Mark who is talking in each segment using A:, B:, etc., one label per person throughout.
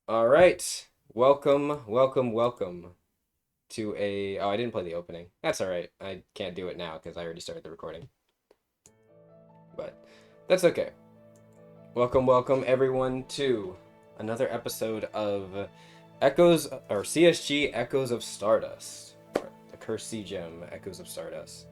A: All right. Welcome to a. Oh, I didn't play the opening. That's all right. I can't do it now because I already started the recording. But that's okay. Welcome everyone to another episode of Echoes or CSG Echoes of Stardust. Or the Cursed Sea Gem Echoes of Stardust.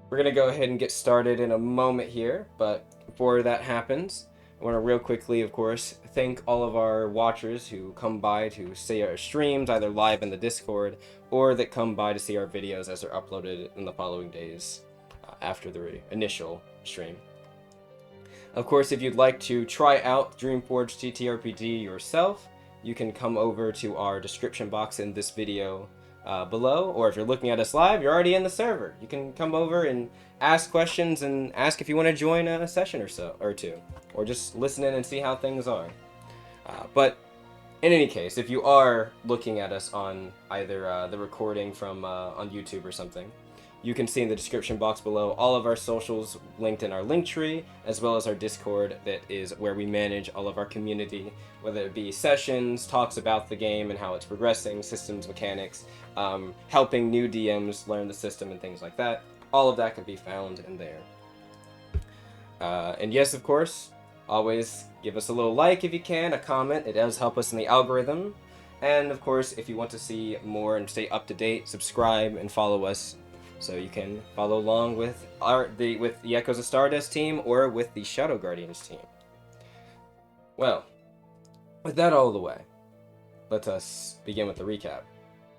A: We're gonna go ahead and get started in a moment here, but before that happens, I want to real quickly, of course, thank all of our watchers who come by to see our streams, either live in the Discord or that come by to see our videos as they're uploaded in the following days after the initial stream. Of course, if you'd like to try out Dreamforge TTRPG yourself, you can come over to our description box in this video below, or if you're looking at us live, you're already in the server. You can come over and ask questions and ask if you want to join a session or two, or just listen in and see how things are. But in any case, if you are looking at us on either the recording from on YouTube or something, you can see in the description box below all of our socials linked in our link tree, as well as our Discord, that is where we manage all of our community, whether it be sessions, talks about the game and how it's progressing, systems, mechanics, helping new DMs learn the system and things like that. All of that can be found in there. And yes, of course, always give us a little like if you can, a comment. It does help us in the algorithm. And of course, if you want to see more and stay up to date, subscribe and follow us so you can follow along with the Echoes of Stardust team or with the Shadow Guardians team. Well, with that all the way, let us begin with the recap.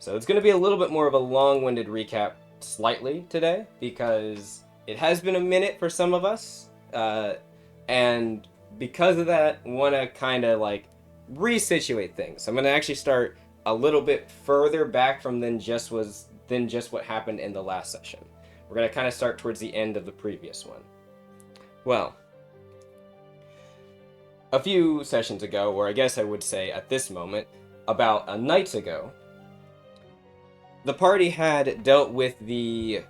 A: So it's going to be a little bit more of a long-winded recap slightly today, because it has been a minute for some of us, and because of that, want to kind of like resituate things. I'm going to actually start a little bit further back from than just what happened in the last session. We're going to kind of start towards the end of the previous one. Well, a few sessions ago, or I guess I would say at this moment, about a night ago, the party had dealt with the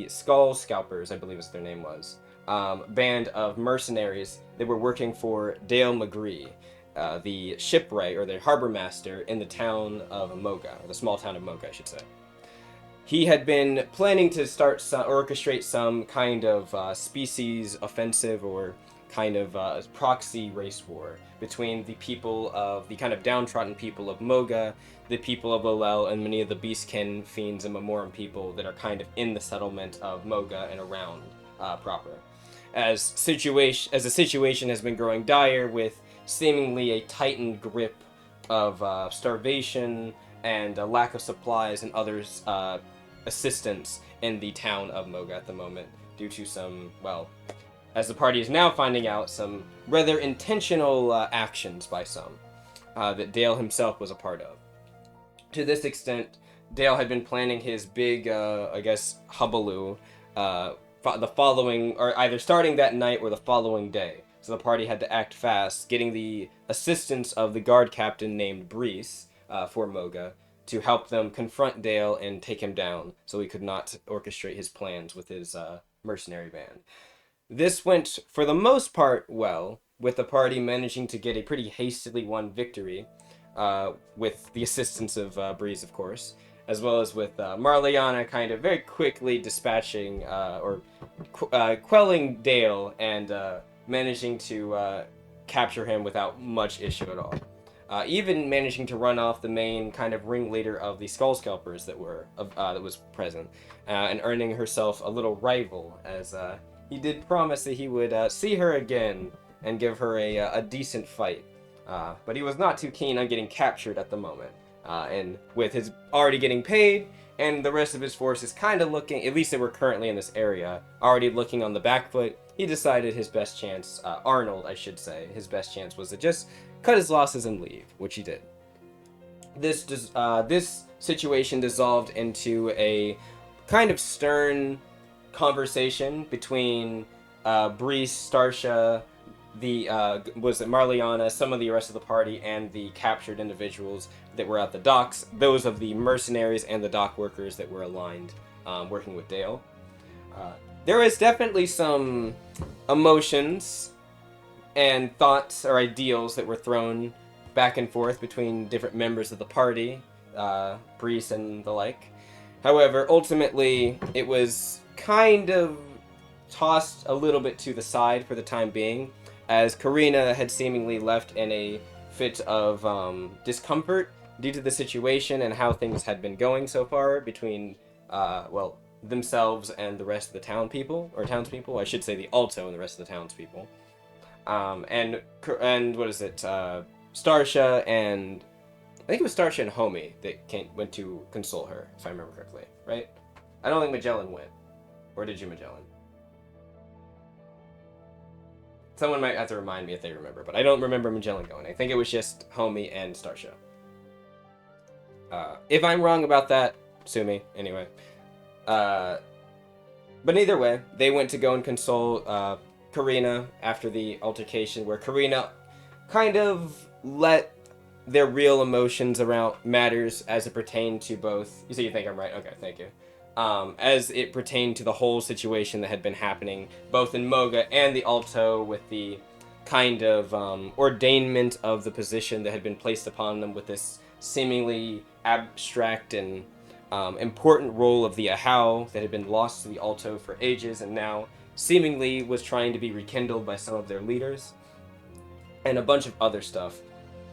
A: Skull Scalpers, I believe is their name was, band of mercenaries that were working for Dale McGree, the shipwright or the harbor master in the town of Mogah, or the small town of Mogah, I should say. He had been planning to orchestrate some kind of species offensive or kind of proxy race war between the people of the kind of downtrodden people of Mogah, the people of Olel, and many of the Beastkin fiends and Mamoran people that are kind of in the settlement of Mogah and around proper. As the situation has been growing dire with seemingly a tightened grip of starvation and a lack of supplies and others assistance in the town of Mogah at the moment, due to some, well, as the party is now finding out, some rather intentional actions by some that Dale himself was a part of. To this extent, Dale had been planning his big, I guess, hubaloo the following, or either starting that night or the following day. So the party had to act fast, getting the assistance of the guard captain named Bresse for Mogah to help them confront Dale and take him down, so he could not orchestrate his plans with his mercenary band. This went, for the most part, well, with the party managing to get a pretty hastily won victory, with the assistance of Bresse, of course, as well as with Marliana kind of very quickly dispatching quelling Dale and managing to capture him without much issue at all. Even managing to run off the main kind of ringleader of the Skull Scalpers that was present, and earning herself a little rival, as he did promise that he would see her again and give her a decent fight. But he was not too keen on getting captured at the moment. And with his already getting paid, and the rest of his forces kind of looking, at least they were currently in this area, already looking on the back foot, he decided his best chance, Arnold, I should say, his best chance was to just cut his losses and leave, which he did. This situation dissolved into a kind of stern conversation between Bresse, Starsha, Marliana, some of the rest of the party, and the captured individuals that were at the docks, those of the mercenaries and the dock workers that were aligned, working with Dale. There was definitely some emotions and thoughts or ideals that were thrown back and forth between different members of the party, Bresse and the like. However, ultimately, it was kind of tossed a little bit to the side for the time being, as Karina had seemingly left in a fit of discomfort due to the situation and how things had been going so far between, themselves and the rest of the townspeople. I should say the Alto and the rest of the townspeople. And what is it? Starsha and I think it was Starsha and Homie that went to console her, if I remember correctly, right? I don't think Magellan went, or did you, Magellan? Someone might have to remind me if they remember, but I don't remember Magellan going. I think it was just Homie and Starsha. If I'm wrong about that, sue me. Anyway. But either way, they went to go and console Karina after the altercation, where Karina kind of let their real emotions around matters as it pertained to both. So you think I'm right? Okay, thank you. As it pertained to the whole situation that had been happening, both in Mogah and the Alto, with the kind of ordainment of the position that had been placed upon them with this seemingly abstract and important role of the Ahau that had been lost to the Alto for ages and now seemingly was trying to be rekindled by some of their leaders, and a bunch of other stuff.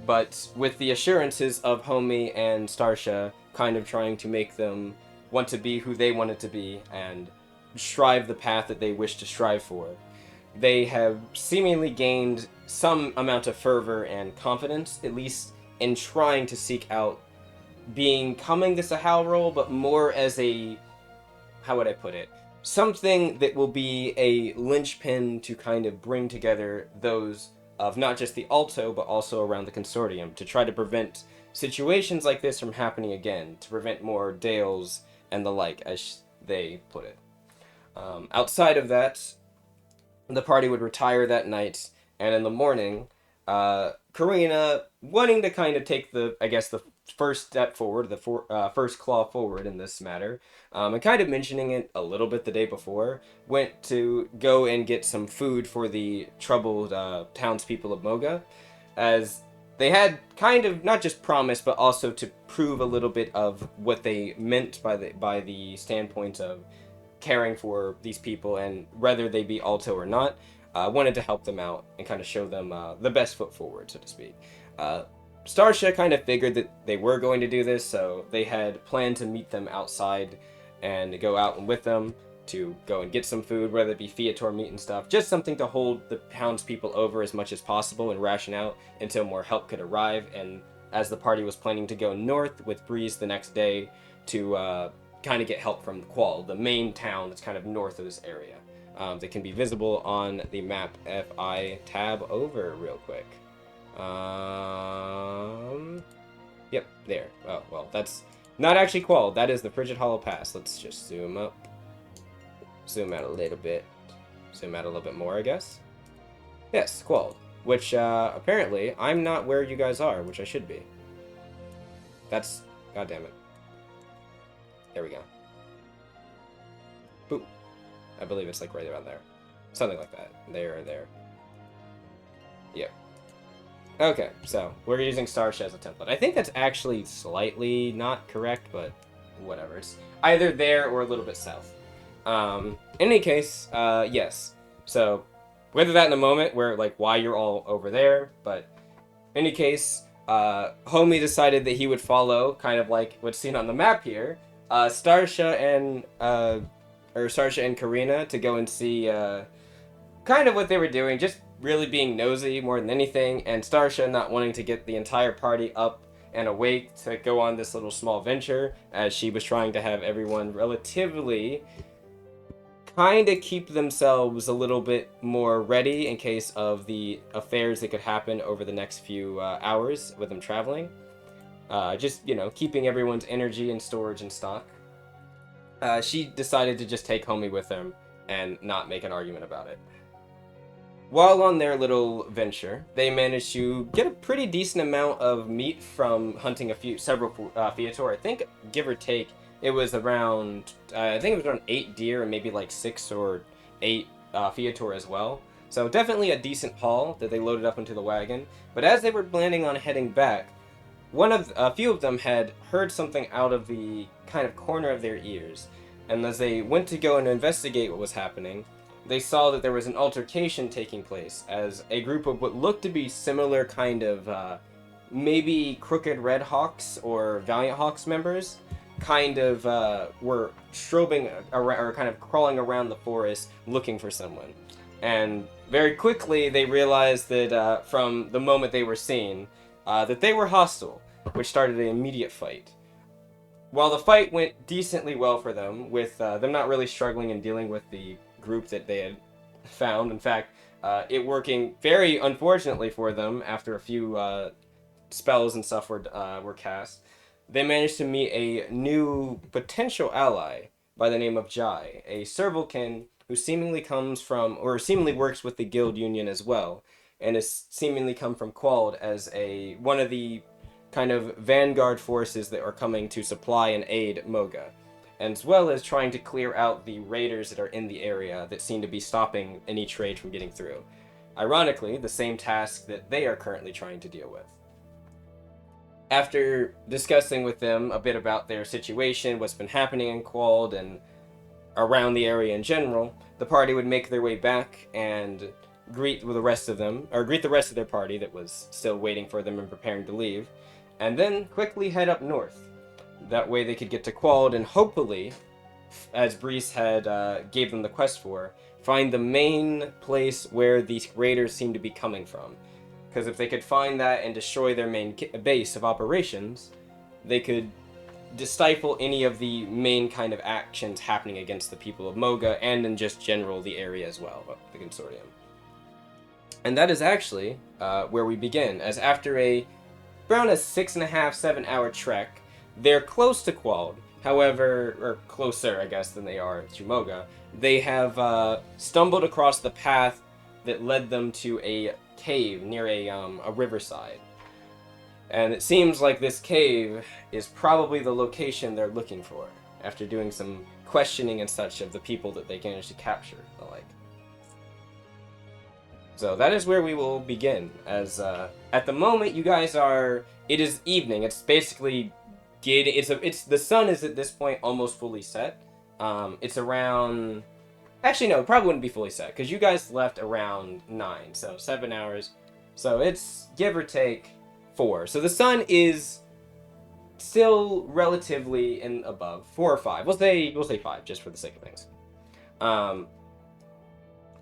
A: But with the assurances of Homie and Starsha kind of trying to make them want to be who they wanted to be and strive the path that they wish to strive for, they have seemingly gained some amount of fervor and confidence, at least in trying to seek out becoming this Ahau role, but more as a, how would I put it, something that will be a linchpin to kind of bring together those of not just the Alto, but also around the Consortium, to try to prevent situations like this from happening again, to prevent more Dales and the like, as they put it. Outside of that, the party would retire that night, and in the morning, Karina, wanting to kind of take the first step forward, the first claw forward in this matter, and kind of mentioning it a little bit the day before, went to go and get some food for the troubled townspeople of Mogah, as they had kind of not just promised, but also to prove a little bit of what they meant by the standpoint of caring for these people, and whether they be Alto or not, wanted to help them out and kind of show them the best foot forward, so to speak. Starsha kind of figured that they were going to do this, so they had planned to meet them outside and go out and with them to go and get some food, whether it be Feator meat and stuff, just something to hold the townspeople over as much as possible and ration out until more help could arrive. And as the party was planning to go north with Bresse the next day to kind of get help from Qual'd, the main town that's kind of north of this area. That can be visible on the map if I tab over real quick. Yep, there. Oh, well, that's not actually Qual'd. That is the Frigid Hollow Pass. Let's just zoom up. Zoom out a little bit. Zoom out a little bit more, I guess. Yes, Qual'd. Which, apparently, I'm not where you guys are, which I should be. That's... God damn it. There we go. Boop. I believe it's like right around there. Something like that. There or there. Yep. Okay, so we're using Starsha as a template. I think that's actually slightly not correct, but whatever. It's either there or a little bit south. In any case, yes. So, whether that in a moment, where, like, why you're all over there, but in any case, Homie decided that he would follow, kind of like what's seen on the map here, Starsha and Karina to go and see, kind of what they were doing, just really being nosy more than anything, and Starsha not wanting to get the entire party up and awake to go on this little small venture, as she was trying to have everyone relatively kind of keep themselves a little bit more ready in case of the affairs that could happen over the next few hours with them traveling. Just, you know, keeping everyone's energy and storage in stock. She decided to just take Homie with them and not make an argument about it. While on their little venture, they managed to get a pretty decent amount of meat from hunting several Feator. I think, give or take, it was around, 8 deer and maybe like 6 or 8 Feator as well. So definitely a decent haul that they loaded up into the wagon. But as they were planning on heading back, a few of them had heard something out of the kind of corner of their ears, and as they went to go and investigate what was happening, they saw that there was an altercation taking place as a group of what looked to be similar kind of maybe Crooked Red Hawks or Valiant Hawks members kind of were strobing around, or kind of crawling around the forest looking for someone. And very quickly they realized that from the moment they were seen, that they were hostile, which started an immediate fight. While the fight went decently well for them, with them not really struggling in dealing with the group that they had found, in fact, it working very unfortunately for them after a few spells and stuff were cast, they managed to meet a new potential ally by the name of Jai, a servalkin who seemingly comes from, or seemingly works with the guild union as well, and has seemingly come from Qual'd as one of the kind of vanguard forces that are coming to supply and aid Mogah, as well as trying to clear out the raiders that are in the area that seem to be stopping any trade from getting through. Ironically, the same task that they are currently trying to deal with. After discussing with them a bit about their situation, what's been happening in Qual'd and around the area in general, the party would make their way back and greet the rest of their party that was still waiting for them and preparing to leave, and then quickly head up north. That way they could get to Qual'd and hopefully, as Bresse had gave them the quest for, find the main place where these raiders seem to be coming from. Because if they could find that and destroy their main base of operations, they could stifle any of the main kind of actions happening against the people of Mogah and in just general the area as well, the consortium. And that is actually where we begin, as after around a 6.5, 7 hour trek, they're close to Qual'd. However, or closer, I guess, than they are to Mogah. They have stumbled across the path that led them to a cave near a riverside. And it seems like this cave is probably the location they're looking for, after doing some questioning and such of the people that they managed to capture, the like. So that is where we will begin, as at the moment you guys it is evening. It's basically the sun is at this point almost fully set. It's around, actually no, it probably wouldn't be fully set because you guys left around 9, so 7 hours. So it's give or take 4. So the sun is still relatively above 4 or 5. We'll say 5 just for the sake of things.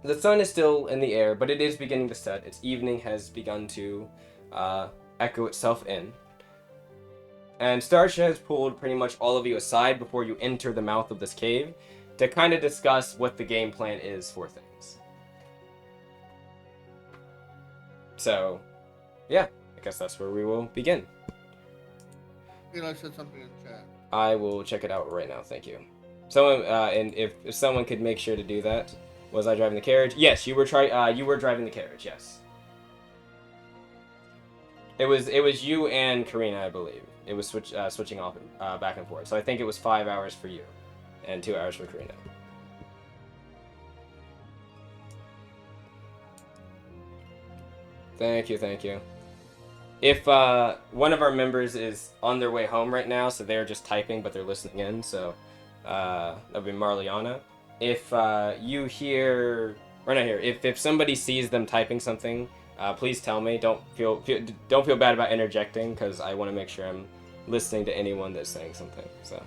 A: The sun is still in the air, but it is beginning to set. Its evening has begun to echo itself in. And Starsha has pulled pretty much all of you aside before you enter the mouth of this cave to kind of discuss what the game plan is for things. So, yeah, I guess that's where we will begin.
B: I said something in chat.
A: I will check it out right now, thank you. Someone, and if someone could make sure to do that. Was I driving the carriage? Yes, you were driving the carriage, yes. It was you and Karina, I believe. It was switching off back and forth. So I think it was 5 hours for you, and 2 hours for Karina. Thank you. If one of our members is on their way home right now, so they're just typing, but they're listening in, so that'll be Marliana. If you hear, or not here, if somebody sees them typing something, please tell me. Don't feel bad about interjecting, because I want to make sure I'm listening to anyone that's saying something. So.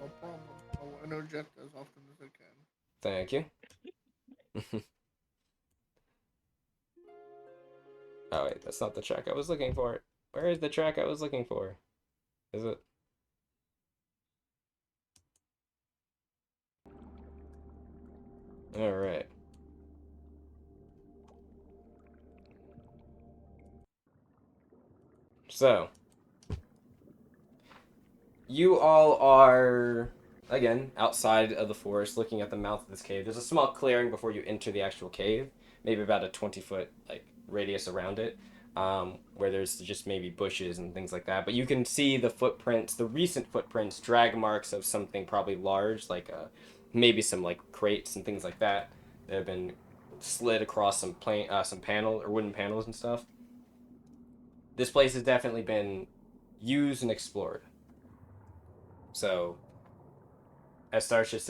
B: No problem. I'll interject as often as I can.
A: Thank you. Oh wait, that's not the track I was looking for. Where is the track I was looking for? Is it? All right. So, you all are, again, outside of the forest looking at the mouth of this cave. There's a small clearing before you enter the actual cave, maybe about a 20-foot radius around it, where there's just maybe bushes and things like that. But you can see the footprints, the recent footprints, drag marks of something probably large, maybe some crates and things like that, that have been slid across some panel or wooden panels and stuff. This place has definitely been used and explored. So, as Starsha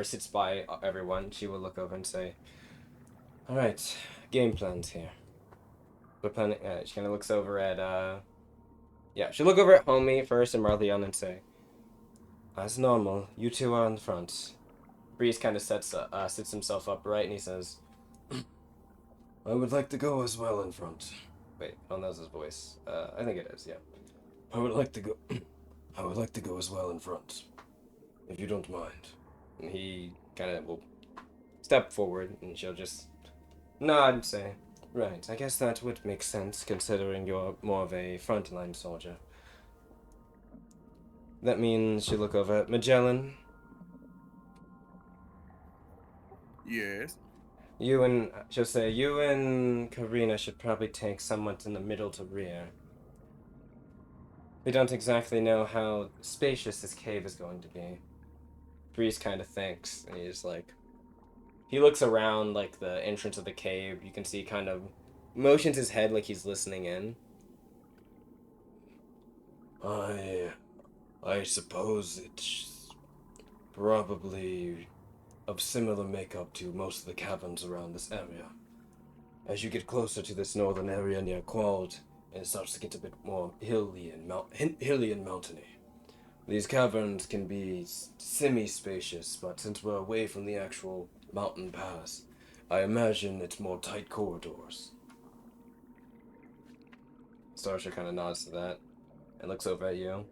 A: sits by everyone, she will look over and say, "All right, game plans here. We're planning." She kind of looks over at she'll look over at Homie first and Marleon and say, "As normal, you two are in the front." Breeze kind of sits himself upright and he says, "I would like to go as well in front." Wait, oh, that was his voice. I think it is, yeah. "I would like to go. I would like to go as well in front, if you don't mind." And he kind of will step forward, and she'll just nod and say, "Right, I guess that would make sense, considering you're more of a frontline soldier." That means she'll look over at Magellan.
B: Yes.
A: She'll say, "You and Karina should probably take somewhat in the middle to rear. We don't exactly know how spacious this cave is going to be." Breeze kind of thinks, and he's like, he looks around, like, the entrance of the cave. You can see kind of motions his head like he's listening in. I suppose it's probably of similar makeup to most of the caverns around this area. As you get closer to this northern area near Qual'd, it starts to get a bit more hilly and mountainy. These caverns can be semi-spacious, but since we're away from the actual mountain pass, I imagine it's more tight corridors. Starsha kind of nods to that and looks over at you.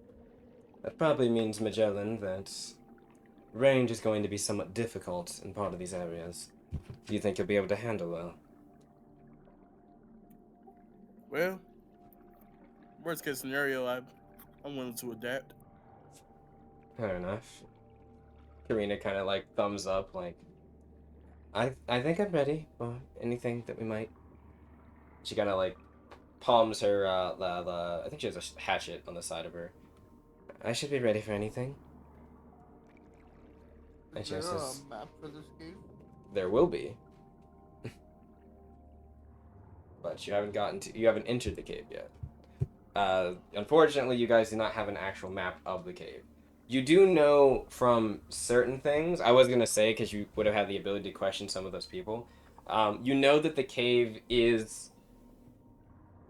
A: That probably means, Magellan, that range is going to be somewhat difficult in part of these areas. Do you think you'll be able to handle well?
B: Well, worst case scenario, I'm willing to adapt.
A: Fair enough. Karina kind of like thumbs up, like, I think I'm ready for anything that we might. She kind of like palms her, I think she has a hatchet on the side of her. "I should be ready for anything." And
B: Is
A: she
B: there a
A: says,
B: map for this cave?
A: "There will be." But you haven't entered the cave yet. Unfortunately, you guys do not have an actual map of the cave. You do know from certain things, I was going to say, because you would have had the ability to question some of those people, you know that the cave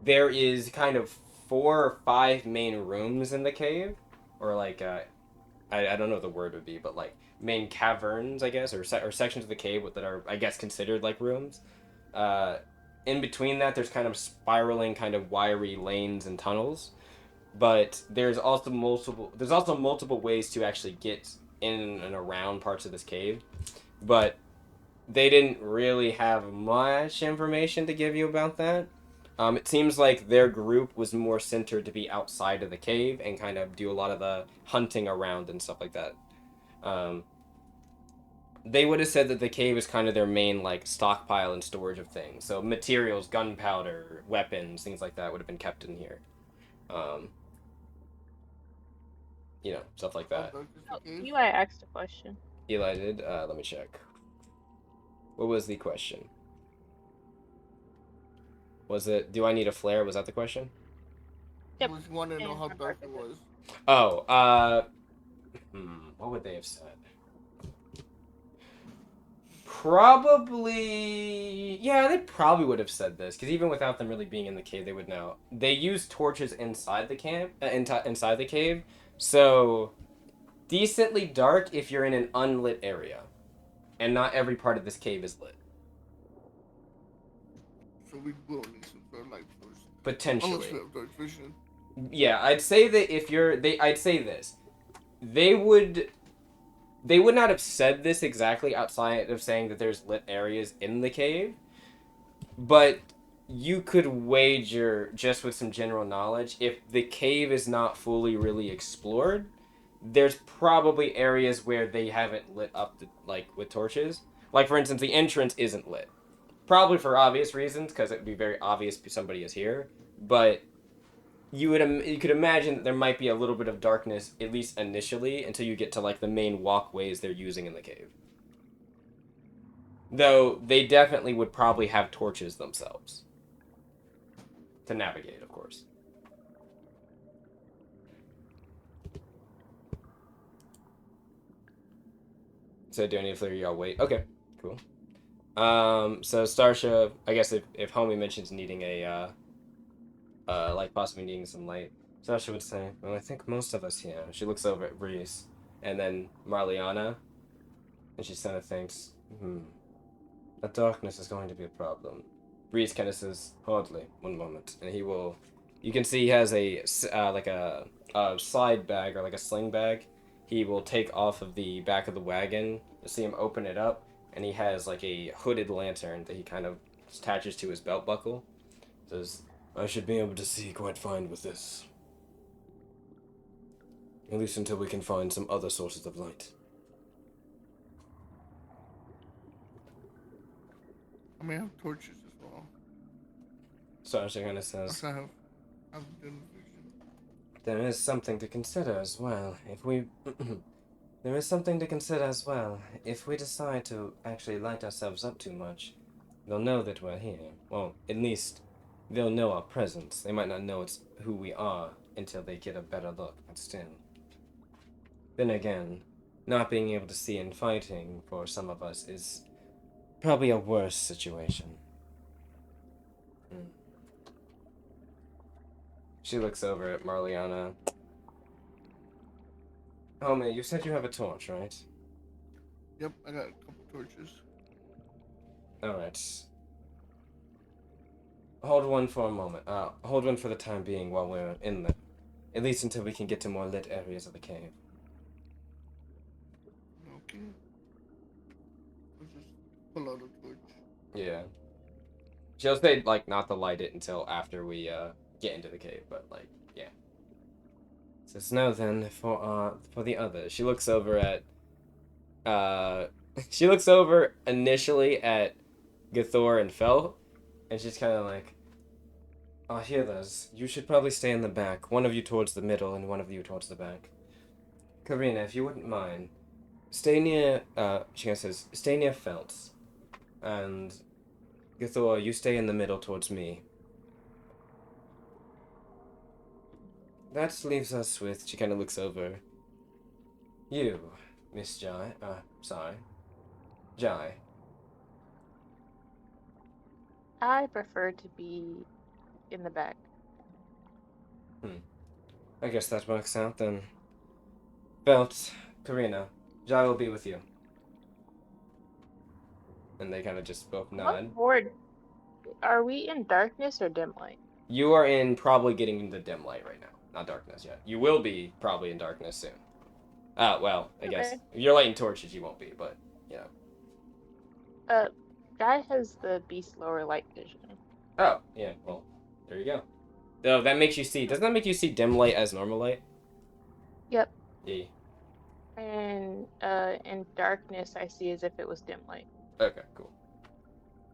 A: there is kind of 4 or 5 main rooms in the cave, or like, I don't know what the word would be, but like main caverns, I guess, or sections of the cave that are, I guess, considered like rooms. In between that, there's kind of spiraling, kind of wiry lanes and tunnels. But there's also multiple ways to actually get in and around parts of this cave. But they didn't really have much information to give you about that. It seems like their group was more centered to be outside of the cave and kind of do a lot of the hunting around and stuff like that. They would have said that the cave is kind of their main like stockpile and storage of things. So materials, gunpowder, weapons, things like that would have been kept in here. Stuff like that.
C: Eli asked a question.
A: Eli did. Let me check. What was the question? Was it, do I need a flare? Was that the question?
B: Yep. I was wanting to know how dark it was.
A: Oh, what would they have said? Probably, yeah, they probably would have said this, because even without them really being in the cave, they would know. They use torches inside the inside the cave, so decently dark if you're in an unlit area, and not every part of this cave is lit.
B: So we will need some sort of light source.
A: Potentially.
B: Unless we have dark vision.
A: Yeah, I'd say that I'd say this. They would not have said this exactly outside of saying that there's lit areas in the cave, but you could wager, just with some general knowledge, if the cave is not fully really explored, there's probably areas where they haven't lit up with torches. Like, for instance, the entrance isn't lit. Probably for obvious reasons, because it would be very obvious somebody is here, but you could imagine that there might be a little bit of darkness, at least initially, until you get to like the main walkways they're using in the cave. Though they definitely would probably have torches themselves to navigate, of course. So do any of y'all wait? Okay, cool. So Starsha, I guess if Homie mentions needing a like possibly needing some light, Starsha would say, "Well, I think most of us here." She looks over at Breeze and then Marliana, and she kind of thinks, "The darkness is going to be a problem." Breeze kind of says, "Hardly. One moment," and he will. You can see he has a like a slide bag or like a sling bag. He will take off of the back of the wagon. You see him open it up, and he has like a hooded lantern that he kind of attaches to his belt buckle. Says, "I should be able to see quite fine with this. At least until we can find some other sources of light."
B: I mean, I have torches as well.
A: Sasha kind of says,
B: Also, I've done vision.
A: "There is something to consider as well. If we There is something to consider as well. If we decide to actually light ourselves up too much, they'll know that we're here. Well, at least they'll know our presence. They might not know it's who we are until they get a better look, but still. Then again, not being able to see and fighting for some of us is probably a worse situation." She looks over at Marliana. Homie, you said you have a torch, right?
B: Yep, I got a couple torches.
A: Alright. Hold one for a moment. Hold one for the time being while we're in there. At least until we can get to more lit areas of the cave.
B: Okay. Let's just pull out a torch.
A: Yeah. She'll say, like, not to light it until after we, get into the cave, but, like, yeah. Says, "No, then, for the others." She looks over at, she looks over initially at Gathor and Fel, and she's kind of like, "Ah, healers, you should probably stay in the back. One of you towards the middle and one of you towards the back. Karina, if you wouldn't mind, stay near, she says, stay near Feltz. And Gathor, you stay in the middle towards me." That leaves us with, she kind of looks over. You, Miss Jai, sorry. Jai.
C: I prefer to be in the back.
A: I guess that works out then. Belt, Karina, Jai will be with you. And they kind of just both
C: What
A: nod.
C: board? Are we in darkness or dim light?
A: You are in probably getting into dim light right now. Not darkness yet. You will be probably in darkness soon. Well, I guess.
C: Okay.
A: If you're lighting torches, you won't be, but, you know.
C: Guy has the beast lower light vision.
A: Oh, yeah, well, there you go. Oh, that makes you see. Doesn't that make you see dim light as normal light?
C: Yep.
A: Yeah.
C: And in darkness, I see as if it was dim light.
A: Okay, cool.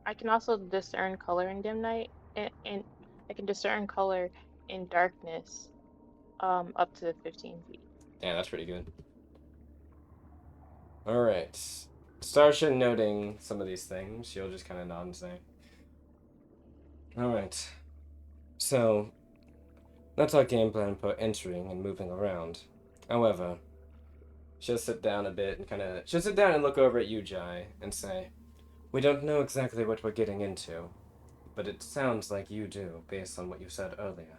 C: I can also discern color in dim light, and I can discern color in darkness, up to 15 feet.
A: Yeah, that's pretty good. Alright. Starsha noting some of these things, she'll just kind of nod and say, "Alright. So, that's our game plan for entering and moving around. However, she'll sit down a bit and she'll sit down and look over at you, Jai, and say, we don't know exactly what we're getting into, but it sounds like you do, based on what you said earlier.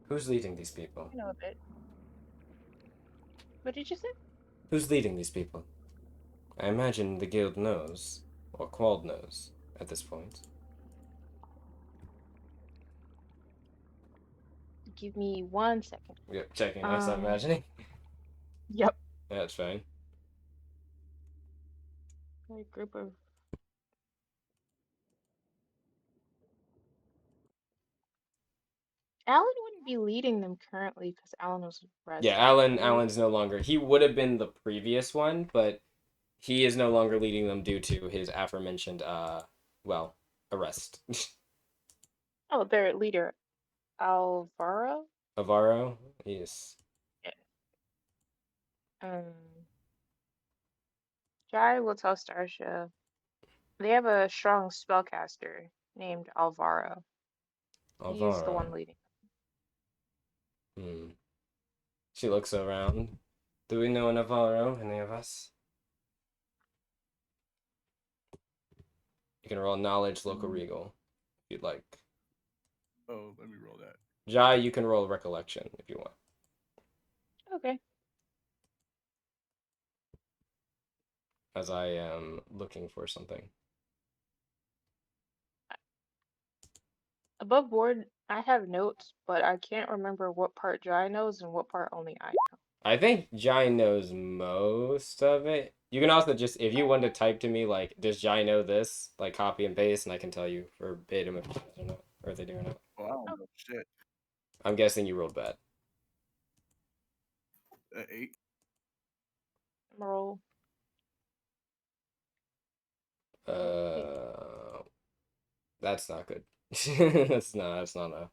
A: Who's leading these people?
C: I know a bit. What did you say?
A: Who's leading these people? I imagine the guild knows, or Qual'd knows, at this point."
C: Give me 1 second.
A: Yep, checking, I'm not imagining.
C: Yep.
A: That's fine.
C: A group of. Alan wouldn't be leading them currently because Alan was
A: Yeah,
C: resting.
A: Alan's no longer, he would have been the previous one, but he is no longer leading them due to his aforementioned, well, arrest.
C: Oh, their leader, Avaro.
A: Avaro? Yes.
C: Yeah. Um. Jai will tell Starsha They have a strong spellcaster named Alvaro. He's the one
A: Avaro.
C: leading.
A: Hmm. She looks around. Do we know an Avaro, any of us? You can roll knowledge, local regal, if you'd like.
B: Oh, let me roll that.
A: Jai, you can roll recollection if you want.
C: Okay.
A: As I am looking for something.
C: Above board, I have notes, but I can't remember what part Jai knows and what part only I know.
A: I think Jai knows most of it. You can also just, if you want to type to me, like, does Jai know this? Like, copy and paste, and I can tell you verbatim if it does or not, or if they do or not.
B: Oh, I don't know shit.
A: I'm guessing you rolled bad.
B: 8.
C: Roll.
A: That's not good. That's not enough.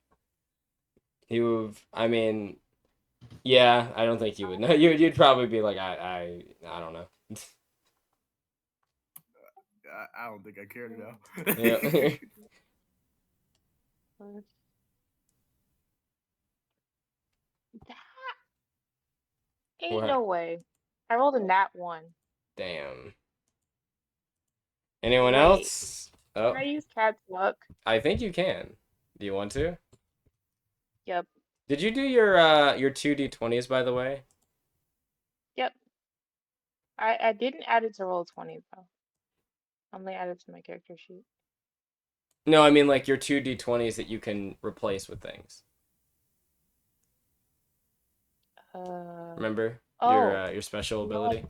A: I mean, yeah, I don't think you would know. You'd probably be like, I don't know.
B: I don't think I care to know.
A: Yeah.
C: That ain't
A: What?
C: no way. I rolled a nat 1.
A: Damn. Anyone
C: Wait.
A: else? Oh,
C: Can I use cat's luck?
A: I think you can. Do you want to?
C: Yep.
A: Did you do your 2d20s, by the way?
C: Yep. I didn't add it to roll 20 though. I only added to my character sheet.
A: No, I mean like your 2d20s that you can replace with things. Remember your special ability?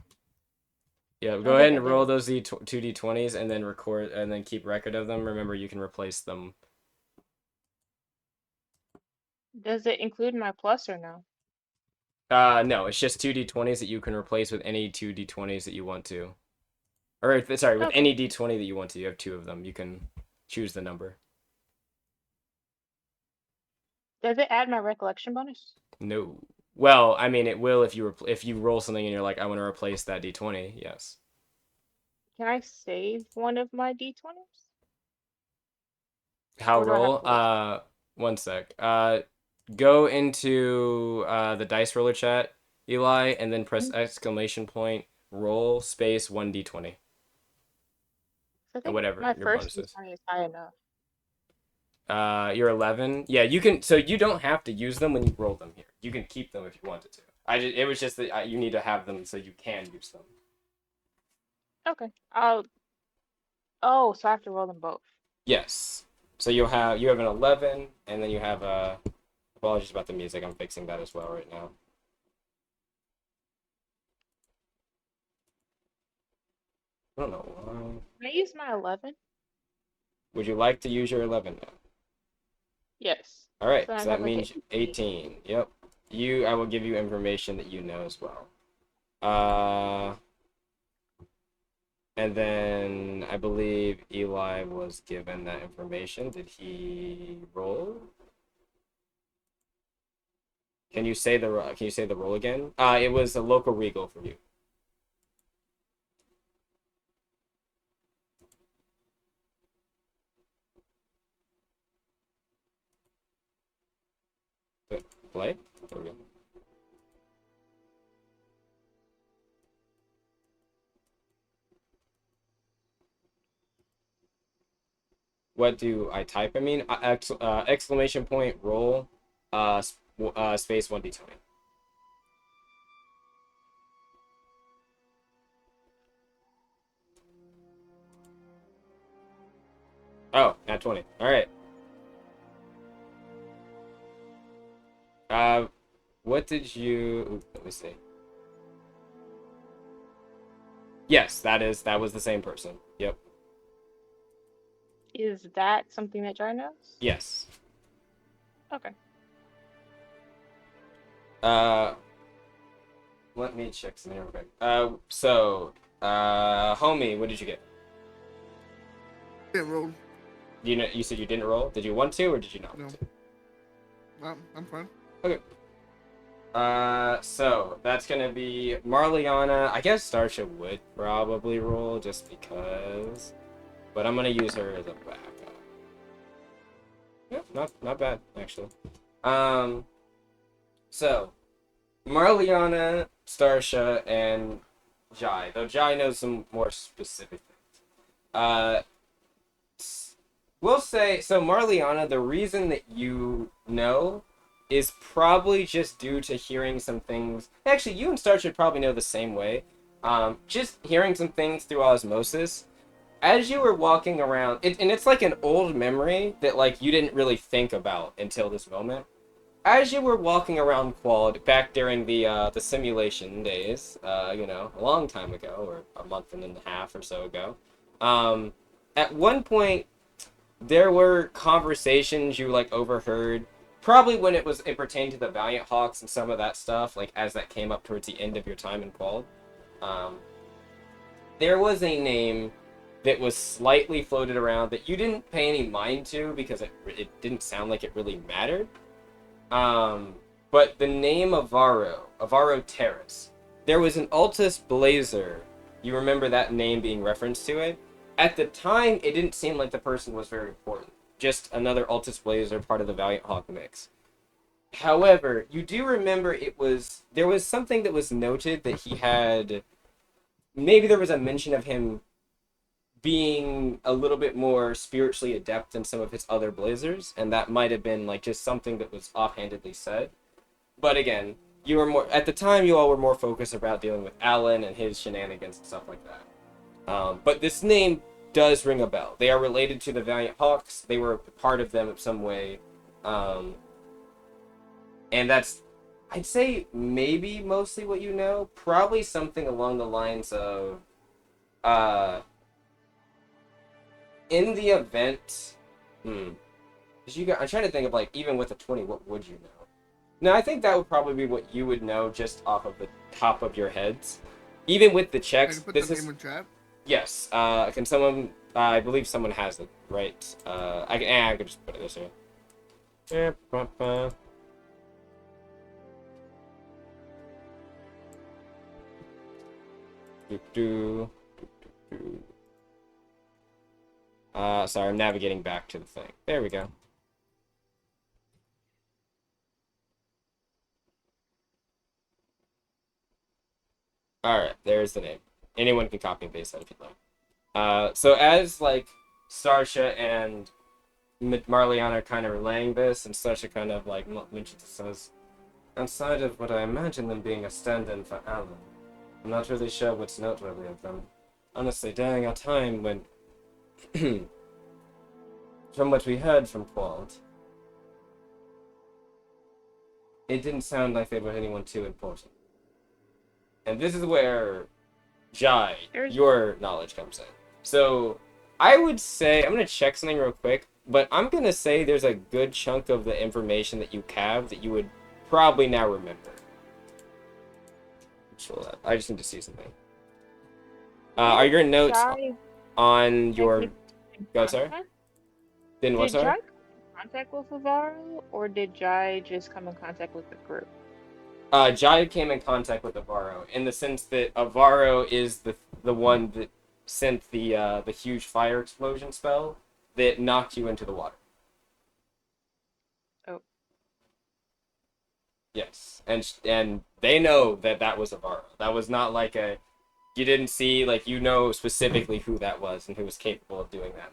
A: Yeah, go ahead and roll those 2d20s and then record and then keep record of them. Remember, you can replace them.
C: Does it include my plus or no?
A: No, it's just 2d20s that you can replace with any 2d20s that you want to. Or sorry, with any d20 that you want to. You have 2 of them. You can choose the number.
C: Does it add my recollection bonus?
A: No. Well, I mean, it will if you roll something and you're like, I want to replace that d20. Yes.
C: Can I save one of my d20s?
A: How
C: Or do I have
A: roll?
C: to wait?
A: One sec. Go into the dice roller chat, Eli, and then press exclamation point, roll space 1d20.
C: I
A: And
C: think
A: whatever
C: my
A: your
C: first
A: bonus is.
C: d20 is high enough.
A: You're 11. Yeah, you can. So you don't have to use them when you roll them here. You can keep them if you wanted to. It was just that you need to have them so you can use them.
C: Okay. Oh, so I have to roll them both.
A: Yes. So you have an 11, and then you have a. Apologies about the music. I'm fixing that as well right now. I don't know why.
C: Can I use my 11?
A: Would you like to use your 11 now?
C: Yes.
A: All right,
C: So
A: so that means 18. Yep. I will give you information that you know as well. And then I believe Eli was given that information. Did he roll? Can you say the roll again? It was a local regal for you. Play? There we go. What do I type? I mean, exclamation point, roll, space 1d20. Oh, nat 20. All right. What did you? Ooh, let me see. Yes, that was the same person. Yep.
C: Is that something that Jar knows?
A: Yes.
C: Okay.
A: Let me check something real quick. Homie, what did you get?
B: Didn't roll.
A: You said you didn't roll. Did you want to, or did you not want to?
B: I'm fine.
A: Okay. So that's gonna be Marliana. I guess Starsha would probably roll just because, but I'm gonna use her as a backup. Yeah, not bad actually. So Marliana, Starsha, and Jai. Though Jai knows some more specific things. We'll say so. Marliana, the reason that you know is probably just due to hearing some things. Actually, you and Star should probably know the same way. Just hearing some things through osmosis. As you were walking around, and it's like an old memory that like you didn't really think about until this moment. As you were walking around Qual'd back during the simulation days, a long time ago, or a month and a half or so ago, at one point there were conversations you like overheard, probably when it pertained to the Valiant Hawks and some of that stuff, like as that came up towards the end of your time in Qual'd. There was a name that was slightly floated around that you didn't pay any mind to because it didn't sound like it really mattered. But the name Avaro Terris, there was an Altis Blazer. You remember that name being referenced to it? At the time, it didn't seem like the person was very important. Just another Altis Blazer, part of the Valiant Hawk mix. However, you do remember there was something that was noted that he had, maybe there was a mention of him being a little bit more spiritually adept than some of his other Blazers, and that might have been like just something that was offhandedly said. But again, you were more at the time. You all were more focused about dealing with Alan and his shenanigans and stuff like that. But this name does ring a bell. They are related to the Valiant Hawks. They were part of them in some way, and that's, I'd say, maybe mostly what you know. Probably something along the lines of, in the event, I'm trying to think of like, even with a 20, what would you know? No, I think that would probably be what you would know just off of the top of your heads. Even with the checks, this is. Yes. Can someone? I believe someone has it, right? I could just put it this way. Sorry, I'm navigating back to the thing. There we go. Alright, there's the name. Anyone can copy and paste that if you'd like. So as, like, Starsha and Marliana are kind of relaying this, and Starsha kind of, like, mentions, says, outside of what I imagine them being a stand-in for Alan, I'm not really sure what's noteworthy of them. Honestly, during our time when... from what we heard from Qual'd, it didn't sound like they were anyone too important. And this is where, Jai, your knowledge comes in. So, I would say, I'm going to check something real quick, but I'm going to say there's a good chunk of the information that you have that you would probably now remember. I just need to see something. Are your notes on your... Go, sorry? Did Jai
C: come in contact with Avaro, or did Jai just come in contact with the group?
A: Jai came in contact with Avaro, in the sense that Avaro is the one that sent the huge fire explosion spell that knocked you into the water.
C: Oh.
A: Yes, and they know that was Avaro. That was not like you didn't see, like, you know specifically who that was and who was capable of doing that.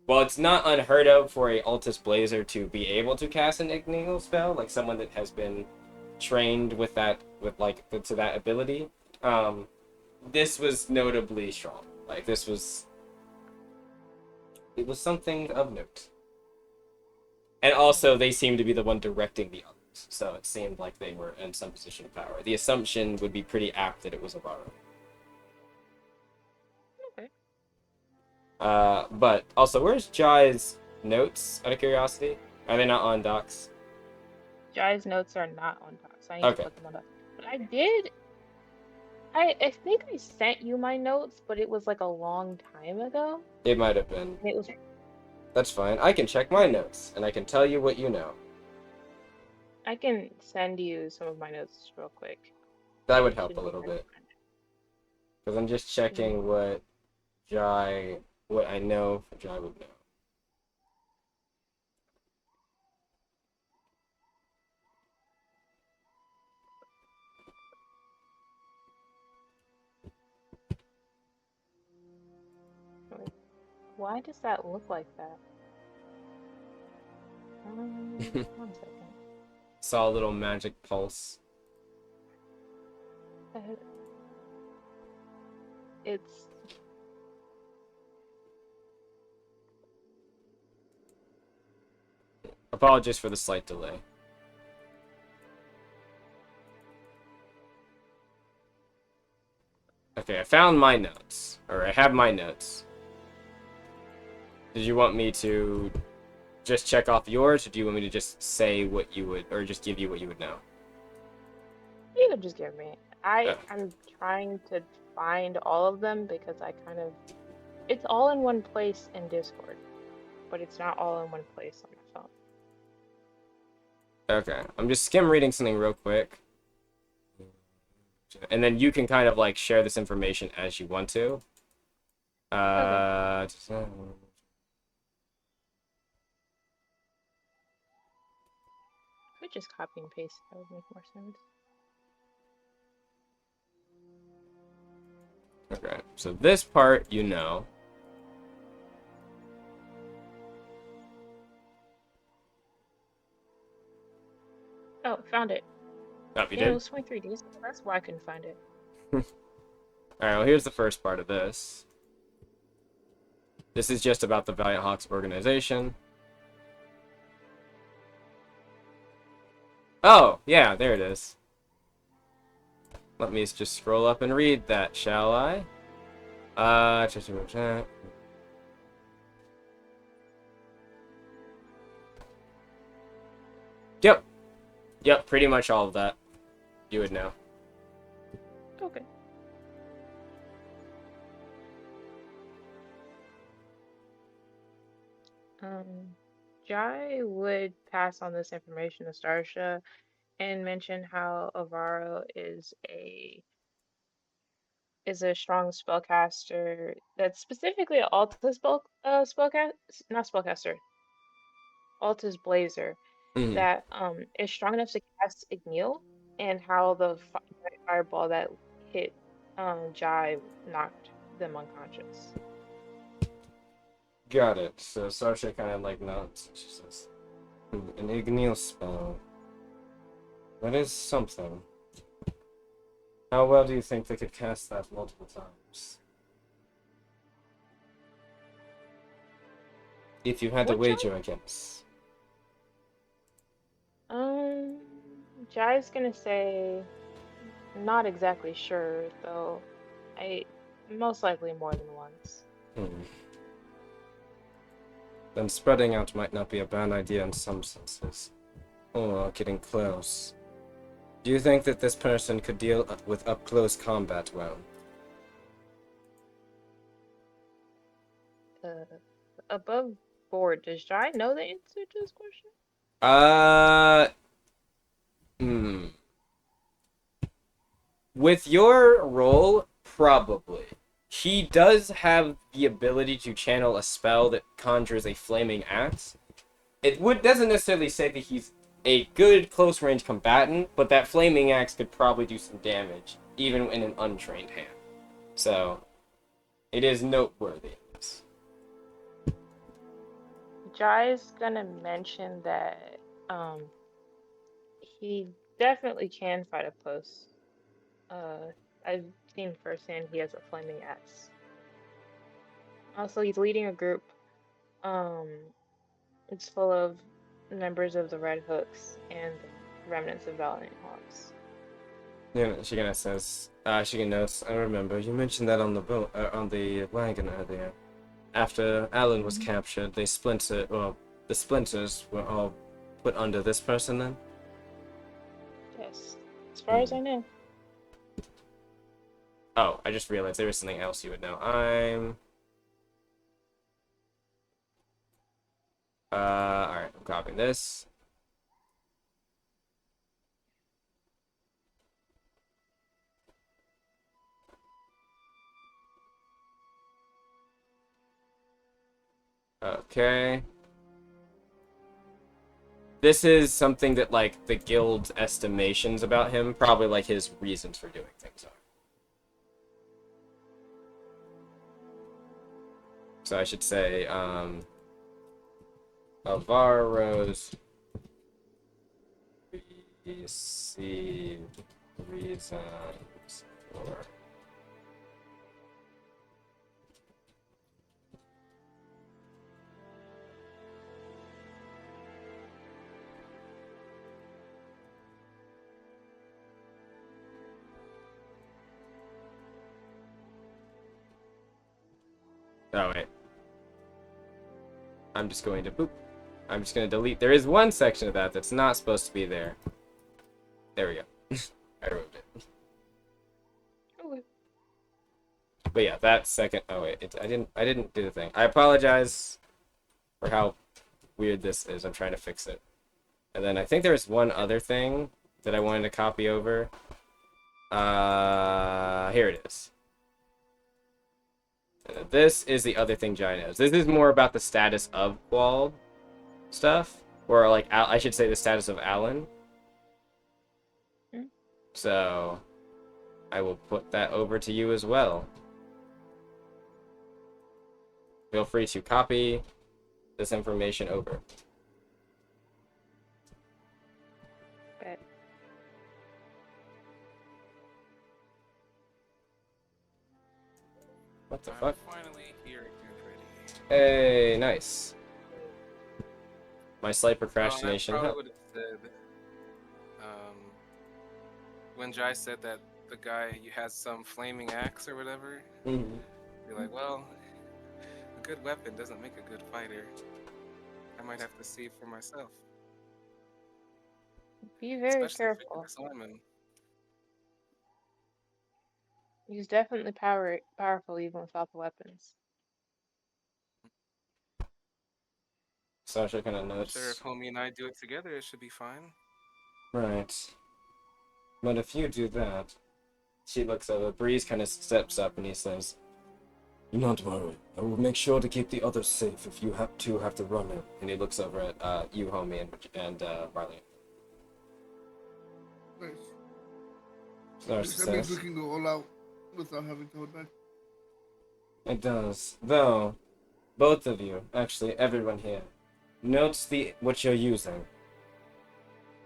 A: While it's not unheard of for a Altis Blazer to be able to cast an ignitional spell, like someone that has been trained to that ability, this was notably strong. Like, it was something of note. And also, they seemed to be the one directing the others, so it seemed like they were in some position of power. The assumption would be pretty apt that it was Avaro.
C: Okay.
A: But also, where's Jai's notes, out of curiosity? Are they not on docs?
C: Jai's notes are not on docs. I need to put them on docs. But I think I sent you my notes, but it was like a long time ago.
A: It might have been.
C: It was.
A: That's fine. I can check my notes, and I can tell you what you know.
C: I can send you some of my notes real quick.
A: That would help a little bit. Because I'm just checking what Jai what I know Jai would know.
C: Wait, why does that look like that? 1 second.
A: Saw a little magic pulse.
C: Uh, It's
A: Apologies for the slight delay. Okay, I found my notes. Or I have my notes. Did you want me to just check off yours, or do you want me to just say what you would, or just give you what you would know?
C: you could just give me.
A: Uh,
C: I'm trying to find all of them because I kind of it's all in one place in Discord, but it's not all in one place on my phone.
A: okay, I'm just skim reading something real quick. And then you can kind of like share this information as you want to.
C: Okay. If we just copy and paste, that would make more sense.
A: Okay, so this part you know.
C: Oh, found it.
A: Oh, you
C: Yeah, it
A: did?
C: was 23 days ago. That's why I couldn't find it.
A: Alright, well, here's the first part of this. This is just about the Valiant Hawks organization. Oh, yeah, there it is. Let me just scroll up and read that, shall I? Yep. Yep, pretty much all of that. You would know.
C: Okay. Jai would pass on this information to Starsha and mention how Avaro is a strong spellcaster that's specifically an Altis spellcast not spellcaster, Altis Blazer
A: Mhm.
C: that is strong enough to cast Igneel, and how the fireball that hit Jai knocked them unconscious.
A: Got it. So Sarsha kind of like nods. She says, An Igneel spell. That is something. How well do you think they could cast that multiple times? If you had to
C: What Jai?
A: wager, I guess.
C: Um, Jai's gonna say not exactly sure though. I most likely more than once.
A: Hmm. Then spreading out might not be a bad idea in some senses. Or getting close. Do you think that this person could deal with up-close combat well?
C: Uh, Above board, does Jai know the answer to this question?
A: Uh, hmm. With your role, probably. He does have the ability to channel a spell that conjures a flaming axe. Doesn't necessarily say that he's a good close range combatant, but that flaming axe could probably do some damage, even in an untrained hand. So, it is noteworthy.
C: Jai's gonna mention that he definitely can fight up close. Uh, I've seen firsthand he has a flaming axe. Also, he's leading a group. Um, it's full of members of the Red Hooks and the remnants of Valiant Hawks.
A: Yeah, Shigana says, Shigana notes, I remember, you mentioned that on the boat, on the wagon earlier. After Alan was captured, the splinters were all put under this person then?
C: Yes, as far as I know.
A: Oh, I just realized there was something else you would know. Alright, I'm copying this. Okay. This is something that, like, the guild's estimations about him, probably, like, his reasons for doing things are. So I should say, Avaro's received reasons for... Oh, wait. I'm just going to boop. I'm just going to delete. There is one section of that that's not supposed to be there. There we go. I removed it.
C: Okay.
A: But yeah, that second. Oh wait, I didn't do the thing. I apologize for how weird this is. I'm trying to fix it. And then I think there's one other thing that I wanted to copy over. Here it is. This is the other thing Jai knows. This is more about the status of Qual'd stuff, or like I should say the status of Alan. So I will put that over to you as well. Feel free to copy this information over.
C: Bet.
A: What the
D: I'm
A: fuck?
D: finally here and ready.
A: Hey, nice. My slight procrastination
D: I probably
A: helped.
D: would have said, when Jai said that the guy you had some flaming axe or whatever,
A: Mm-hmm.
D: you're like, well, a good weapon doesn't make a good fighter. I might have to see for myself.
C: Be very
D: Especially if
C: careful.
D: it's Simon.
C: He's definitely powerful even without the weapons.
A: Sasha kind of
D: I'm
A: notes.
D: sure if homie and I do it together, it should be fine.
A: Right. But if you do that, she looks over. Breeze kind of steps up and he says, "Do not worry. I will make sure to keep the others safe if you have to run it." And he looks over at you, homie, and Valiant.
E: Nice.
A: Sasha
E: That means we
A: says,
E: can go all out without having to hold back.
A: "It does. Though, both of you, actually everyone here, notes what you're using.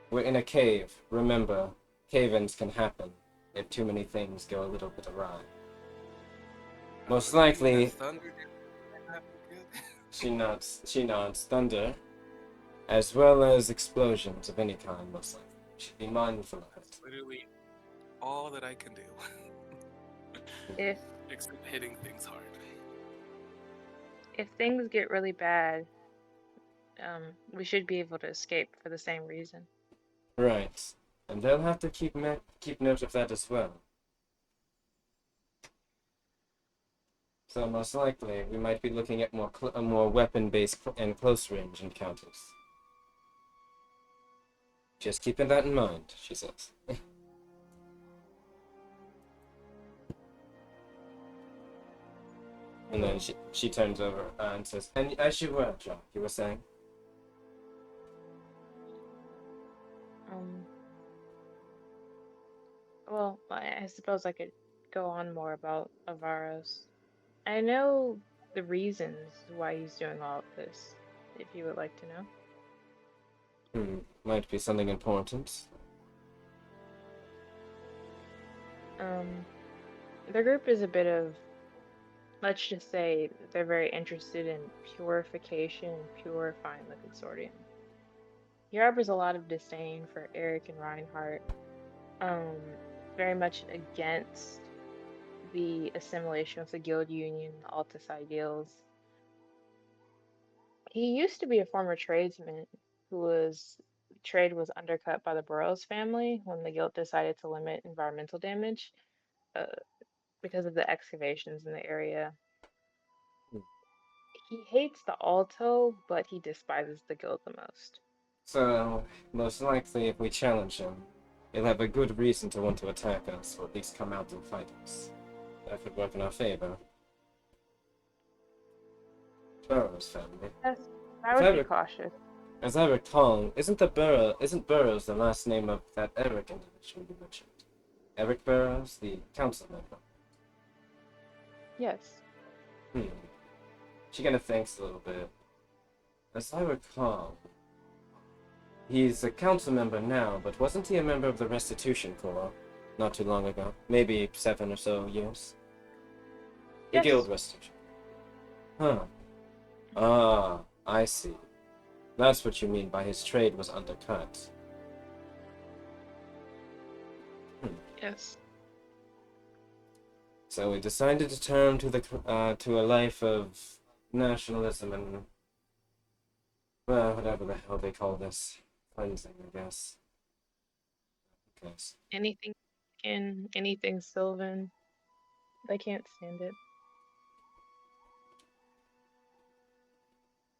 A: We're in a cave. Remember, cave-ins can happen if too many things go a little bit awry. Most likely,"
D: Thunder
A: she nods, thunder, as well as explosions of any kind, most likely. You should be mindful of it.
D: That's literally all that I can do.
C: If
D: Except hitting things hard.
C: things get really bad, we should be able to escape for the same reason.
A: Right. And they'll have to keep note of that as well. So most likely, we might be looking at more weapon-based and close-range encounters. Just keeping that in mind, she says. And then she turns over and says, "And as you were, John, you were saying?"
C: Well, I suppose I could go on more about Avaro's. I know the reasons why he's doing all of this, if you would like to know.
A: Might be something important.
C: The group is a bit of, let's just say, they're very interested in purification and purifying the consortium. He harbors a lot of disdain for Eric and Reinhardt, very much against the assimilation of the Guild Union, the Altis ideals. He used to be a former tradesman trade was undercut by the Burrows family when the guild decided to limit environmental damage because of the excavations in the area. He hates the Alto, but he despises the guild the most.
A: So, most likely, if we challenge him, he'll have a good reason to want to attack us, or at least come out and fight us. That would work in our favor. Burrows family.
C: Yes, I
A: If
C: would
A: I
C: be
A: rec-
C: cautious.
A: As I recall, isn't Burrows the last name of that Eric individual you mentioned? Eric Burrows, the council member.
C: Yes.
A: She kind of thinks a little bit. As I recall, he's a council member now, but wasn't he a member of the Restitution Core not too long ago? Maybe 7 or so years. The
C: Yes.
A: Guild Restitution. Huh. Ah, I see. That's what you mean by his trade was undercut.
C: Yes.
A: So we decided to turn to a life of nationalism and, well, whatever the hell they call this. Cleansing, I guess.
C: Anything Sylvan. They can't stand it.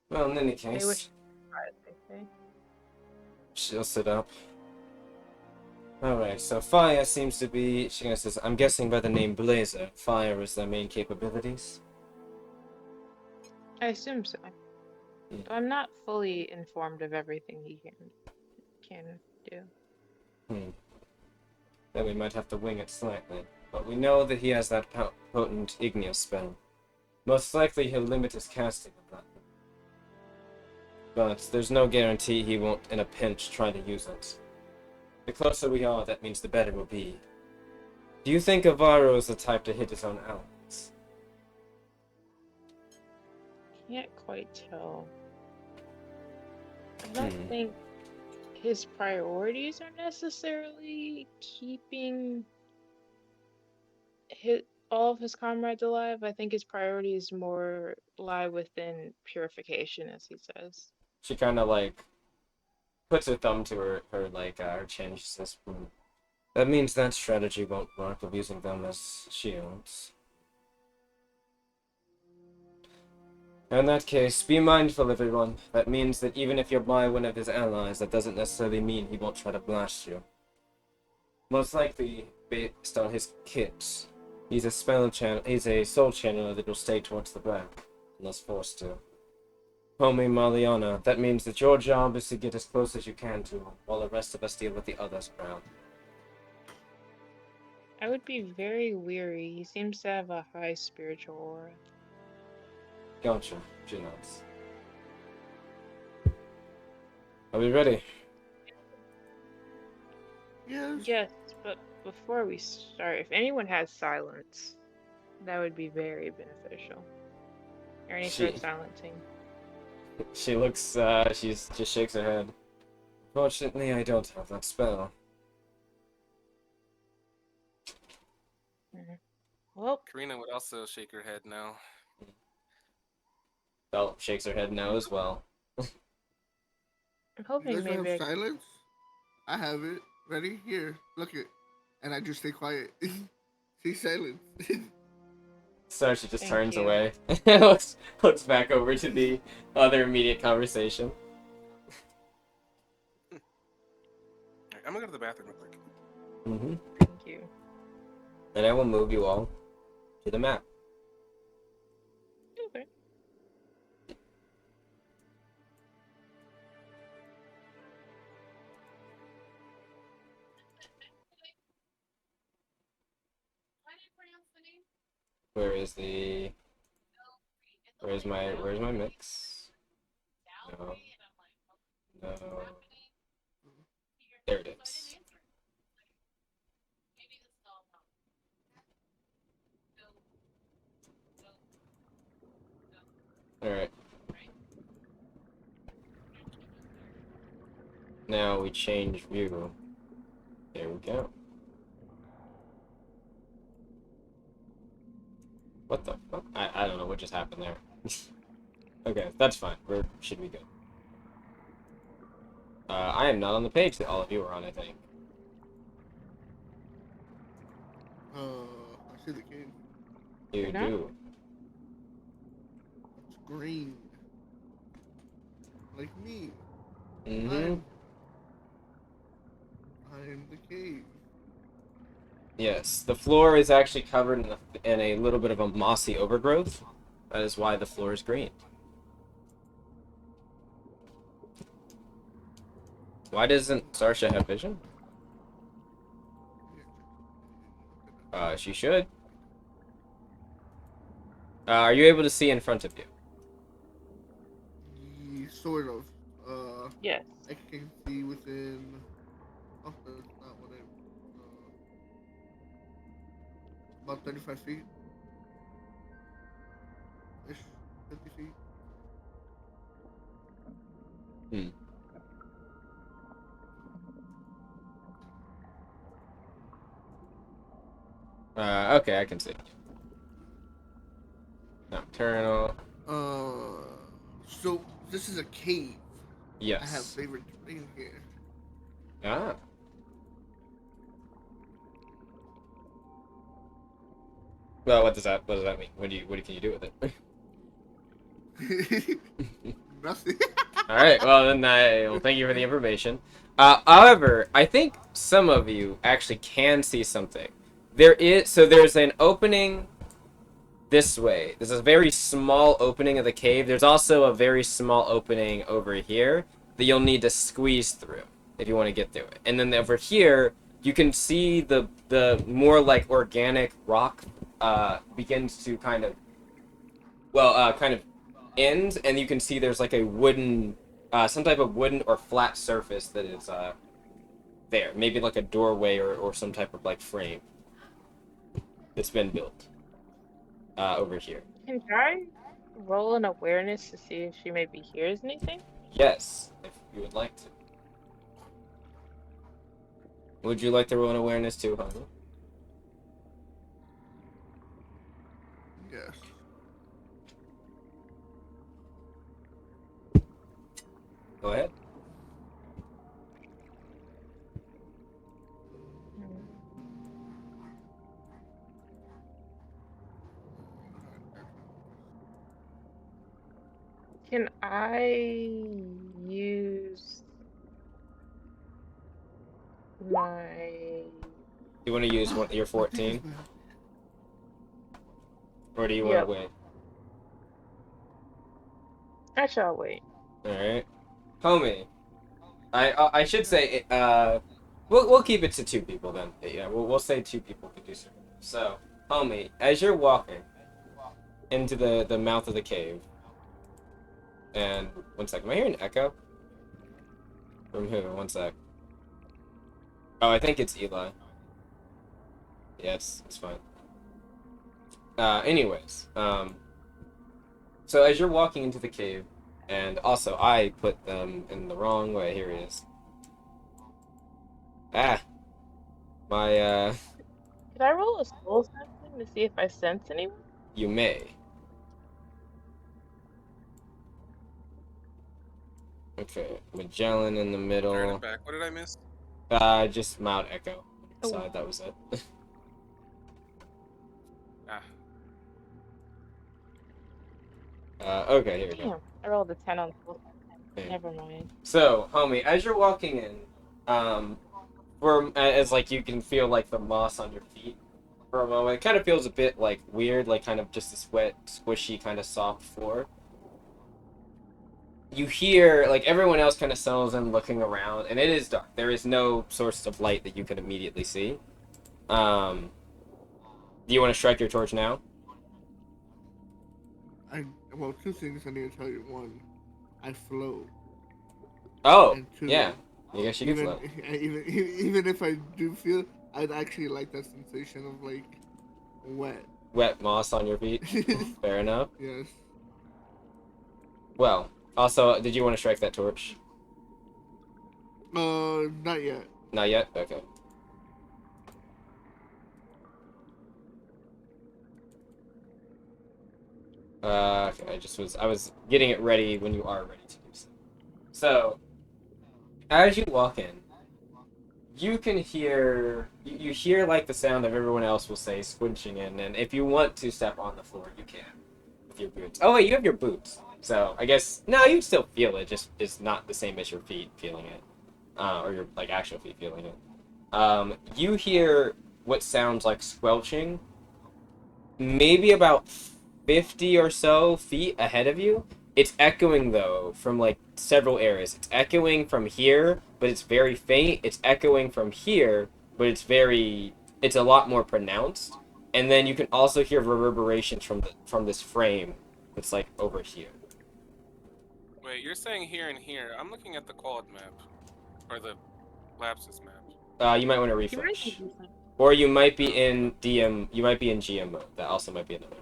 A: Well, in any
C: They
A: case,
C: wish they say.
A: she'll sit up. Alright, so fire seems to be, she says, I'm guessing by the name Blazer, fire is their main capabilities.
C: I assume so.
A: Yeah.
C: I'm not fully informed of everything he can do.
A: Then we might have to wing it slightly. But we know that he has that potent igneous spell. Most likely he'll limit his casting of that. But there's no guarantee he won't, in a pinch, try to use it. The closer we are, that means the better we'll be. Do you think Avaro is the type to hit his own allies?
C: Can't quite tell. I don't think his priorities are necessarily keeping all of his comrades alive. I think his priorities more lie within purification, as he says.
A: She kind of like puts her thumb to her chin. She says, that means that strategy won't work of using them as shields. In that case, be mindful, everyone. That means that even if you're by one of his allies, that doesn't necessarily mean he won't try to blast you. Most likely, based on his kit, he's a soul channeler that will stay towards the back, unless forced to. Homie Maliana, that means that your job is to get as close as you can to him, while the rest of us deal with the others around.
C: I would be very weary. He seems to have a high spiritual aura.
A: Gotcha, she nods. Are we ready?
E: Yes.
C: Yes, but before we start, if anyone has silence, that would be very beneficial. Or any sort of silencing.
A: She looks, she just shakes her head. Fortunately, I don't have that spell.
C: Well,
D: Karina would also shake her head no.
A: Belle shakes her head no as well.
C: I'm
E: You
C: hoping
E: guys
C: maybe
E: have silence? I have it. Ready? Here. Look it. And I just stay quiet. See silence.
A: So she just
C: Thank
A: turns
C: you.
A: away. looks back over to the other immediate conversation.
D: Alright, I'm gonna go to the bathroom real quick.
C: Thank you.
A: And I will move you all to the map.
C: Okay.
A: Where's my mix? No. No. There it is. Alright. Now we change view. There we go. What the fuck? I don't know what just happened there. Okay, that's fine. Should be good. I am not on the page that all of you are on, I think.
E: I see the king.
A: You
C: You're not?
A: do.
E: It's green. Like me.
A: Mm-hmm.
E: I'm the cave.
A: Yes, the floor is actually covered in a little bit of a mossy overgrowth. That is why the floor is green. Why doesn't Sarsha have vision? She should. Are you able to see in front of you?
E: Sort of.
C: Yes.
E: I can see within. Oh, that's not what I. About 35 feet. Ish. 50 feet.
A: Okay, I can see. Nocturnal.
E: So this is a cave.
A: Yes.
E: I have favorite terrain here.
A: Ah. Well, what does that mean? What can you do with it?
E: Nothing.
A: All right. Well, then thank you for the information. However, I think some of you actually can see something. There's an opening this way. There's a very small opening of the cave. There's also a very small opening over here that you'll need to squeeze through if you want to get through it. And then over here, you can see the more like organic rock begins to kind of end, and you can see there's like a wooden, some type of wooden or flat surface that is there. Maybe like a doorway or some type of like frame that's been built over here.
C: Can I roll an awareness to see if she maybe hears anything?
A: Yes, if you would like to. Would you like to roll an awareness too, honey?
E: Yes.
A: Go ahead.
C: Can I use my...
A: You want to use your 14? Or do you want
C: Yep.
A: to wait?
C: Actually, I'll wait.
A: Alright. Homie. I should say, we'll keep it to 2 people then. Yeah, we'll say 2 people can do so. So, homie, as you're walking into the mouth of the cave, and one sec, am I hearing an echo? From who? One sec. Oh, I think it's Eli. Yes, it's fine. Anyways, so as you're walking into the cave, and also I put them in the wrong way. Here it is. Ah, my
C: Could I roll a soul sensing to see if I sense anyone?
A: you may. Okay, Magellan in the
D: Turn
A: middle.
D: it back. What did I miss?
A: Just Mount Echo.
C: Oh.
A: So that was it. Okay, here we go.
C: Damn, I rolled a 10 on soul sensing.
A: Okay.
C: Never mind.
A: So, homie, as you're walking in, as like you can feel like the moss on your feet for a moment. It kind of feels a bit like weird, like kind of just this wet, squishy, kind of soft floor. You hear like everyone else kind of settles in, looking around, and it is dark. There is no source of light that you can immediately see. Do you want to strike your torch now?
E: Well, 2 things I need to tell you. 1, I float.
A: Oh,
E: And 2,
A: yeah. I guess you can
E: even,
A: float.
E: even if I do feel, I'd actually like that sensation of like wet.
A: Wet moss on your feet. Fair enough.
E: Yes.
A: Well, also, did you want to strike that torch?
E: Not yet.
A: Not yet? Okay. Okay, I was getting it ready when you are ready to do so. So, as you walk in, you can hear, you hear like the sound of everyone else will say squinching in, and if you want to step on the floor, you can with your boots. Oh wait, you have your boots. So, I guess, no, you still feel it, just it's not the same as your feet feeling it. Or your, like, actual feet feeling it. You hear what sounds like squelching, maybe about 50 or so feet ahead of you. It's echoing, though, from, like, several areas. It's echoing from here, but it's very faint. It's echoing from here, but it's a lot more pronounced. And then you can also hear reverberations from this frame that's, like, over here.
D: Wait, you're saying here and here. I'm looking at the Qual'd map. Or the Lapsus map.
A: You might want to
C: You might
A: refresh.
C: be decent.
A: Or you might be in DM, you might be in GM mode. That also might be another.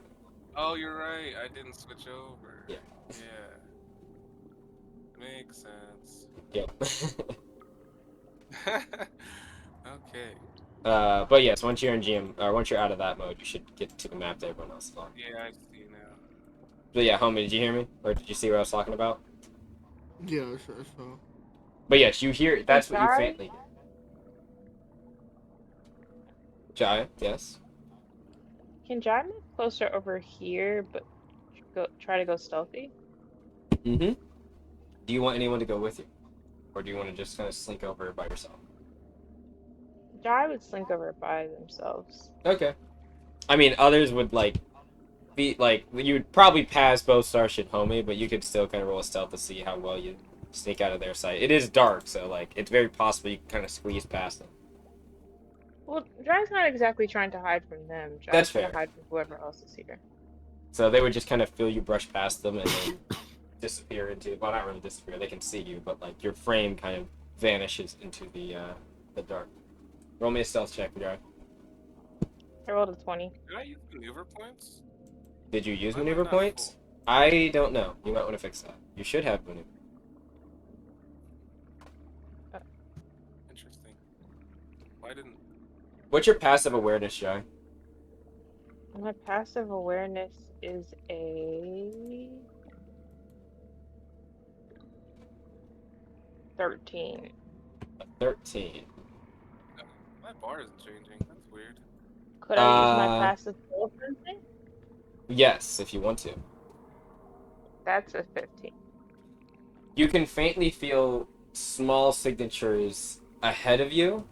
D: Oh, you're right. I didn't switch over.
A: Yeah.
D: Yeah. Makes sense.
A: Yep.
D: Okay.
A: But yes, once you're in GM, or once you're out of that mode, you should get to the map that everyone else is on.
D: Yeah, I see now.
A: But yeah, homie, did you hear me? Or did you see what I was talking about?
E: Yeah, I saw.
A: But yes, you hear, that's what you
C: Jai?
A: faintly hear. Jai, yes?
C: Can Jai move closer over here, but try to go stealthy?
A: Mm-hmm. Do you want anyone to go with you? Or do you want to just kind of slink over by yourself?
C: Jai would slink over by themselves.
A: Okay. I mean, others would, like, be, like, you'd probably pass both Starship homie, but you could still kind of roll a stealth to see how well you sneak out of their sight. It is dark, so, like, it's very possible you can kind of squeeze past them.
C: Well, Jai's not exactly trying to hide from them. Jai's
A: That's
C: trying
A: fair.
C: to hide from whoever else is here.
A: So they would just kind of feel you brush past them and then disappear into, well, not really disappear, they can see you, but, like, your frame kind of vanishes into the dark. Roll me a stealth check, Jai.
C: I rolled a 20.
D: Did I use maneuver points?
A: Did you use
D: Why am I
A: maneuver
D: not
A: points?
D: full?
A: I don't know. You might want to fix that. You should have maneuver.
D: Interesting. Why didn't...
A: What's your passive awareness, Jai?
C: My passive awareness is a 13.
A: 13.
D: My bar isn't changing. That's weird.
C: Could I use my passive for something?
A: Yes, if you want to.
C: That's a 15.
A: You can faintly feel small signatures ahead of you,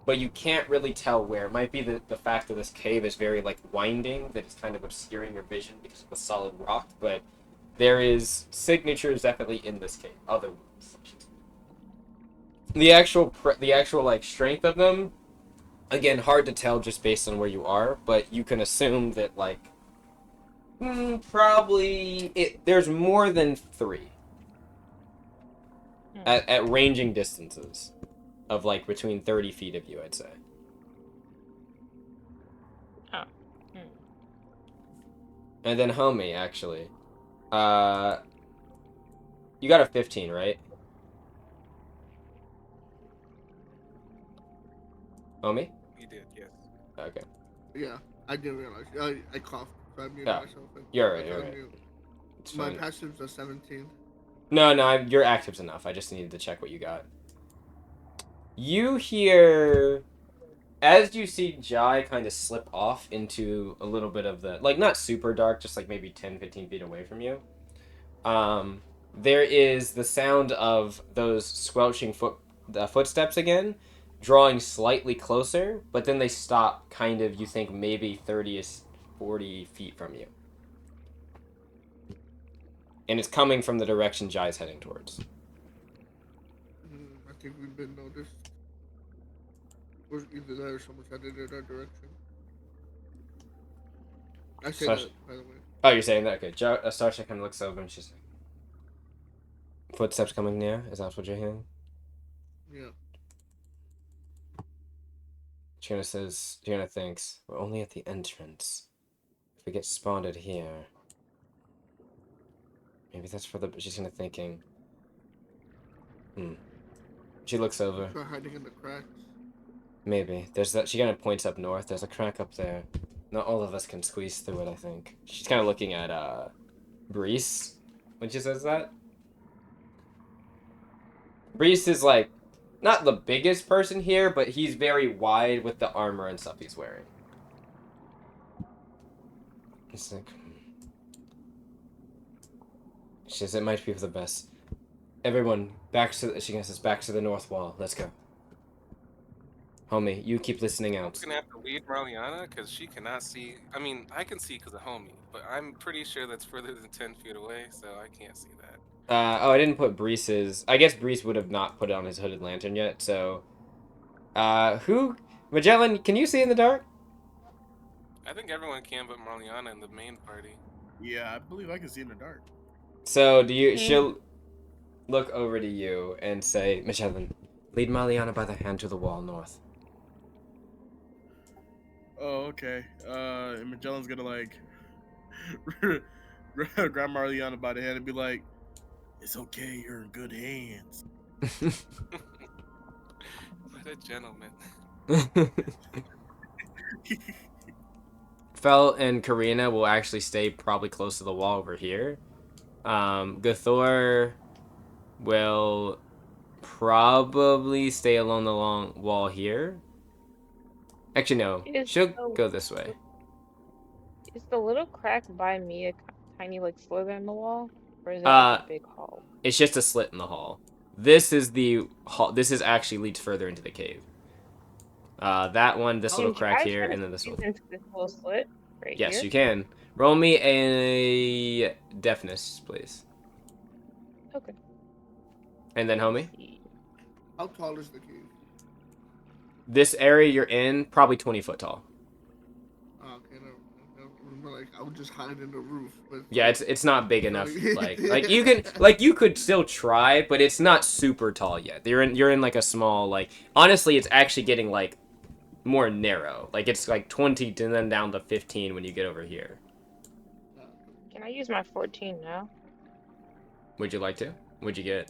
A: but you can't really tell where. It might be the fact that this cave is very, like, winding, that it's kind of obscuring your vision because of the solid rock, but there is signatures definitely in this cave. Other ones. The actual, like, strength of them, again, hard to tell just based on where you are, but you can assume that, like, probably, there's more than 3. At ranging distances of, like, between 30 feet of you, I'd say.
C: Oh.
A: And then homie, actually. You got a 15, right? Homie?
D: He did, yes.
A: Okay.
E: Yeah, I didn't realize. I coughed, so I muted
A: Yeah.
E: myself. And
A: You're
E: I
A: right, you're
E: can
A: right.
E: unmute.
A: It's
E: My
A: fine.
E: passive's a 17.
A: No, your active's enough. I just needed to check what you got. You hear, as you see Jai kind of slip off into a little bit of the, like, not super dark, just like maybe 10, 15 feet away from you. There is the sound of those squelching footsteps again, drawing slightly closer, but then they stop kind of, you think, maybe 30 to 40 feet from you. And it's coming from the direction Jai's heading towards.
E: I think we've been noticed. Or either that or someone's headed in our direction. I say
A: Such-
E: that, by the way.
A: Oh, you're saying that? Okay. Sasha kind of looks over and she's like, footsteps coming near? Is that what you're hearing?
E: Yeah.
A: Gianna thinks, we're only at the entrance. If we get spotted here. Maybe that's for the. She's kind of thinking. She looks over.
E: Try hiding in the cracks.
A: Maybe. There's that. She kind of points up north. There's a crack up there. Not all of us can squeeze through it, I think. She's kind of looking at, Bresse when she says that. Bresse is, like, not the biggest person here, but he's very wide with the armor and stuff he's wearing. It's like... She says it might be for the best. Everyone, she says, back to the north wall. Let's go. Homie, you keep listening
D: I'm
A: out.
D: just gonna have to lead Marliana because she cannot see. I mean, I can see because of homie, but I'm pretty sure that's further than 10 feet away, so I can't see that.
A: Oh, I didn't put Breeze's. I guess Breeze would have not put it on his hooded lantern yet, so... who? Magellan, can you see in the dark?
D: I think everyone can but Marliana in the main party.
B: Yeah, I believe I can see in the dark.
A: So, do you...
C: Mm.
A: She'll look over to you and say, Magellan, lead Marliana by the hand to the wall north.
B: Oh, okay. And Magellan's gonna like grab Marliana by the hand and be like, "It's okay, you're in good hands."
D: What a gentleman.
A: Fel and Karina will actually stay probably close to the wall over here. Gathor will probably stay along the long wall here. Actually, no. She'll go this way.
C: Is the little crack by me a tiny like sliver in the wall, or is it
A: Uh,
C: like a big hole?
A: It's just a slit in the hall. This is the hall. This is actually leads further into the cave. That one, this little
C: Can
A: crack
C: I
A: here,
C: try to
A: and then this
C: squeeze
A: one.
C: into this little slit right
A: Yes,
C: here?
A: you can. Roll me a deafness, please.
C: Okay.
A: And then, homie,
C: Let's see.
E: How tall is the cave?
A: this area you're in, probably 20 foot tall.
E: Oh, okay, no, like I would just hide in the roof. But
A: Yeah, it's not big enough. You could still try, but it's not super tall yet. You're in like a small like. Honestly, it's actually getting like more narrow. Like it's like 20 and then down to 15 when you get over here.
C: Can I use my 14 now?
A: Would you like to? Would you get?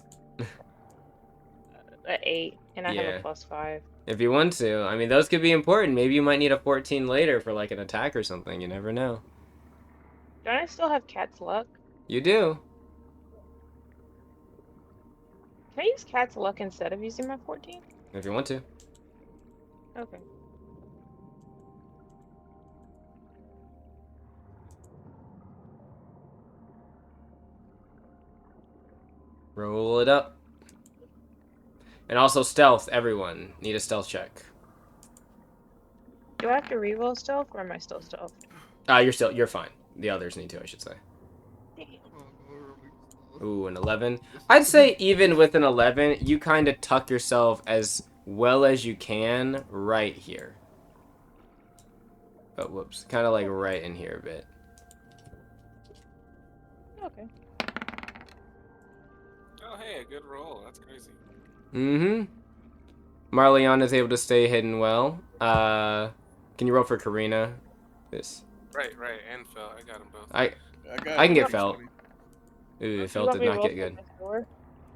C: At 8, and I have
A: Yeah.
C: a +5.
A: If you want to, I mean, those could be important. Maybe you might need a 14 later for like an attack or something. You never know.
C: Don't I still have Cat's Luck?
A: You do.
C: Can I use Cat's Luck instead of using my 14?
A: If you want to.
C: Okay.
A: Roll it up. And also stealth, everyone. Need a stealth check.
C: Do I have to reroll stealth, or am I still stealth?
A: You're fine. The others need to, I should say.
C: Damn.
A: Ooh, an 11. I'd say even with an 11, you kind of tuck yourself as well as you can right here. Oh, whoops. Kind of like right in here a bit.
C: Okay.
D: Oh, hey, a good roll. That's crazy.
A: Mm-hmm. Marliana's able to stay hidden well. Can you roll for Karina? This.
D: Right, and Phil. I got them both.
A: I can get Felt.
B: 20.
A: Ooh, Felt did not get good.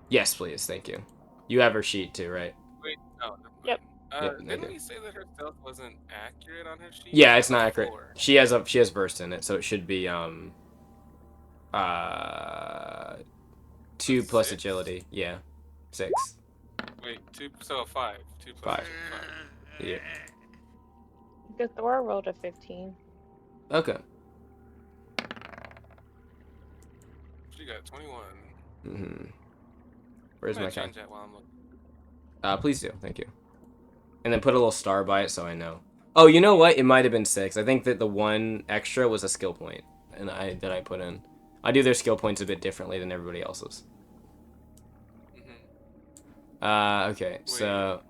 A: Yes, please. Thank you. You have her sheet too, right?
D: Wait, no.
C: Yep.
D: Didn't
A: okay.
D: we say that her stealth wasn't accurate on her sheet?
A: Yeah, it's not
D: Like
A: accurate.
D: 4.
A: She has burst in it, so it should be 2 plus
D: 6?
A: agility. Yeah. 6.
D: Wait, 2, so 5. 2 plus
A: 5.
D: 5.
A: Yeah.
C: The Thor rolled a 15.
A: Okay.
D: She got 21.
A: Mm-hmm. Where's
D: I'm
A: my
D: gonna change that while I'm looking.
A: Please do. Thank you. And then put a little star by it so I know. Oh, you know what? It might have been 6. I think that the one extra was a skill point, and that I put in. I do their skill points a bit differently than everybody else's. Okay, so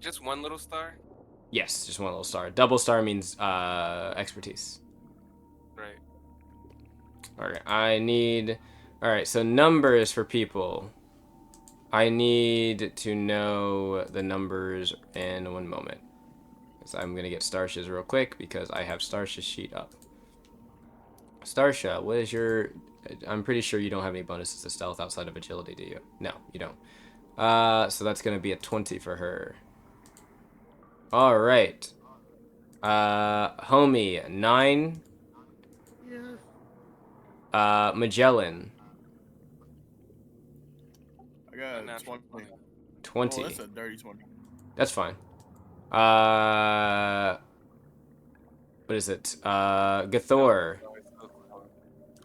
D: Just one little star?
A: yes, just one little star. Double star means expertise.
D: Right.
A: Alright, I need... Alright, so numbers for people. I need to know the numbers in 1 moment. So I'm going to get Starsha's real quick because I have Starsha's sheet up. Starsha, what is your... I'm pretty sure you don't have any bonuses to stealth outside of agility, do you? No, you don't. So that's going to be a 20 for her. Alright. Homie, 9.
E: Yeah.
A: Magellan,
B: I got
D: A natural
B: 20.
A: 20.
B: Oh, that's a dirty 20.
A: That's fine. What is it? Gathor,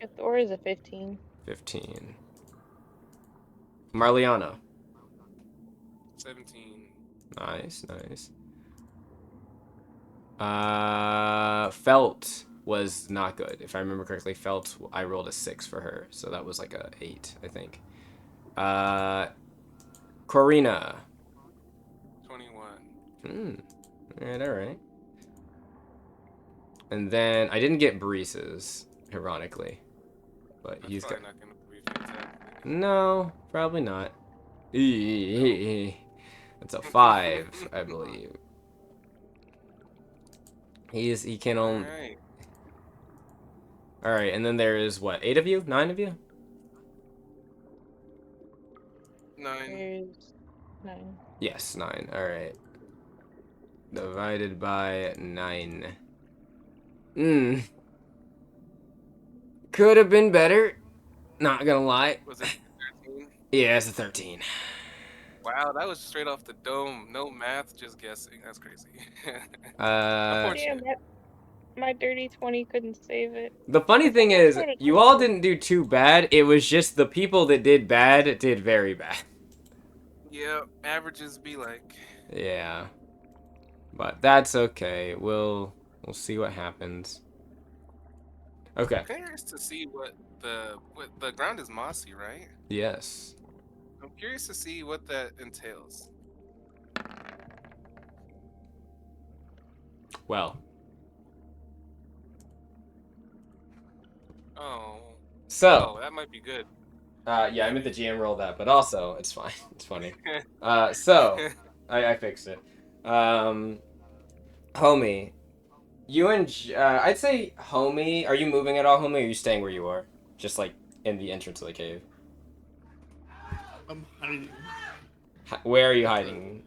C: The Thor is a 15.
A: 15. Marliana,
D: 17.
A: Nice. Felt was not good. If I remember correctly, Felt, I rolled a 6 for her, so that was like a 8, I think. Corina.
D: 21.
A: Alright. And then I didn't get Breeze's, ironically. But
D: That's
A: he's got...
D: probably not going to brief exactly.
A: No, probably not. That's a 5, I believe. He can only...
D: Alright.
A: Alright, and then there is, what, 8 of you? 9 of you?
D: 9.
C: There's 9.
A: Yes, 9. Alright. Divided by 9. Could have been better. Not gonna lie.
D: Was it 13?
A: Yeah, it's a 13.
D: Wow, that was straight off the dome. No math, just guessing. That's crazy.
A: Uh,
C: Damn, my dirty 20 couldn't save it.
A: the funny thing is, you all didn't do too bad. It was just the people that did bad did very bad.
D: Yeah, averages be like.
A: Yeah. But that's okay. We'll see what happens. Okay.
D: I'm curious to see what the ground is mossy, right?
A: Yes.
D: I'm curious to see what that entails.
A: Well.
D: Oh.
A: So.
D: Oh, that might be good.
A: Yeah, I meant the GM roll that, but also it's fine. It's funny. So I fixed it. Homie, you and I'd say homie. Are you moving at all, homie? Or are you staying where you are, just like in the entrance of the cave?
E: I'm hiding,
A: Where are you hiding?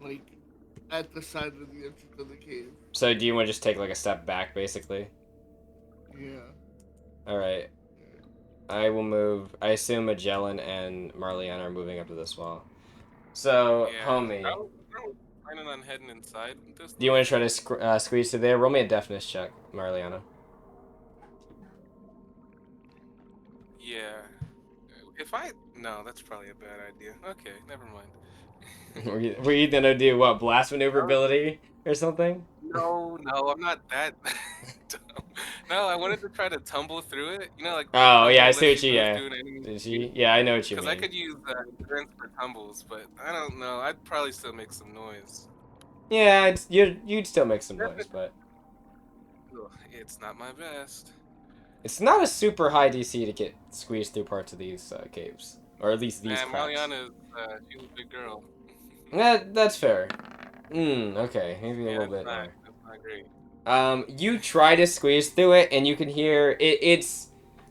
E: like, at the side of the entrance of the cave.
A: So do you want to just take like a step back, basically?
E: Yeah.
A: All right. I will move. I assume Magellan and Marliana are moving up to this wall. So,
D: Yeah.
A: homie,
D: I'm planning on heading inside this.
A: do you want to try to squeeze through there? Roll me a deafness check, Marliana.
D: Yeah. No, that's probably a bad idea. Okay, never mind.
A: Were you gonna do what, blast maneuverability or something?
D: No, I'm not that dumb. No, I wanted to try to tumble through it. You know, like.
A: Oh yeah, I
D: tumble
A: see
D: lets
A: what
D: you
A: you.
D: move
A: Yeah.
D: through an enemy.
A: Did she? Yeah, I know what you
D: Because
A: mean.
D: I could use endurance for tumbles, but I don't know. I'd probably still make some noise.
A: Yeah, you'd still make some noise, but
D: Ugh, it's not my best.
A: it's not a super high DC to get squeezed through parts of these caves, or at least these
D: Man,
A: cracks.
D: Mariana's she's a big girl.
A: That's fair. Okay, maybe a little bit more.
D: That's not great.
A: You try to squeeze through it, and you can hear it. It's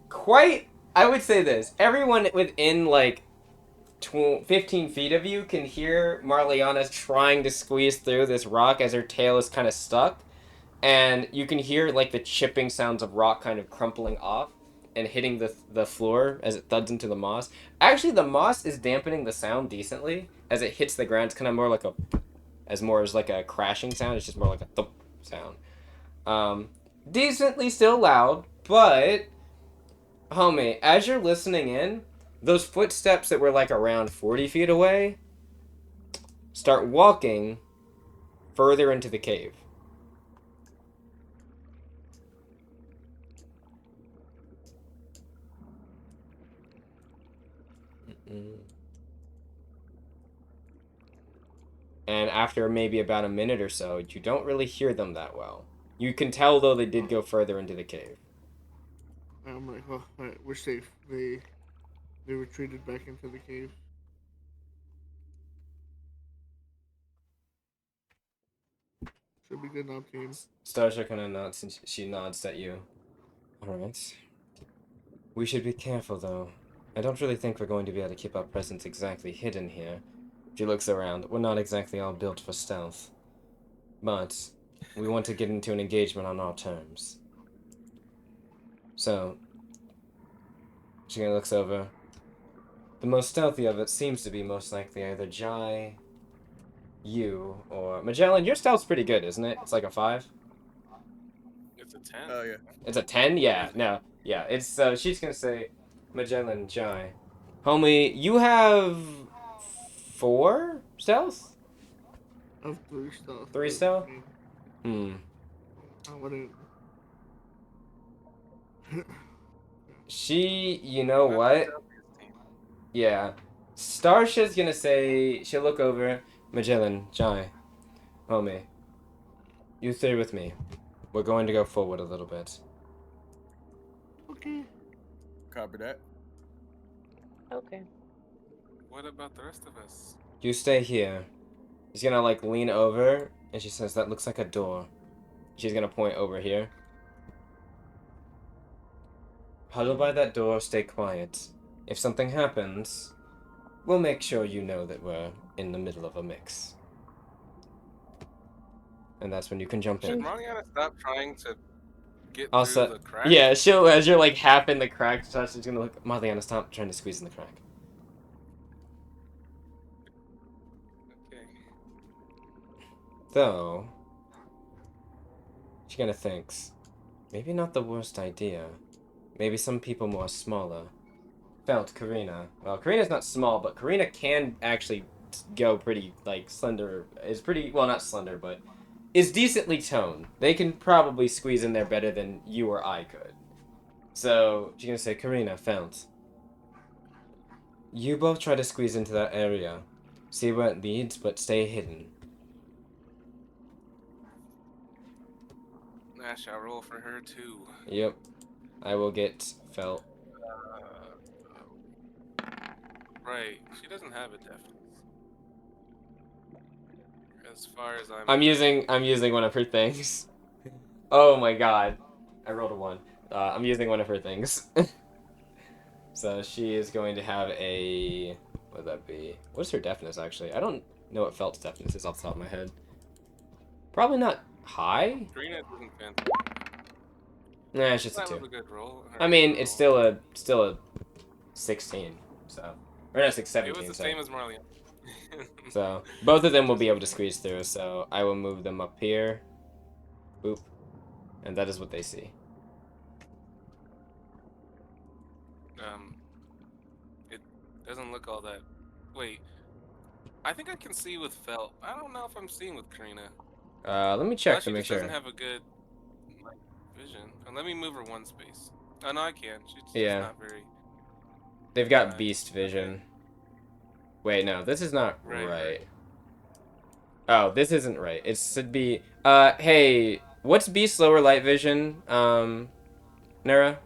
A: quite. I would say this. Everyone within like 15 feet of you can hear Marliana trying to squeeze through this rock as her tail is kind of stuck, and you can hear like the chipping sounds of rock kind of crumpling off and hitting the floor as it thuds into the moss. Actually, the moss is dampening the sound decently as it hits the ground. It's kind of more like as like a crashing sound. It's just more like a thump sound. Decently still loud, but homie, as you're listening in, those footsteps that were like around 40 feet away start walking further into the cave. And after maybe about a minute or so, you don't really hear them that well. You can tell, though, they did go further into the cave.
E: I'm like, oh, alright, we're safe. They retreated back into the cave. Should be good now, team.
A: Starsha kind of nods, and she nods at you. Alright. We should be careful, though. I don't really think we're going to be able to keep our presence exactly hidden here. She looks around. We're not exactly all built for stealth. But we want to get into an engagement on our terms. So, she kind of looks over. The most stealthy of it seems to be most likely either Jai, you, or Magellan. Your stealth's pretty good, isn't it? It's like a 5?
D: It's a 10.
B: Oh yeah.
A: It's a 10? Yeah, no. Yeah, it's, she's gonna say Magellan, Jai. Homie, you have 4 stealth?
E: Of 3 stealth.
A: 3
E: but,
A: stealth?
E: I mean,
A: Hmm.
E: I wouldn't.
A: You know what? Yeah. Starsha's gonna say, she'll look over. Magellan, Jai, homie, you stay with me. We're going to go forward a little bit.
E: Okay.
B: Copy that.
C: Okay.
D: What about the rest of us?
A: You stay here. She's gonna, like, lean over, and she says, that looks like a door. She's gonna point over here. Huddle by that door, stay quiet. If something happens, we'll make sure you know that we're in the middle of a mix. And that's when you can jump
D: Should
A: in.
D: Mariana stop trying to get
A: Also,
D: through the crack?
A: yeah, she'll, as you're, like, half in the crack, she's gonna look, Marliana, stop trying to squeeze in the crack.
D: Okay.
A: Though, she kinda thinks, maybe not the worst idea. Maybe some people more smaller. Felt Karina. Well, Karina's not small, but Karina can actually go pretty, like, slender. Is pretty, well, not slender, but is decently toned. They can probably squeeze in there better than you or I could. So, she's gonna say, Karina, Felt. You both try to squeeze into that area. See where it leads, but stay hidden.
D: I shall roll for her too.
A: Yep. I will get Felt.
D: Right. She doesn't have a deafness. As far as
A: I'm using one of her things. Oh my god. I rolled a 1. I'm using one of her things. So she is going to have a... What would that be? What's her deafness, actually? I don't know what Felt's deafness is off the top of my head. Probably not high?
D: Karina isn't fantastic.
A: Nah, it's just a
D: That
A: 2.
D: was a good roll.
A: I mean, it's still a 16, so... Or not 17,
D: It was the
A: sorry.
D: same as Marlian.
A: So, both of them will be able to squeeze through, so I will move them up here. Boop. And that is what they see.
D: It doesn't look all that. Wait, I think I can see with Felt. I don't know if I'm seeing with Karina.
A: Let me check
D: Unless
A: to
D: she
A: make
D: just
A: sure.
D: doesn't have a good like, vision. And let me move her one space. Oh no, I can. She's just
A: Yeah.
D: not very.
A: They've got
D: Right.
A: beast vision.
D: Okay.
A: Wait, no, this is not
D: Right,
A: right.
D: right.
A: Oh, this isn't right. It should be. Hey, what's beast lower light vision? Nara?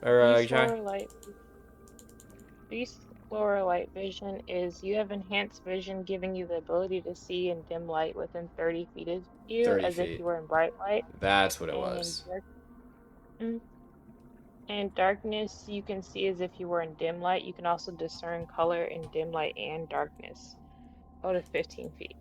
A: Or
C: Beast
A: Jai?
C: lower light. Beast lower light vision is you have enhanced vision, giving you the ability to see in dim light within 30 feet of you,
A: 30
C: as if
A: feet.
C: you were in bright light.
A: That's what it
C: And
A: was.
C: in darkness, you can see as if you were in dim light. You can also discern color in dim light and darkness. Out of 15 feet.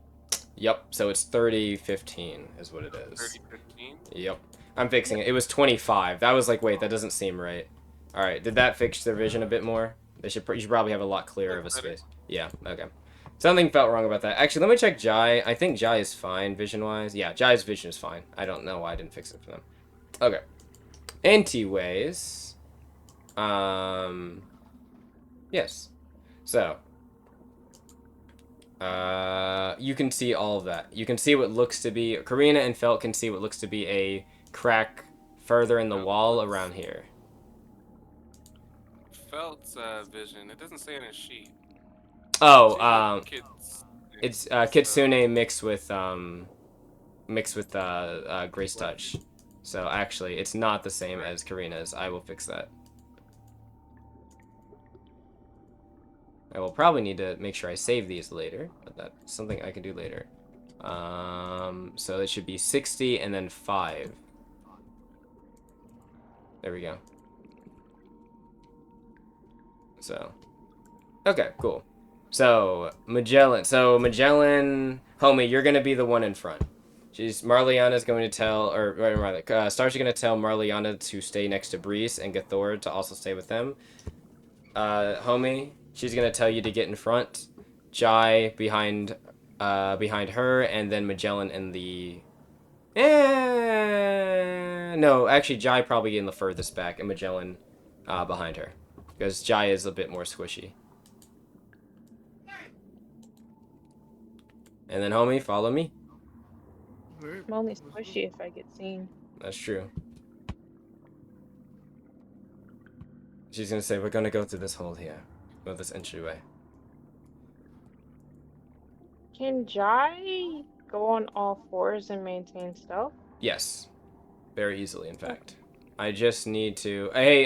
A: Yep, so it's 30-15 is what it is.
D: 30-15.
A: Yep. I'm fixing it. It was 25. That was like, wait, that doesn't seem right. Alright, did that fix their vision a bit more? You should probably have a lot clearer of a
D: That's better.
A: space. Yeah, okay. Something felt wrong about that. Actually, let me check Jai. I think Jai is fine vision-wise. Yeah, Jai's vision is fine. I don't know why I didn't fix it for them. Okay. Anyways. Yes. So. You can see all of that. You can see what looks to be... Karina and Felt can see what looks to be a crack further in the wall around here.
D: Felt's vision. It doesn't say in his sheet.
A: Oh,
D: Kids.
A: it's Kitsune mixed with Grace Touch. So actually, it's not the same as Karina's. I will fix that. I will probably need to make sure I save these later, but that's something I can do later. So it should be 60 and then 5. There we go. So, okay, cool. So, Magellan, homie, you're gonna be the one in front. Marliana's going to tell, or rather, Starsha's gonna tell Marliana to stay next to Bresse and Gathor to also stay with them. Homie, she's gonna tell you to get in front. Jai behind her, and then Magellan in the... No, actually, Jai probably in the furthest back, and Magellan behind her. Because Jai is a bit more squishy. And then, homie, follow me.
E: Alright,
C: I'm only
E: let's go.
C: squishy if I get seen.
A: That's true. She's gonna say, we're gonna go through this hole here. Go this entryway.
C: Can Jai go on all fours and maintain stealth?
A: Yes. Very easily, in
C: Oh,
A: fact. I just need to... Hey,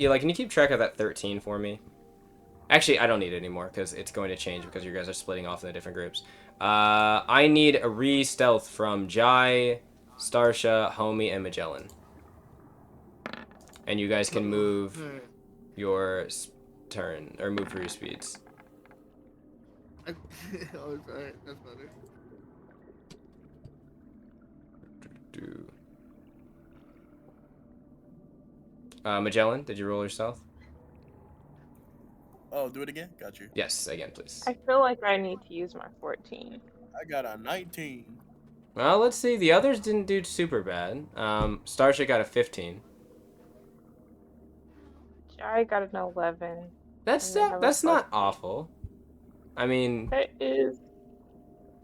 A: Eli, can you keep track of that 13 for me? Actually, I don't need it anymore, because it's going to change because you guys are splitting off into different groups. I need a re-stealth from Jai, Starsha, Homie, and Magellan. And you guys can move
E: Alright.
A: your turn, or move for your speeds.
E: Oh, it's alright. That's better.
A: Magellan, did you roll your stealth?
B: Oh, do it again. Got you.
A: Yes, again, please.
C: I feel like I need to use my 14.
B: I got a 19.
A: Well, let's see. The others didn't do super bad. Starsha got a 15.
C: Jai got an 11.
A: That's
C: And they have a
A: that's
C: plus
A: not awful. I mean,
C: That is.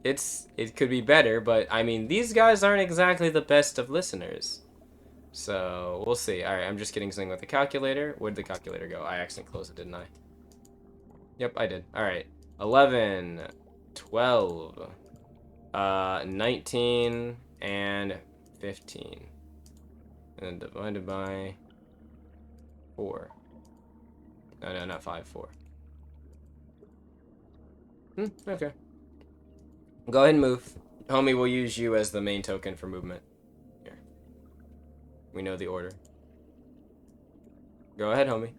A: it could be better, but I mean, these guys aren't exactly the best of listeners. So we'll see. All right, I'm just getting something with the calculator. Where'd the calculator go? I accidentally closed it, didn't I? Yep, I did. All right, 11, 12, 19, and 15, and then divided by 4. No, not 5, 4. Okay. Go ahead and move. Homie, we'll use you as the main token for movement. Here. We know the order. Go ahead, homie.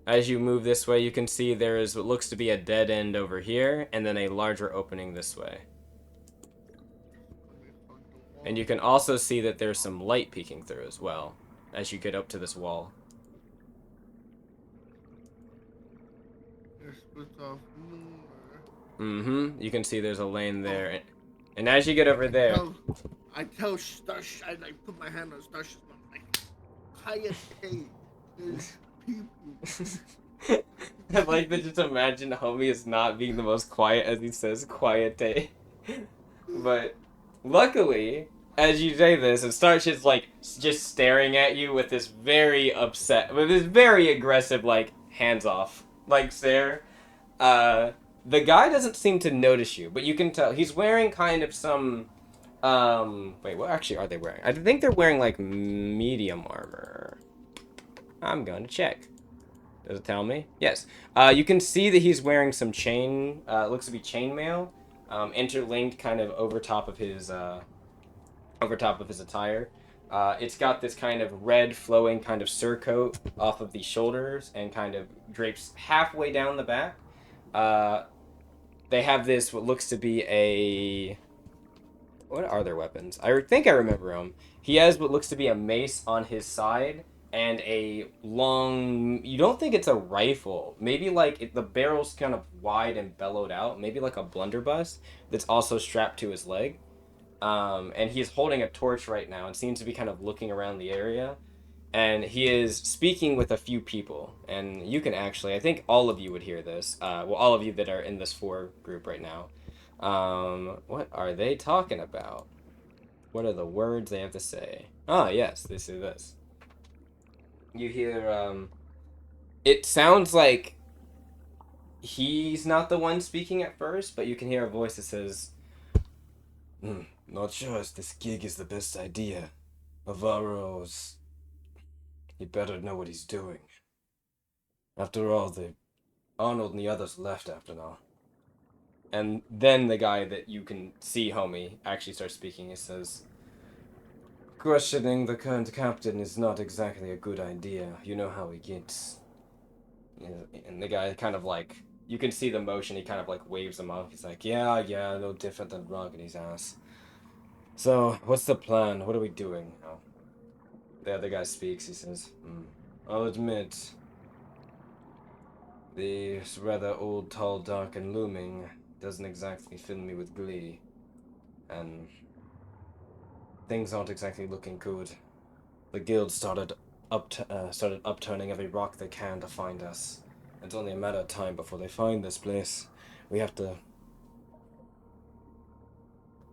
A: As you move this way, you can see there is what looks to be a dead end over here, and then a larger opening this way. And you can also see that there's some light peeking through as well, as you get up to this wall. Mm-hmm. You can see there's a lane there. And as you get over there...
E: I tell Starsh, I like put my hand on Starsh's mouth, like, quiet, hey, there's people.
A: I like to just imagine homie is not being the most quiet as he says quiet day. But luckily, as you say this, and Starch is like just staring at you with this very upset, with this very aggressive like hands off like stare. The guy doesn't seem to notice you, but you can tell he's wearing kind of some wait, what actually are they wearing? I think they're wearing like medium armor. I'm going to check. Does it tell me? Yes. You can see that he's wearing some chain, looks to be chainmail, interlinked kind of over top of his attire. It's got this kind of red flowing kind of surcoat off of the shoulders and kind of drapes halfway down the back. They have this, what looks to be a... What are their weapons? I think I remember them. He has what looks to be a mace on his side and a long... You don't think it's a rifle. Maybe like the barrel's kind of wide and bellowed out. Maybe like a blunderbuss that's also strapped to his leg. And he's holding a torch right now and seems to be kind of looking around the area. And he is speaking with a few people. And you can actually... I think all of you would hear this. Well, all of you that are in this 4 group right now. What are they talking about? What are the words they have to say? Ah, yes, this is this. You hear, it sounds like he's not the one speaking at first, but you can hear a voice that says, not sure if this gig is the best idea. Avaro's... He better know what he's doing. After all, Arnold and the others left after now. And then the guy that you can see, homie, actually starts speaking. He says, questioning the current captain is not exactly a good idea. You know how he gets. And the guy kind of like, you can see the motion, he kind of like waves him off. He's like, yeah, no different than rug in his ass. So, what's the plan? What are we doing? Oh. The other guy speaks, he says, I'll admit, this rather old, tall, dark, and looming doesn't exactly fill me with glee. And things aren't exactly looking good. The guild started started upturning every rock they can to find us. It's only a matter of time before they find this place. We have to...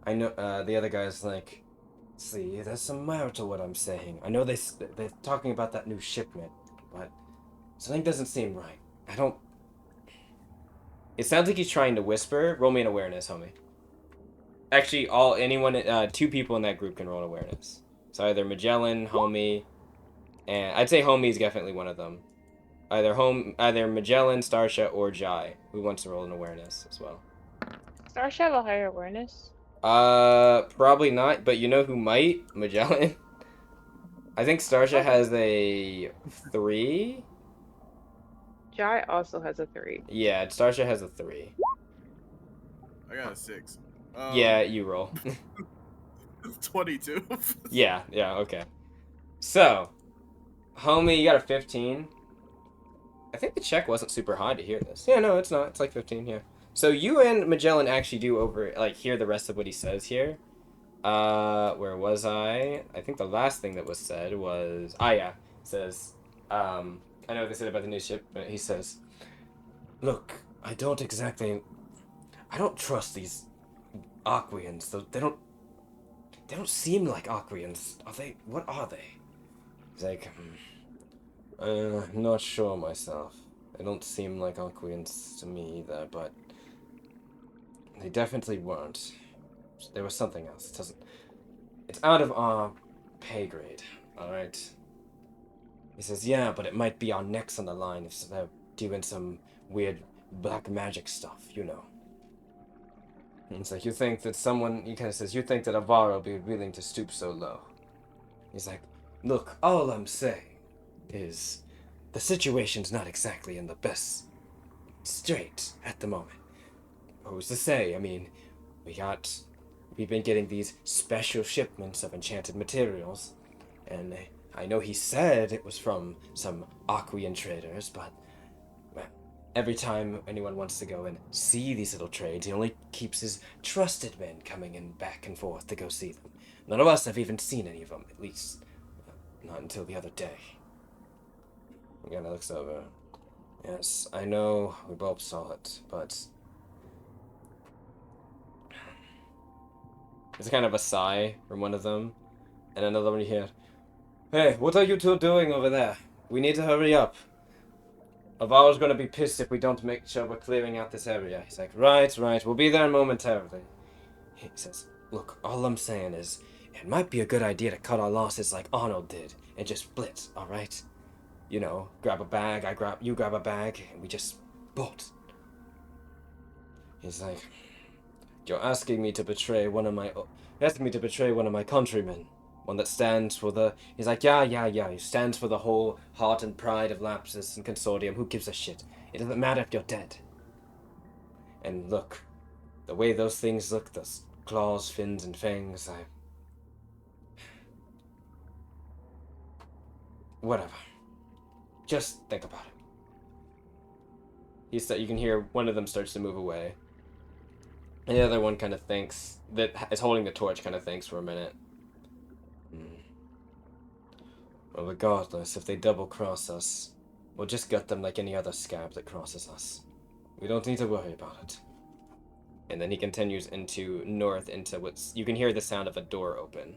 A: I know, the other guy's like, see, there's some merit to what I'm saying. I know they're talking about that new shipment, but something doesn't seem right. I don't... It sounds like he's trying to whisper. Roll me an awareness, homie. Actually, two people in that group can roll an awareness. So either Magellan, homie, and I'd say homie is definitely one of them. Either Magellan, Starsha, or Jai. Who wants to roll an awareness as well?
C: Starship have a higher awareness.
A: Probably not, but you know who might? Magellan. I think Starsha has a 3.
C: Jai also has a 3.
A: Yeah, Starsha has a 3.
B: I got a 6.
A: Yeah, you roll.
B: 22.
A: yeah, okay. So, homie, you got a 15. I think the check wasn't super high to hear this. Yeah, no, it's not. It's like 15, yeah. So you and Magellan actually do hear the rest of what he says here. Where was I? I think the last thing that was said was... yeah. It says, I know what they said about the new ship, but he says, look, I don't trust these Aqueans. They don't seem like Aqueans. Are they? What are they? He's like, I'm not sure myself. They don't seem like Aqueans to me either, but they definitely weren't. There was something else. It's out of our pay grade, alright? He says, yeah, but it might be our necks on the line if they're doing some weird black magic stuff, you know. And it's like, he kind of says, you think that Avaro will be willing to stoop so low? He's like, look, all I'm saying is the situation's not exactly in the best straight at the moment. Who's to say? I mean, we've been getting these special shipments of enchanted materials, and I know he said it was from some Aquean traders, but well, every time anyone wants to go and see these little trades, he only keeps his trusted men coming in back and forth to go see them. None of us have even seen any of them, at least not until the other day. Again, looks over. Yes, I know we both saw it, but there's kind of a sigh from one of them, and another one you hear, hey, what are you two doing over there? We need to hurry up. Avaro's gonna be pissed if we don't make sure we're clearing out this area. He's like, right, we'll be there momentarily. He says, look, all I'm saying is, it might be a good idea to cut our losses like Arnold did, and just split, alright? You know, grab a bag, you grab a bag, and we just bolt. He's like, you're asking me to betray one of my countrymen. One that stands for the... He's like, yeah. He stands for the whole heart and pride of Lapis and Consortium. Who gives a shit? It doesn't matter if you're dead. And look, the way those things look, those claws, fins, and fangs, whatever. Just think about it. You can hear one of them starts to move away. And the other one kind of thinks, that is holding the torch, kind of thinks for a minute. Well, regardless, if they double-cross us, we'll just gut them like any other scab that crosses us. We don't need to worry about it. And then he continues north into you can hear the sound of a door open.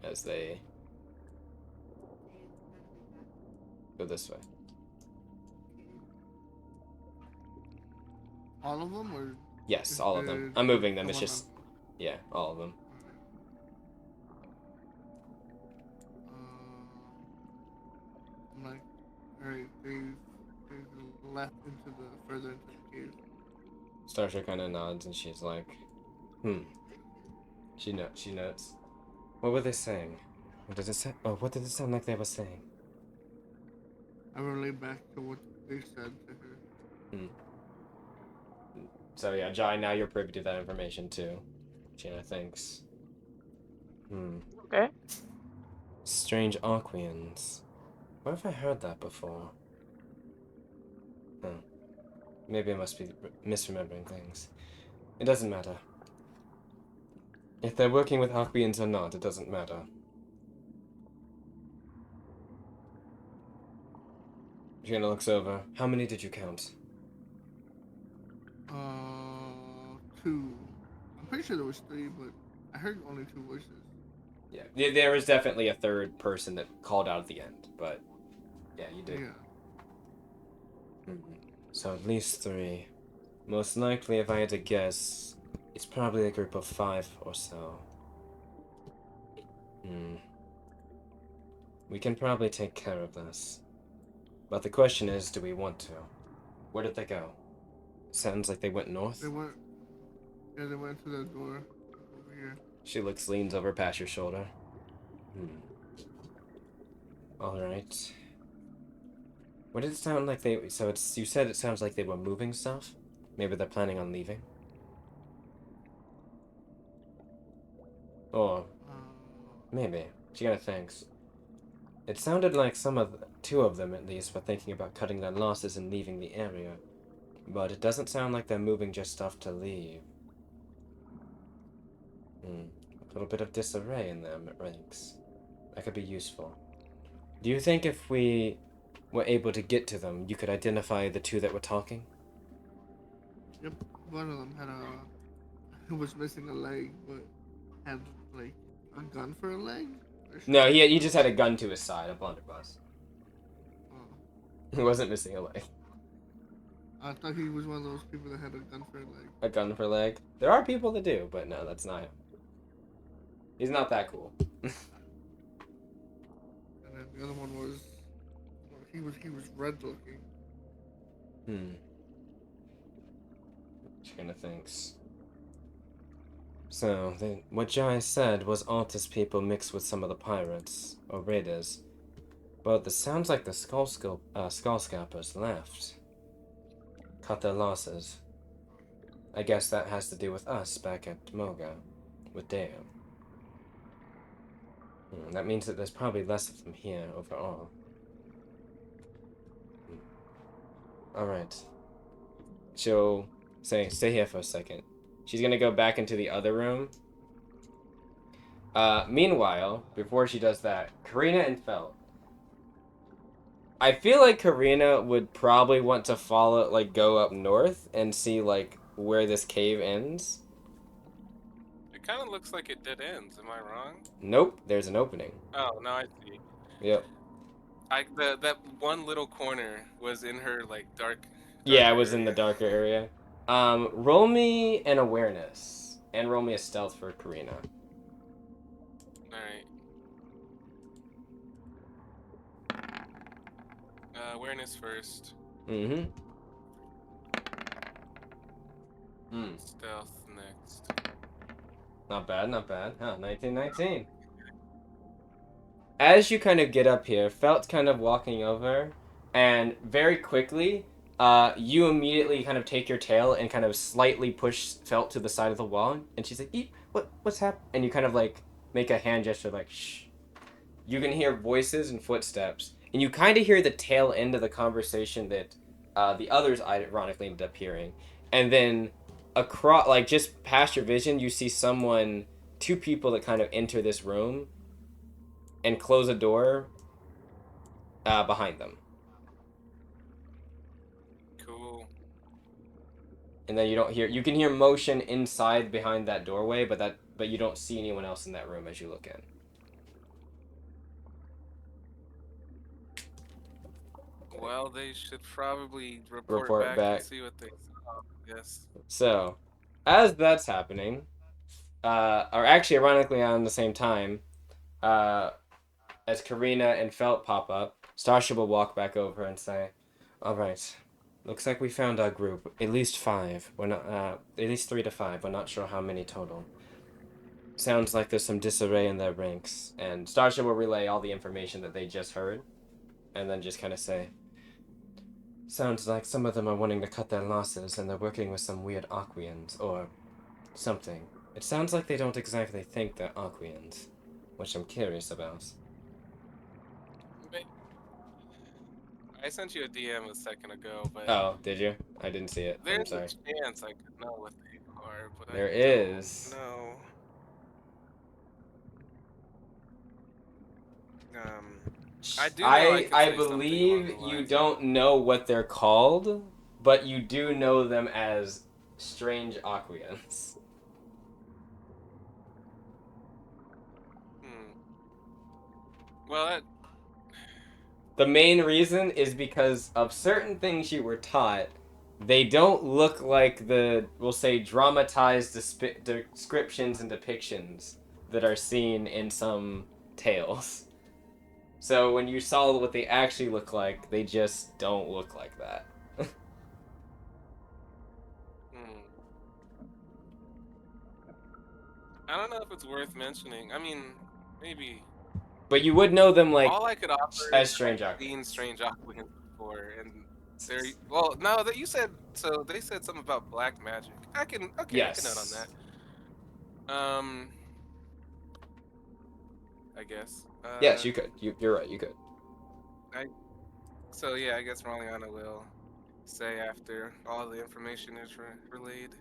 A: As they go this way.
E: All of them, or?
A: Yes, all of them. I'm moving them, it's just... Yeah, all of them.
E: I'm like, alright, they've left further into the cave.
A: Starsha kind of nods and she's like, She notes. What were they saying? What did it sound like they were saying?
E: I relay back to what they said to her.
A: So yeah, Jai, now you're privy to that information too. Gina thinks.
C: Okay.
A: Strange Aqueans. Where have I heard that before? Maybe I must be misremembering things. It doesn't matter. If they're working with Aquians or not, it doesn't matter. Jenna looks over. How many did you count?
E: 2. I'm pretty sure there was 3, but I heard only 2 voices.
A: Yeah, there was definitely a third person that called out at the end, but yeah, you did.
E: Yeah.
A: So at least 3. Most likely, if I had to guess, it's probably a group of 5 or so. We can probably take care of this. But the question is, do we want to? Where did they go? Sounds like they went north.
E: They went to the door over here.
A: She leans over past your shoulder. Alright. What did it sound like they... So you said it sounds like they were moving stuff? Maybe they're planning on leaving? Or... maybe. She kinda thinks. It sounded like 2 of them at least were thinking about cutting their losses and leaving the area. But it doesn't sound like they're moving just stuff to leave. A little bit of disarray in their ranks. That could be useful. Do you think if we were able to get to them, you could identify the 2 that were talking?
E: Yep. One of them had he was missing a leg, but had, like, a gun for a leg?
A: No, he just had a gun to his side, a blunderbuss.
E: Oh.
A: He wasn't missing a leg.
E: I thought he was one of those people that had a gun for a leg.
A: A gun for a leg? There are people that do, but no, that's not him. He's not that cool.
E: And then the other one was... He was red looking.
A: She kinda thinks. So, what Jai said was Altis people mixed with some of the pirates, or raiders. But it sounds like the skull scalpers left. Cut their losses. I guess that has to do with us back at Mogah, with Deo. That means that there's probably less of them here overall. Alright. She'll say, stay here for a second. She's gonna go back into the other room. Meanwhile, before she does that, Karina and Felt. I feel like Karina would probably want to follow, like, go up north and see, like, where this cave ends.
D: It kind of looks like it dead ends. Am I wrong?
A: Nope, there's an opening.
D: Oh, no, I see.
A: Yep.
D: That one little corner was in her, like, dark
A: Yeah, it was
D: area.
A: in the darker area. Roll me an awareness. And roll me a stealth for Karina.
D: Alright. Awareness first. Stealth next.
A: Not bad, not bad. Huh, 1919. As you kind of get up here, Felt's kind of walking over, and very quickly, you immediately kind of take your tail and kind of slightly push Felt to the side of the wall, and she's like, Eep, what's happening? And you kind of like make a hand gesture like, shh. You can hear voices and footsteps, and you kind of hear the tail end of the conversation that the others ironically ended up hearing. And then across, like just past your vision, you see 2 people that kind of enter this room and close a door behind them.
D: Cool.
A: And then you can hear motion inside behind that doorway, but you don't see anyone else in that room as you look in.
D: Well, they should probably report back and see what they saw. Yes.
A: So, as that's happening, or actually ironically on the same time, as Karina and Felt pop up, Starsha will walk back over and say, alright, looks like we found our group. At least 5. We're not, at least 3 to 5. We're not sure how many total. Sounds like there's some disarray in their ranks. And Starsha will relay all the information that they just heard. And then just kind of say, sounds like some of them are wanting to cut their losses and they're working with some weird Aquians, or something. It sounds like they don't exactly think they're Aquians, which I'm curious about.
D: I sent you a DM a second ago, but...
A: Oh, did you? I didn't see it. I'm
D: There's
A: sorry.
D: a chance I could know what they are, but
A: There
D: I
A: is.
D: don't know. I do know I could
A: I
D: say something along
A: believe
D: the
A: you
D: lines.
A: don't know what they're called, but you do know them as strange Aqueans.
D: Well, that,
A: The main reason is because of certain things you were taught. They don't look like the, we'll say, dramatized descriptions and depictions that are seen in some tales. So when you saw what they actually look like, they just don't look like that.
D: I don't know if it's worth mentioning. I mean, maybe.
A: But you would know them like
D: All I could offer
A: as
D: is
A: strange
D: I've seen
A: Aqueans.
D: strange Aquilians before, and they're well. No, that you said so. They said something about black magic. I can note on
A: Yes.
D: that. I guess.
A: Yes, you could. You're right. You could.
D: So yeah, I guess Raliana will say after all the information is relayed.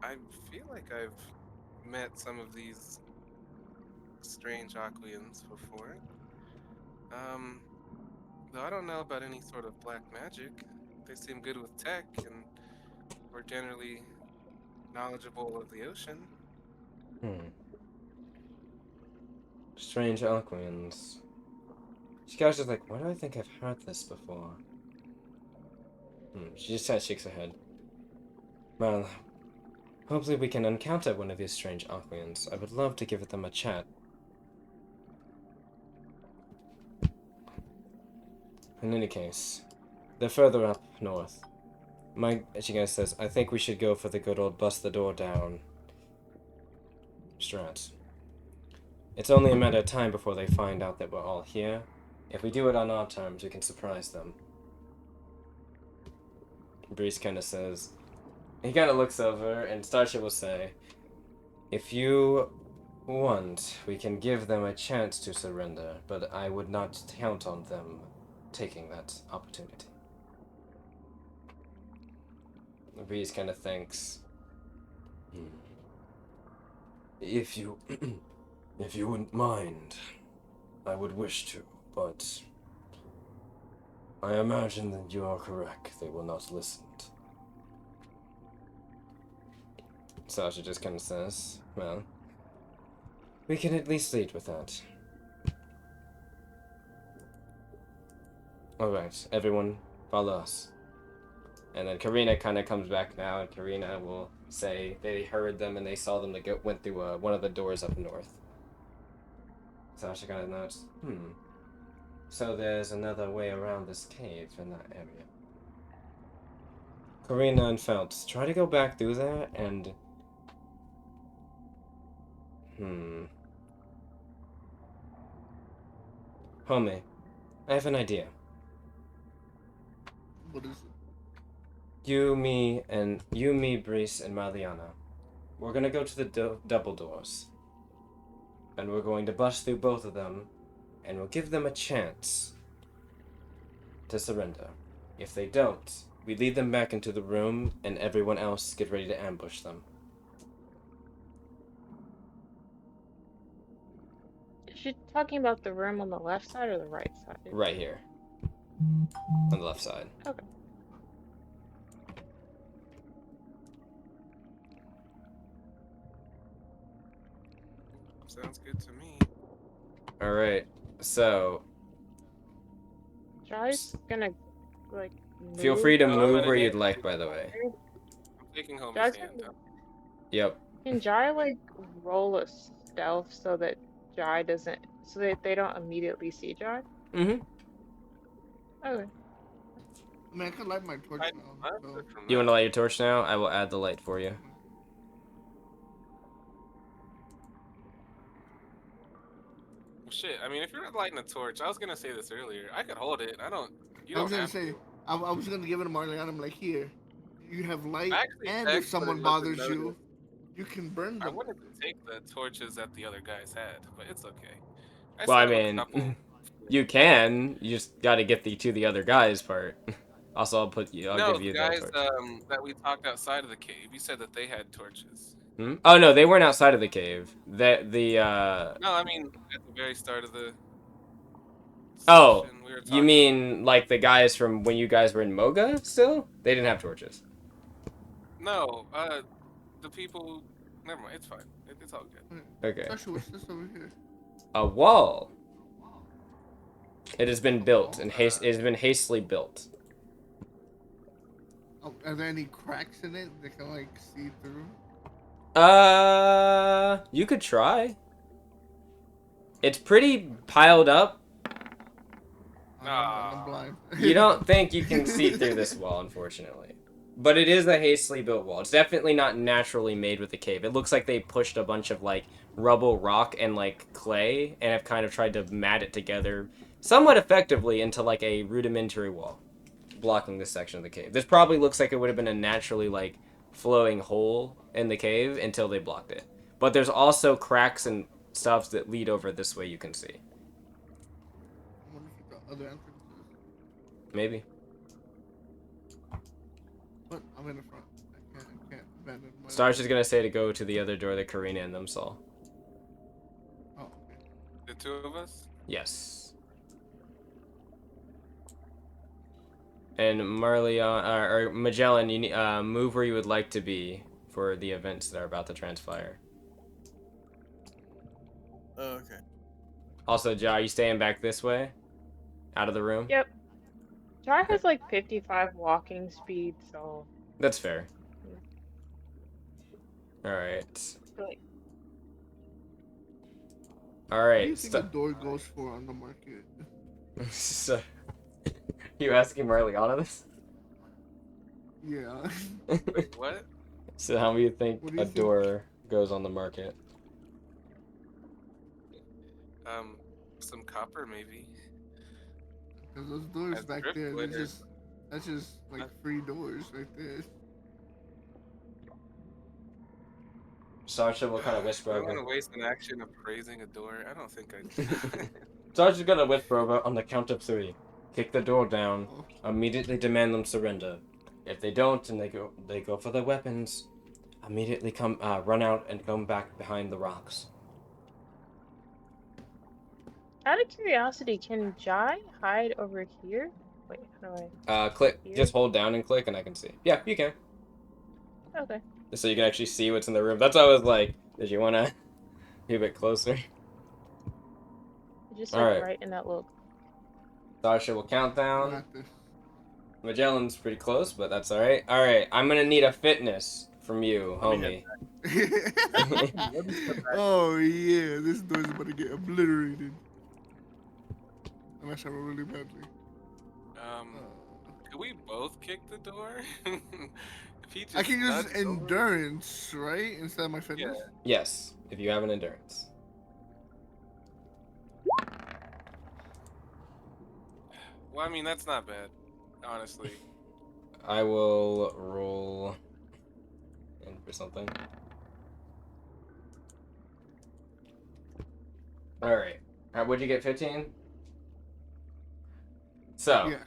D: I feel like I've met some of these strange Aquilians before. Though I don't know about any sort of black magic. They seem good with tech and were generally knowledgeable of the ocean.
A: Strange Aqueans. She goes just like, why do I think I've heard this before? She just kind of shakes her head. Well, hopefully we can encounter one of these strange Aqueans. I would love to give them a chat. In any case, they're further up north. She guys says, I think we should go for the good old bust the door down strat. It's only a matter of time before they find out that we're all here. If we do it on our terms, we can surprise them. Bresse kind of says, he kind of looks over, and Starship will say, if you want, we can give them a chance to surrender, but I would not count on them taking that opportunity. Bresse kind of thinks, if you wouldn't mind, I would wish to, but I imagine that you are correct. They will not listen. Sasha just kind of says, well, we can at least lead with that. Alright, everyone, follow us. And then Karina kind of comes back now, and Karina will say they heard them and they saw them that went through one of the doors up north. Sasha kind of notes, so there's another way around this cave in that area. Karina and Phelps, try to go back through there and... Homie, I have an idea.
E: What is it?
A: You, me, Bresse, and Raliana. We're gonna go to the double doors. And we're going to bust through both of them, and we'll give them a chance to surrender. If they don't, we lead them back into the room, and everyone else get ready to ambush them.
C: Is she talking about the room on the left side or the right side?
A: Right here. On the left side.
C: Okay.
D: Sounds good to me.
A: Alright, so...
C: Charlie's gonna, like,
A: Feel
C: move
A: free to
D: I'm
A: move
D: gonna
A: where
D: need-
A: you'd like, by the way.
D: I'm taking home
C: Jai's
D: his hand.
C: gonna,
A: Yep.
C: can Jai, like, roll a stealth so that Jai doesn't, so that they don't immediately see Jai?
A: Mm-hmm.
C: Okay.
E: I mean, I could light my torch now. So.
A: You want to light your torch now? I will add the light for you.
D: Shit, I mean, if you're lighting a torch, I was gonna say this earlier. I could hold it. You
E: I was
D: don't
E: gonna
D: have
E: say,
D: to.
E: I was gonna give it to Marley. I'm like, here, you have light,
D: Actually,
E: and
D: Dex
E: if someone
D: would've
E: bothers
D: noticed.
E: you, you can burn
D: I
E: them.
D: wanted to take the torches that the other guys had, but it's okay.
A: Well, I
D: still have a
A: mean,
D: couple.
A: you can. You just got to get to the other guys part. Also, I'll
D: No,
A: give you
D: the
A: the
D: guys
A: torch.
D: that we talked outside of the cave. You said that they had torches.
A: Hmm? Oh no, they weren't outside of the cave.
D: No, I mean at the very start of the
A: Oh,
D: session we were
A: you
D: talking.
A: mean like the guys from when you guys were in Mogah still? They didn't have torches.
D: No, the people. Never mind. It's fine. It's all good.
A: Okay.
E: Sasha, what's this over here?
A: A wall. It has been built and it has been hastily built.
E: Oh, are there any cracks in it that can like see through?
A: You could try. It's pretty piled up.
E: I'm blind.
A: You don't think you can see through this wall, unfortunately. But it is a hastily built wall. It's definitely not naturally made with the cave. It looks like they pushed a bunch of like rubble, rock, and like clay and have kind of tried to mat it together somewhat effectively into like a rudimentary wall, blocking this section of the cave. This probably looks like it would have been a naturally like flowing hole in the cave until they blocked it. But there's also cracks and stuff that lead over this way you can see.
E: I wonder if the other entrances.
A: Maybe.
E: But I'm in the front. I can't abandon my.
A: Star's just gonna say to go to the other door that Karina and them saw.
E: Oh, okay.
D: The two of us.
A: Yes. And or Magellan, you need, move where you would like to be for the events that are about to transpire.
B: Oh, okay.
A: Also, Ja, are you staying back this way? Out of the room?
C: Yep. Jai has like 55 walking speed, so
A: That's fair. Alright.
C: like
E: What do you
A: Alright.
E: think a door goes for on the market?
A: So, you asking Marliana this?
E: Yeah.
D: Wait, what?
A: So how do you think
E: What do you
A: a
E: think?
A: door goes on the market?
D: Some copper maybe.
E: Because those doors
D: That's
E: back there,
D: driftwood
E: that's just like free doors right there.
A: Sasha will kind of whisper
D: I'm gonna
A: over.
D: waste an action of praising a door. I don't think I.
A: Sasha's gonna whisper over on the count of 3. Kick the door down.
E: Oh.
A: Immediately demand them surrender. If they don't and they go for their weapons, immediately run out and come back behind the rocks.
C: out of curiosity, can Jai hide over here? Wait, how do
A: Click.
C: Here?
A: Just hold down and click, and I can see. Yeah, you can.
C: I? Okay.
A: So you can actually see what's in the room. That's why I was like, did you want to be a bit closer?
C: Just
A: All
C: like
A: right.
C: right in that little.
A: Sasha will count
E: I
A: down.
E: got this.
A: Magellan's pretty close, but that's alright. Alright, I'm gonna need a fitness from you, homie.
E: Oh yeah, this door's about to get obliterated. Unless I roll really badly.
D: Could we both kick the door? If he just
E: I can use
D: nudged over-
E: endurance, right? Instead of my fitness?
D: Yeah.
A: Yes, if you have an endurance.
D: Well, I mean that's not bad, honestly.
A: I will roll in for something. Alright. What'd you get, 15? So,
E: Yeah.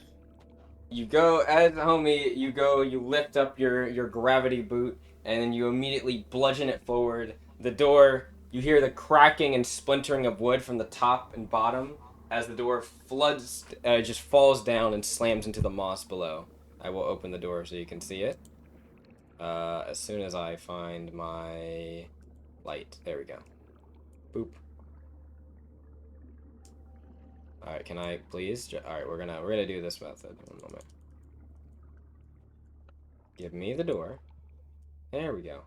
A: you go, as a homie, you lift up your gravity boot, and then you immediately bludgeon it forward. The door, you hear the cracking and splintering of wood from the top and bottom as the door just falls down and slams into the moss below. I will open the door so you can see it. As soon as I find my light. There we go. Boop. Alright, can I please? Alright, we're gonna do this method. One moment. Give me the door. There we go.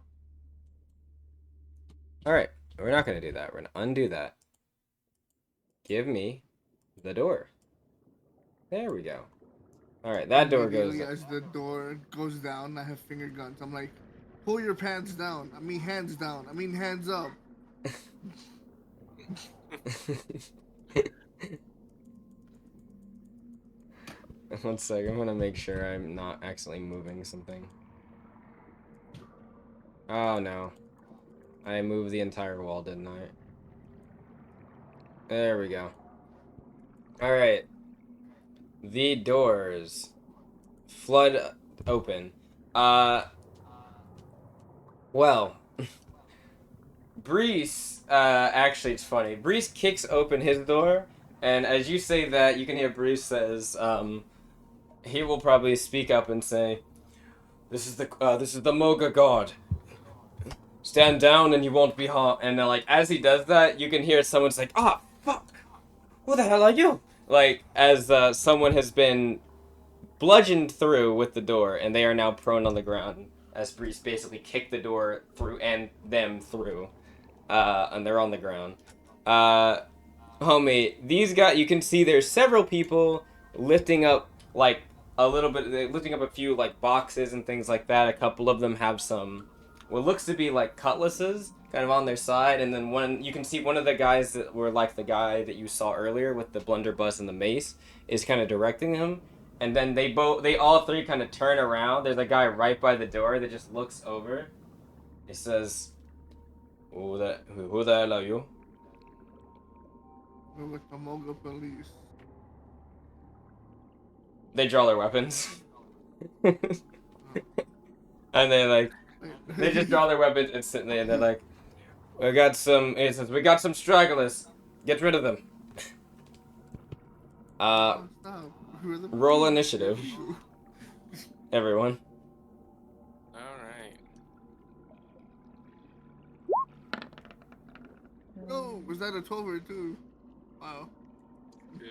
A: Alright, we're not gonna do that. We're gonna undo that. Give me the door. There we go. Alright, that door goes
E: Immediately as the door goes down, I have finger guns. I'm like, pull your pants down. I mean hands down. I mean hands up.
A: One sec, I'm gonna make sure I'm not accidentally moving something. Oh no. I moved the entire wall, didn't I? There we go. Alright. The doors flood open. Well, Bresse, actually, it's funny. Bresse kicks open his door, and as you say that, you can hear Bresse says, he will probably speak up and say, this is the Mogah Guard. Stand down and you won't be harmed. And then, like, as he does that, you can hear someone's like, ah, fuck, who the hell are you? Like, as someone has been bludgeoned through with the door, and they are now prone on the ground, as Bresse basically kicked the door through and them through, and they're on the ground. Homie, these guys, you can see there's several people lifting up, like, lifting up a few, like, boxes and things like that. A couple of them have some, what looks to be, like, cutlasses kind of on their side, and then you can see one of the guys that were, like, the guy that you saw earlier with the blunderbuss and the mace is kind of directing him, and then they all three kind of turn around. There's a guy right by the door that just looks over. He says, who the hell are you?
E: We're like the Mogah police.
A: They draw their weapons. And they just draw their weapons instantly, and they're like, we got some stragglers. Get rid of them.
E: Stop.
A: Roll initiative. Everyone.
D: Alright.
E: No, was that a 12 or a 2? Wow.
D: 2.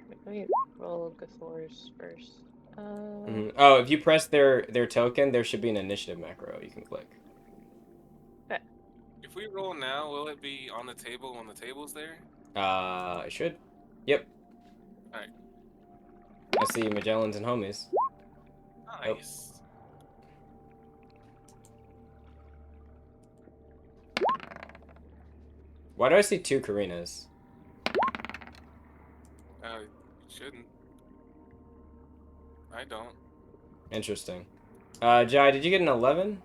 C: Let me roll Gathor's first.
A: Oh, if you press their token, there should be an initiative macro you can click.
D: If we roll now, will it be on the table when the table's there?
A: It should. Yep.
D: Alright.
A: I see Magellans and homies.
D: Nice.
A: Why do I see 2 Karinas?
D: You shouldn't. I don't.
A: Interesting. Jai, did you get an 11?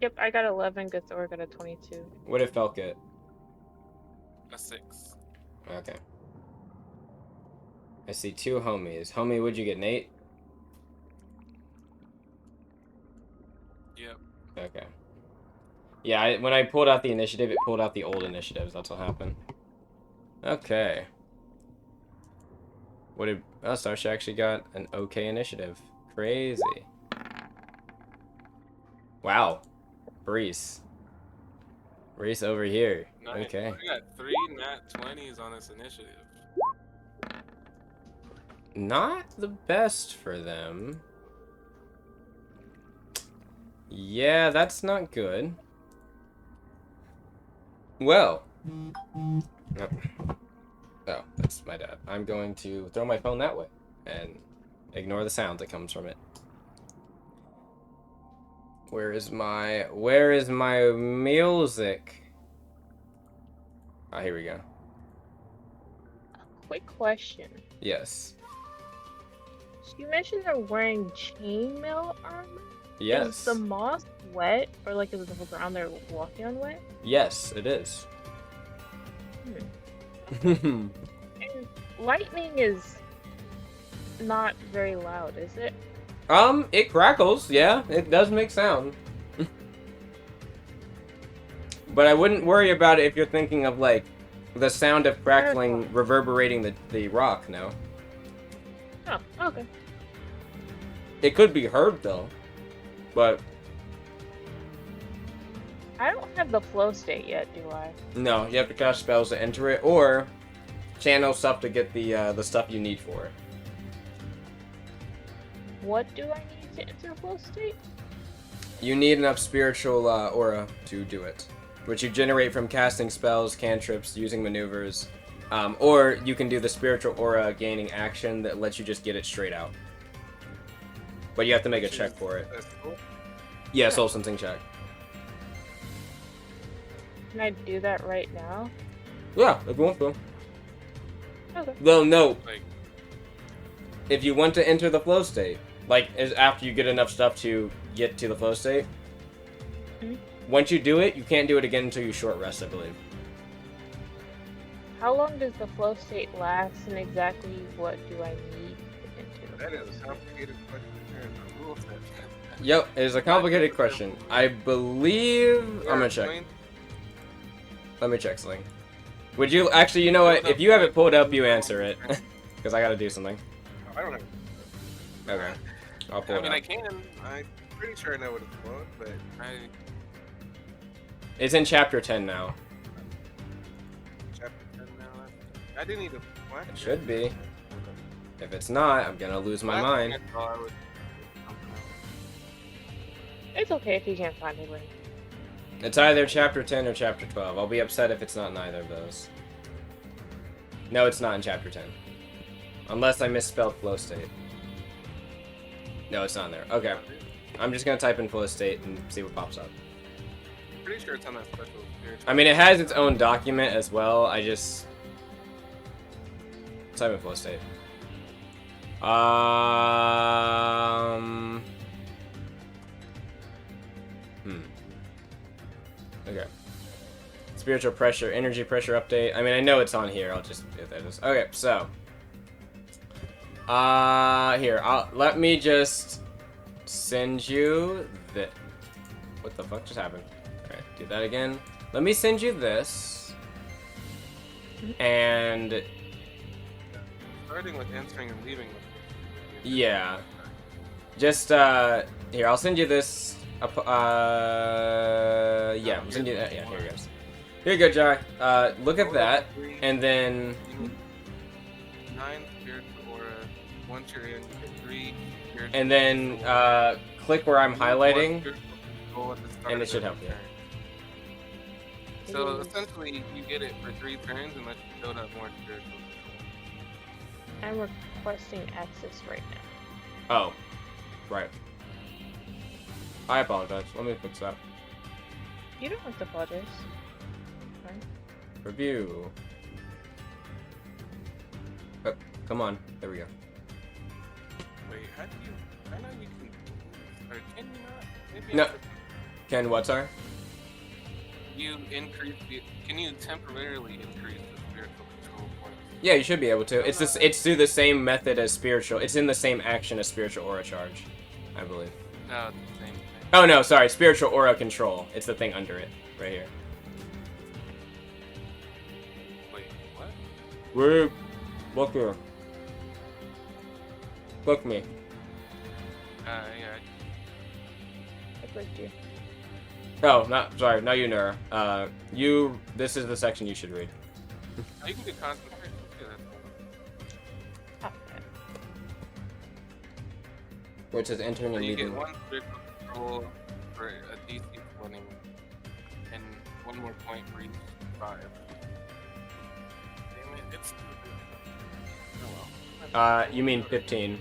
C: Yep, I got 11. Gathor got a 22.
A: What did Felk get?
D: A 6.
A: Okay. I see 2 homies. Homie, what'd you get, Nate?
D: Yep.
A: Okay. Yeah, when I pulled out the initiative, it pulled out the old initiatives. That's what happened. Okay. What did... Oh, Starsha actually got an okay initiative. Crazy. Wow. Bresse over here.
D: Nice.
A: Okay.
D: I got 3 nat 20s on this initiative.
A: Not the best for them. Yeah, that's not good. Well. Oh, that's my dad. I'm going to throw my phone that way and ignore the sound that comes from it. Where is my music? Ah, here we go.
C: Quick question.
A: Yes.
C: So you mentioned they're wearing chainmail armor?
A: Yes.
C: Is the moss wet? Or like is the ground they're walking on wet?
A: Yes, it is.
C: And lightning is not very loud, is it?
A: It crackles, yeah. It does make sound. But I wouldn't worry about it if you're thinking of, like, the sound of crackling reverberating the rock, no.
C: Oh, okay.
A: It could be heard, though. But...
C: I don't have the flow state yet, do I?
A: no, you have to cast spells to enter it, or channel stuff to get the stuff you need for it.
C: What do I need to enter flow state?
A: You need enough spiritual aura to do it, which you generate from casting spells, cantrips, using maneuvers, or you can do the spiritual aura gaining action that lets you just get it straight out. But you have to make a check for it.
D: That's cool.
A: Yeah, soul sensing check.
C: Can I do that right now?
A: Yeah, if you want to.
C: Okay.
A: Well, no.
D: Like,
A: If you want to enter the flow state, like is after you get enough stuff to get to the flow state.
C: Mhm.
A: Once you do it, you can't do it again until you short rest, I believe.
C: How long does the flow state last, and exactly what do I need to enter?
D: that is a complicated question. There's a rule set.
A: Yep, it is a complicated question. I believe... I'm gonna check. Let me check something. Would you... Actually, you know what? If you have it pulled up, you answer it. Because I gotta do something.
D: I don't know.
A: Okay. I'll pull
D: I
A: it
D: mean,
A: up.
D: I can. I'm pretty sure I know what it's called, but
A: It's in chapter 10 now.
D: chapter 10 now. I didn't need to. What?
A: It should be. If it's not, I'm gonna lose my mind.
C: It's okay if you can't find it.
A: It's either chapter 10 or chapter 12. I'll be upset if it's not in either of those. No, it's not in chapter 10. Unless I misspelled flow state. No, it's not in there. Okay. I'm just gonna type in flow state and see what pops up.
D: Pretty sure it's on that special spiritual.
A: I mean, it has its own document as well. I just... Type in flow state. Okay. Spiritual pressure, energy pressure update. I mean, I know it's on here. I'll just do that. Okay, so. Here. Let me just send you the... What the fuck just happened? Alright, do that again. Let me send you this. And...
D: Starting with entering and leaving.
A: Yeah. Just, here, I'll send you this. Yeah, I'll send you that. Yeah, here it goes. Here you go, Jai. Look at that, and then...
D: 9 spiritual aura. Once you're in, you get 3 spiritual.
A: And then, click where I'm highlighting, and it should help you.
D: So, essentially, you get it for 3 turns unless you build up more spiritual.
C: I'm requesting access right now.
A: Oh, right. I apologize. Let me fix that.
C: You don't have to apologize. Fine.
A: Review. Oh, come on. There we go.
D: Wait, how do you... I know you can... Or can you not? Maybe
A: No.
D: after
A: Ken, what, sorry?
D: you increase the... Can you temporarily increase the spiritual control points?
A: Yeah, you should be able to. It's this. It's through the same method as spiritual. It's in the same action as spiritual aura charge, I believe.
D: No, it's the same thing.
A: Oh no, sorry. Spiritual aura control. It's the thing under it, right here.
D: Wait, what?
A: Where? Look here. Look me.
D: Yeah.
C: I clicked you.
A: Oh, not sorry. Not you, Nura. You. This is the section you should read.
D: Oh, you can do concentration too. That's cool.
C: Oh, okay.
A: Where it says entering
D: So
A: and
D: you
A: leaving.
D: get 1 spiritual control for a DC 20, and 1 more point for each 5. Damn it, it's stupid. Oh well.
A: You mean 15?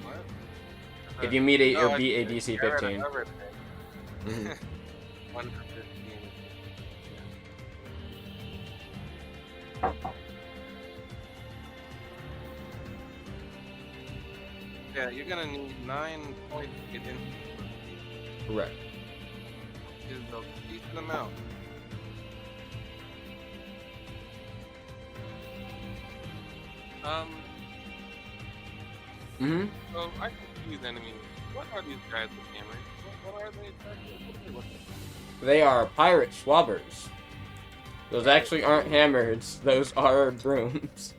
D: What?
A: If you meet a
D: Oh,
A: or beat a
D: I
A: DC
D: read it,
A: 15.
D: I read it.
A: Mhm.
D: 1 for 15. Yeah, you're gonna need 9 points to get in.
A: Correct.
D: Which is a decent amount. So I confuse enemies. What are these guys with hammers? What are they exactly? What are they looking for?
A: They are pirate swabbers. Those actually aren't hammers. Those are brooms.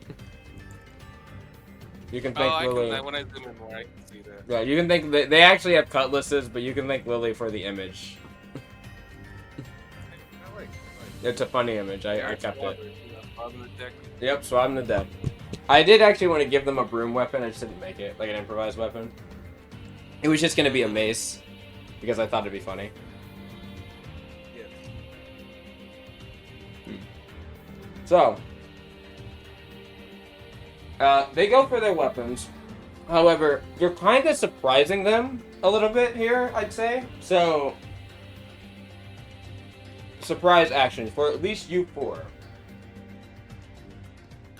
A: You can thank Lily.
D: When I zoom in more, I can see that.
A: Yeah, you can think they actually have cutlasses, but you can thank Lily for the image. It's a funny image. I kept it. Yep, swabbing the deck. I did actually want to give them a broom weapon. I just didn't make it, like an improvised weapon. It was just gonna be a mace because I thought it'd be funny.
D: Yes.
A: So, they go for their weapons. However, you're kind of surprising them a little bit here, I'd say. So, surprise action for at least you 4.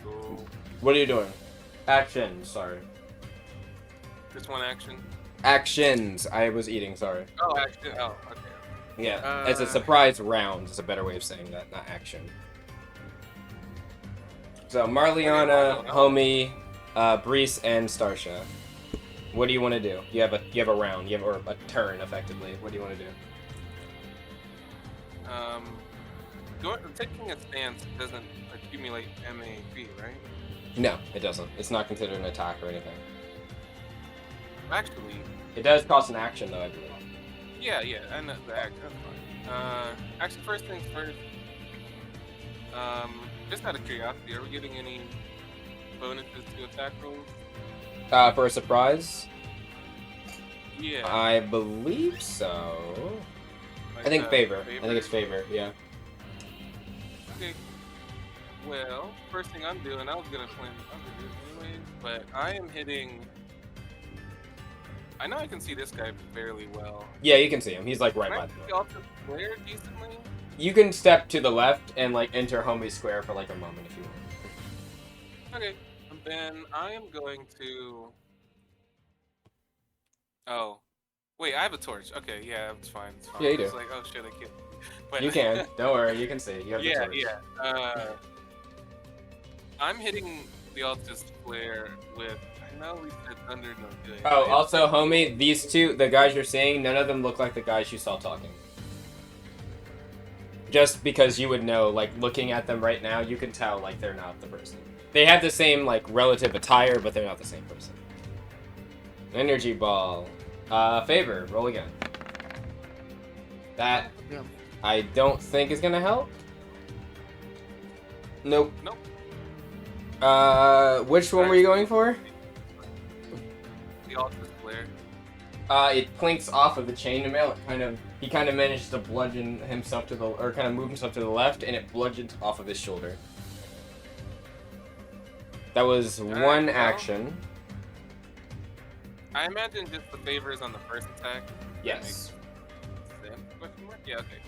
D: Cool.
A: What are you doing? Actions, sorry.
D: Just 1 action.
A: Actions. I was eating, sorry.
D: Oh, action. Oh, okay.
A: Yeah, it's a surprise round. Is a better way of saying that, not action. So Marliana, Homie, Bresse, and Starsha. What do you want to do? You have a round. You have or a turn effectively. What do you want to do?
D: Taking a stance doesn't accumulate MAP, right?
A: No, it doesn't. It's not considered an attack or anything.
D: Actually,
A: It does cost an action though, I believe.
D: yeah, I know the act. That's fine. Actually, first things first. Just out of curiosity, are we getting any bonuses to attack rolls?
A: For a surprise,
D: Yeah.
A: I believe so.
D: Like,
A: I think favor. I think it's favor. Yeah.
D: Okay. Well, first thing I'm doing, I was gonna plan the other dude anyways, but I am hitting. I know I can see this guy fairly well.
A: Yeah, you can see him. He's like right
D: Can
A: by
D: I
A: the
D: see
A: door.
D: Altis Blazer decently?
A: You can step to the left and like enter homie square for like a moment if you want.
D: Okay. And then I am going to. Oh. Wait, I have a torch. Okay, yeah, it's fine. It's fine.
A: Yeah, you
D: I was
A: do.
D: like, oh shit, I can't. But
A: You can. Don't worry. You can see. You have the
D: Yeah,
A: torch.
D: yeah. I'm hitting the Altis Flare with. I know we said thunder no good.
A: Oh,
D: right?
A: also, homie, these two, the guys you're seeing, none of them look like the guys you saw talking. Just because you would know, like, looking at them right now, you can tell, like, they're not the person. They have the same, like, relative attire, but they're not the same person. Energy ball. Favor. Roll again. That,
E: Yeah.
A: I don't think is gonna help. Nope.
D: Nope.
A: Which one were you going for?
D: The Altis Flare.
A: It clinks off of the chainmail. He kind of managed to bludgeon himself to the, or kind of move himself to the left, and it bludgeoned off of his shoulder. That was
D: Alright,
A: one
D: well.
A: action.
D: I imagine just the favor is on the first attack.
A: Yes.
D: Question mark? Yeah, okay.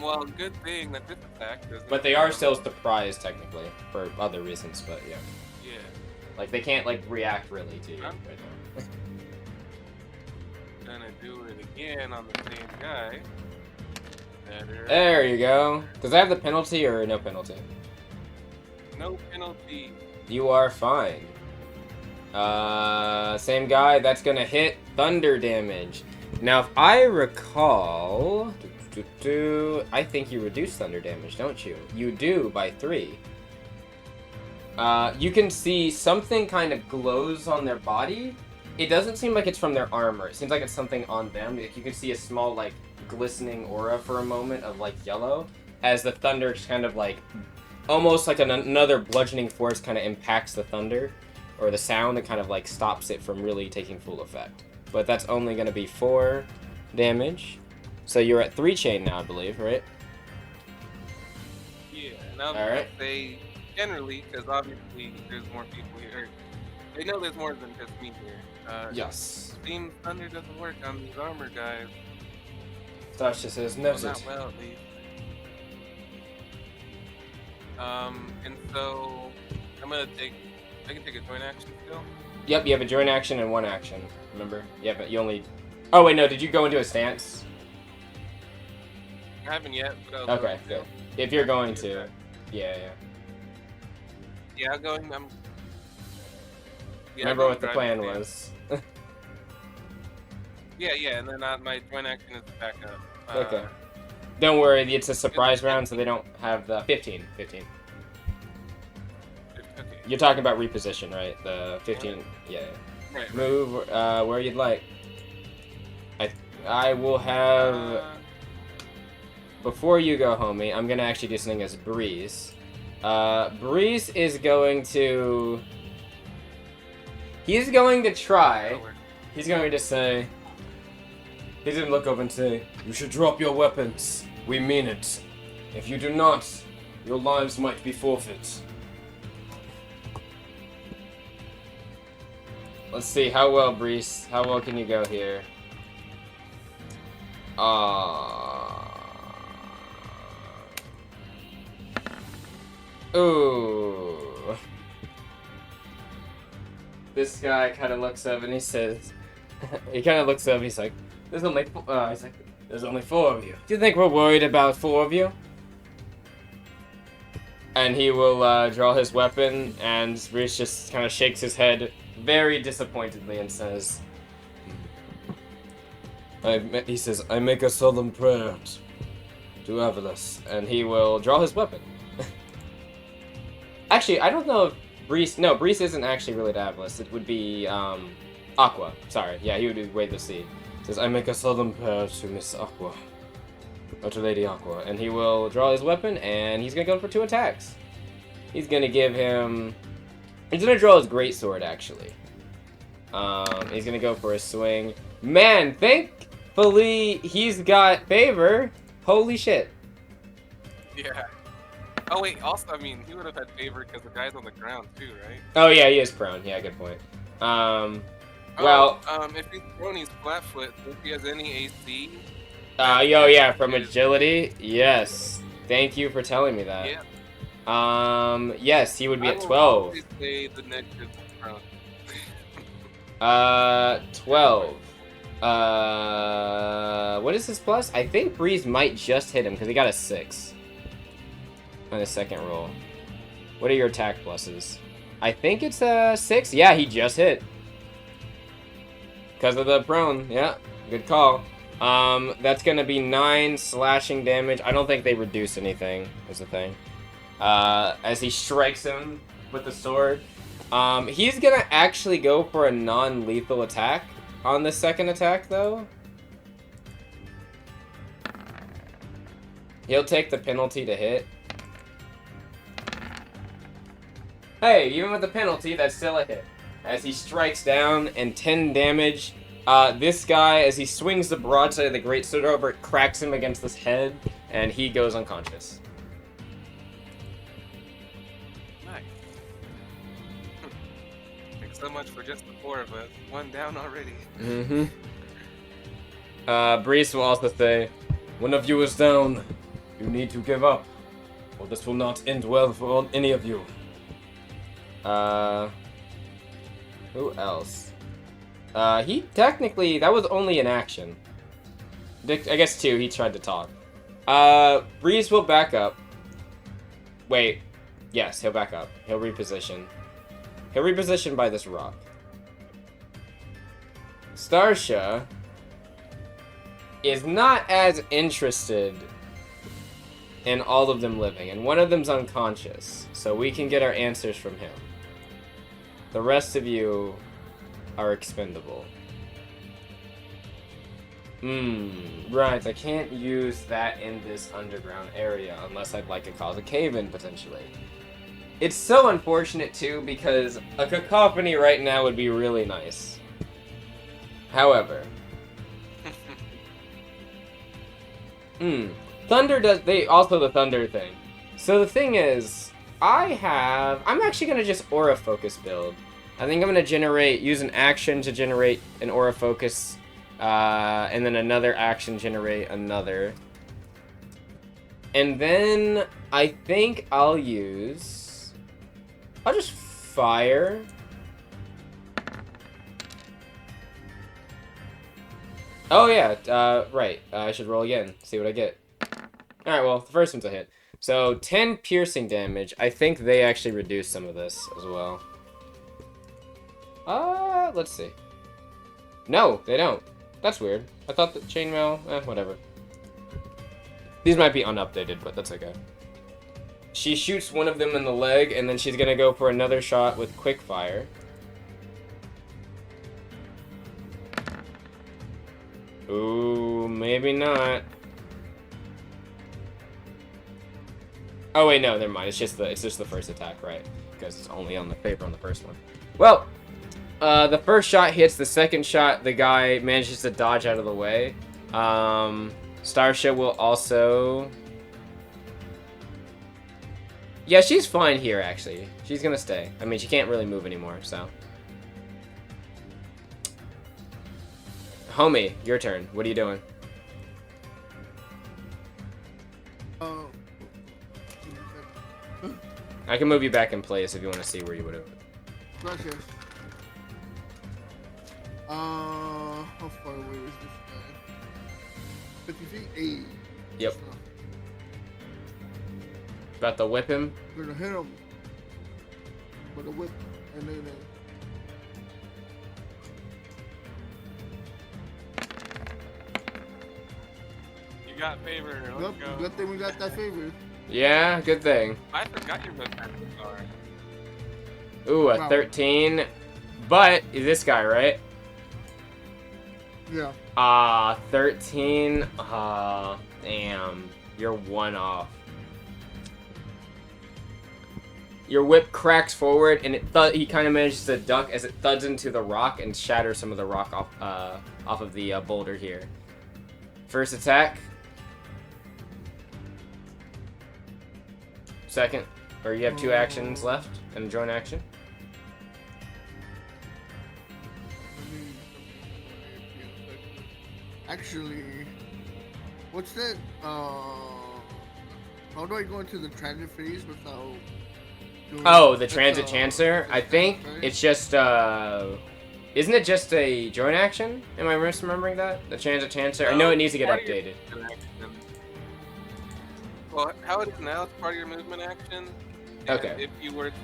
D: Well, good thing that this attack doesn't.
A: But they are still surprised, technically, for other reasons, but yeah.
D: Yeah.
A: Like, they can't, like, react really to you
D: Huh?
A: right now.
D: Gonna do it again on the same guy. Better.
A: There you go. Does that have the penalty or no penalty?
D: No penalty.
A: You are fine. Same guy, that's gonna hit thunder damage. Now, if I recall, I think you reduce thunder damage, don't you? You do by 3. You can see something kind of glows on their body. It doesn't seem like it's from their armor. It seems like it's something on them. Like, you can see a small, like, glistening aura for a moment of, like, yellow, as the thunder just kind of, like, almost like another bludgeoning force kind of impacts the thunder, or the sound, that kind of, like, stops it from really taking full effect. But that's only going to be 4 damage. So you're at 3 chain now, I believe, right?
D: Yeah. Now
A: Alright.
D: they generally, because obviously there's more people here. Or they know there's more than just me here.
A: Yes.
D: Seems thunder doesn't work on these armor guys.
A: That's just as
D: Well,
A: noted.
D: not well, at least. And so I'm gonna take. I can take a joint action still.
A: Yep, you have a joint action and 1 action. Remember? Yeah, but you only. Oh wait, no. Did you go into a stance?
D: I haven't yet, but I'll
A: Okay, good. If you're going to, yeah.
D: Yeah, I'm going. Yeah,
A: Remember
D: I'm
A: what the
D: driving
A: plan
D: stance.
A: was.
D: Yeah, and then my joint action is back up.
A: Okay. Don't worry, it's a surprise round, so they don't have the 15.
D: Okay.
A: You're talking about reposition, right? The 15. Yeah.
D: Right.
A: Move where you'd like. I will have. Before you go, homie, I'm gonna actually do something as Breeze. Breeze is going to. He's going to try. He's going to say. He's gonna look over and say, "You should drop your weapons. We mean it. If you do not, your lives might be forfeit." Let's see, how well, Breeze? How well can you go here? Ooh. This guy kind of looks up and he says, he kind of looks up and he's like, there's only 4 of you. Do you think we're worried about 4 of you? And he will draw his weapon, and Breeze just kind of shakes his head very disappointedly and says, he says, I make a solemn prayer to Avalos, and he will draw his weapon. Actually, I don't know if Bresse, no, Bresse isn't actually really to Avalos, it would be, Aqua, sorry, yeah, he would be Wade the Sea. Says, I make a solemn prayer to Miss Aqua, or to Lady Aqua, and he will draw his weapon, and he's gonna go for 2 attacks. He's gonna give him, he's gonna draw his greatsword, actually. He's gonna go for a swing. Man, thankfully, he's got favor. Holy shit.
D: Yeah. Oh wait, also, I mean, he would have had favor because the guy's on the ground too, right?
A: Oh yeah, he is prone. Yeah, good point. Well,
D: if he's prone, he's flat-foot. If he has any AC.
A: yeah, from agility, yes. Thank you for telling me that.
D: Yeah.
A: Yes, he would be
D: I
A: at
D: will
A: 12.
D: always say the negative prone.
A: 12. What is his plus? I think Bresse might just hit him because he got a 6 on his second roll. What are your attack pluses? I think it's a 6. Yeah, he just hit. Because of the prone. Yeah, good call. That's gonna be 9 slashing damage. I don't think they reduce anything, is the thing. As he strikes him with the sword. He's gonna actually go for a non-lethal attack on the second attack, though. He'll take the penalty to hit. Hey, even with the penalty, that's still a hit. As he strikes down, and 10 damage. This guy, as he swings the broadside of the greatsword over, it cracks him against his head, and he goes unconscious.
D: Nice. Thanks so much for just the 4 of us. 1 down already.
A: Mm-hmm. Bresse will also say, one of you is down. You need to give up, or this will not end well for any of you. Who else? He technically, that was only an action. I guess 2, he tried to talk. Bresse will back up. Wait. Yes, he'll back up. He'll reposition. He'll reposition by this rock. Starsha is not as interested in all of them living, and one of them's unconscious, so we can get our answers from him. The rest of you are expendable. Right, I can't use that in this underground area unless I'd like to cause a cave-in, potentially. It's so unfortunate, too, because a cacophony right now would be really nice. However... Thunder does... Also the thunder thing. So the thing is, I'm actually going to just aura focus build. I think I'm going to use an action to generate an aura focus, and then another action generate another. And then I think I'll just fire. Oh yeah, right. I should roll again, see what I get. Alright, well, the first one's a hit. So, 10 piercing damage. I think they actually reduce some of this as well. Let's see. No, they don't. That's weird. I thought that chainmail, whatever. These might be unupdated, but that's okay. She shoots one of them in the leg, and then she's gonna go for another shot with quick fire. Ooh, maybe not. Oh wait, no, never mind. It's just the first attack, right? Because it's only on the favor on the first one. Well, the first shot hits. The second shot, the guy manages to dodge out of the way. Starsha will also... Yeah, she's fine here, actually. She's gonna stay. I mean, she can't really move anymore, so... Homie, your turn. What are you doing? I can move you back in place if you want to see where you would have.
E: Gracias. How far away is this guy? 50 feet? 8.
A: Yep. About to whip him?
E: We're gonna hit him with a whip, and then
D: got favor. Let's
E: Yep,
D: go.
E: good thing we got that favor.
A: Yeah, good thing.
D: I forgot your best actions are.
A: Ooh, a
E: Wow.
A: 13. But is this guy, right?
E: Yeah.
A: 13. Damn. You're one off. Your whip cracks forward, and he kind of manages to duck as it thuds into the rock and shatters some of the rock off of the boulder here. First attack. Second. Or you have 2 actions left and a joint action.
E: Actually, what's that? How do I go into the transit phase without?
A: Oh, the transit chancer? I think it's just, isn't it just a joint action? Am I misremembering that? The transit chancer? I know it needs to get
D: Part of your
A: updated.
D: movement action. Well, how it is now, it's part of your movement action. And
A: Okay.
D: if you were to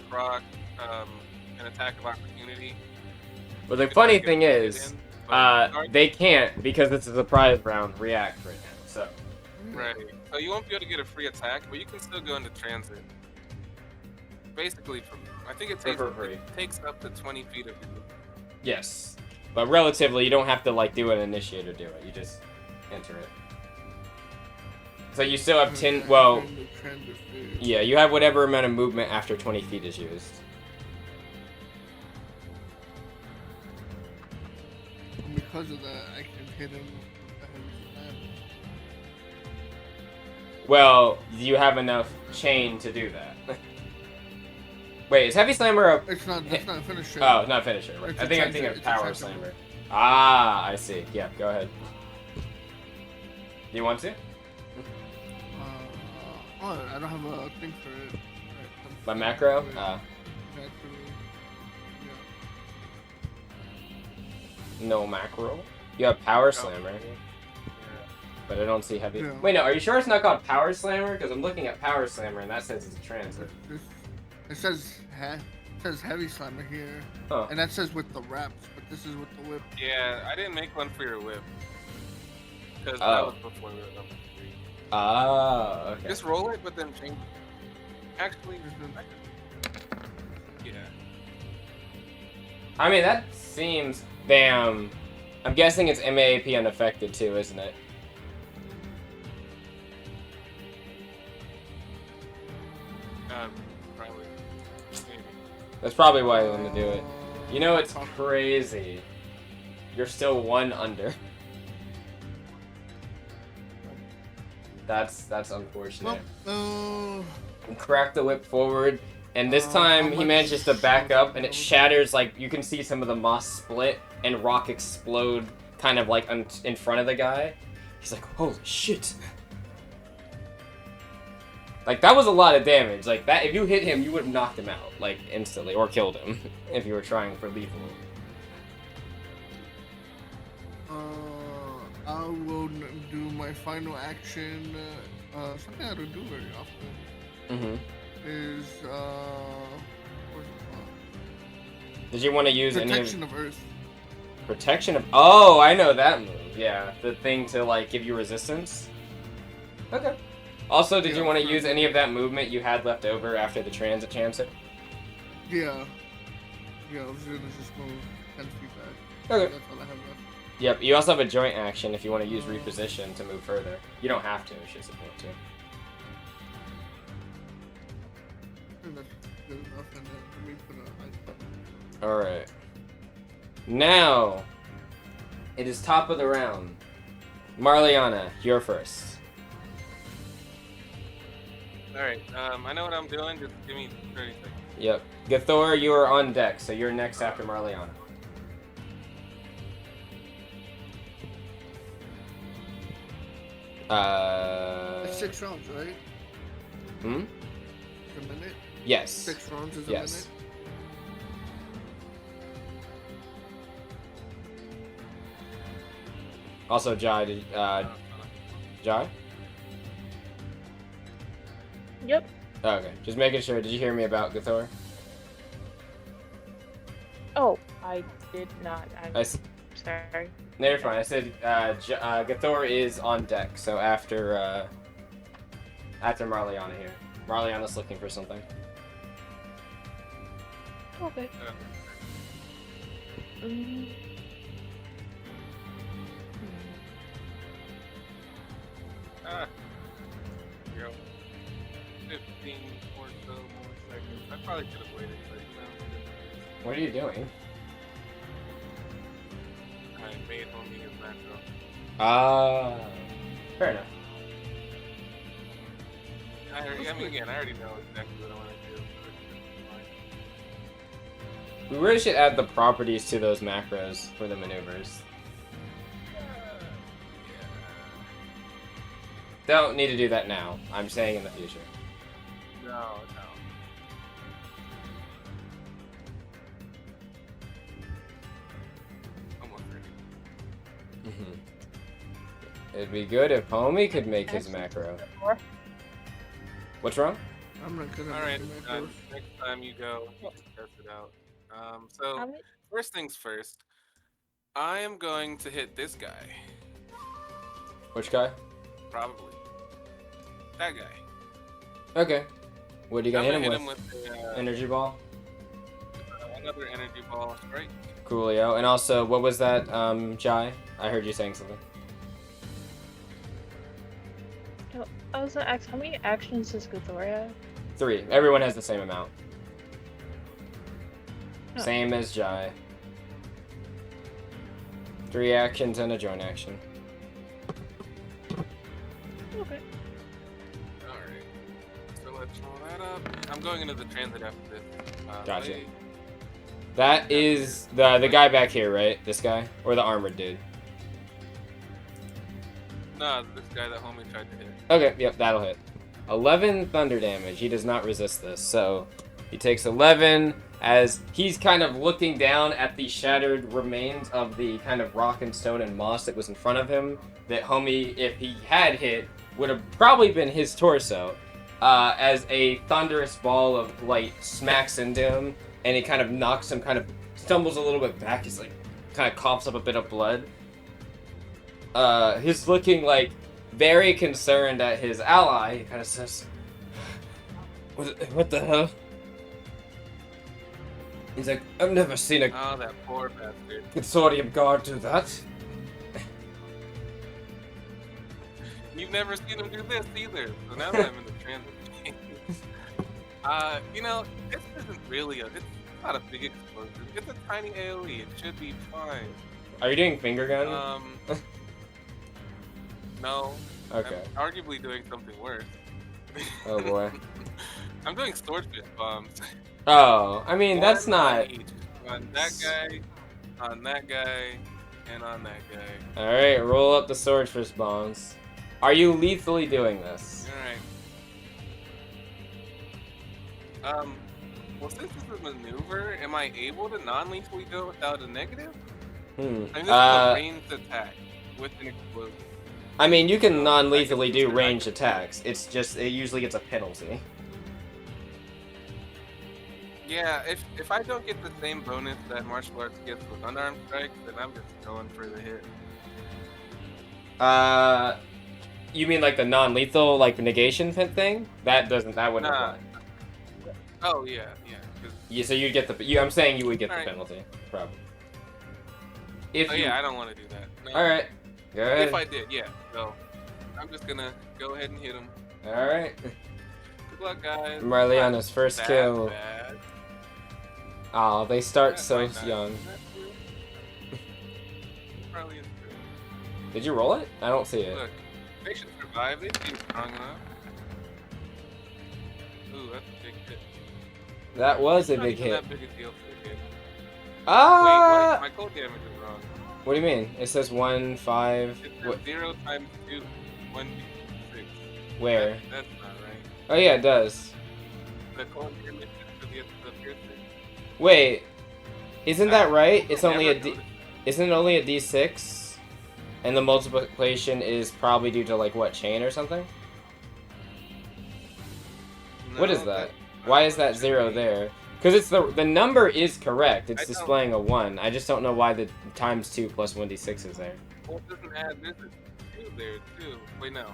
D: proc an attack of opportunity.
A: Well, the
D: you could
A: funny
D: get
A: thing
D: it
A: is,
D: in, but-
A: they can't because it's a surprise round react right now, so.
D: Right. So you won't be able to get a free attack, but you can still go into transit. Basically, I think it takes,
A: For free.
D: it takes up to 20 feet of you.
A: Yes. But relatively, you don't have to, like, do an initiate or do it. You just enter it. So you still have 10, well, yeah, you have whatever amount of movement after 20 feet is used.
E: And because of that, I can hit him with the heavy slam.
A: Well, you have enough chain to do that. Wait, is Heavy Slammer a...
E: It's not. That's not a finisher.
A: Oh, not finisher. Right.
E: It's
A: I
E: a
A: think I'm
E: transit-
A: thinking of
E: it's a
A: Power
E: transit
A: Slammer.
E: move.
A: Ah, I see. Yeah, go ahead. Do you want to?
E: Oh, I don't have a thing for it.
A: By macro?
E: Naturally, yeah.
A: No macro. You have Power
D: Oh,
A: Slammer,
D: yeah.
A: but I don't see Heavy...
E: Yeah.
A: Wait, no, are you sure it's not called Power Slammer? Because I'm looking at Power Slammer, and that says it's a transit.
E: It says heavy slammer here,
A: Huh.
E: and that says with the wraps, but this is with the whip.
D: Yeah, I didn't make one for your whip. Because
A: Oh.
D: that was before we were level 3.
A: Ah, okay.
D: Just roll it, but then change. Actually, yeah.
A: I mean, that seems... Damn. I'm guessing it's MAAP unaffected, too, isn't it?
D: Probably. Maybe.
A: That's probably why I want to do it. You know, it's crazy. You're still 1 under. That's unfortunate.
E: Well,
A: Crack the whip forward, and this
E: how
A: time he
E: much
A: manages to back up, and it
E: damage?
A: shatters, like, you can see some of the moss split, and rock explode, kind of, like, in front of the guy. He's like, holy shit. Like, that was a lot of damage. Like, that, if you hit him, you would have knocked him out, like, instantly, or killed him, if you were trying for lethal.
E: I will do my final action. Something I don't do very often
A: Mm-hmm.
E: is what's it called?
A: Did you want to use any
E: Protection of Earth.
A: Protection of... Oh, I know that move. Yeah, the thing to, like, give you resistance. Okay. Also, did you
E: Yeah,
A: want to
E: for-
A: use any of that movement you had left over after the transit chancer?
E: Yeah. Yeah, I was gonna just go 10 feet back.
A: Okay.
E: That's all I have left.
A: Yep, you also have a joint action if you want to use reposition to move further. You don't have to, it's just if you want to.
E: I think that's good enough, and then let me put a item.
A: Alright. Now, it is top of the round. Marliana, you're first.
D: Alright, I know what I'm doing. Just give me 30 seconds.
A: Yep. Gathor, you are on deck, so you're next after Marliana.
E: It's 6 rounds, right?
A: Hmm?
E: A minute?
A: Yes.
E: 6 rounds is a
A: Yes.
E: minute?
A: Also, Jai, Jai?
C: Yep.
A: Okay, just making sure. Did you hear me about Gathor?
C: Oh, I did not.
A: I s-
C: Sorry.
A: No, you're fine. I said Gathor is on deck, so after Marliana here. Marliana's looking for something.
C: Okay.
D: Yo. 15 or so more seconds. I probably could have waited, but
A: What are you doing?
D: I made homie his macro.
A: Fair enough.
D: I already know exactly what I want to do.
A: We really should add the properties to those macros for the maneuvers. Don't need to do that now. I'm saying in the future.
D: No. Almost ready.
A: It'd be good if homie could make his macro. What's wrong?
E: I'm not gonna
D: Alright,
E: make my
D: next time you go, test it out. So, first things first, I am going to hit this guy.
A: Which guy?
D: Probably. That guy.
A: Okay. What are you gonna hit him with?
D: The,
A: Energy ball?
D: Another energy ball strike.
A: Coolio. And also, what was that, Jai? I heard you saying something.
C: I was gonna ask, how many actions does Gathor have?
A: 3. Everyone has the same amount.
C: Oh.
A: Same as Jai. 3 actions and a joint action.
C: Okay.
D: Alright. So let's roll that up. I'm going into the transit after this.
A: Gotcha.
D: Wait.
A: That is the guy back here, right? This guy? Or the armored dude?
D: No, this guy that homie tried to hit.
A: Okay, yep, that'll hit. 11 thunder damage. He does not resist this, so he takes 11 as he's kind of looking down at the shattered remains of the kind of rock and stone and moss that was in front of him. That homie, if he had hit, would have probably been his torso. As a thunderous ball of light smacks into him, and he kind of knocks him, kind of stumbles a little bit back. He's like, kind of coughs up a bit of blood. He's looking like very concerned at his ally. He kind of says, "What the hell?" He's like, "I've never seen a
D: Oh, that poor bastard.
A: consortium guard do that."
D: You've never seen him do this either. So now that I'm in the transit, this isn't really it's not a big explosion. It's a tiny AoE. It should be fine.
A: Are you doing finger gun?
D: No.
A: Okay.
D: I'm arguably doing something worse.
A: Oh boy.
D: I'm doing swordfish bombs.
A: Oh, I mean that's
D: One
A: not.
D: on each. On that guy, on that guy, and on that guy.
A: All right, roll up the swordfish bombs. Are you lethally doing this?
D: Alright. Well, since this is a maneuver, am I able to non-lethally go without a negative? I mean, this is a ranged attack with an explosion.
A: I mean, you can non-lethally do ranged attacks. It's just, it usually gets a penalty.
D: Yeah, if I don't get the same bonus that martial arts gets with unarmed strikes, then I'm just going for the hit.
A: You mean like the non-lethal, like negation thing? That wouldn't apply.
D: Oh, yeah.
A: Yeah, so you'd get the, I'm saying you would get the
D: Alright.
A: penalty, probably.
D: I don't want to do that. No.
A: Alright, go ahead.
D: If I did, yeah. So, I'm just gonna go ahead and hit him.
A: Alright.
D: Good luck, guys.
A: Marliana's first
D: Not
A: kill.
D: bad.
A: Oh, they start
D: That's
A: so
D: fine,
A: young.
D: That's true. Probably is true.
A: Did you roll it? I don't see it.
D: Look, they should survive. They seem strong enough. Ooh, that's a big hit.
A: That was a
D: Not
A: big
D: even
A: hit.
D: that big a deal for the hit.
A: Ah!
D: Wait, what? My cold damage is wrong.
A: What do you mean? It says 1, 5.
D: It
A: What?
D: says 0 times 2, 1d6.
A: Where?
D: That's not right.
A: Oh yeah, it does.
D: The cold damage is for the piercing.
A: Wait, isn't that right? It's
D: I
A: only a
D: never
A: D.
D: noticed.
A: Isn't it only a D6? And the multiplication is probably due to like what, chain or something? What is
D: No,
A: that? Why is that 0
D: should be-
A: there? Because it's the number is correct. It's
D: I don't-
A: displaying a 1. I just don't know why the times 2 plus 1d6 is there.
D: Well, it doesn't add. There's a 2 there too. Wait, no.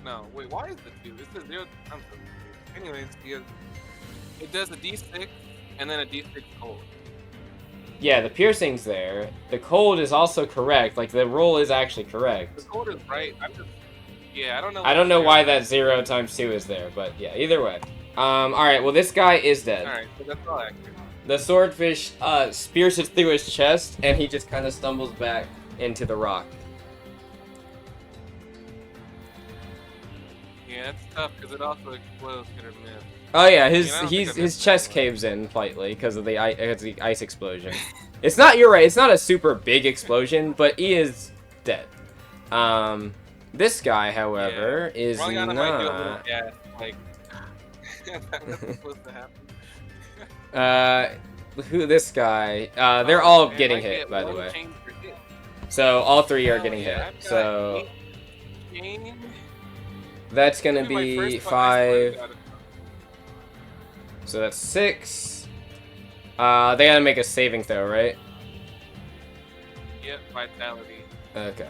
D: No, wait. Why is the 2? It's a 0. I'm so confused. Anyways, it does a d6 and then a d6 cold.
A: Yeah, the piercing's there. The cold is also correct. Like, the roll is actually
D: The
A: correct.
D: cold is right. Yeah, I don't know.
A: I don't know why that 0 times 2 is there, but yeah, either way. Alright, well, this guy is dead.
D: Alright, so that's all accurate.
A: The swordfish pierces through his chest, and he just kind of stumbles back into the rock.
D: Yeah, it's tough because it also explodes hit or miss.
A: Oh yeah,
D: I don't think I
A: his
D: missed
A: chest
D: that one.
A: caves in slightly because of the ice explosion. It's not, you're right, it's not a super big explosion, but he is dead. This guy, however, is
D: Rolling might do a little
A: not.
D: gas, like that was supposed to happen.
A: This guy? They're all
D: Man,
A: getting
D: I
A: hit,
D: get
A: by the
D: one
A: way.
D: change per hit.
A: So all 3 are
D: Hell
A: getting
D: yeah,
A: hit.
D: I've got
A: So
D: 8 change.
A: that's gonna
D: Maybe my
A: be
D: first one, I swear
A: 5.
D: to God.
A: So that's 6. They gotta make a saving throw, right?
D: Yep, vitality.
A: Okay.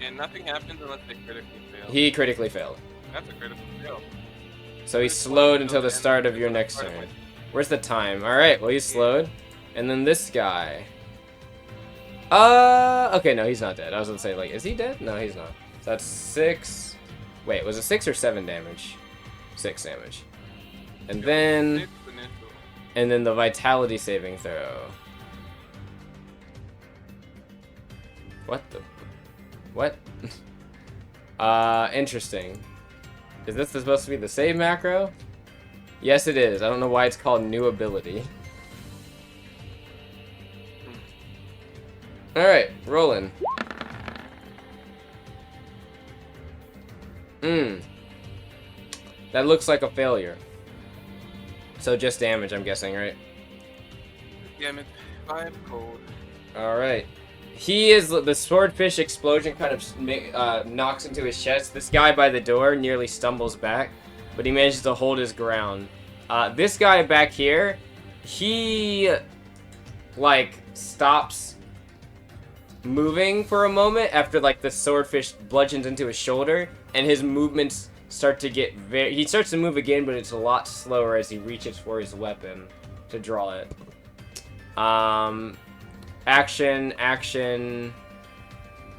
D: And nothing happens unless they critically fail.
A: He critically failed.
D: That's a critical fail.
A: So he's slowed until the start of your next turn. Where's the time? Alright, well he's slowed. And then this guy. Okay, no, he's not dead. I was gonna say, like, is he dead? No, he's not. So that's 6. Wait, was it 6 or 7 damage? 6 damage. And then...
D: Six initial.
A: And then the vitality saving throw. What the... What? Interesting. Is this supposed to be the save macro? Yes, it is. I don't know why it's called new ability. Alright, rolling. That looks like a failure. So just damage, I'm guessing, right?
D: Damn it. 5 cold.
A: Alright. He is... The swordfish explosion kind of knocks into his chest. This guy by the door nearly stumbles back, but he manages to hold his ground. This guy back here, he... like, stops moving for a moment after, like, the swordfish bludgeons into his shoulder, and his movements start to get very... He starts to move again, but it's a lot slower as he reaches for his weapon to draw it. Action.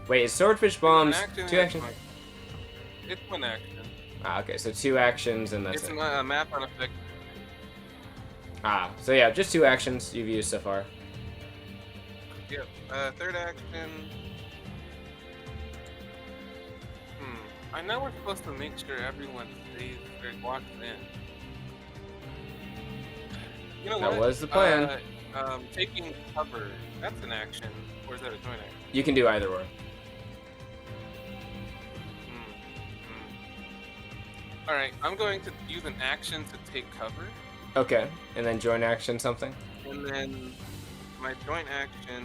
A: Wait, is swordfish bombs
D: Action
A: 2
D: is
A: actions?
D: like- It's 1 action.
A: Okay, so 2 actions and that's
D: It's
A: it.
D: a map on effect.
A: So yeah, just 2 actions you've used so far.
D: Yep. Third action. I know we're supposed to make sure everyone stays or walks in. You know
A: That
D: what?
A: was the plan.
D: Taking cover. That's an action. Or is that a joint action?
A: You can do either or.
D: Alright, I'm going to use an action to take cover.
A: Okay, and then joint action something.
D: And then my joint action.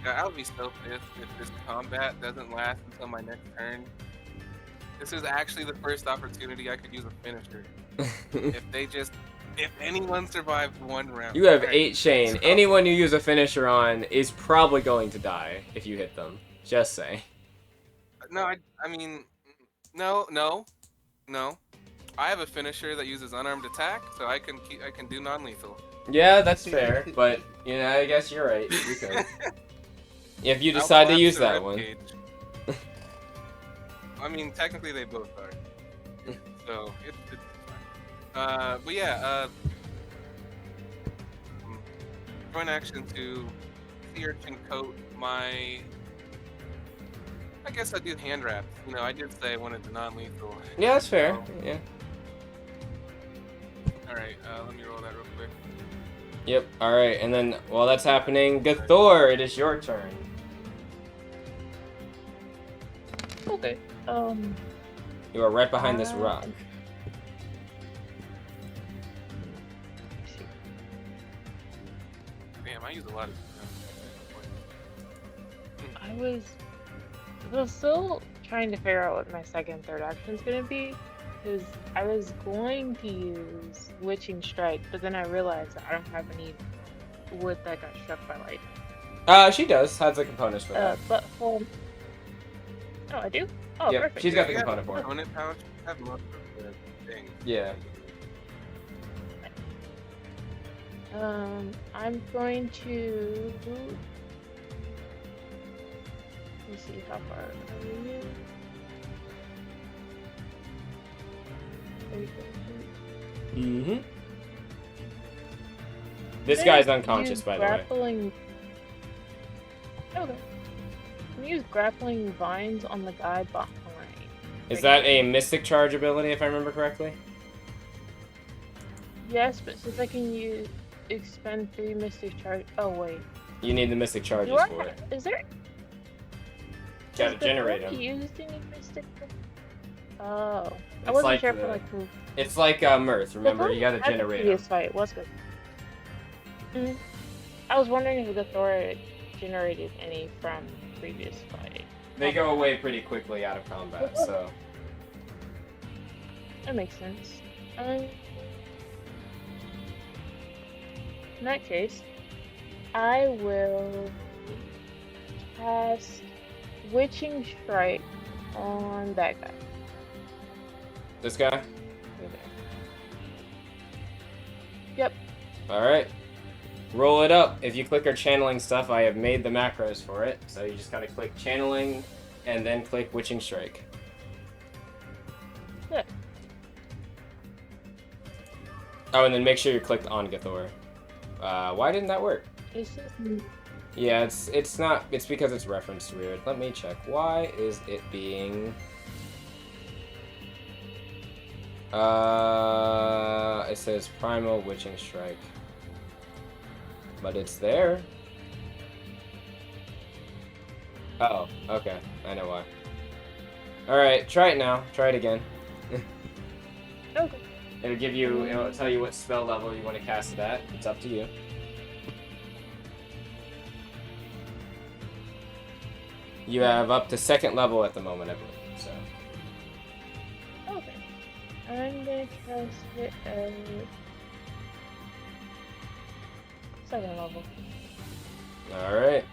D: Yeah, I'll be so pissed if this combat doesn't last until my next turn. This is actually the first opportunity I could use a finisher. If anyone survives 1 round.
A: You have
D: Alright,
A: 8 chain.
D: so-
A: Anyone you use a finisher on is probably going to die if you hit them. Just say.
D: No, I mean, no. I have a finisher that uses unarmed attack, so I can do non-lethal.
A: Yeah, that's fair, but you know, I guess you're right. You could. If you
D: I'll
A: decide to
D: collapse
A: use
D: the
A: that
D: rib
A: one.
D: cage. I mean, technically they both are. So it's fine. But yeah, joint action to sea urchin coat my. I guess I do hand wraps. You know, I did say I wanted the non-lethal.
A: Yeah, that's fair. Yeah.
D: All right, let me roll that real quick.
A: Yep. All right, and then while that's happening, Gathor, it is your turn.
C: Okay.
A: You are right behind this rock.
D: Damn, I use a lot of.
C: I was still trying to figure out what my second, third action's gonna be. Because I was going to use Witching Strike, but then I realized that I don't have any wood that got struck by lightning.
A: She does. Has the components for that.
C: But for... Oh, I do? Oh,
A: Yep,
C: perfect.
A: she's got the
D: Yeah,
A: component for it.
D: component pouch. Have most of the things.
A: Yeah.
C: I'm going to... Let me see how far are you? 35 feet.
A: Mm-hmm. This guy's unconscious, by the way.
C: Grappling... Okay. Can you use grappling vines on the guy behind?
A: Is that a Mystic Charge ability, if I remember correctly?
C: Yes, but since I can expend 3 Mystic Charge... Oh, wait.
A: You need the Mystic Charges for it.
C: Is there...
A: Gotta generate them.
C: Used any Mystic... Oh. I
A: It's
C: wasn't
A: like
C: sure
A: the-
C: for like...
A: It's like Mirth, remember? You gotta generate them.
C: Previous fight was good. I was wondering if the Thor generated any from previous fight.
A: They go away pretty quickly out of combat, so...
C: That makes sense. In that case, I will cast Witching Strike on that guy.
A: This guy?
C: Right there. Yep.
A: Alright. Roll it up. If you click our channeling stuff, I have made the macros for it. So you just gotta click channeling and then click Witching Strike.
C: Good.
A: Oh, and then make sure you're clicked on Gathor. Why didn't that work?
C: It's just...
A: Yeah, it's not. It's because it's referenced weird. Let me check. Why is it being? It says Primal Witching Strike, but it's there. Oh, okay. I know why. All right, try it now. Try it again.
C: Okay.
A: It'll give you. It'll tell you what spell level you want to cast it at. It's up to you. You have up to 2nd level at the moment, I believe. So.
C: Okay. I'm gonna cast it at 2nd level.
A: All right.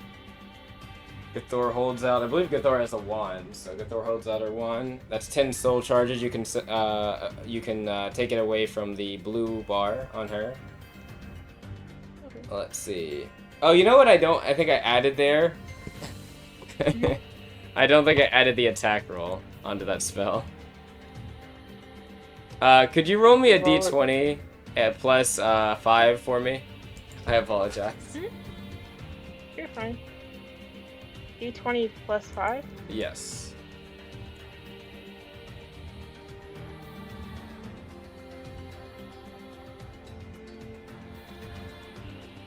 A: Gathor holds out. I believe Gathor has a wand, so Gathor holds out her wand. That's 10 soul charges. You can take it away from the blue bar on her.
C: Okay.
A: Let's see. Oh, you know what? I think I added there. I don't think I added the attack roll onto that spell. Could you roll me a d20 at plus 5 for me? I apologize.
C: You're fine. D20 plus 5?
A: Yes.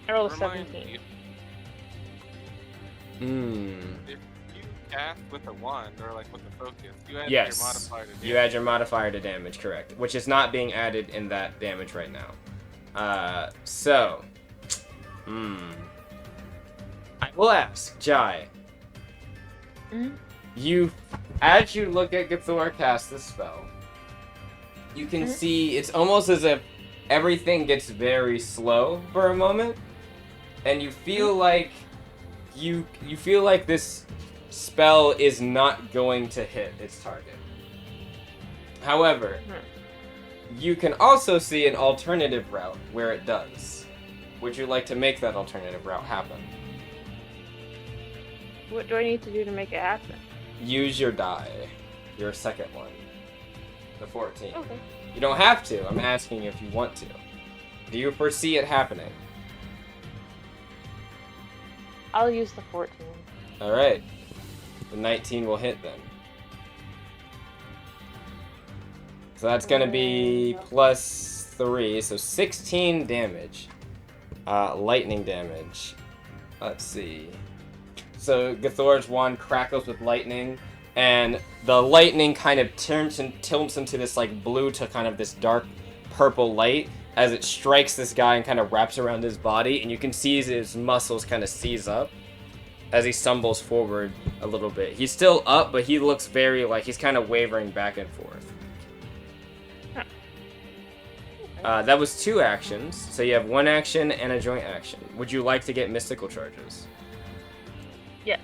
C: I rolled a
D: Remind
C: 17.
D: you,
A: Hmm.
D: if you cast with a wand or like with a focus, you add
A: Yes.
D: your modifier to
A: You add your modifier to damage, correct. Which is not being added in that damage right now. So. I will ask, Jai. As you look at Gathor cast this spell, you can see it's almost as if everything gets very slow for a moment. And you feel like you feel like this spell is not going to hit its target. However, you can also see an alternative route where it does. Would you like to make that alternative route happen?
C: What do I need to do to make it happen?
A: Use your die. Your 2nd one. The 14.
C: Okay.
A: You don't have to. I'm asking you if you want to. Do you foresee it happening?
C: I'll use the 14.
A: Alright. The 19 will hit then. So that's gonna be plus 3, so 16 damage. Lightning damage. Let's see. So Gathor's wand crackles with lightning, and the lightning kind of turns and tilts into this like blue to kind of this dark purple light as it strikes this guy and kind of wraps around his body, and you can see his muscles kind of seize up as he stumbles forward a little bit. He's still up, but he looks very like he's kind of wavering back and forth. That was 2 actions, so you have 1 action and a joint action. Would you like to get mystical charges?
C: Yes.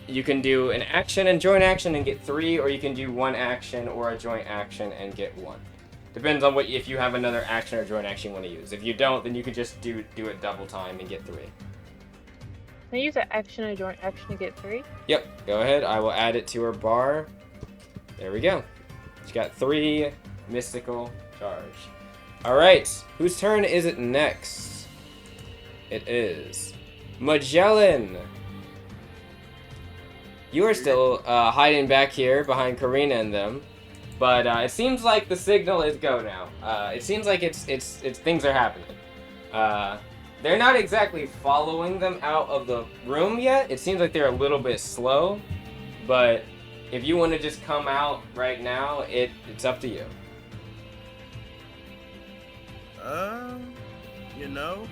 A: You can do an action and joint action and get 3, or you can do 1 action or a joint action and get 1. Depends on if you have another action or joint action you want to use. If you don't, then you could just do it double time and get 3.
C: Can I use an action and joint action to get 3?
A: Yep, go ahead. I will add it to her bar. There we go. She got 3 mystical charge. Alright, whose turn is it next? It is Magellan. You are still hiding back here behind Karina and them, but it seems like the signal is go now. It seems like it's things are happening. They're not exactly following them out of the room yet. It seems like they're a little bit slow, but if you want to just come out right now, it's up to you.
B: You know,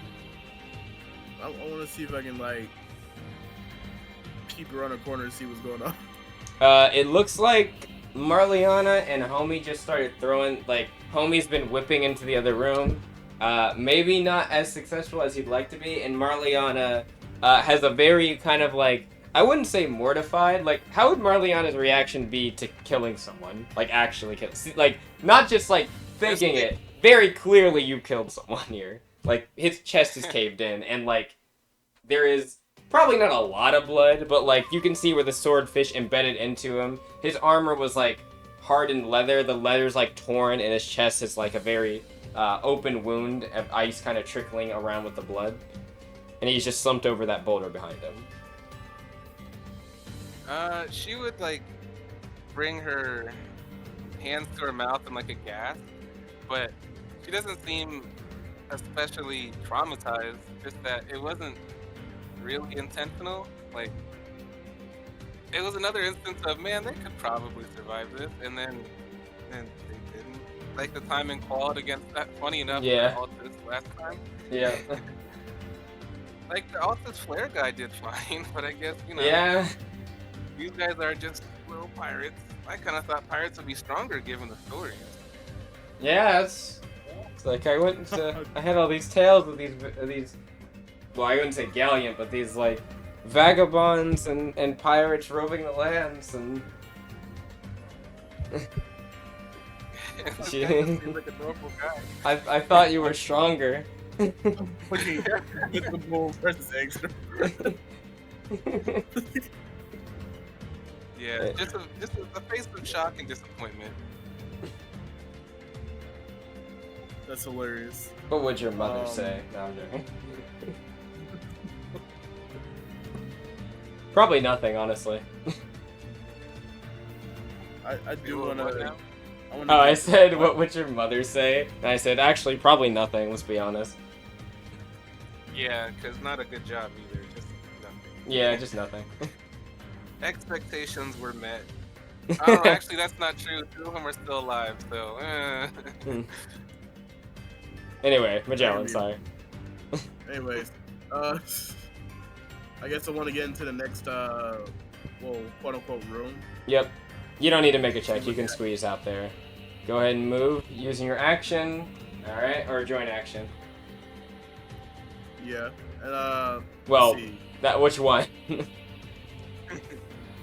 B: I want to see if I can like peek around the corner and see what's going on.
A: It looks like Marliana and Homie just started throwing, like, Homie's been whipping into the other room. Maybe not as successful as he'd like to be, and Marliana has a very kind of like, I wouldn't say mortified, like, how would Marliana's reaction be to killing someone? Like, actually kill, like, not just like thinking it, very clearly you killed someone here. Like, his chest is caved in, and like, there is probably not a lot of blood, but like, you can see where the swordfish embedded into him. His armor was like hardened leather, the leather's like torn, and his chest is like a very open wound of ice kind of trickling around with the blood. And he's just slumped over that boulder behind him.
D: She would like bring her hands to her mouth in like a gasp, but she doesn't seem especially traumatized, just that it wasn't really intentional. Like, it was another instance of, man, they could probably survive this, and then they didn't. Like the time in Qual'd against that, funny enough,
A: Yeah.
D: Altis last time.
A: Yeah.
D: Like the Altis flare guy did fine, but I guess, you know,
A: Yeah.
D: these guys are just little pirates. I kind of thought pirates would be stronger given the stories.
A: Yeah, it's like I had all these tales of these, well, I wouldn't say gallant, but these like vagabonds and pirates roving the lands, and
D: This guy just seems like a normal guy.
A: I thought you were stronger.
B: Looking at the bull versus extra.
D: Yeah, just a face of shock and disappointment.
B: That's hilarious.
A: What would your mother say? No, I'm joking. Probably nothing, honestly.
B: I do
D: What
B: want to.
D: now?
A: Oh, I said, what would your mother say? And I said, actually, probably nothing, let's be honest.
D: Yeah, because not a good job either. Just nothing.
A: Yeah, just nothing.
D: Expectations were met. I don't know, actually, that's not true. 2 of them are still alive, so.
A: Anyway, Magellan, sorry.
B: Anyways, I guess I want to get into the next, well, quote unquote room.
A: Yep. You don't need to make a check, you can squeeze out there. Go ahead and move using your action. Alright, or joint action.
B: Yeah, and
A: Well,
B: let's see.
A: which one?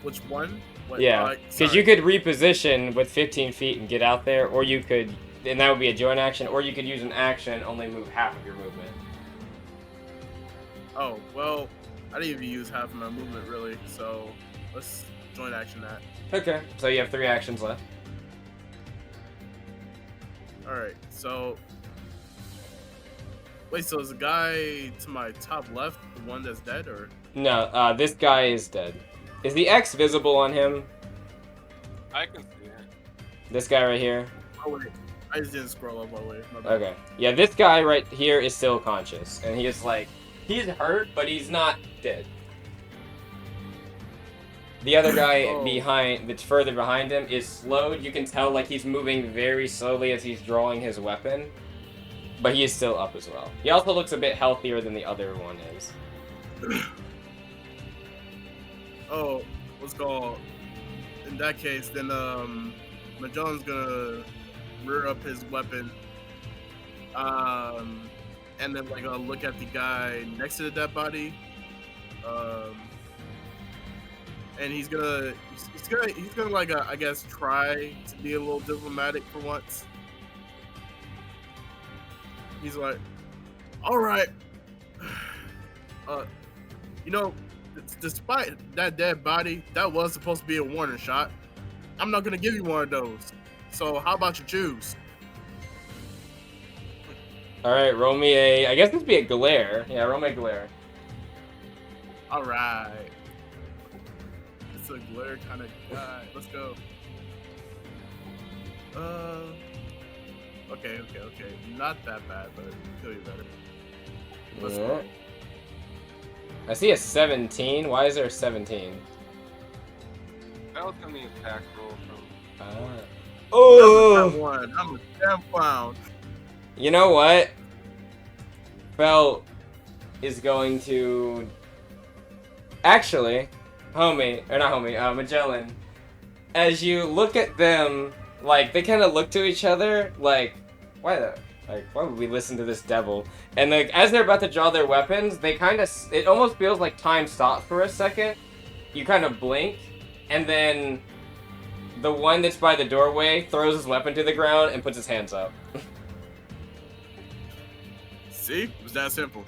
B: Which one? What,
A: Yeah, because you could reposition with 15 feet and get out there, or you could, and that would be a joint action, or you could use an action and only move half of your movement.
B: Oh, well, I didn't even use half of my movement really, so let's joint action that.
A: Okay, so you have 3 actions left.
B: Alright, so wait, so is the guy to my top left the one that's dead, or?
A: No, this guy is dead. Is the X visible on him?
D: I can see it.
A: This guy right here?
B: Oh wait, I just didn't scroll up all the way. My bad.
A: Okay. Yeah, this guy right here is still conscious, and he is like, he's hurt, but he's not dead. The other guy that's further behind him is slowed. You can tell like he's moving very slowly as he's drawing his weapon, but he is still up as well. He also looks a bit healthier than the other one is.
B: Oh, what's called? In that case, then Magellan's gonna rear up his weapon And then like look at the guy next to the dead body. And he's gonna like I guess try to be a little diplomatic for once. He's like, all right, you know, despite that dead body, that was supposed to be a warning shot. I'm not gonna give you one of those. So how about you choose?
A: All right, roll me a. I guess this would be a glare. Yeah, roll me a glare.
B: All right. It's a glare kind of guy. Let's go. Okay. Not that bad, but could be better. Let's
A: Yeah.
B: go.
A: I see a 17. Why is there a 17?
D: That was gonna be an attack roll from.
A: Oh!
B: One. I'm a damn clown.
A: You know what? Felt is going to. Actually, Magellan. As you look at them, like, they kind of look to each other, like, why would we listen to this devil? And, like, as they're about to draw their weapons, they kind of, it almost feels like time stops for a second. You kind of blink, and then the one that's by the doorway throws his weapon to the ground and puts his hands up.
B: See? It was that simple.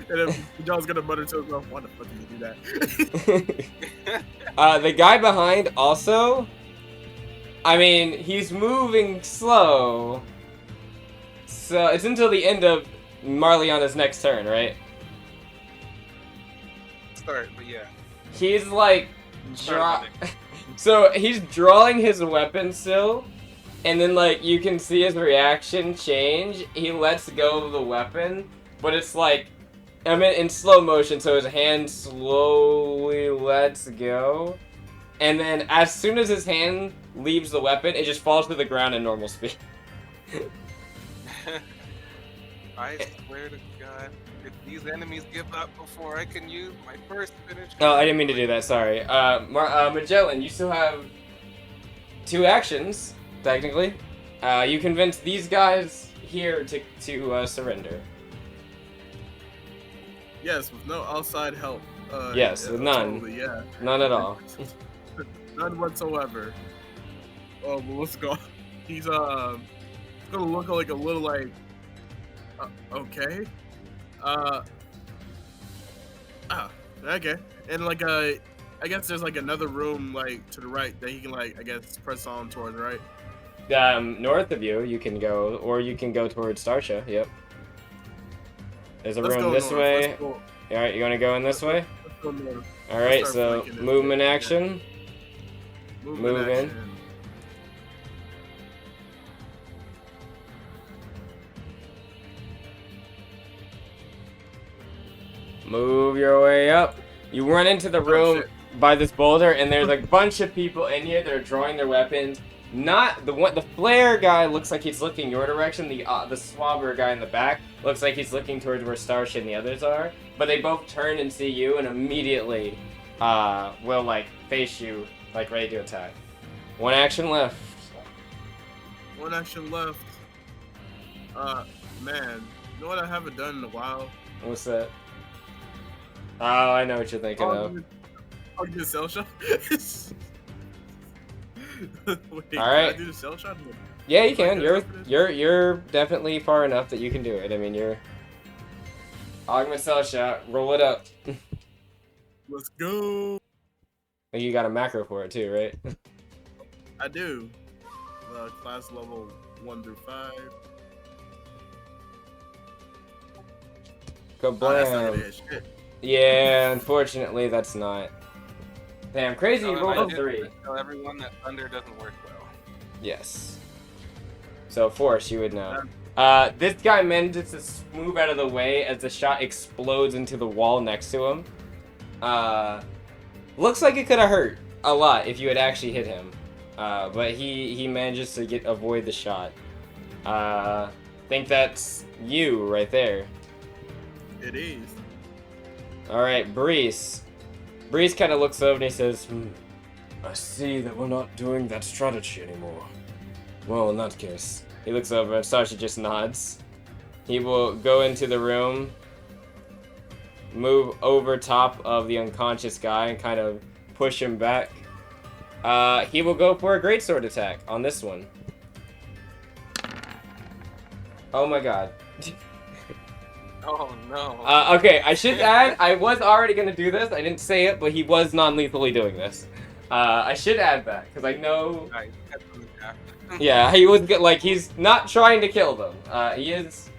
B: And then John's gonna mutter to himself, why the fuck did you do that?
A: The guy behind also, I mean, he's moving slow. So it's until the end of Marliana's next turn, right?
D: Start, but yeah.
A: He's like, so he's drawing his weapon still, and then like you can see his reaction change. He lets go of the weapon, but it's like, I mean, in slow motion, so his hand slowly lets go. And then as soon as his hand leaves the weapon, it just falls to the ground in normal speed.
D: I swear to God, if these enemies give up before I can use my first finish...
A: Oh, I didn't mean to do that, sorry. Magellan, you still have 2 actions, technically. You convince these guys here to surrender.
B: Yes, with no outside help.
A: Yes, with none.
B: Totally, yeah.
A: None at all.
B: None whatsoever. Oh, well, let's go. He's gonna look like a little like, okay, okay, and like I guess there's like another room like to the right that he can like I guess press on towards, right?
A: North of you can go, or you can go towards Starsha. Yep. There's a
B: Let's
A: room
B: go
A: this
B: north.
A: way.
B: Let's go.
A: All right, you want to go in this way?
B: Let's go north.
A: All right,
B: start
A: so
B: flanking it.
A: movement action.
B: Movement
A: Move in.
B: action.
A: Move your way up. You run into the room
B: shit.
A: by this boulder, and there's a bunch of people in here that are drawing their weapons. Not the one. The flare guy looks like he's looking your direction. The swabber guy in the back looks like he's looking towards where Starsha and the others are. But they both turn and see you, and immediately will like face you, like ready to attack. 1 action left.
B: 1 action left. Man, you know what I haven't done in a while?
A: What's that? Oh, I know what you're thinking of.
B: I'll do the cell shot. Wait,
A: All
B: can
A: right.
B: I do the cell shot?
A: Yeah, you can.
B: Like,
A: You're definitely far enough that you can do it. I mean, you're augment cell shot. Roll it up.
B: Let's go.
A: You got a macro for it too, right?
B: I do. Class level 1 through 5.
A: Go
B: Oh, that's not
A: blam.
B: gonna hit shit.
A: Yeah, unfortunately, that's not. Damn, crazy. You
D: So I
A: rolled a
D: did
A: 3.
D: tell everyone that thunder doesn't work well.
A: Yes. So force, you would know. This guy manages to move out of the way as the shot explodes into the wall next to him. Looks like it could have hurt a lot if you had actually hit him. But he manages to avoid the shot. Think that's you right there.
B: It is.
A: All right, Bresse. Bresse kind of looks over and he says, I see that we're not doing that strategy anymore. Well, in that case, he looks over and Starsha just nods. He will go into the room, move over top of the unconscious guy and kind of push him back. He will go for a greatsword attack on this one. Oh my god.
D: Oh no.
A: Okay, I should add, I was already gonna do this. I didn't say it, but he was non-lethally doing this. I should add that, because I know...
D: Nice.
A: Yeah, he was like, he's not trying to kill them. He is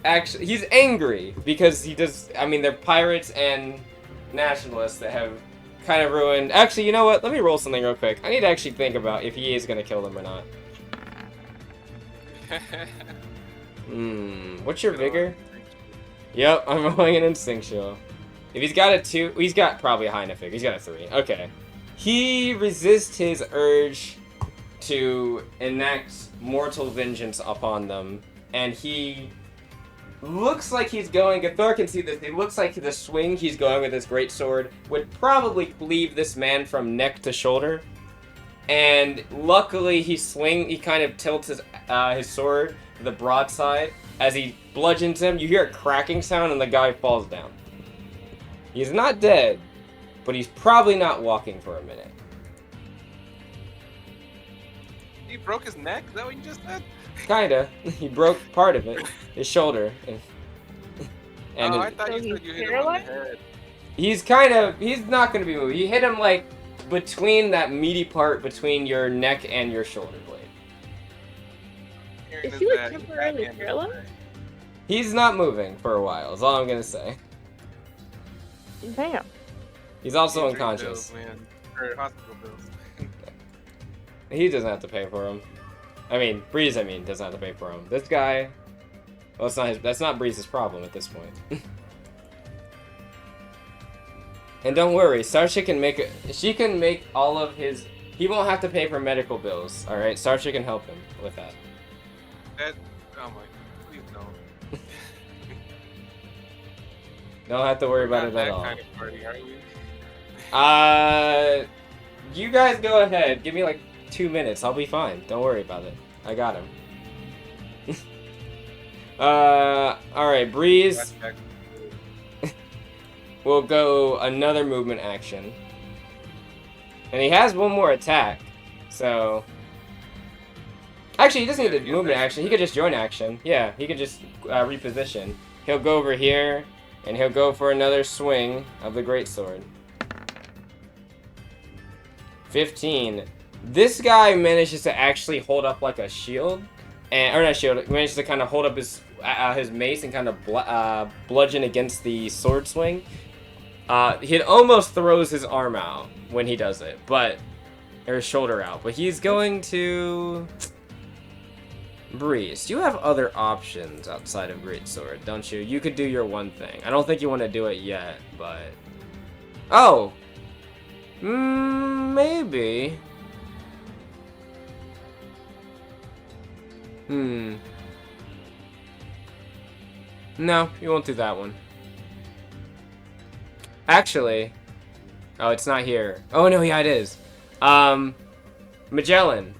A: actually, he's angry because he does, I mean, they're pirates and nationalists that have kind of ruined. Actually, you know what? Let me roll something real quick. I need to actually think about if he is going to kill them or not. What's your vigor? Yep, I'm rolling an instinctual. If he's got a 2, he's got probably a high enough vigor. He's got a 3. Okay. He resists his urge to enact mortal vengeance upon them, and he looks like he's going, Thor can see this, it looks like the swing he's going with his greatsword would probably cleave this man from neck to shoulder, and luckily he kind of tilts his sword to the broadside. As he bludgeons him, you hear a cracking sound and the guy falls down. He's not dead, but he's probably not walking for a minute.
D: He broke his neck? Is that what you just said?
A: Kinda. He broke part of it. His shoulder. And
D: I thought you said you hit him on the head.
A: He's not gonna be moving. You hit him like between that meaty part between your neck and your shoulder blade.
C: Is he like temporarily paralyzed?
A: He's not moving for a while, is all I'm gonna say.
C: Damn.
A: He's also
D: Injury
A: unconscious.
D: bills, man. Or hospital bills.
A: He doesn't have to pay for him. I mean, Breeze, doesn't have to pay for him. This guy, well, that's not Breeze's problem at this point. And don't worry, Starsha can make all of his, he won't have to pay for medical bills, alright? Starsha can help him with that.
D: Oh my, please don't.
A: Don't have to worry about it
D: Not
A: at all.
D: that kind of party, are we?
A: You guys go ahead. Give me like 2 minutes. I'll be fine. Don't worry about it. I got him. Alright, Breeze will go another movement action. And he has one more attack. So... Actually, he doesn't need a movement action. He could just join action. Yeah, he could just reposition. He'll go over here, and he'll go for another swing of the greatsword. 15. This guy manages to actually hold up like a shield, or not shield. Manages to kind of hold up his mace and kind of bludgeon against the sword swing. He almost throws his arm out when he does it, or his shoulder out. But he's going to. Breeze, you have other options outside of greatsword, don't you? You could do your one thing. I don't think you want to do it yet, but... Oh! Maybe. No, you won't do that one. Actually... Oh, it's not here. Oh, no, yeah, it is. Magellan.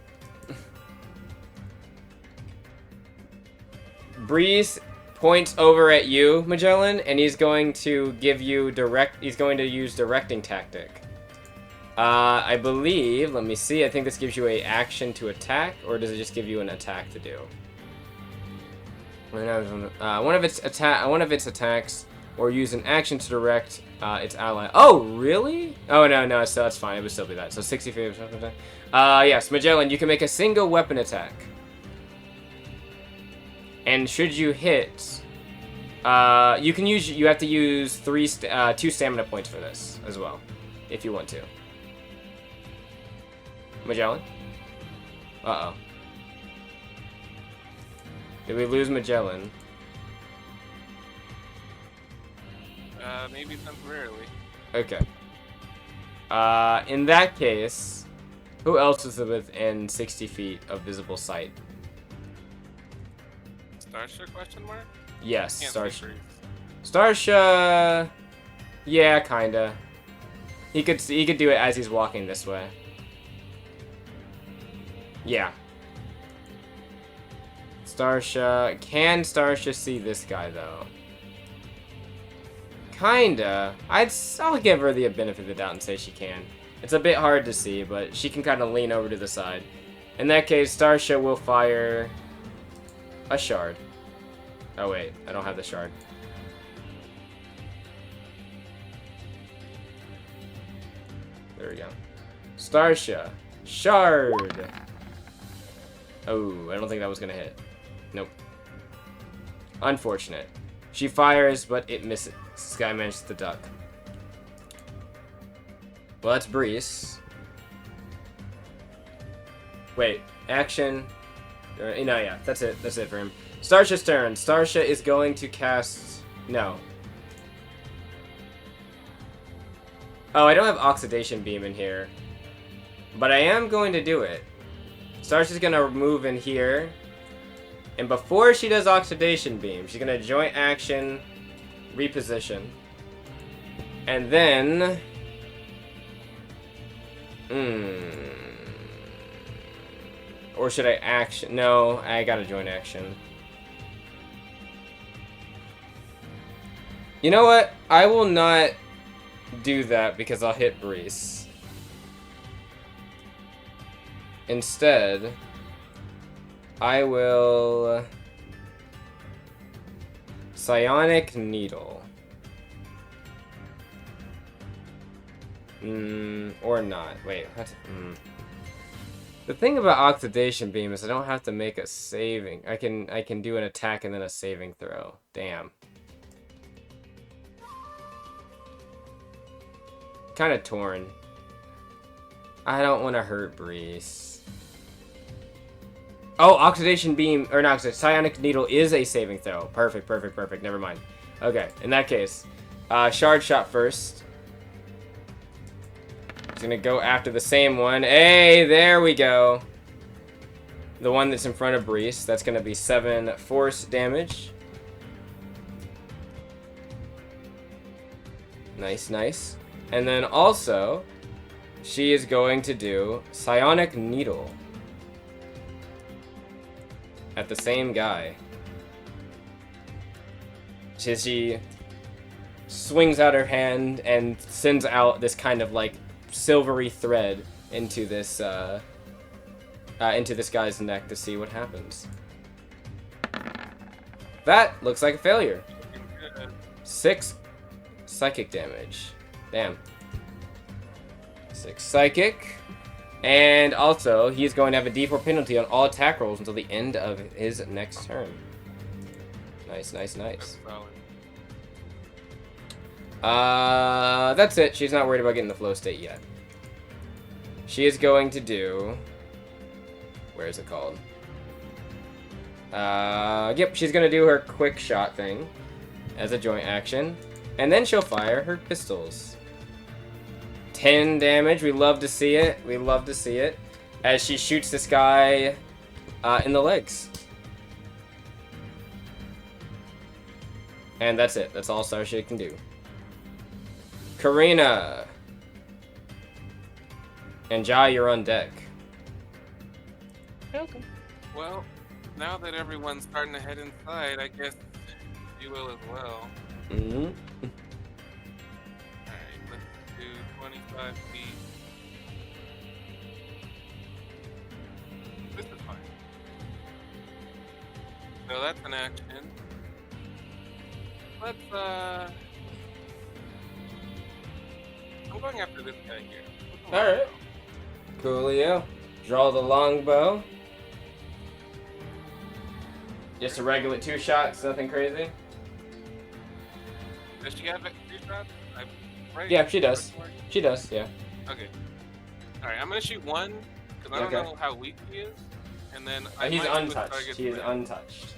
A: Breeze points over at you, Magellan, and he's going to give you he's going to use directing tactic. I believe, let me see, I think this gives you an action to attack, or does it just give you an attack to do? One of its attacks, or use an action to direct its ally. Oh, really? Oh, no, so that's fine, it would still be that. So 60 feet of attack. Yes, Magellan, you can make a single weapon attack. And should you hit, you have to use 2 stamina points for this as well, if you want to. Magellan? Uh-oh. Did we lose Magellan?
D: Maybe temporarily.
A: Okay. In that case, who else is within 60 feet of visible sight?
D: Starsha, question mark?
A: Yes,
D: Can't
A: Starsha.
D: see
A: Starsha, yeah, kinda. He could do it as he's walking this way. Yeah. Starsha. Can Starsha see this guy, though? Kinda. I'll give her the benefit of the doubt and say she can. It's a bit hard to see, but she can kind of lean over to the side. In that case, Starsha will fire a shard. Oh, wait. I don't have the shard. There we go. Starsha. Shard! Oh, I don't think that was gonna hit. Nope. Unfortunate. She fires, but it misses. This guy manages to duck. Well, that's Bresse. Wait, action. No, yeah, that's it. That's it for him. Starsha's turn. Starsha is going to cast... No. Oh, I don't have Oxidation Beam in here. But I am going to do it. Starsha's going to move in here. And before she does Oxidation Beam, she's going to joint action, reposition. And then... Or should I action? No, I gotta join action. You know what? I will not do that because I'll hit Bresse. Instead, I will... Psionic Needle. Or not. Wait, what? The thing about Oxidation Beam is I don't have to make a saving. I can do an attack and then a saving throw. Damn. Kind of torn. I don't want to hurt Bresse. Oh, Oxidation Beam, or not, Psionic Needle is a saving throw. Perfect, perfect, perfect. Never mind. Okay, in that case, Shard Shot first. He's gonna go after the same one. Hey, there we go. The one that's in front of Bresse. That's gonna be 7 force damage. Nice, nice. And then also, she is going to do Psionic Needle at the same guy. She swings out her hand and sends out this kind of like silvery thread into this guy's neck to see what happens. That looks like a failure. 6 psychic damage. Damn. 6 psychic. And also, he's going to have a D4 penalty on all attack rolls until the end of his next turn. Nice, nice, nice. That's it. She's not worried about getting the flow state yet. She is going to do... Where is it called? Yep, she's going to do her quick shot thing as a joint action. And then she'll fire her pistols. 10 damage. We love to see it. We love to see it. As she shoots this guy in the legs. And that's it. That's all Starsha can do. Karina. And Jai, you're on deck.
C: Okay.
D: Well, now that everyone's starting to head inside, I guess you will as well.
A: Mm-hmm.
D: Alright, let's do 25 feet. This is fine. So that's an action. Let's, I'm going after this guy here.
A: Alright. Coolio. Draw the longbow. Just a regular 2 shots, nothing crazy.
D: Does she have 2 shots? Right?
A: Yeah, she does. She does, yeah.
D: Okay. Alright, I'm gonna shoot 1, because I don't know how weak he is. And then I
A: He's
D: might
A: untouched. He is untouched.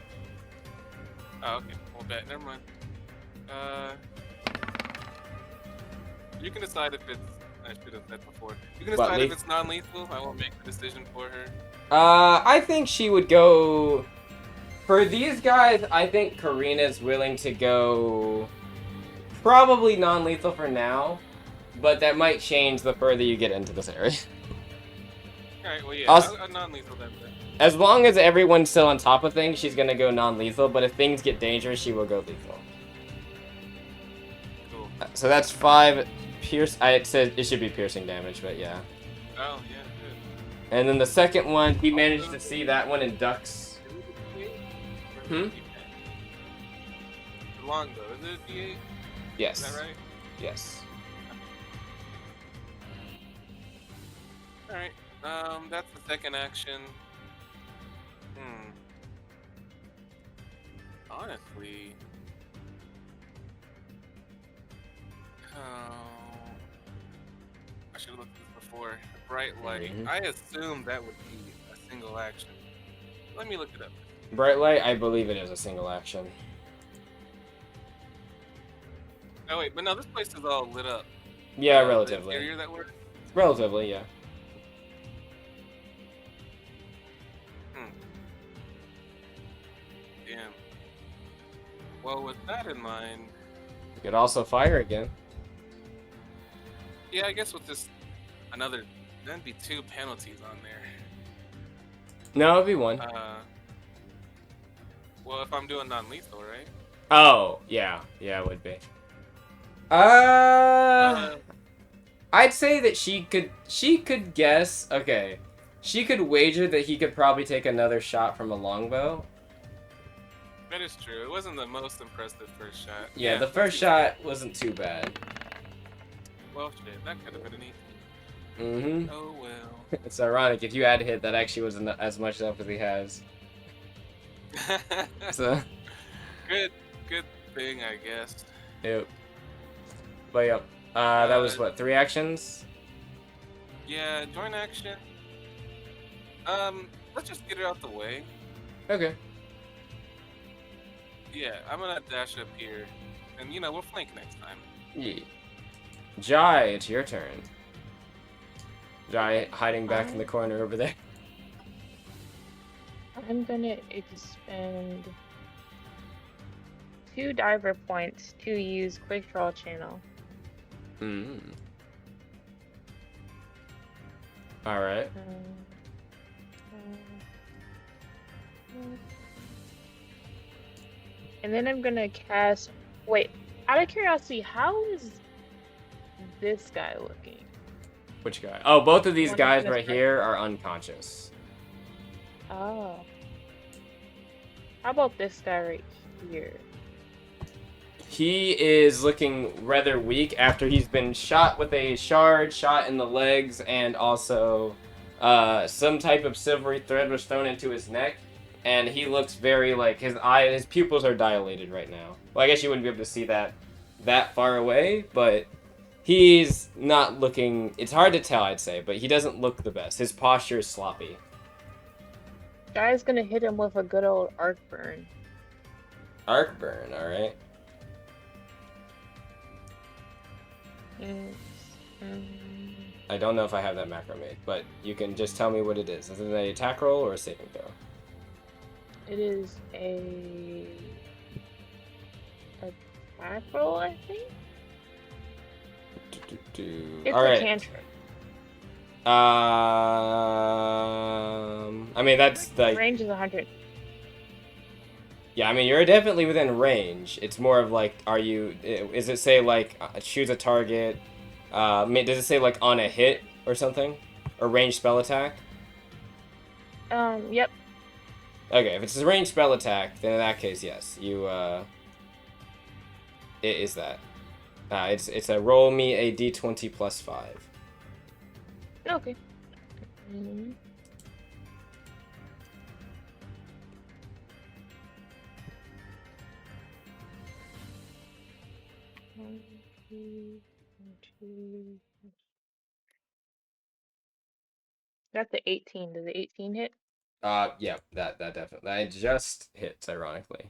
D: Oh, okay. Well, bet. Never mind. You can decide if it's... I should have said before. You can decide if it's non-lethal. I won't make the decision for her.
A: I think she would go... For these guys, I think Karina's willing to go... Probably non-lethal for now. But that might change the further you get into this area.
D: Alright, well, yeah.
A: Also,
D: non-lethal then.
A: As long as everyone's still on top of things, she's gonna go non-lethal. But if things get dangerous, she will go lethal.
D: Cool.
A: So that's 5 pierce. It said it should be piercing damage, but yeah.
D: Oh yeah, good.
A: And then the second one, he managed to see that one and ducks. Hmm?
D: The longbow, is it a D8?
A: Yes.
D: Is that right?
A: Yes.
D: Alright. That's the second action. Honestly. I should have looked at this before. Bright light.
A: Mhm.
D: I assumed that would be a single action. Let me look it up.
A: Bright light, I believe it is a single action.
D: Oh wait, but no, this place is all lit up.
A: Yeah,
D: The
A: relatively.
D: interior that we're
A: Relatively, yeah.
D: Damn. Well, with that in mind,
A: You could also fire again.
D: yeah, I guess with this that'd be 2 penalties on there.
A: No, it'd be 1.
D: Well, if I'm doing non-lethal, right?
A: Oh, yeah. Yeah, it would be. I'd say that she could guess, okay. She could wager that he could probably take another shot from a longbow.
D: That is true. It wasn't the most impressive first shot.
A: Yeah, the first shot wasn't too bad.
D: Well, shit, that could have been an 18.
A: Mm-hmm.
D: Oh well.
A: It's ironic. If you had hit, that actually wasn't as much stuff as he has. So,
D: Good thing, I guess.
A: yep. But yep. That was what, 3 actions?
D: Yeah, joint action. Let's just get it out the way.
A: Okay.
D: Yeah, I'm gonna dash up here, and we'll flank next time.
A: Yeah. Jai, it's your turn. Jai hiding back in the corner over there.
C: I'm gonna expend 2 diver points to use quick draw channel.
A: Alright.
C: And then I'm gonna cast. Wait, out of curiosity, how is this guy looking?
A: Which guy? Oh, both of these
C: One
A: guys
C: that's
A: right
C: right-
A: here are unconscious.
C: Oh. How about this guy right here?
A: He is looking rather weak after he's been shot with a shard, shot in the legs, and also some type of silvery thread was thrown into his neck. And he looks very like his pupils are dilated right now. Well, I guess you wouldn't be able to see that far away, but he's not looking. It's hard to tell, I'd say, but he doesn't look the best. His posture is sloppy.
C: Guy's gonna hit him with a good old arc burn.
A: Arc burn, all right. I don't know if I have that macro made, but you can just tell me what it is. Is it an attack roll or a saving throw?
C: It is a attack roll, I think. It's
A: All
C: a
A: right.
C: cantrip.
A: I mean that's like
C: Range is 100.
A: yeah. I mean you're definitely within range. It's more of like, is it say like choose a target? Does it say like on a hit or something, or range spell attack?
C: Yep.
A: Okay, if it's a ranged spell attack, then in that case, yes, you it is that. It's a roll me a d20 plus 5.
C: Okay. Mhm. One, two, two. That's the 18. Does the 18 hit?
A: Yeah, that definitely. That just hits, ironically.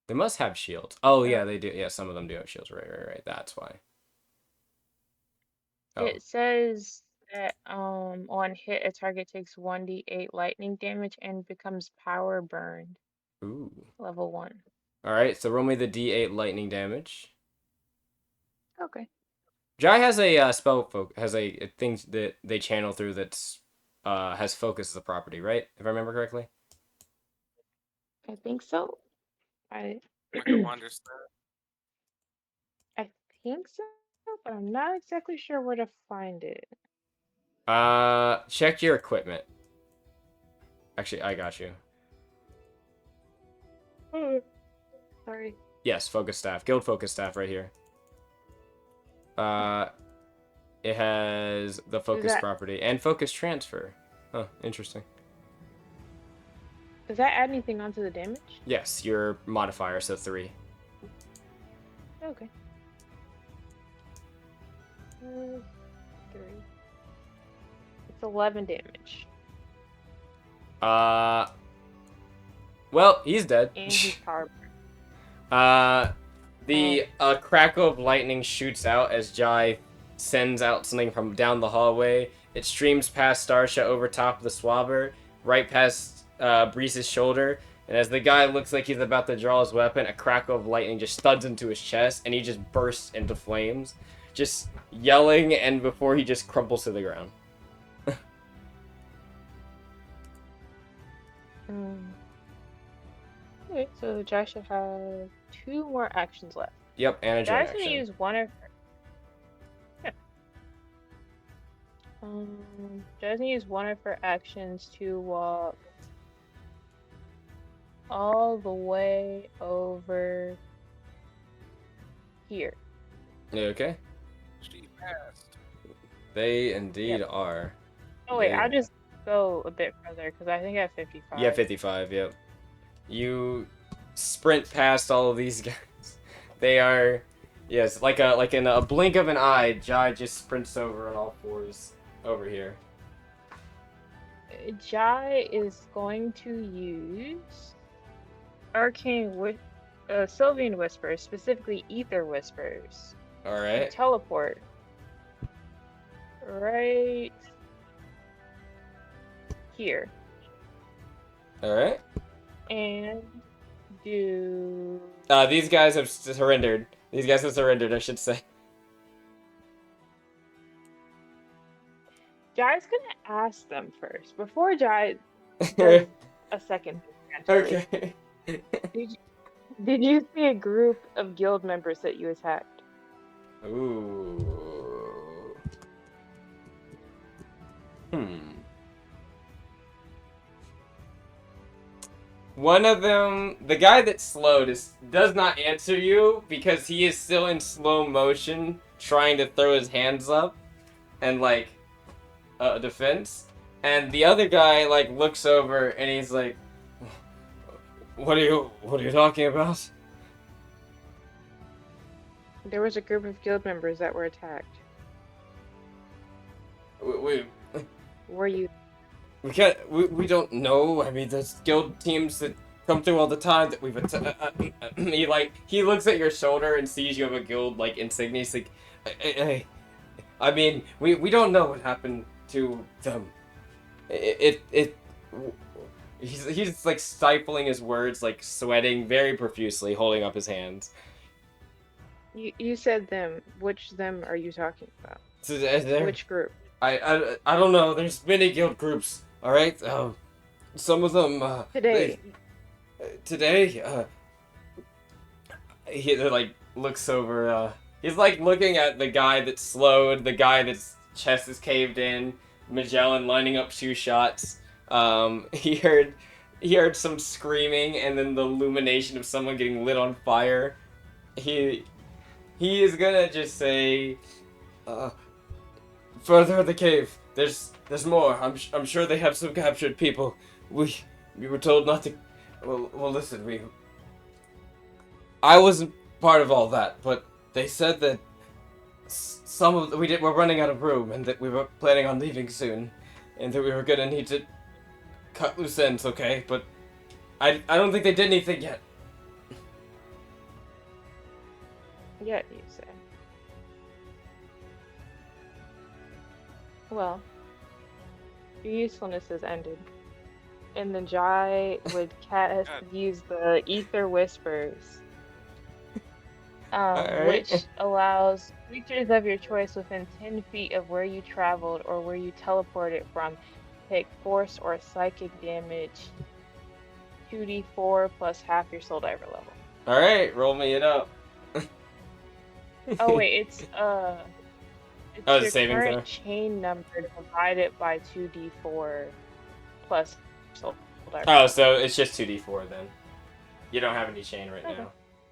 A: They must have shields. Oh yeah, they do. Yeah, some of them do have shields. Right. That's why. Oh.
C: It says that on hit a target takes 1d8 lightning damage and becomes power burned.
A: Ooh.
C: Level 1.
A: All right, so roll me the d8 lightning damage.
C: Okay.
A: Jai has a has a thing that they channel through that's has focus as a property, right? If I remember correctly.
C: I think so. I
D: Like a wander staff.
C: I think so, but I'm not exactly sure where to find it.
A: Check your equipment. Actually, I got you.
C: Sorry.
A: Yes, focus staff. Guild focus staff right here. It has the focus
C: that-
A: property and focus transfer. Huh, interesting.
C: Does that add anything onto the damage?
A: Yes, your modifier, so 3.
C: Okay. 3. It's 11 damage.
A: Well, he's dead.
C: And he's power.
A: The crackle of lightning shoots out as Jai sends out something from down the hallway. It streams past Starsha over top of the swabber, right past Bresse's shoulder, and as the guy looks like he's about to draw his weapon, a crackle of lightning just studs into his chest, and he just bursts into flames, just yelling, and before he just crumples to the ground.
C: Okay, so Jai should have 2 more actions left.
A: Yep, and a joint
C: Jai's
A: action.
C: gonna use one of her. Jai's gonna use one of her actions to walk all the way over here.
A: Okay.
D: She passed.
A: They indeed are.
C: Oh wait,
A: Yeah.
C: I'll just go a bit further because I think I have 55.
A: Yeah, 55, yep. You sprint past all of these guys. They are, yes, like in a blink of an eye, Jai just sprints over on all 4s over here.
C: Jai is going to use Sylvan Whispers, specifically Ether Whispers, to
A: Alright.
C: teleport right here
A: Alright.
C: and do.
A: These guys have surrendered. These guys have surrendered, I should say.
C: Jai's gonna ask them first before Jai does a second. Actually.
A: Okay.
C: Did you see a group of guild members that you attacked?
A: Ooh. One of them, the guy that slowed, does not answer you because he is still in slow motion trying to throw his hands up and like defense. And the other guy like looks over and he's like, what are you talking about?
C: There was a group of guild members that were attacked.
A: We
C: Were you?
A: we don't know. I mean, there's guild teams that come through all the time that we've he looks at your shoulder and sees you have a guild like insignia. He's like, I mean, we don't know what happened to them. He's like stifling his words, like sweating very profusely, holding up his hands.
C: You said them. Which them are you talking about?
A: So
C: Which group?
A: I don't know. There's many guild groups. All right. Some of them
C: Today.
A: Today. He like looks over. He's like looking at the guy that slowed, the guy that's chest is caved in, Magellan lining up shoe shots. He heard some screaming and then the illumination of someone getting lit on fire. He is gonna just say, further in the cave. There's more. I'm sure they have some captured people. We were told not to. Well, listen. I wasn't part of all that, but they said that we're running out of room and that we were planning on leaving soon, and that we were gonna need to cut loose ends. Okay, but I don't think they did anything yet.
C: Yet, you say. Well, your usefulness has ended. And then Jai would use the Ether Whispers
A: Alright.
C: which allows creatures of your choice within 10 feet of where you traveled or where you teleported from take force or psychic damage 2d4 plus half your soul diver level.
A: Alright, roll me it up.
C: Oh wait, it's
A: Oh,
C: your
A: it's a saving throw.
C: current chain number divided by 2d4 plus soul diver
A: Oh,
C: level.
A: so it's just 2d4 then. You don't have any chain right
C: Okay.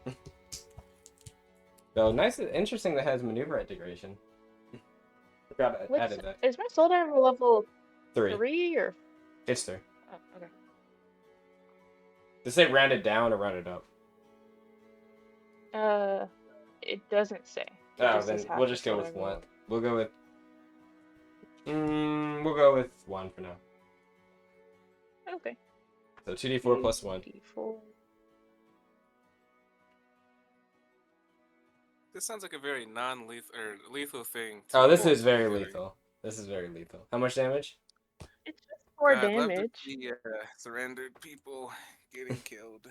A: now. So nice, interesting that has maneuver integration. Forgot I added that.
C: Is my soul diver level
A: 3.
C: 3 or?
A: It's 3.
C: Oh, okay.
A: Does it say rounded down or rounded up?
C: It doesn't say. It
A: Oh,
C: just
A: then
C: says half
A: we'll
C: your
A: just go
C: soul
A: with
C: diver
A: 1.
C: level.
A: We'll go with. We'll go with 1 for now.
C: Okay.
A: So 2d4 plus 1.
C: 2d4.
D: This sounds like a very non-lethal or lethal thing.
A: Oh, this
D: to
A: is very
D: do.
A: lethal. This is very lethal. How much damage?
C: It's just 4
D: I'd love to
C: damage.
D: see surrendered people getting killed.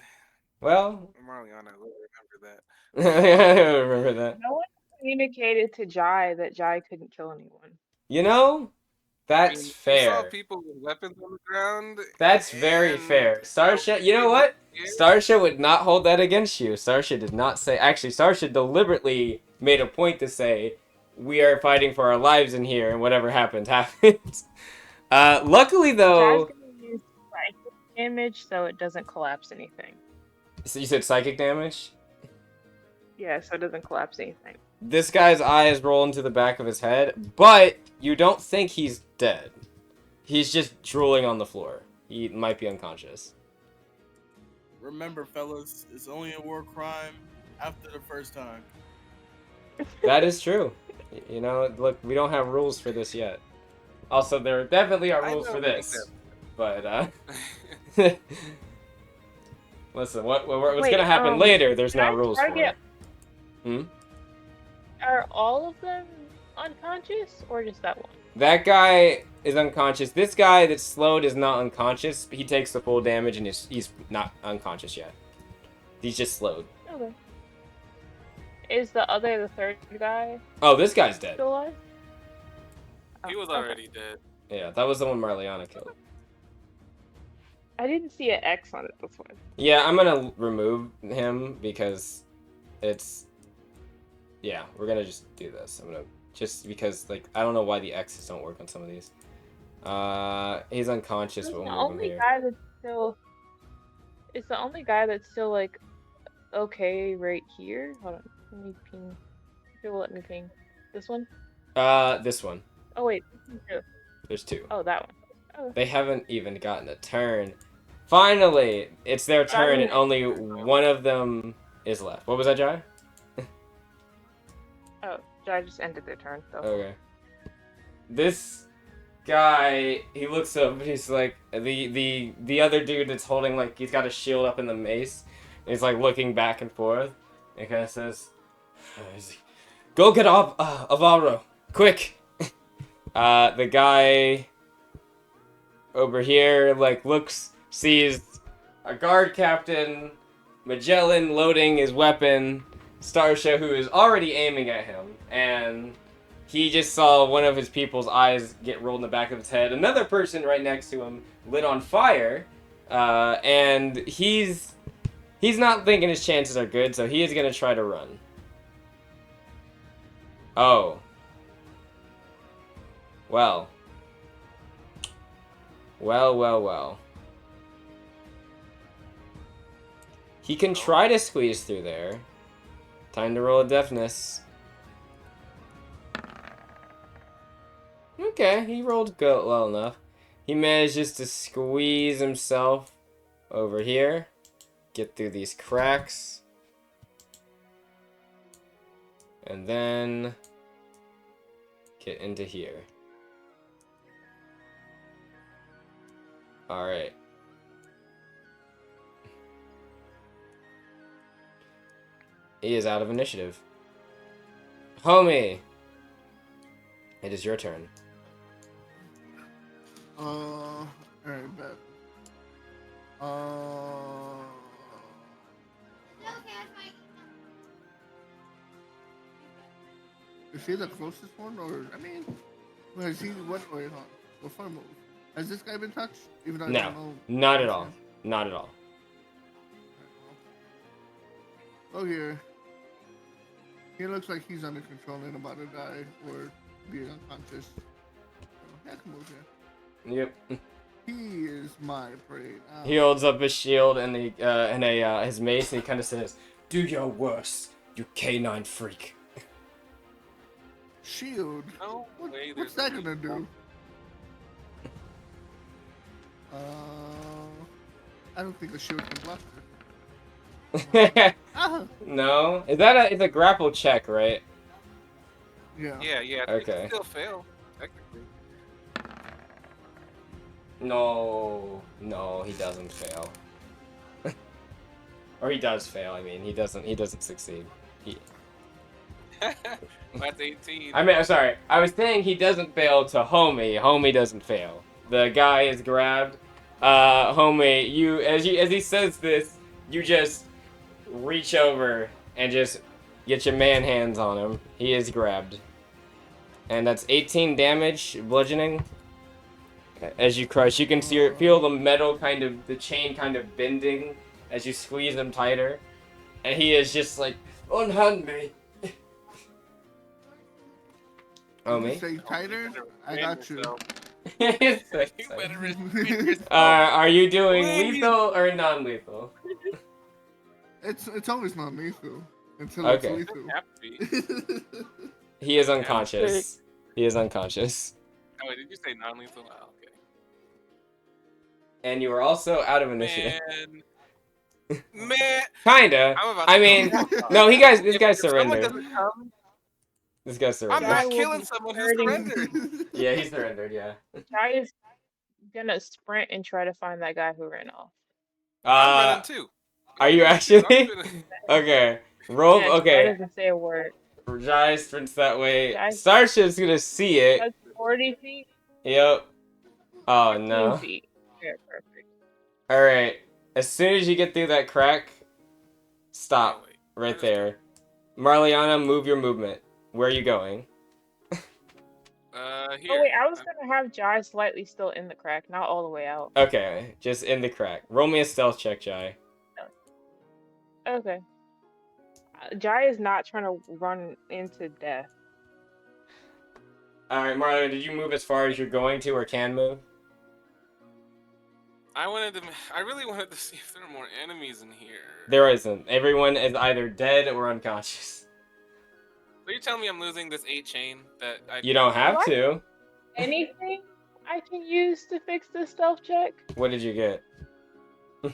A: Well,
D: Mariana will remember that.
A: I remember that.
C: No one communicated to Jai that Jai couldn't kill anyone.
A: You know, that's
D: I mean, we saw
A: fair.
D: people with weapons on the ground.
A: That's very
D: and
A: fair. Starsha, you know what?
D: Yeah.
A: Starsha would not hold that against you. Starsha did not say. Actually, Starsha deliberately made a point to say, "We are fighting for our lives in here, and whatever happens, happens." Luckily,
C: Jai's
A: though,
C: gonna use psychic damage so it doesn't collapse anything.
A: so you said psychic damage.
C: Yeah, so it doesn't collapse anything.
A: This guy's eyes roll into the back of his head, but you don't think he's dead. He's just drooling on the floor. He might be unconscious.
B: Remember, fellas, it's only a war crime after the first time.
A: That is true. You know, look, we don't have rules for this yet. Also, there definitely are
D: I
A: rules
D: know,
A: for
D: we
A: this. But,
D: think
A: listen, what's
C: Wait,
A: gonna happen later, there's
C: can I
A: no rules
C: try
A: for
C: to
A: it.
C: get- Are all of them unconscious or just that one?
A: That guy is unconscious. This guy that's slowed is not unconscious. He takes the full damage and he's not unconscious yet. He's just slowed.
C: Okay. Is the third guy
A: Oh, this guy's dead.
C: still alive?
D: he
C: Oh,
D: was
C: okay.
D: already dead.
A: Yeah, that was the one Marliana killed.
C: I didn't see an X on it this one.
A: Yeah, I'm gonna remove him because it's... Yeah, we're gonna just do this. I'm gonna... Just because, like, I don't know why the X's don't work on some of these. He's unconscious,
C: It's
A: but
C: the
A: we'll move him
C: only
A: here.
C: guy that's still. It's the only guy that's still like, okay, right here. Hold on, let me ping. If it will let me ping. This one.
A: This one.
C: Oh wait, this one too.
A: There's 2.
C: Oh, that one. Oh.
A: They haven't even gotten a turn. Finally, it's their turn and only one of them is left. What was that, Jai?
C: Oh, Jai just ended their turn. So.
A: Okay. This guy, he looks up and he's like, the other dude that's holding, like, he's got a shield up in the mace. And he's like looking back and forth. And kind of says, "Go get Avaro, quick!" The guy over here, like, sees a guard captain, Magellan loading his weapon, Starsha, who is already aiming at him, and he just saw one of his people's eyes get rolled in the back of his head. Another person right next to him lit on fire, and he's not thinking his chances are good, so he is going to try to run. Oh. Well. Well. He can try to squeeze through there. Time to roll a deafness. Okay, he rolled good, well enough. He manages to squeeze himself over here. Get through these cracks. And then get into here. Alright. He is out of initiative. Homie! It is your turn.
E: Alright, bet. Is he the closest one, or I mean, has he? What? Wait, hold on. Before I move, has this guy been touched? Even though I
A: No,
E: don't know.
A: not at all. Not at all.
E: Oh here. He looks like he's under control and about to die or be unconscious. So, yeah, I can move here.
A: Yep.
E: He is my prey.
A: He holds up his shield and his mace, and he kind of says, "Do your worst, you canine freak."
E: Shield.
D: No way.
E: What's
D: there's
E: that
D: a
E: gonna do? I don't think a shield can block her. Ah!
A: No, it's a grapple check, right?
E: Yeah.
D: Yeah. It
A: Okay.
D: can still fail technically.
A: No, he doesn't fail. Or he does fail. I mean, he doesn't succeed.
D: That's 18.
A: I mean, I'm sorry. I was saying he doesn't fail to Homie. Homie doesn't fail. The guy is grabbed. Homie, as he says this, you just reach over and just get your man hands on him. He is grabbed. And that's 18 damage, bludgeoning. As you crush, you can feel the metal the chain kind of bending as you squeeze him tighter. And he is just like, unhand me. Oh,
E: Did
A: me?
E: you say tighter? I got you.
D: You better restrain yourself.
A: Are you doing
D: Please.
A: lethal or non-lethal?
E: It's always not lethal until
A: Okay.
E: it's lethal.
D: Have to be.
A: He is unconscious. He is unconscious.
D: Oh, wait, did you say non-lethal? Oh, okay.
A: And you are also out of initiative.
D: Man.
A: Kinda.
D: I'm about
A: I
D: to
A: mean,
D: go.
A: no, this guy
D: If someone
A: surrendered.
D: doesn't come,
A: This guy
D: I'm
A: surrendered.
C: Guy
D: not
C: will
D: killing
C: be
D: someone who
C: hurting.
D: surrendered.
A: Yeah, he surrendered, yeah.
C: Guy is gonna sprint and try to find that guy who ran off.
D: I'm running too.
A: Are you
D: I'm
A: actually?
D: running.
A: Okay. Roll,
C: Yes, Guy
A: okay.
C: doesn't say a word.
A: Jai sprints that way.
C: Jai-
A: Starship's gonna see it.
C: That's 40 feet.
A: Yep. Oh
C: 15
A: no.
C: feet. Yeah, perfect.
A: Alright. As soon as you get through that crack, stop.
D: Oh, wait.
A: Right there. Marliana, move your movement. Where are you going?
D: Here.
C: Oh wait, I was gonna have Jai slightly still in the crack, not all the way out.
A: Okay, just in the crack. Roll me a stealth check, Jai.
C: Okay. Jai is not trying to run into death.
A: Alright, Marliana, did you move as far as you're going to or can move?
D: I really wanted to see if there are more enemies in here.
A: There isn't. Everyone is either dead or unconscious.
D: So you're telling me I'm losing this 8 chain that I...
A: You don't have
C: What?
A: to.
C: Anything I can use to fix this stealth check?
A: What did you get?
C: A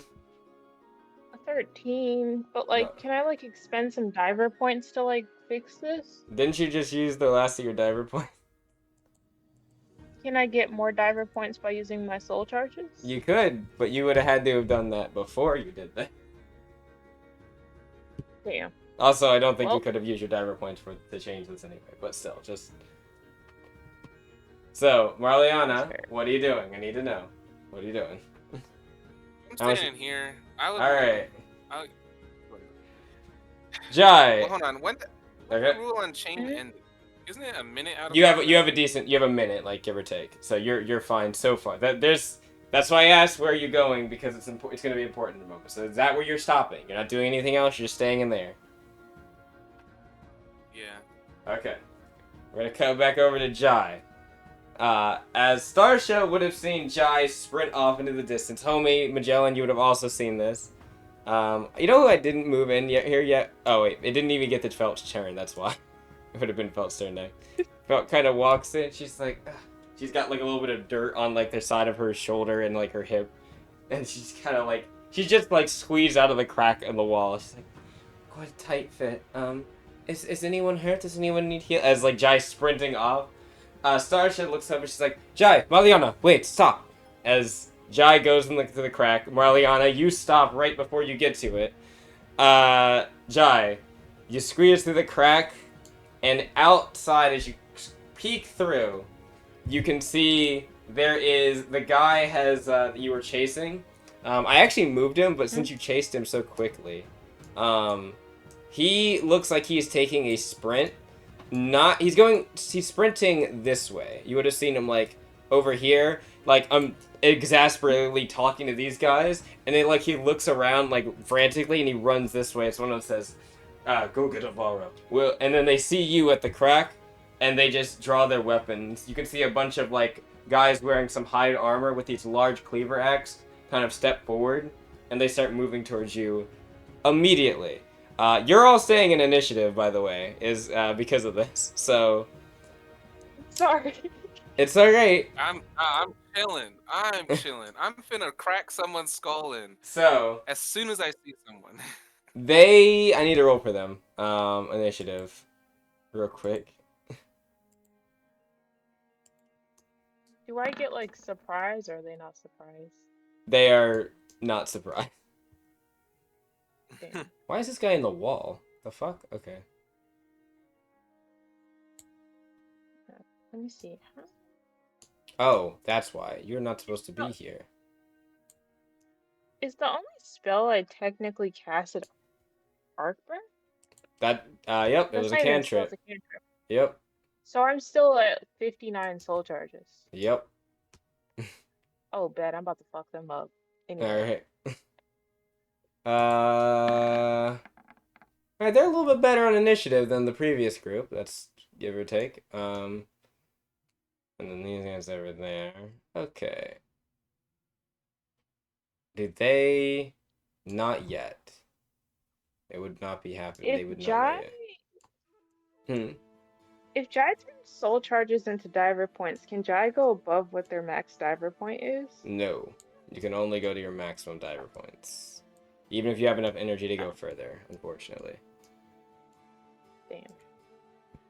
C: 13. But like,
A: No.
C: can I like expend some diver points to like fix this?
A: Didn't you just use the last of your diver points?
C: Can I get more diver points by using my soul charges?
A: You could, but you would have had to have done that before you did that.
C: Damn.
A: Also, I don't think you
C: Well-
A: could have used your diver points to change this anyway, but still, just... So, Marliana,
C: Fair.
A: what are you doing? I need to know. What are you doing?
D: I'm
A: How much-
D: standing here. I would...
A: Alright.
D: I-
A: Jai!
D: Well, hold on. When the
A: Okay.
D: rule on chain
C: Mhm.
D: ended? Isn't it a minute out of...
A: You have a minute, like, give or take. So you're fine so far. That's why I asked where you're going, because it's going to be important in a moment. So is that where you're stopping? You're not doing anything else, you're just staying in there.
D: Yeah.
A: Okay. We're gonna cut back over to Jai. As Starsha would have seen Jai sprint off into the distance. Homie, Magellan, you would have also seen this. You know who I didn't move in yet? Oh wait, it didn't even get to Felt's turn, that's why. It would have been Felt's turn next. Felt kind of walks in, she's like, ugh. She's got like a little bit of dirt on like the side of her shoulder and like her hip. And she's kind of like, she's just like squeezed out of the crack in the wall. She's like, quite a tight fit. Is anyone hurt? Does anyone need heal? As like Jai sprinting off. Starsha looks up and she's like, Jai, Marliana, wait, stop. As Jai goes and looks to the crack, Marliana, you stop right before you get to it. Jai, you squeeze through the crack, and outside as you peek through, you can see there is the guy that you were chasing. I actually moved him, but since you chased him so quickly, he looks like he is taking a sprint. He's sprinting this way. You would have seen him, like, over here. Like, I'm exasperatedly talking to these guys, and then, like, he looks around, like, frantically, and he runs this way. So one of them says, go get Avaro. And then they see you at the crack, and they just draw their weapons. You can see a bunch of, like, guys wearing some hide armor with these large cleaver axe kind of step forward, and they start moving towards you immediately. You're all staying in initiative, by the way, is because of this. So
C: Sorry.
A: it's alright.
D: I'm chilling. I'm chilling. I'm finna crack someone's skull in
A: So
D: as soon as I see someone.
A: I need to roll for them. Initiative, real quick.
C: Do I get like surprised, or are they not surprised?
A: They are not surprised.
C: Damn.
A: Why is this guy in the wall? The fuck? Okay.
C: Let me see. Huh?
A: Oh, that's why. You're not supposed to be here.
C: Is the only spell I technically casted Arc Burn?
A: Yep, it was a
C: That's not even
A: cantrip.
C: a cantrip.
A: Yep.
C: So I'm still at 59 soul charges.
A: Yep.
C: Oh, bad. I'm about to fuck them up. Anyway.
A: Alright. Alright, they're a little bit better on initiative than the previous group. That's give or take. And then these guys over there. Okay. Did they? Not yet. It would not be happening. They would not know yet.
C: If Jai turns soul charges into diver points, can Jai go above what their max diver point is?
A: No. You can only go to your maximum diver points. Even if you have enough energy to go further, unfortunately.
C: Damn.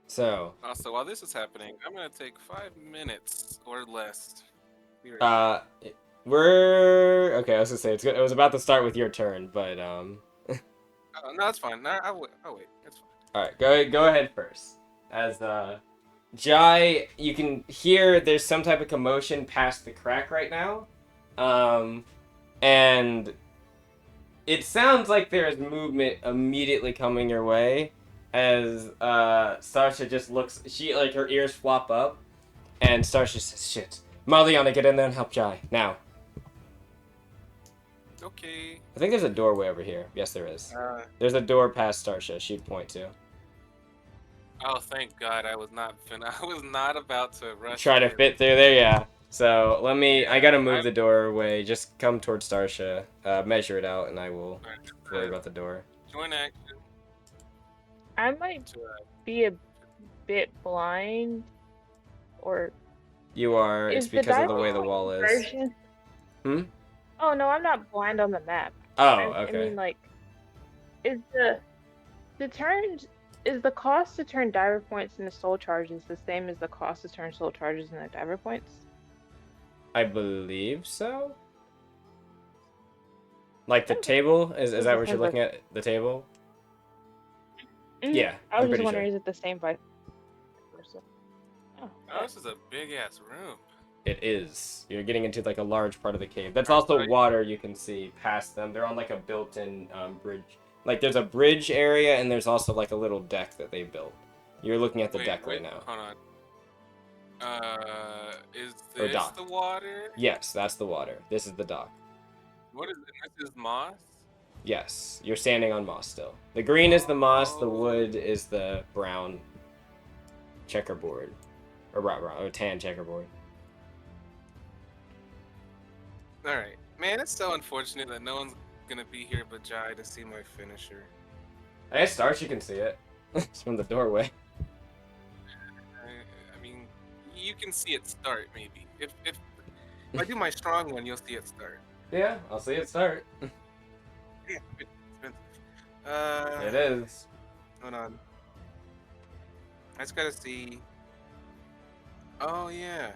A: So.
D: Also, while this is happening, I'm gonna take 5 minutes or less. Be right back.
A: We're okay. I was gonna say it was about to start with your turn, but
D: no, that's fine. No, I'll wait. That's fine.
A: All right, go ahead first. As Jai, you can hear there's some type of commotion past the crack right now, and it sounds like there is movement immediately coming your way. As Starsha just looks, her ears flop up, and Starsha says, "Shit, Maliana, get in there and help Jai now."
D: Okay.
A: I think there's a doorway over here. Yes, there is. There's a door past Starsha. She'd point to.
D: Oh, thank God! I was not about to rush.
A: Try to fit through there, yeah. So let me. I gotta move the doorway. Just come towards Starsha. Measure it out, and I will worry about the door.
D: Join action.
C: I might be a bit blind, or
A: you are. It's because of the way the wall is.
C: Version... Oh no, I'm not blind on the map.
A: Oh,
C: I
A: okay.
C: mean, like, is the cost to turn diver points into soul charges the same as the cost to turn soul charges into diver points?
A: I believe so. Like the table is that what you're looking at? The table? Yeah,
C: I was
A: I'm
C: just
A: pretty
C: wondering,
A: sure.
C: is it the same vice versa?
D: Oh, this is a big ass room.
A: It is. You're getting into like a large part of the cave. That's also water you can see past them. They're on like a built-in bridge. Like there's a bridge area and there's also like a little deck that they built. You're looking at the deck right now.
D: Hold on. Is this the water?
A: Yes, that's the water. This is the dock.
D: What is it? This is moss?
A: Yes, you're standing on moss still. The green is the moss, the wood is the brown checkerboard. Or tan checkerboard.
D: Alright. Man, it's so unfortunate that no one's gonna be here but Jai to see my finisher.
A: I guess Starsha can see it. It's from the doorway.
D: I mean, you can see it start, maybe. If I do my strong one, you'll see it start.
A: Yeah, I'll see it start.
D: Yeah, it's expensive.
A: It is.
D: Hold on. I just gotta see. Oh, yeah.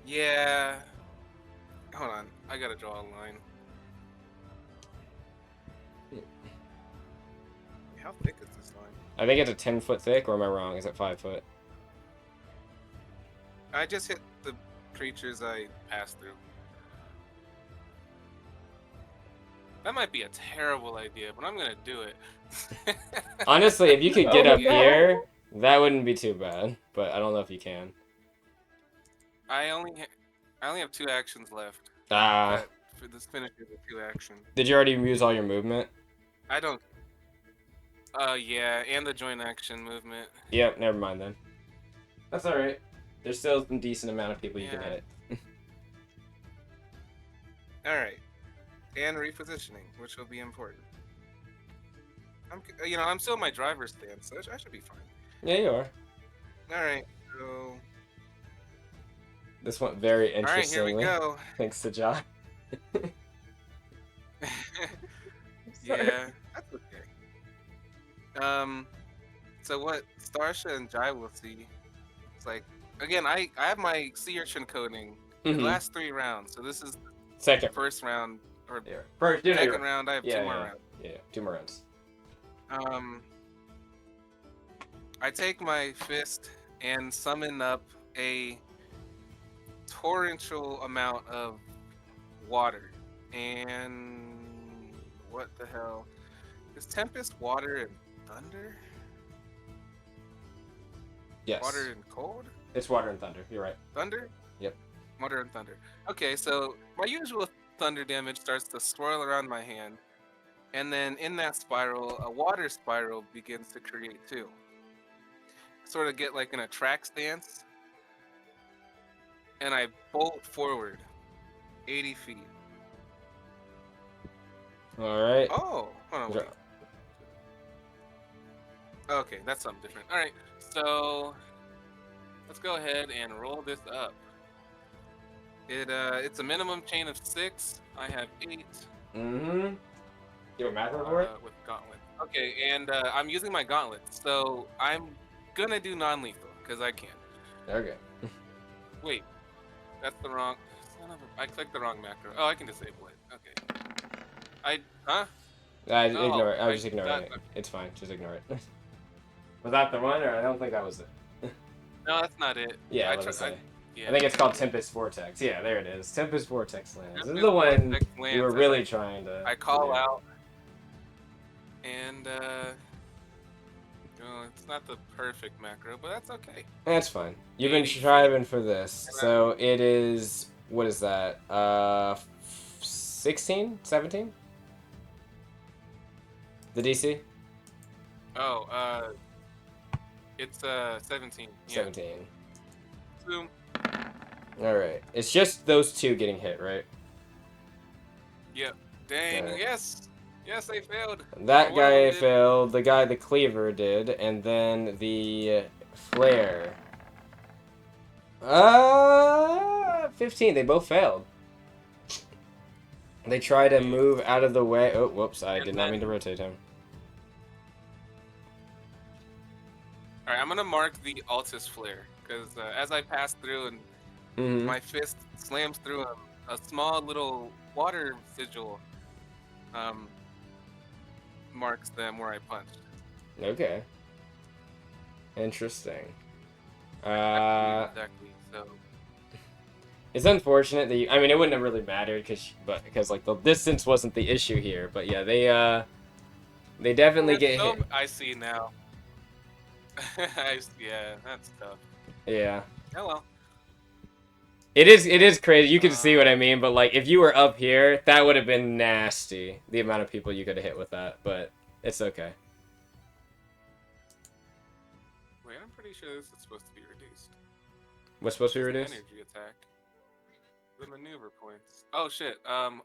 D: Yeah. Hold on. I gotta draw a line. How thick is this line?
A: I think it's a 10-foot thick, or am I wrong? Is it 5 foot?
D: I just hit the creatures I passed through. That might be a terrible idea, but I'm gonna do it.
A: Honestly, if you could get up here, That wouldn't be too bad, but I don't know if you can.
D: I only have 2 actions left.
A: Ah,
D: For this finishes with 2 action.
A: did you already use all your movement?
D: I don't. Yeah, and the joint action movement.
A: Yep, never mind then. That's alright. There's still a decent amount of people you can
D: Yeah.
A: hit.
D: All right, and repositioning, which will be important. I'm still in my driver's stance, so I should be fine.
A: Yeah, you are.
D: All right, so.
A: This went very
D: All right, here we
A: interestingly.
D: go.
A: Thanks to John.
D: Yeah, that's okay. So what Starsha and Jai will see, it's like, again, I have my sea urchin coding the
A: Mhm.
D: last 3 rounds, so this is the
A: Second.
D: first round, or
A: Yeah. First, yeah,
D: second round, I have 2
A: yeah,
D: more
A: yeah.
D: rounds.
A: Yeah, 2 more rounds.
D: I take my fist and summon up a torrential amount of water. And what the hell? Is Tempest water and thunder?
A: Yes.
D: Water and cold?
A: It's water and thunder. You're right.
D: Thunder?
A: Yep.
D: Water and thunder. Okay, so my usual thunder damage starts to swirl around my hand. And then in that spiral, a water spiral begins to create too. Sort of get like in a track stance. And I bolt forward 80 feet.
A: Alright.
D: Oh, hold on, wait. Okay, that's something different. All right, so let's go ahead and roll this up. It's a minimum chain of 6. I have 8.
A: Mm-hmm. You have a macro for it?
D: With gauntlet. Okay, and I'm using my gauntlet, so I'm gonna do non-lethal because I can.
A: Okay.
D: Wait, that's the wrong. I clicked the wrong macro. Oh, I can disable it. Okay. Huh?
A: Ignore it. I
D: I
A: was just ignoring it.
D: got-
A: It's fine. Just ignore it. Was that the one, or I don't think that was it?
D: No, that's not it.
A: Yeah,
D: I
A: let me say.
D: yeah.
A: I think it's called Tempest Vortex. Yeah, there it is. Tempest Vortex Lands. This is
D: Tempest
A: the one
D: Vortex
A: you
D: Lands,
A: were
D: as
A: really trying to.
D: I call
A: do.
D: out, and it's not the perfect macro, but that's okay.
A: That's fine. You've been
D: 80 feet.
A: striving for this. So it is. What is that? 16? 17? The DC?
D: Oh, it's 17. Yeah.
A: 17.
D: Boom.
A: Alright. It's just those 2 getting hit, right?
D: Yep. Dang.
A: Alright.
D: Yes. Yes, they failed.
A: That
D: Or
A: guy
D: one did.
A: failed, the guy the cleaver did, and then the flare. 15. They both failed. They try to move out of the way. Oh, whoops! I did not mean to rotate him.
D: All right, I'm gonna mark the Altis flare because as I pass through and
A: Mm-hmm.
D: my fist slams through a small little water sigil, marks them where I punched.
A: Okay. Interesting.
D: Exactly. So.
A: It's unfortunate that I mean, it wouldn't have really mattered because like the distance wasn't the issue here. But yeah, they definitely get hit.
D: I see now. Yeah, that's tough.
A: Yeah.
D: Oh well.
A: It is crazy. You can see what I mean, but like if you were up here, that would have been nasty. The amount of people you could have hit with that, but it's okay.
D: Wait, I'm pretty sure this is supposed to be reduced.
A: What's supposed to be
D: It's an
A: reduced?
D: energy attack. The maneuver points. Oh shit.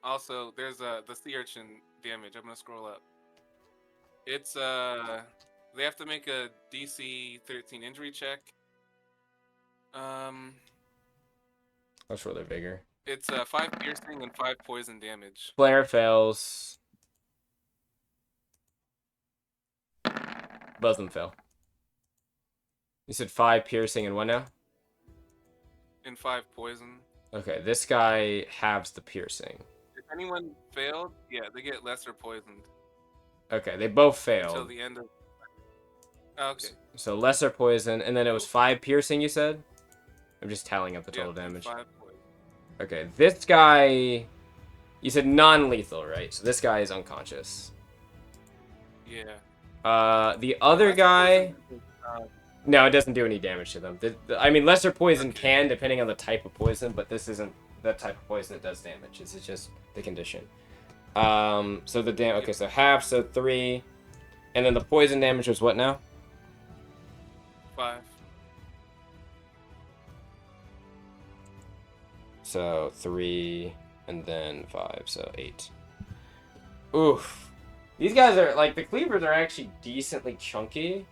D: Also, there's the sea urchin damage. I'm gonna scroll up. It's they have to make a DC 13 injury check.
A: That's really bigger.
D: It's 5 piercing and 5 poison damage.
A: Flare fails. Both of them fail. You said 5 piercing and what now?
D: And 5 poison.
A: Okay, this guy halves the piercing.
D: If anyone failed, yeah, they get lesser poisoned
A: Okay, they both
D: until
A: failed.
D: the end of. Okay.
A: So lesser poison, and then it was 5 piercing, you said? I'm just tallying up the
D: Yeah,
A: total damage.
D: 5 poison.
A: Okay, this guy... You said non-lethal, right? So this guy is unconscious.
D: Yeah.
A: The other
D: Lesser
A: guy...
D: poison is,
A: No, it doesn't do any damage to them. I mean, lesser poison can, depending on the type of poison, but this isn't the type of poison that does damage. This is just the condition. So the damage. Okay, so half, so 3, and then the poison damage was what now?
D: 5.
A: So 3, and then 5, so 8. Oof. These guys are, like, the cleavers are actually decently chunky.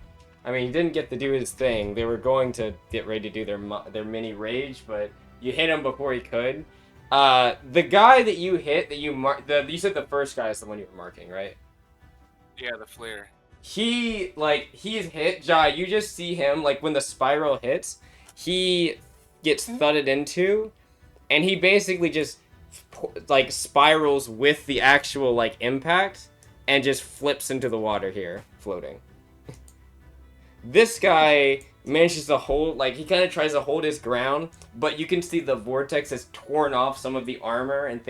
A: I mean, he didn't get to do his thing. They were going to get ready to do their mini rage, but you hit him before he could. The guy that you hit, that you said the first guy is the one you were marking, right?
D: Yeah, the flare.
A: He's hit. Jai, you just see him, like, when the spiral hits, he gets thudded into, and he basically just, like, spirals with the actual, like, impact, and just flips into the water here, floating. This guy manages to hold, like, he kind of tries to hold his ground, but you can see the vortex has torn off some of the armor and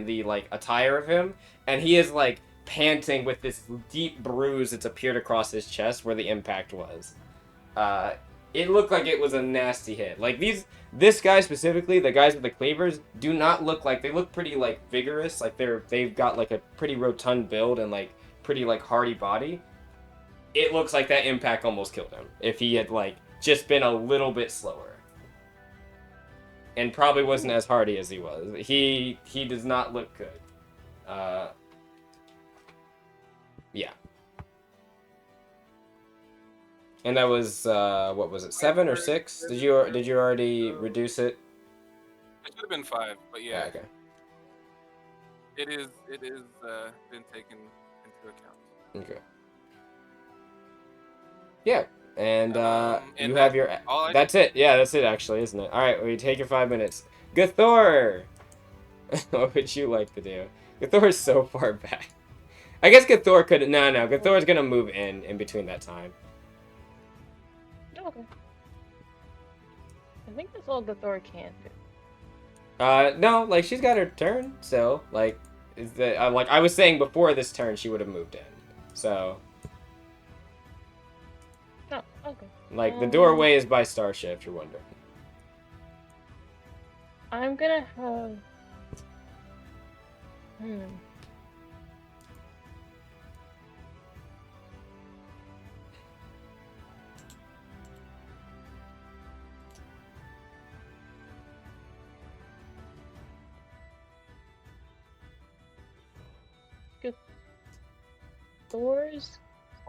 A: the, like, attire of him, and he is, like, panting with this deep bruise that's appeared across his chest where the impact was. It looked like it was a nasty hit. Like, this guy specifically, the guys with the cleavers, do not look like, they look pretty, like, vigorous, like, they've got, like, a pretty rotund build and, like, pretty, like, hardy body. It looks like that impact almost killed him if he had, like, just been a little bit slower. And probably wasn't as hardy as he was. He does not look good. Yeah. And that was, what was it, 7 or 6? Did you already reduce it?
D: It should have been 5, but yeah.
A: Okay.
D: It is been taken into account.
A: Okay. Yeah, and
D: and
A: you have your. That's it. Yeah, that's it. Actually, isn't it? All right, well, you take your 5 minutes. Gathor, what would you like to do? Gathor is so far back. I guess Gathor could. No. Gathor's gonna move in between that time.
C: Okay. I think that's all Gathor can do.
A: No, like she's got her turn, so like, like I was saying before this turn, she would have moved in, so.
C: Oh, okay.
A: Like, the doorway is by Starship, if you're wondering.
C: I'm gonna have... Thor's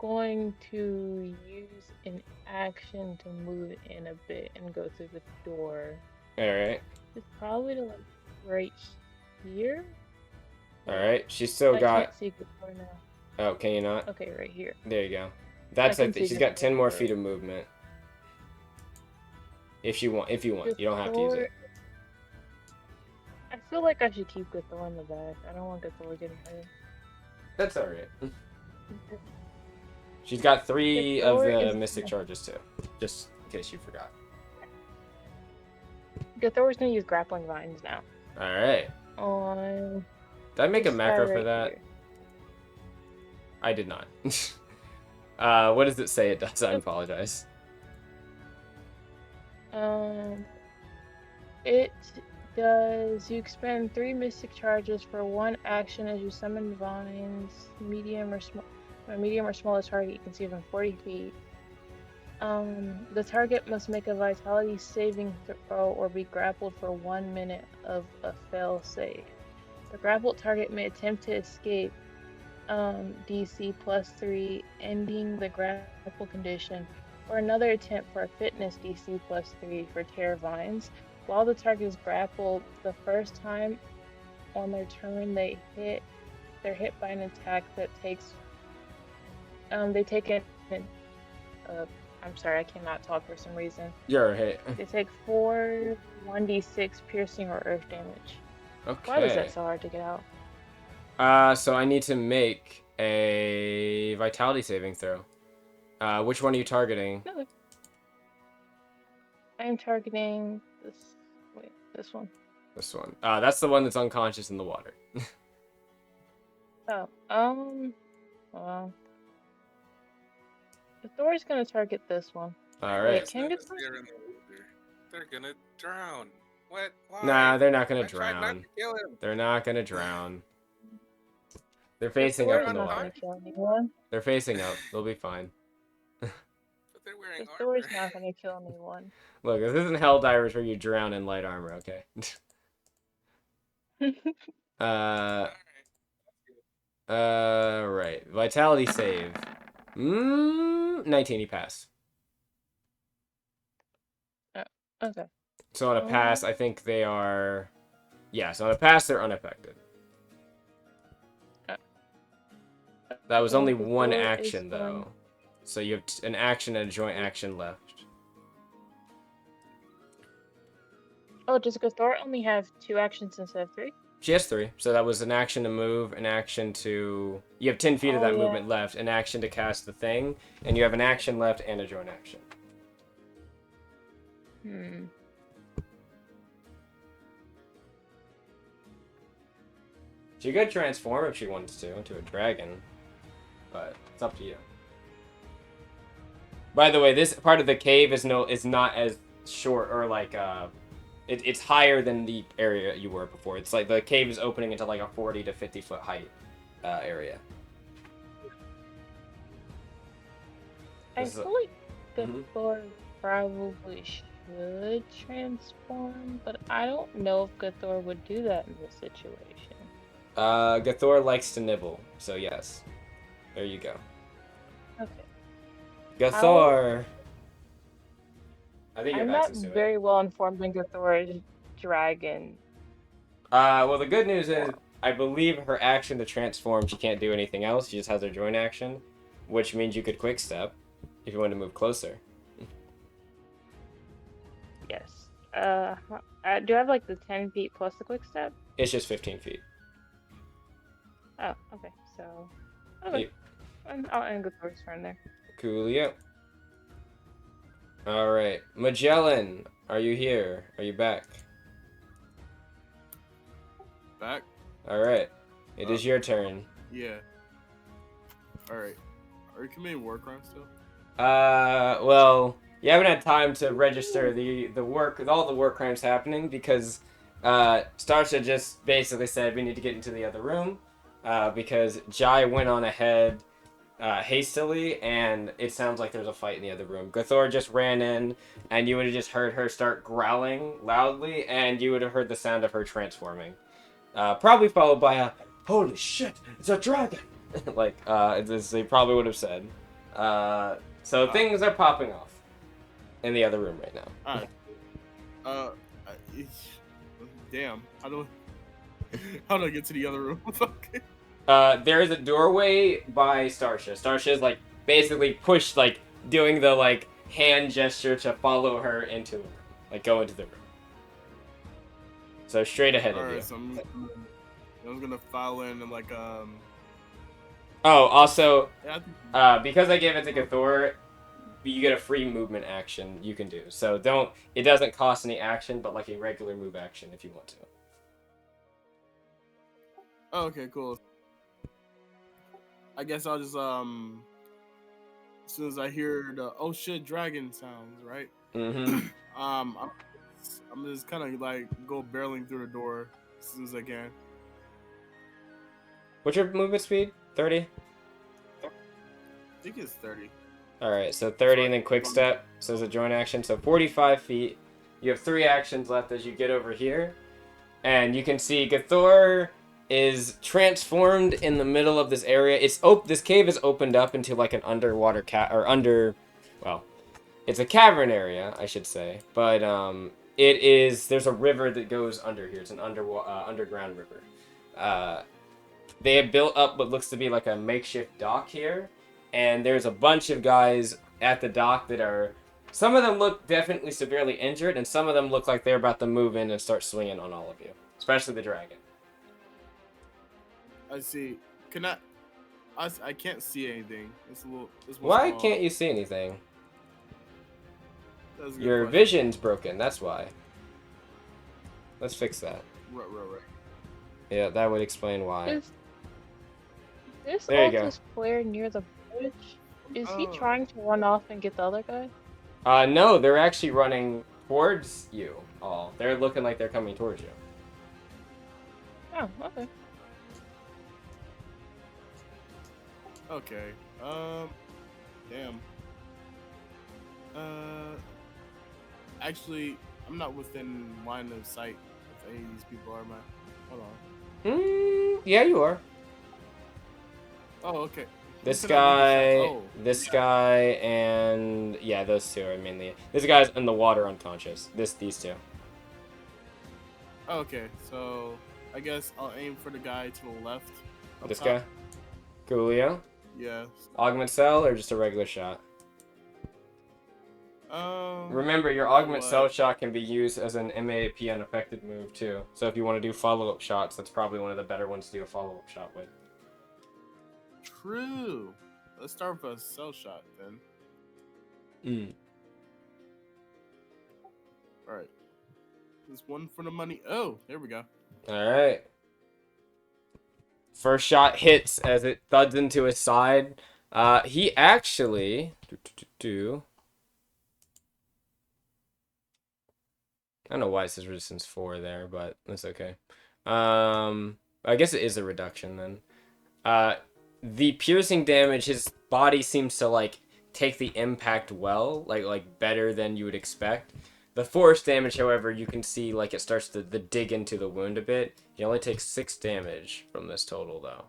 C: going to use an action to move in a bit and go through the door.
A: Alright.
C: It's probably to, like, right here.
A: Alright, she's still
C: I
A: got...
C: can't see Gathor now.
A: Oh, can you not?
C: Okay, right here.
A: There you go. That's it. She's got 10 more
C: Gathor.
A: feet of movement. If you want. You don't have to use it.
C: I feel like I should keep Gathor in the back. I don't want Gathor getting hurt.
A: That's alright. She's got 3 of the Mystic Charges too. Just in case you forgot.
C: Gathor's gonna use grappling vines now.
A: Alright. Did I make a macro for that?
C: Here.
A: I did not. What does it say it does? I apologize.
C: It does. You expend 3 Mystic Charges for 1 action as you summon vines, medium or smaller target you can see within 40 feet. The target must make a Vitality saving throw or be grappled for 1 minute of a fail save. The grappled target may attempt to escape DC +3, ending the grapple condition, or another attempt for a fitness DC +3 for tear vines. While the target is grappled, the first time on their turn they're hit by an attack that takes they take it. I'm sorry, I cannot talk for some reason.
A: You're hit.
C: They take 4 1d6 piercing or earth damage.
A: Okay.
C: Why was that so hard to get out?
A: So I need to make a Vitality saving throw. Which one are you targeting?
C: No. I'm targeting this. Wait, this one.
A: This one. That's the one that's unconscious in the water.
C: Well, the Thor's gonna target this one.
A: All
C: Wait,
A: right.
C: can
D: As
C: Guild
D: they're in the water. They're gonna drown. What? Why?
A: Nah, they're not gonna
D: I tried not
A: drown.
D: to kill him.
A: They're not gonna drown. They're facing
C: Thor's
A: up in the
C: not
A: water.
C: gonna kill anyone.
A: They're facing up. They'll be fine.
D: But they're wearing
C: Thor's
D: armor.
C: not gonna kill anyone.
A: Look, this isn't Helldivers where you drown in light armor, okay?
D: Alright.
A: Right. Vitality save. 19, he passed.
C: Okay.
A: So on a pass, I think they are... Yeah, so on a pass, they're unaffected. That was only one
C: Thor is
A: action, though.
C: going-
A: So you have an action and a joint action left.
C: Oh, does Thor only have 2 actions instead of 3?
A: She has 3. So that was an action to move, an action to... You have 10 feet of
C: Oh,
A: that
C: yeah.
A: movement left, an action to cast the thing, and you have an action left and a joint action. She could transform if she wanted to into a dragon, but it's up to you. By the way, this part of the cave is not as short or like it's higher than the area you were before. It's like the cave is opening into like a 40 to 50 foot height area.
C: I
A: This is
C: feel like
A: Mhm.
C: Thor probably should transform, but I don't know if Gathor would do that in this situation.
A: Gathor likes to nibble, so yes. There you go.
C: Okay.
A: Gathor! I think you
C: I'm
A: have
C: not
A: access to it.
C: very well informed in Gathor's dragon.
A: Well, the good news is, I believe her action to transform, she can't do anything else. She just has her joint action, which means you could quick step if you want to move closer.
C: Yes. Do I have like the 10 feet plus the quick step?
A: It's just 15 feet.
C: Oh, okay. So, okay. I'll end Gathor's turn there.
A: Coolio. Alright. Magellan, are you here? Are you back?
B: Back?
A: Alright. It is your turn.
B: Yeah. Alright. Are you committing war crimes still?
A: Well, you haven't had time to register the work with all the war crimes happening because Starsha just basically said we need to get into the other room because Jai went on ahead hastily and it sounds like there's a fight in the other room. Gathor just ran in and you would have just heard her start growling loudly and you would have heard the sound of her transforming. Probably followed by a holy shit, it's a dragon! Like, as they probably would have said. So things are popping off in the other room right now.
B: Alright. Damn. How do I get to the other room? Okay.
A: There is a doorway by Starsha. Starsha's like basically pushed, like doing the like hand gesture to follow her into the room, like go into the room. So straight ahead of you.
B: Alright, so I'm gonna file in and like
A: Oh, also,
B: yeah, I think-
A: because I gave it to Gathor, you get a free movement action you can do. So it doesn't cost any action, but like a regular move action if you want to.
B: Oh, okay, cool. I guess I'll just as soon as I hear the oh shit dragon sounds, right?
A: Mm-hmm.
B: I'm just kind of like go barreling through the door as soon as I can.
A: What's your movement speed? 30?
B: I think it's 30.
A: Alright, so 30 and then quick step. So it's a joint action. So 45 feet. You have 3 actions left as you get over here. And you can see Gathor is transformed in the middle of this area. This cave is opened up into like an underwater it's a cavern area, I should say. But there's a river that goes under here. It's an underground river. They have built up what looks to be like a makeshift dock here. And there's a bunch of guys at the dock that are... Some of them look definitely severely injured, and some of them look like they're about to move in and start swinging on all of you. Especially the dragon.
B: I see. I can't see anything. It's a little.
A: Why can't you see anything?
B: That's a good
A: Your
B: question.
A: vision's broken, that's why. Let's fix that.
B: Right.
A: Yeah, that would explain why.
C: Is this
A: There you go.
C: Altis player near the bridge? Is he
B: Oh.
C: trying to run off and get the other guy?
A: No, they're actually running towards you all. They're looking like they're coming towards you.
C: Oh, okay.
B: Okay. Damn. Actually, I'm not within line of sight of any of these people, am I? Hold on.
A: Yeah, you are.
B: Oh, okay.
A: This
B: Who's in on
A: guy,
B: these shots? Oh,
A: this
B: yeah.
A: guy, and yeah, those two are mainly. This guy's in the water unconscious. These two.
B: Okay, so I guess I'll aim for the guy to the left. Up
A: This
B: top.
A: guy, Coolio.
B: Yeah.
A: Augment cell or just a regular shot? Remember, your augment cell shot can be used as an MAP unaffected move too. So if you want to do follow-up shots, that's probably one of the better ones to do a follow-up shot with.
B: True. Let's start with a cell shot then. All right. There's one for the money. Oh, there we go.
A: All right. First shot hits as it thuds into his side. He actually I don't know why it says resistance 4 there, but that's okay. I guess it is a reduction then. The piercing damage, his body seems to like take the impact well, like better than you would expect. The force damage, however, you can see like it starts to dig into the wound a bit. He only takes 6 damage from this total though.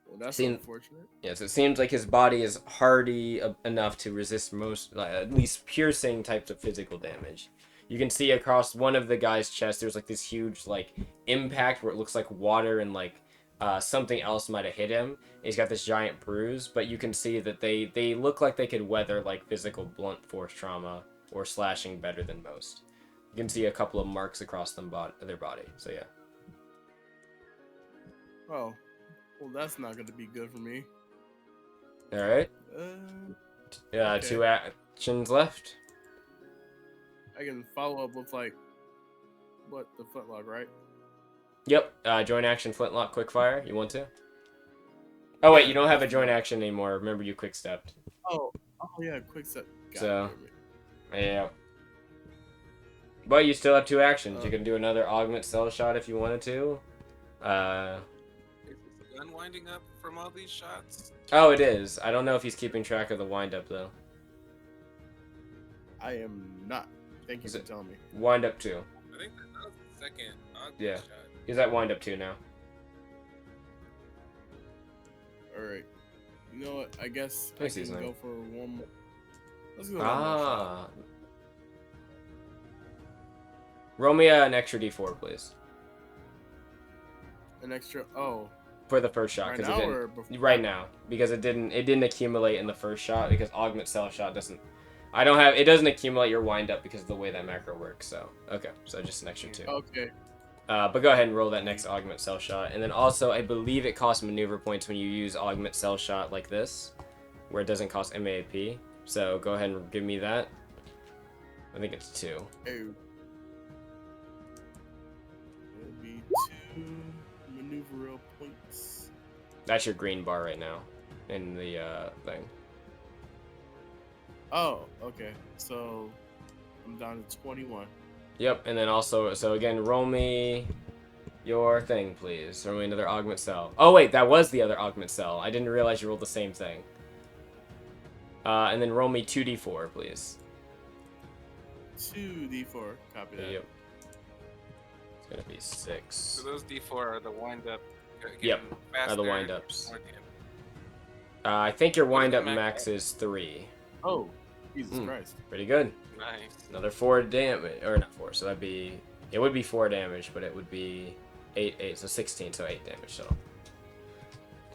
B: Well, that's unfortunate.
A: Yes, it seems like his body is hardy enough to resist most, at least piercing types of physical damage. You can see across one of the guy's chest, there's like this huge like impact where it looks like water and like something else might have hit him. He's got this giant bruise, but you can see that they look like they could weather like physical blunt force trauma or slashing better than most. You can see a couple of marks across their body. So yeah.
B: Oh. Well, that's not going to be good for me.
A: All right.
B: Okay.
A: 2 actions left.
B: I can follow up with like, what, the flintlock, right?
A: Yep. Joint action flintlock quickfire. You want to? Oh wait, you don't have a joint action anymore. Remember, you quick stepped.
B: Oh yeah, quick step.
A: So, yeah. But you still have 2 actions. You can do another augment cell shot if you wanted to.
D: Is the gun winding up from all these shots?
A: Oh, it is. I don't know if he's keeping track of the wind up though.
B: I am not. Thank you for telling me.
A: Wind up 2.
D: I think that was the second
A: Yeah.
D: shot.
A: He's at wind up 2 now.
B: All right. You know what? I guess I
A: Thanks,
B: can
A: Islam.
B: go for one more. Let's go. One more shot.
A: Roll me an extra D4, please.
B: An extra. Oh.
A: For the first shot,
B: Right
A: because
B: now
A: it
B: or
A: didn't.
B: before?
A: Right now, because it didn't accumulate in the first shot because augment cell shot doesn't. It doesn't accumulate your wind up because of the way that macro works. So okay, so just an extra 2.
B: Okay.
A: But go ahead and roll that next augment cell shot, and then also I believe it costs maneuver points when you use augment cell shot like this, where it doesn't cost MAP. So go ahead and give me that. I think it's 2.
B: Oh. It'll be 2 maneuver points.
A: That's your green bar right now, in the thing.
B: Oh, okay. So I'm down to 21.
A: Yep, and then also, so again, roll me your thing, please. Roll me another augment cell. Oh wait, that was the other augment cell. I didn't realize you rolled the same thing. And then roll me 2d4, please.
B: 2d4. Copy that.
A: Yep. It's gonna be 6.
D: So those D4 are the wind up.
A: Yep,
D: Faster,
A: are the wind ups.
D: more damage.
A: I think your
D: What is
A: wind
D: the
A: up
D: max?
A: max is 3.
B: Oh, Jesus Christ.
A: Pretty good.
D: Nice.
A: Another 4 damage, or not 4, so that'd be, it would be 4 damage, but it would be 8, so 16, so 8 damage total.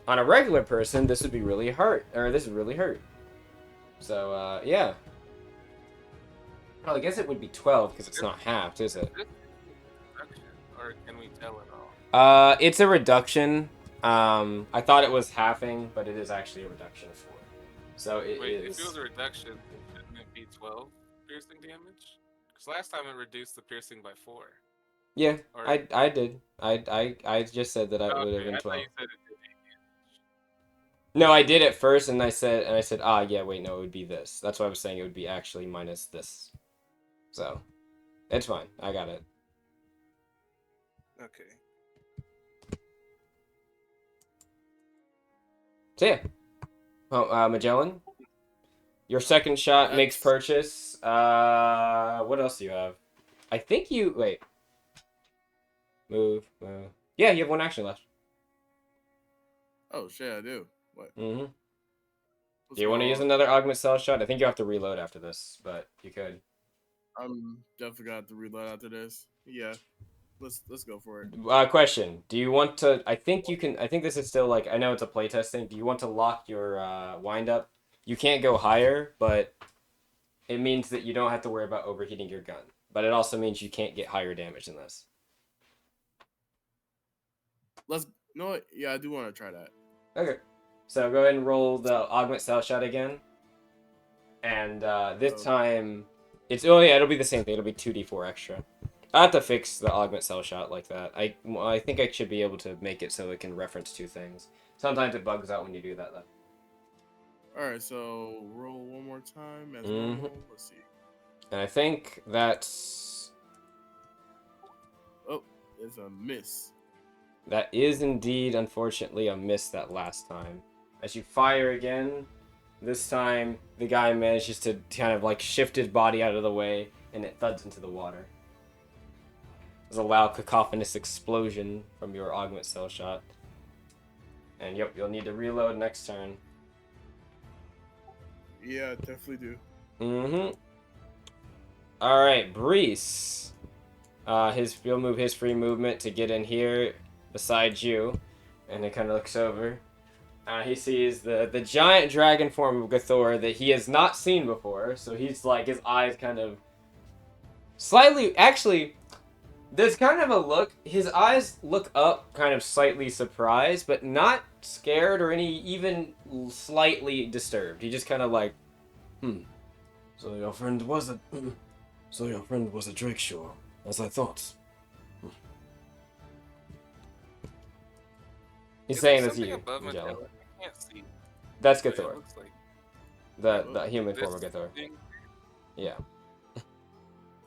A: On a regular person, this would be really hurt, or this would really hurt. So, yeah. Well, I guess it would be 12, because it's not halved, is it?
D: Or can we tell it all?
A: It's a reduction. I thought it was halving, but it is actually a reduction of 4. So it
D: Wait,
A: is...
D: if it was a reduction, shouldn't it be 12 piercing damage? Because last time it reduced the piercing by 4.
A: Yeah,
D: Or-
A: I did. I just said that I would have been
D: I thought
A: 12.
D: you said it did 8 damage.
A: No, I did at first, and I said, ah, yeah, wait, no, it would be this. That's why I was saying it would be actually minus this. So, it's fine. I got it.
D: Okay.
A: So yeah. Oh, Magellan, your second shot makes
B: That's-
A: purchase. What else do you have? I think you wait. Move. Yeah, you have one action left.
B: Oh shit, I do. What?
A: Mm-hmm.
B: What's
A: Do you want to
B: going
A: use
B: on?
A: another augment cell shot? I think you have to reload after this, but you could.
B: I'm definitely gonna have to reload after this. Yeah. Let's go for it.
A: Question: do you want to? I think you can. I think this is still like. I know it's a playtest thing. Do you want to lock your wind up? You can't go higher, but it means that you don't have to worry about overheating your gun. But it also means you can't get higher damage than this.
B: You know what? Yeah, I do want to try that.
A: Okay. So go ahead and roll the augment cell shot again. And this time, oh yeah, it'll be the same thing. It'll be 2d4 extra. I have to fix the augment cell shot like that. I think I should be able to make it so it can reference two things. Sometimes it bugs out when you do that though.
B: All right, so roll one more time as
A: Mhm.
B: normal. Let's see.
A: And I think that's
B: Oh, it's a miss.
A: that is indeed unfortunately a miss that last time. As you fire again, this time the guy manages to kind of like shift his body out of the way and it thuds into the water. There's a loud cacophonous explosion from your augment cell shot. And yep, you'll need to reload next turn.
B: Yeah, definitely do.
A: Mm-hmm. Alright, Bresse. He'll move his free movement to get in here beside you. And he kind of looks over. He sees the giant dragon form of Gathor that he has not seen before. So he's like, his eyes kind of slightly, actually, there's kind of a look, his eyes look up, kind of slightly surprised, but not scared or even slightly disturbed. He just kind of like, So your friend was a Drakeshore, as I thought. He's
D: Is
A: saying
D: there
A: this to
D: something
A: you,
D: above my
A: Magellan.
D: tail? I can't see.
A: That's
D: But it
A: Gathor,
D: looks like
A: the human
D: this
A: form of Gathor.
D: thing.
A: Yeah.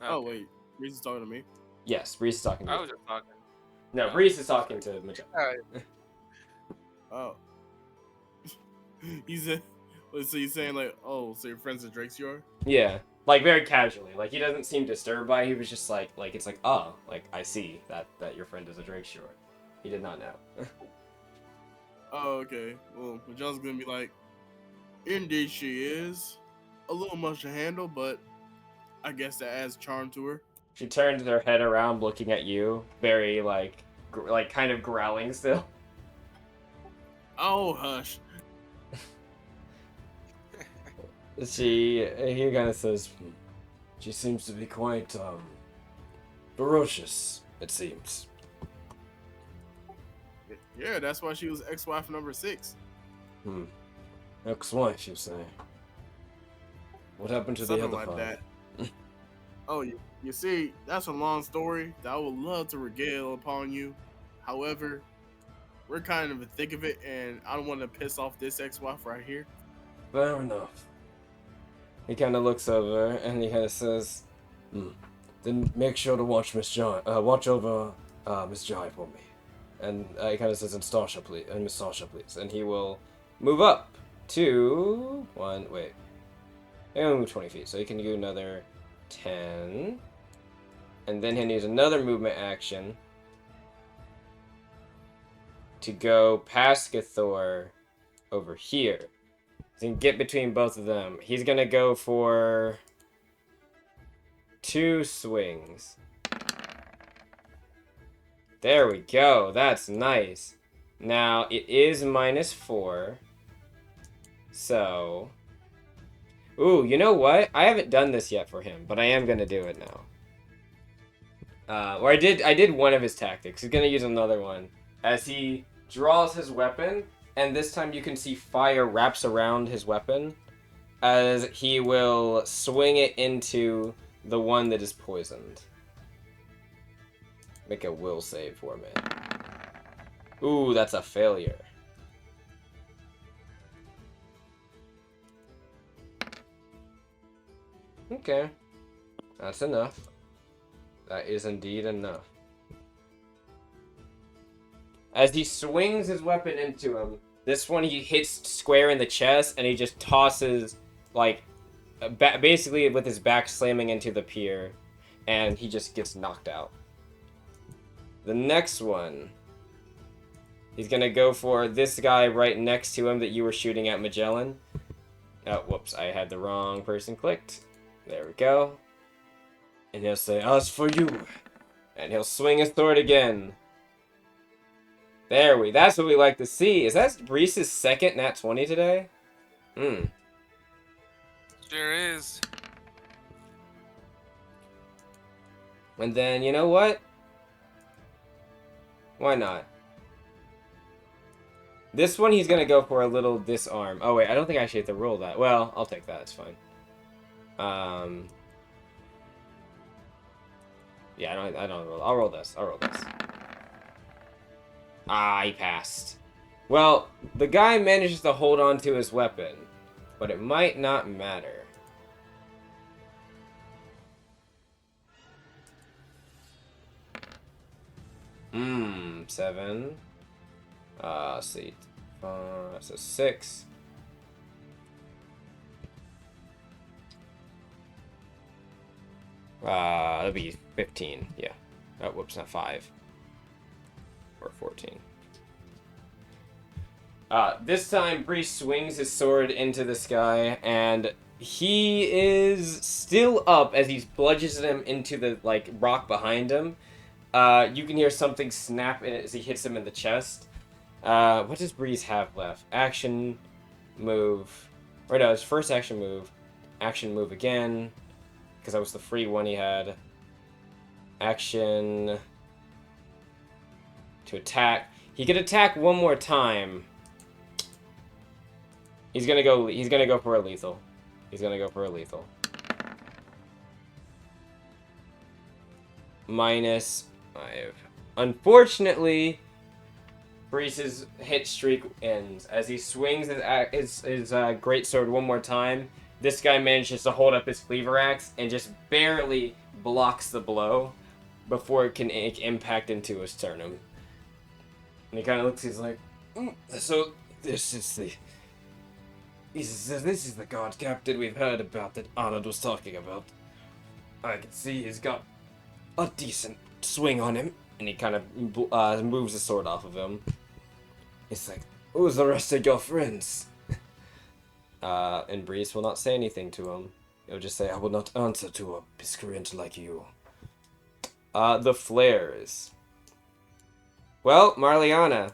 B: Oh
D: Okay.
B: wait, Reese is talking to me.
A: Yes, Bresse is talking to
D: I
A: you.
D: was just talking.
A: No,
D: Oh,
A: Bresse is talking to Magellan.
D: Alright.
B: Oh. He's a. So you're saying like, oh, so your friend's a Drakeshore?
A: Yeah, like very casually. Like he doesn't seem disturbed by it. He was just like it's like, oh, like I see that your friend is a Drakeshore. He did not know.
B: Oh, okay. Well, John's gonna be like, indeed she is. A little much to handle, but I guess that adds charm to her.
A: She turned her head around, looking at you, very like kind of growling still.
B: Oh, hush.
A: He kind of says, she seems to be quite ferocious. It seems.
B: Yeah, that's why she was ex-wife number 6.
A: Ex-wife, you say? What happened to
B: Something
A: the other
B: like
A: five?
B: that. Oh, you see, that's a long story that I would love to regale upon you. However, we're kind of in the thick of it, and I don't want to piss off this ex-wife right here.
A: Fair enough. He kind of looks over and he kind of says, "Then make sure to watch watch over Miss Jai for me." And he kind of says, "And Starsha, please, and Miss Starsha, please." And he will move up to 20 feet, so he can do another 10, and then he'll use another movement action to go past Gathor over here. So he can get between both of them. He's gonna go for 2 swings. There we go. That's nice. Now it is -4. So, ooh, you know what? I haven't done this yet for him, but I am gonna do it now. Or I did one of his tactics. He's gonna use another one as he draws his weapon. And this time you can see fire wraps around his weapon as he will swing it into the one that is poisoned. Make a will save for me. Ooh, that's a failure. Okay. That's enough. That is indeed enough. As he swings his weapon into him, this one he hits square in the chest, and he just tosses, like, basically with his back slamming into the pier, and he just gets knocked out. The next one, he's gonna go for this guy right next to him that you were shooting at, Magellan. Oh, whoops, I had the wrong person clicked. There we go. And he'll say, "As for you," and he'll swing his sword again. That's what we like to see. Is that Bresse's second nat 20 today?
D: Sure is.
A: And then, you know what? Why not? This one he's gonna go for a little disarm. Oh wait, I don't think I actually have to roll that. Well, I'll take that, it's fine. Yeah, I don't roll. I'll roll this. Ah, he passed. Well, the guy manages to hold on to his weapon, but it might not matter. Seven. Let's see. So 6. That'd be 15. Yeah. Oh, whoops, not 5. Or 14. This time, Bresse swings his sword into this guy, and he is still up as he bludgeons him into the, like, rock behind him. You can hear something snap as he hits him in the chest. What does Bresse have left? Action, move. Or no, his first action, move again, because that was the free one he had. Action to attack. He could attack one more time. He's gonna go for a lethal. -5. Unfortunately, Bresse's hit streak ends as he swings his greatsword one more time. This guy manages to hold up his cleaver axe and just barely blocks the blow before it can impact into his sternum. And he kind of looks. He's like, "So this is the guard captain we've heard about that Arnold was talking about. I can see he's got a decent swing on him." And he kind of moves the sword off of him. He's like, "Who's the rest of your friends?" And Bresse will not say anything to him. He'll just say, "I will not answer to a miscreant like you." The flares. Well, Marliana.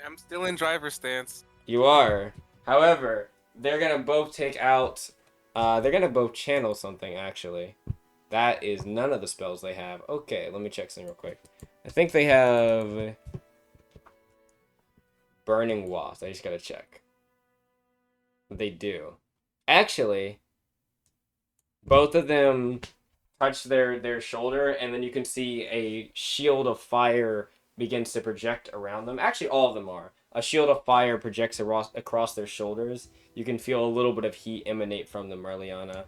D: I'm still in driver stance.
A: You are. However, they're gonna both take out. They're gonna both channel something, actually. That is none of the spells they have. Okay, let me check something real quick. I think they have Burning Waft. I just gotta check. They do. Actually, both of them touch their shoulder, and then you can see a shield of fire begins to project around them. Actually, all of them are. A shield of fire projects across their shoulders. You can feel a little bit of heat emanate from them, Marliana.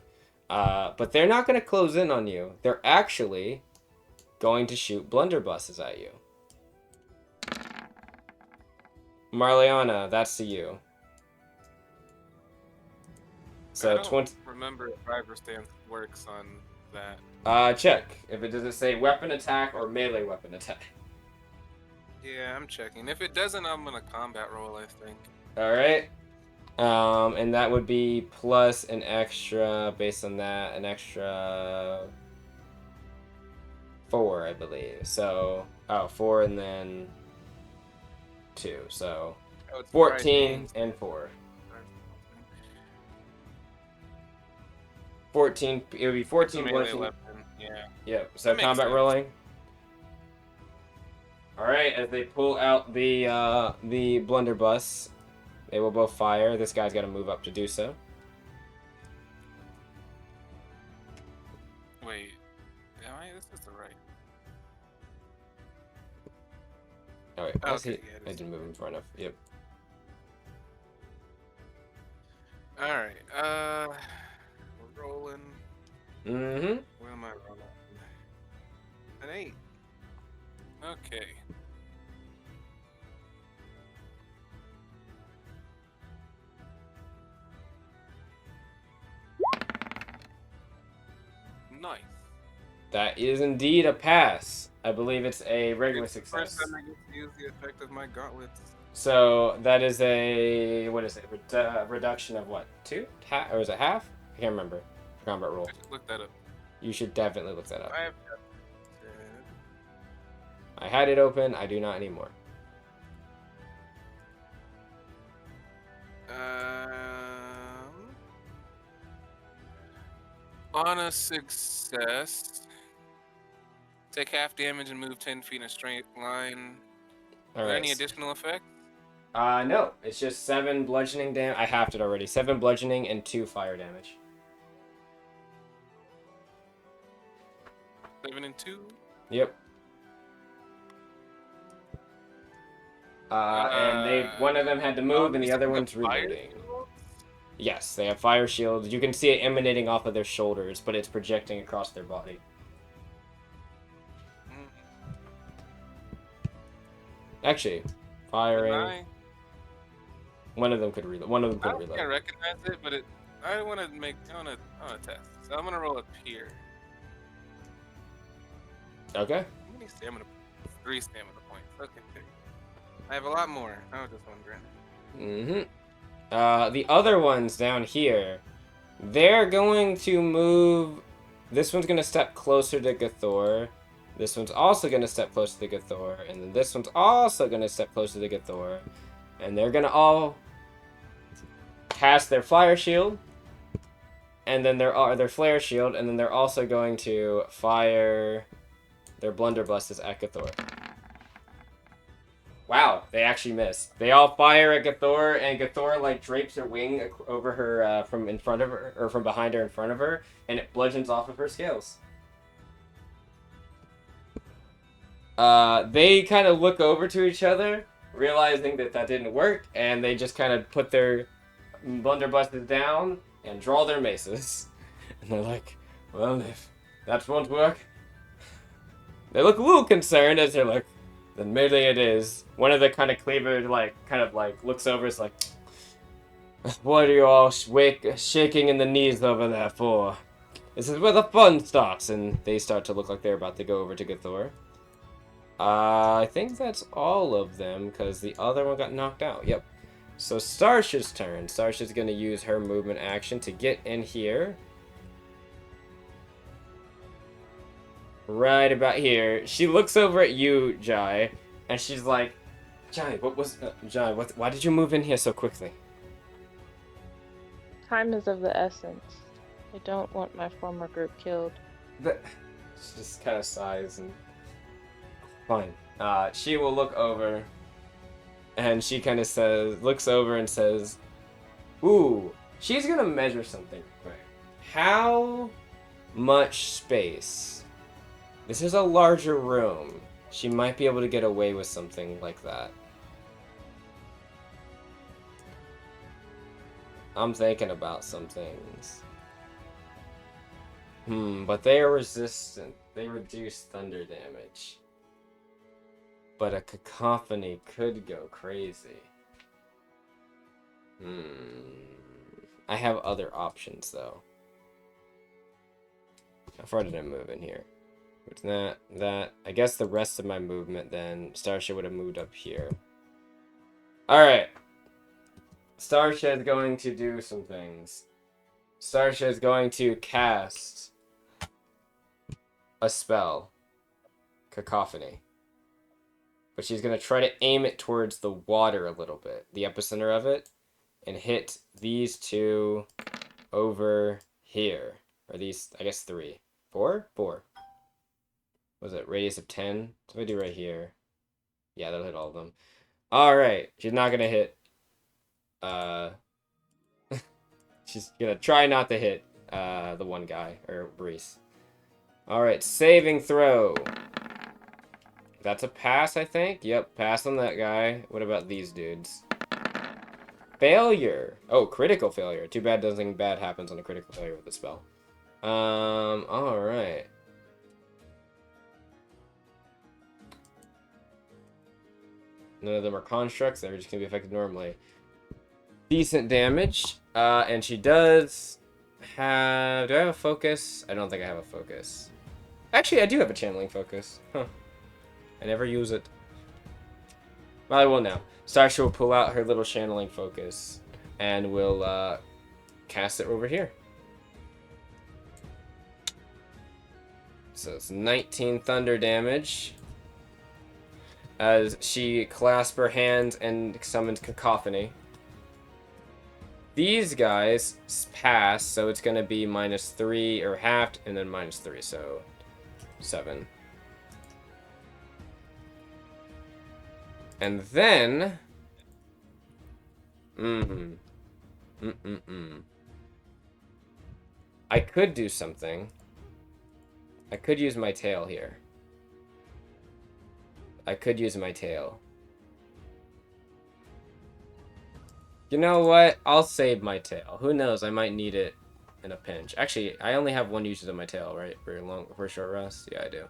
A: But they're not going to close in on you. They're actually going to shoot blunderbusses at you. Marliana, that's to you. So
D: I don't
A: 20.
D: remember if driver stance works on that.
A: Check if it doesn't say weapon attack or melee weapon attack.
D: Yeah, I'm checking. If it doesn't, I'm gonna combat roll, I think.
A: All right. And that would be plus an extra, based on that, an extra 4, I believe. So, 4 and then 2. So,
D: Oh, it's
A: 14
D: right.
A: and 4. 14, it would be 14
D: Melee
A: bludgeoning.
D: weapon, yeah.
A: Yep, so
D: That makes
A: combat
D: sense.
A: rolling. Alright, as they pull out the blunderbuss, they will both fire. This guy's got to move up to do so.
D: Wait, am I? This is the right.
A: Oh, wait, why is
D: Okay,
A: he?
D: yeah, it
A: I
D: is.
A: didn't move him far enough. Yep.
D: Alright, rolling.
A: Mm-hmm.
D: What am I rolling? An 8. Okay. Nice.
A: That is indeed a pass. I believe it's a regular
D: It's the
A: success.
D: first time I get to use the effect of my gauntlets.
A: So that is a, what is it? Reduction of what? 2? Or is it half? I can't remember. Combat roll.
D: I should look that up.
A: You should definitely look that up.
D: I have
A: I had it open. I do not anymore.
D: On a success, take half damage and move 10 feet in a straight line.
A: All
D: Are there
A: right.
D: any additional effects?
A: No. It's just 7 bludgeoning damage. I halved it already. 7 bludgeoning and 2 fire damage.
D: 7 and 2?
A: Yep. And one of them had to move, and the other one's reloading. Yes, they have fire shields. You can see it emanating off of their shoulders, but it's projecting across their body. Actually, firing. One of them could reload. One of them
D: I
A: could
D: don't think I
A: reload.
D: recognize it, but I want to test. So I'm gonna roll up here.
A: Okay.
D: How many stamina? 3 stamina points. Okay. I have a lot more. Oh, just 1 grand.
A: The other ones down here, they're going to move. This one's gonna step closer to Gathor. This one's also gonna step closer to Gathor, and then this one's also gonna step closer to Gathor, and they're gonna all cast their fire shield, and then their flare shield, and then they're also going to fire their blunderbusses at Gathor. Wow, they actually miss. They all fire at Gathor, and Gathor like drapes her wing over her from in front of her, or from behind her in front of her, and it bludgeons off of her scales. They kind of look over to each other, realizing that didn't work, and they just kind of put their blunderbusses down and draw their maces. And they're like, well, if that won't work. They look a little concerned as they're like, then maybe it is. One of the kind of cleavers kind of looks over, is like, what are you all shaking in the knees over there for? This is where the fun starts. And they start to look like they're about to go over to Gathor. I think that's all of them, because the other one got knocked out. Yep. So Starsha's turn. Starsha's going to use her movement action to get in here. Right about here. She looks over at you, Jai, and she's like, Jai, why did you move in here so quickly?
C: Time is of the essence. I don't want my former group killed.
A: She just kind of sighs and... Fine. She will look over, and she kind of looks over and says, ooh, she's gonna measure something quick. How much space? This is a larger room. She might be able to get away with something like that. I'm thinking about some things. But they are resistant. They reduce thunder damage. But a cacophony could go crazy. I have other options, though. How far did I move in here? It's that. I guess the rest of my movement, then, Starsha would have moved up here. Alright. Starsha is going to do some things. Starsha is going to cast a spell. Cacophony. But she's going to try to aim it towards the water a little bit. The epicenter of it. And hit these two over here. Or these, I guess 3. 4? 4. Was it radius of 10? So if I do right here. Yeah, that'll hit all of them. Alright. She's not going to hit. She's going to try not to hit the one guy. Or Bresse. Alright. Saving throw. That's a pass, I think. Yep, pass on that guy. What about these dudes? Failure. Oh, critical failure. Too bad nothing bad happens on a critical failure with the spell. All right. None of them are constructs. They're just gonna be affected normally. Decent damage. And she does have. Do I have a focus? I don't think I have a focus. Actually, I do have a channeling focus. Huh. I never use it. Well, I will now. Sasha will pull out her little channeling focus and will cast it over here. So it's 19 thunder damage as she clasps her hands and summons Cacophony. These guys pass, so it's going to be -3 or halved, and then -3, so 7. And then... I could do something. I could use my tail here. I could use my tail. You know what? I'll save my tail. Who knows? I might need it in a pinch. Actually, I only have one usage of my tail, right? For a short rest? Yeah, I do.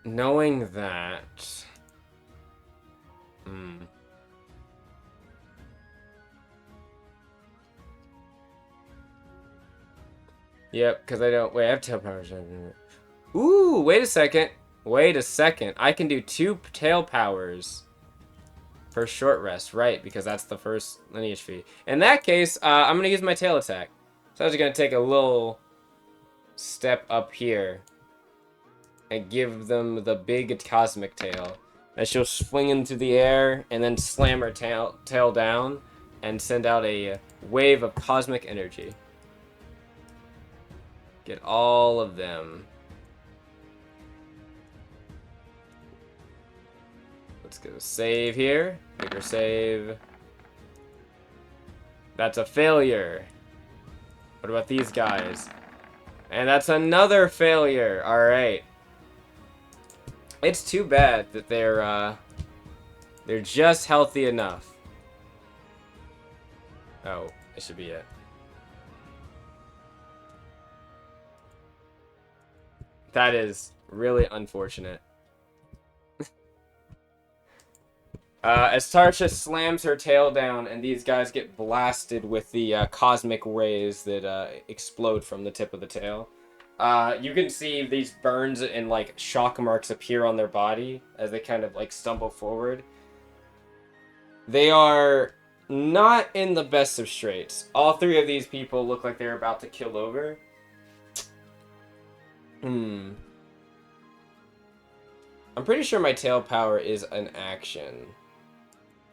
A: Knowing that... Yep, because I don't... Wait, I have tail powers. Ooh, wait a second. Wait a second. I can do 2 tail powers per short rest, right? Because that's the first lineage fee. In that case, I'm going to use my tail attack. So I was going to take a little step up here and give them the big cosmic tail. And she'll swing into the air and then slam her tail down and send out a wave of cosmic energy. Get all of them. Let's go save here. Bigger save. That's a failure. What about these guys? And that's another failure. Alright. It's too bad that they're just healthy enough. Oh, it should be it. That is really unfortunate. As Tarsha slams her tail down and these guys get blasted with the cosmic rays that explode from the tip of the tail, you can see these burns and like shock marks appear on their body as they kind of like stumble forward. They are not in the best of straits. All 3 of these people look like they're about to kill over. I'm pretty sure my tail power is an action.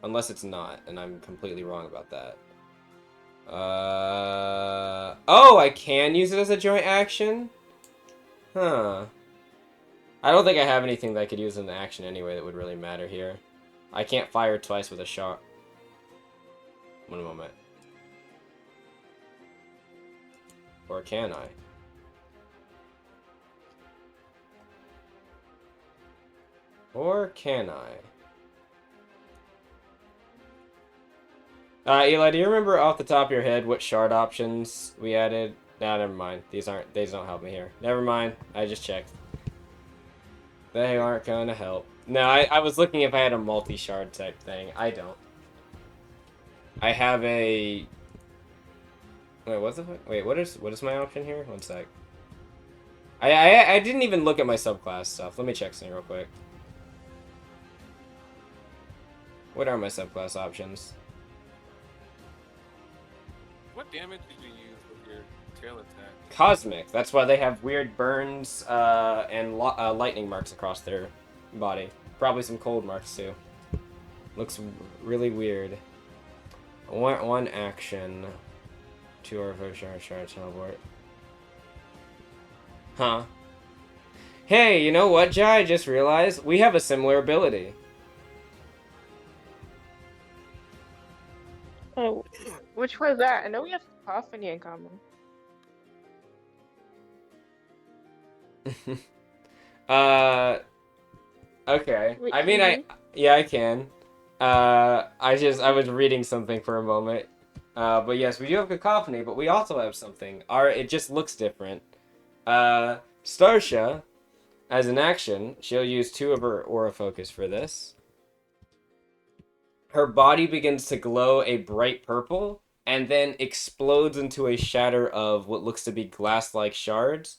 A: Unless it's not, and I'm completely wrong about that. Oh, I can use it as a joint action? Huh. I don't think I have anything that I could use in the action anyway that would really matter here. I can't fire twice with a shot. One moment. Or can I? Or can I? Eli, do you remember off the top of your head what shard options we added? Nah, never mind. These don't help me here. Never mind. I just checked. They aren't gonna help. No, I was looking if I had a multi-shard type thing. I don't. I have a... Wait, what is my option here? One sec. I didn't even look at my subclass stuff. Let me check something real quick. What are my subclass options?
D: What damage did you use with your tail attack?
A: Cosmic. That's why they have weird burns and lightning marks across their body. Probably some cold marks too. Looks really weird. One action. 2 or 4 shard teleport. Huh. Hey, you know what, Jai? I just realized we have a similar ability.
C: Oh, which was that? I know we have cacophony in common.
A: Okay.
C: Wait,
A: I mean,
C: can you?
A: yeah, I can. I was reading something for a moment. But yes, we do have cacophony, but we also have something. It just looks different. Starsha, as an action, she'll use 2 of her aura focus for this. Her body begins to glow a bright purple, and then explodes into a shatter of what looks to be glass-like shards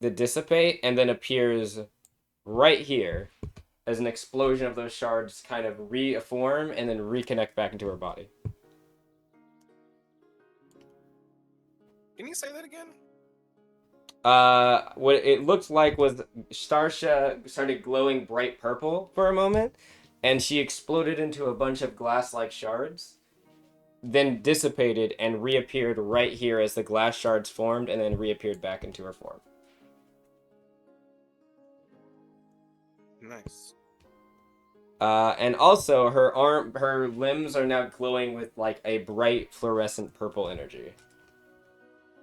A: that dissipate, and then appears right here as an explosion of those shards kind of reform and then reconnect back into her body.
D: Can you say that again?
A: What it looked like was Starsha started glowing bright purple for a moment, and she exploded into a bunch of glass-like shards, then dissipated and reappeared right here as the glass shards formed, and then reappeared back into her form.
D: Nice.
A: And also her limbs are now glowing with like a bright fluorescent purple energy.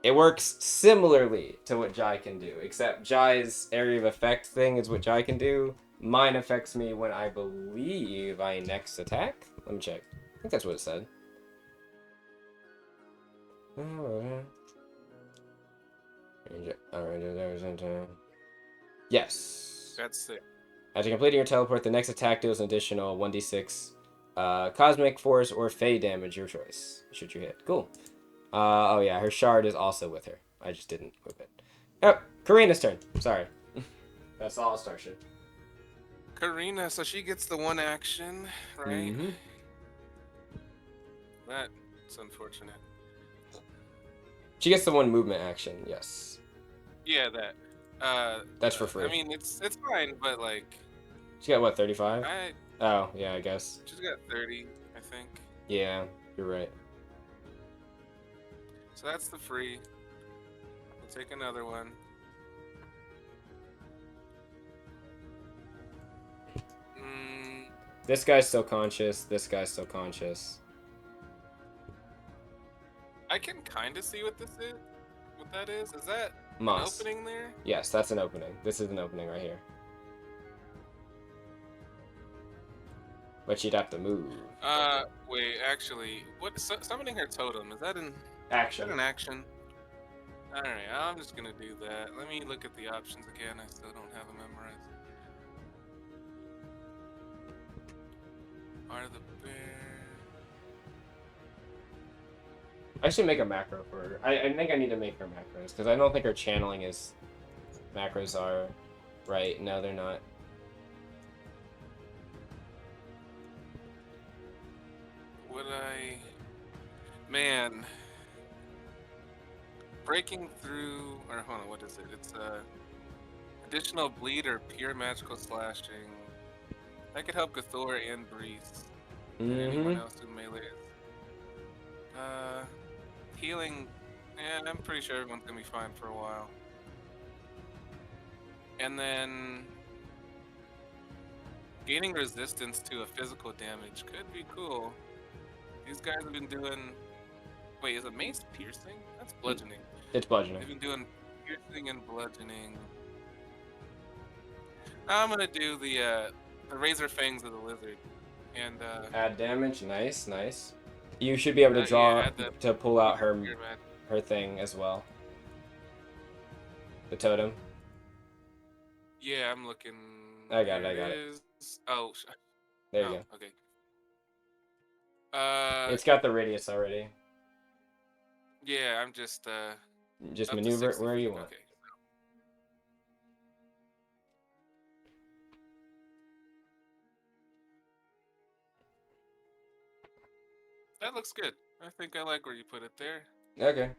A: It works similarly to what Jai can do, except Jai's area of effect thing is what Jai can do. Mine affects me when I believe I next attack. Let me check. I think that's what it said. Yes.
D: That's it.
A: After completing your teleport, the next attack deals an additional 1d6 cosmic force or fey damage, your choice. Should you hit. Cool. Oh yeah, her shard is also with her. I just didn't move it. Oh, Karina's turn. Sorry. That's all Starship.
D: Karina, so she gets the 1 action, right?
A: Mm-hmm.
D: That's unfortunate.
A: She gets the 1 movement action, yes.
D: Yeah, that.
A: That's for free.
D: I mean, it's fine, but like.
A: She got what, 35? Oh, yeah, I guess.
D: She's got 30, I think.
A: Yeah, you're right.
D: So that's the free. We'll take another one.
A: This guy's still conscious. This guy's still conscious.
D: I can kind of see what this is. What that is? Is that
A: Moss.
D: an opening there?
A: Yes, that's an opening. This is an opening right here. But she'd have to move.
D: Wait, actually, summoning her totem, is that an
A: Action.
D: Is that an action? Alright, I'm just gonna do that. Let me look at the options again. I still don't have them memorized. Are the bear...
A: I should make a macro for her. I think I need to make her macros, because I don't think her channeling is... Macros are... Right, no they're not.
D: Would I... Man... Breaking through... Or hold on, what is it? It's additional bleed or pure magical slashing. That could help Gathor and Bresse. And anyone else who melees. Healing... Yeah, I'm pretty sure everyone's gonna be fine for a while. And then... Gaining resistance to a physical damage could be cool. These guys have been doing... Wait, is it mace piercing? That's bludgeoning.
A: It's bludgeoning.
D: They've been doing piercing and bludgeoning. I'm gonna do the razor fangs of the lizard. And
A: add damage, nice, nice. You should be able to draw to pull out her thing as well. The totem.
D: Yeah, I'm looking.
A: I got it.
D: Oh,
A: there you go.
D: Okay.
A: It's got the radius already.
D: Yeah, I'm just
A: maneuver it where you want.
D: Okay. That looks good. I think I like where you put it there.
A: Okay.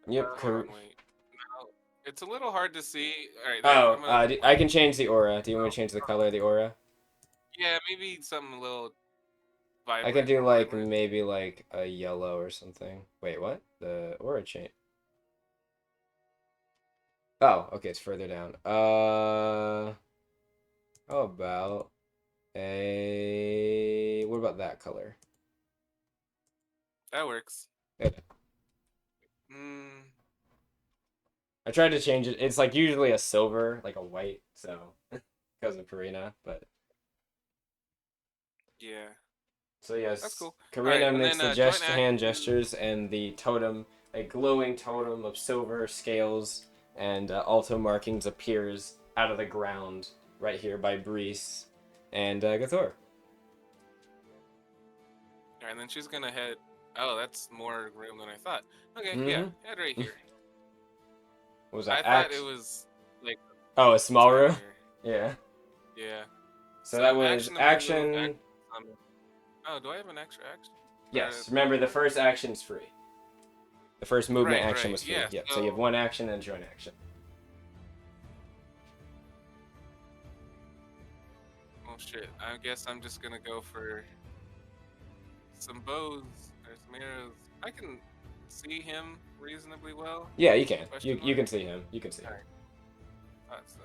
A: Yep.
D: Wait. No, it's a little hard to see.
A: Oh,
D: All
A: I can change the aura. Do you want me to change the color of the aura?
D: Yeah, maybe something a little vibrant.
A: I can do like maybe like a yellow or something. Wait, what? The aura change. Oh, okay, it's further down. How about what about that color?
D: That works.
A: Okay. I tried to change it. It's like usually a silver, like a white, so because of Karina, but
D: Yeah,
A: So yes,
D: that's cool.
A: Karina
D: Alright, and
A: makes
D: then
A: the
D: joint
A: hand
D: action.
A: gestures, and the totem, a glowing totem of silver scales and alto markings, appears out of the ground right here by Bresse and Gathor.
D: Alright, and then she's gonna head. Oh, that's more room than I thought. Okay, yeah,
A: Mm-hmm.
D: head right here.
A: What was
D: I
A: that?
D: thought it was like
A: Oh, a small room?
D: tinier.
A: Yeah.
D: Yeah.
A: So that was
D: action to move,
A: action.
D: summon. Oh, do I have an extra action?
A: Yes, remember the first action's free. The first movement action was free.
D: Yeah,
A: Yep, so you have one action and joint action.
D: Oh shit, I guess I'm just gonna go for some bows or some arrows. I can see him reasonably well.
A: Yeah, you can.
D: Question
A: You can see him. You can see him.
D: Alright. Thought so.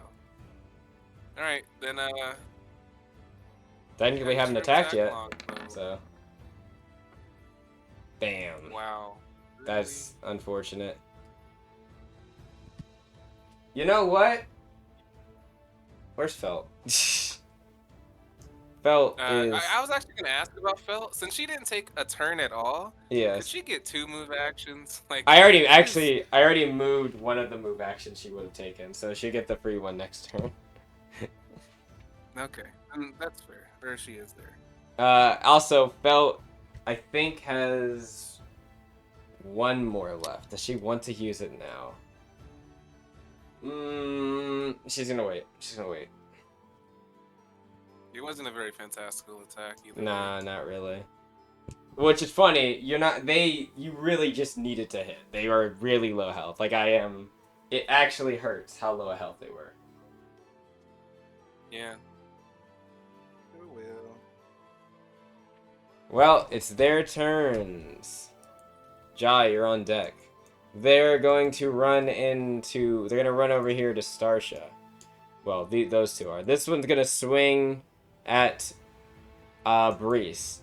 D: Alright, then
A: Technically
D: yeah,
A: haven't
D: sure
A: attacked
D: attack
A: yet.
D: longbow.
A: So. Damn.
D: Wow.
A: That's unfortunate. You know what? Where's Felt? Felt is.
D: I was actually gonna ask about Felt since she didn't take a turn at all. Could
A: Yes.
D: she get 2 move actions? Like
A: I already
D: she's-
A: I already moved one of the move actions she would have taken, so she'll get the free one next turn.
D: Okay, that's fair. Or she is there.
A: Also, Felt, I think, has one more left. Does she want to use it now? She's gonna wait. She's gonna wait.
D: It wasn't a very fantastical attack either.
A: Nah, not really. Which is funny. You really just needed to hit. They are really low health. Like I am. It actually hurts how low a health they were.
D: Yeah. It will.
A: Well, it's their turns. Jai, you're on deck. They're going to run into. They're gonna run over here to Starsha. Well, those two are. This one's gonna swing at Bresse.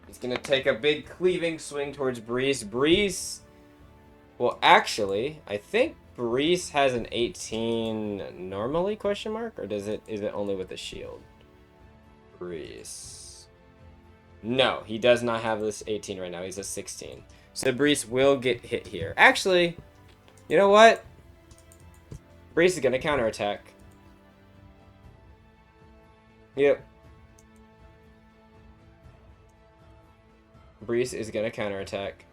A: He's gonna take a big cleaving swing towards Bresse. Bresse. Well, actually, I think Bresse has an 18 normally? Question mark, or is it only with the shield? Bresse. No, he does not have this 18 right now. He's a 16. So Bresse will get hit here. Actually, you know what? Bresse is gonna counterattack. Yep. Bresse is gonna counterattack.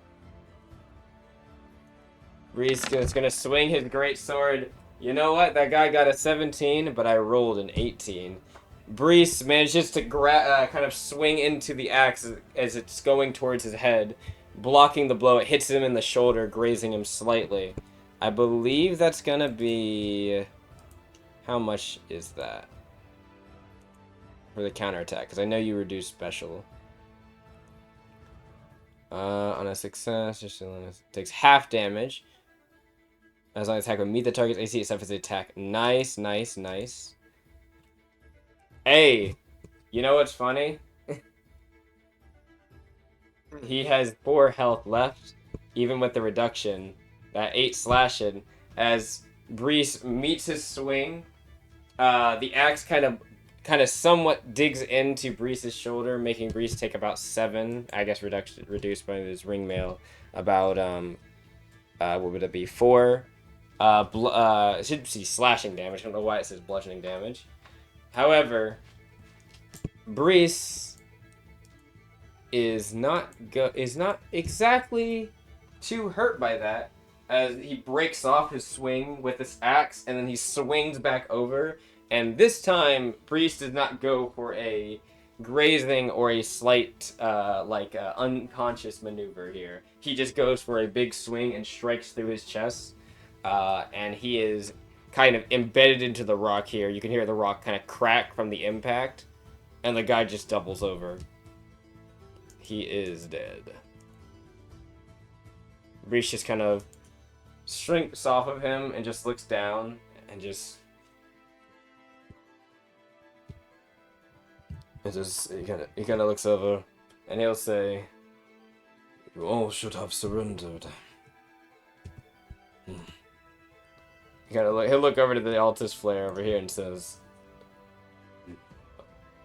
A: Bresse is gonna swing his great sword. You know what? That guy got a 17, but I rolled an 18. Bresse manages to kind of swing into the axe as it's going towards his head, blocking the blow. It hits him in the shoulder, grazing him slightly. I believe that's gonna be... How much is that? For the counterattack, because I know you reduce special. On a success, it takes half damage. As long as attack would meet the target's AC except for the attack. Nice, nice, nice. Hey, you know what's funny? He has 4 health left, even with the reduction. That 8 slashing. As Bresse meets his swing, the axe kind of somewhat digs into Bresse's shoulder, making Bresse take about 7, I guess reduced by his ring mail, about what would it be, 4 it should see slashing damage. I don't know why it says bludgeoning damage. However, Bresse is not exactly too hurt by that, as he breaks off his swing with this axe and then he swings back over. And this time, Bresse does not go for a grazing or a slight, unconscious maneuver here. He just goes for a big swing and strikes through his chest. And he is kind of embedded into the rock here. You can hear the rock kind of crack from the impact. And the guy just doubles over. He is dead. Bresse just kind of shrinks off of him and just looks down and just... He kind of looks over, and he'll say, "You all should have surrendered." He'll look over to the Altis flare over here and says,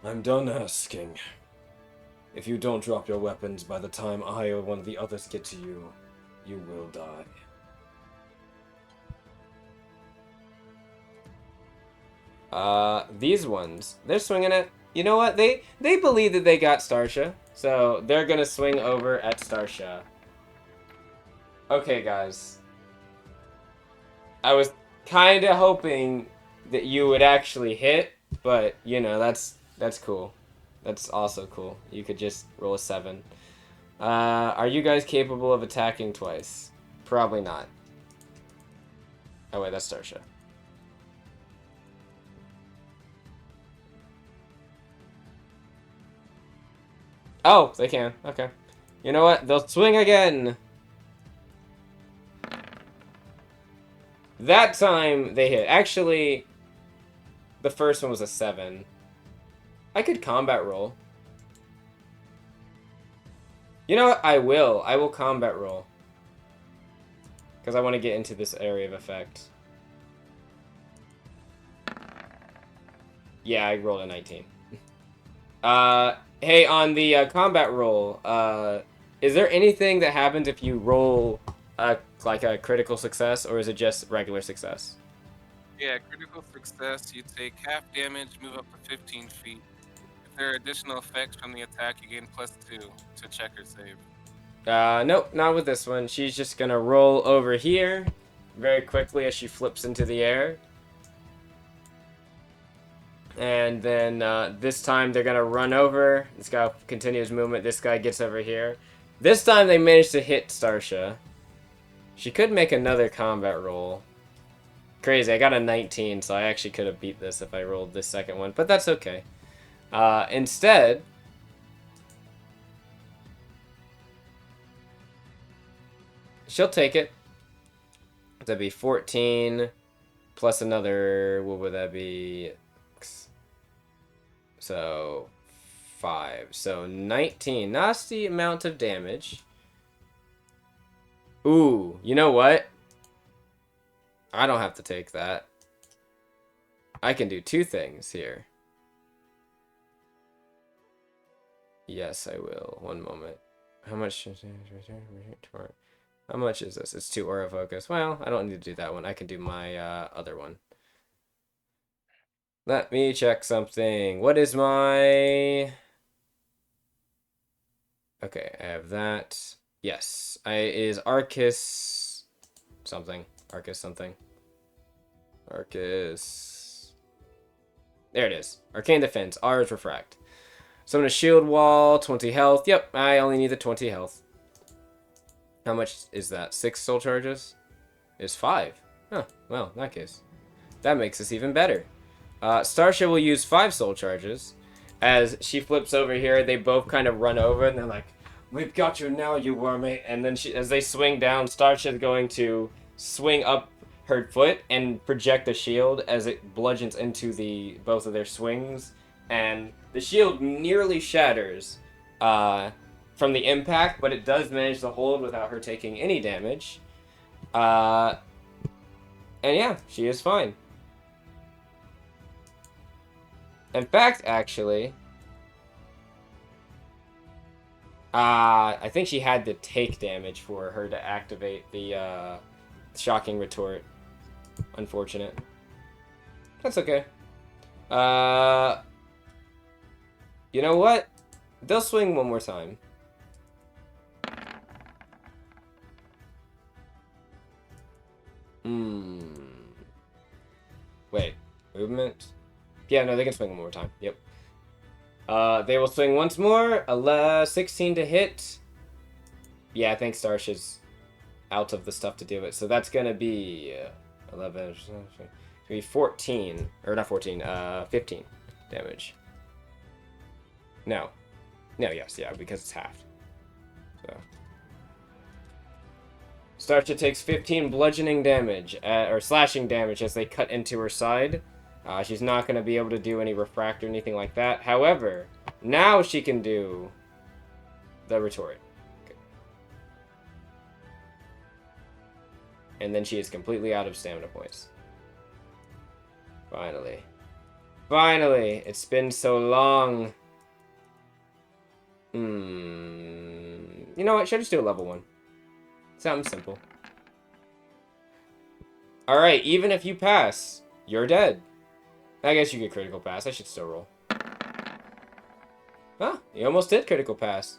A: "I'm done asking. If you don't drop your weapons by the time I or one of the others get to you, you will die. These ones, they're swinging it. You know what? They believe that they got Starsha, so they're gonna swing over at Starsha. Okay, guys. I was kind of hoping that you would actually hit, but you know that's cool. That's also cool. You could just roll a 7. Are you guys capable of attacking twice? Probably not. Oh wait, that's Starsha. Oh, they can. Okay. You know what? They'll swing again. That time they hit. Actually, the first one was a 7. I could combat roll. You know what? I will. I will combat roll. Because I want to get into this area of effect. Yeah, I rolled a 19. Hey, on the combat roll, is there anything that happens if you roll like a critical success, or is it just regular success?
D: Yeah, critical success, you take half damage, move up to 15 feet. If there are additional effects from the attack, you gain +2 to check or save.
A: Nope, not with this one. She's just gonna roll over here very quickly as she flips into the air. And then this time they're gonna run over. This guy continues movement. This guy gets over here. This time they managed to hit Starsha. She could make another combat roll. Crazy, I got a 19, so I actually could have beat this if I rolled this second one, but that's okay. Instead, she'll take it. That'd be 14 plus another, what would that be? So 5. So 19. Nasty amount of damage. Ooh, you know what? I don't have to take that. I can do 2 things here. Yes, I will. One moment. How much? How much is this? It's 2 aura focus. Well, I don't need to do that one. I can do my other one. Let me check something. What is my... Okay, I have that. Yes. Is Arcus something. Arcus something. Arcus... There it is. Arcane Defense. R is Refract. So I'm going to Shield Wall, 20 health. Yep, I only need the 20 health. How much is that? 6 soul charges? It's 5. Huh, well, in that case. That makes this even better. Starsha will use 5 soul charges. As she flips over here, they both kind of run over, and they're like, "We've got you now, you wormmate." And then as they swing down, Starsha is going to swing up her foot and project a shield as it bludgeons into both of their swings. And the shield nearly shatters from the impact, but it does manage to hold without her taking any damage. And yeah, she is fine. In fact, actually, I think she had to take damage for her to activate the shocking retort. Unfortunate. That's okay. You know what? They'll swing one more time. Wait. Movement? Yeah, no, they can swing one more time. Yep. They will swing once more. 16 to hit. Yeah, I think Starsha's out of the stuff to do it. So that's going to be 11. It's going to be 14. Or not 14. 15 damage. No. No, yes, yeah, because it's halved. So. Starsha takes 15 bludgeoning damage, or slashing damage as they cut into her side. She's not going to be able to do any refract or anything like that. However, now she can do the retort. Okay. And then she is completely out of stamina points. Finally. Finally! It's been so long. You know what? Should I just do a level 1? Something simple. Alright, even if you pass, you're dead. I guess you get critical pass. I should still roll. Ah, he almost did critical pass.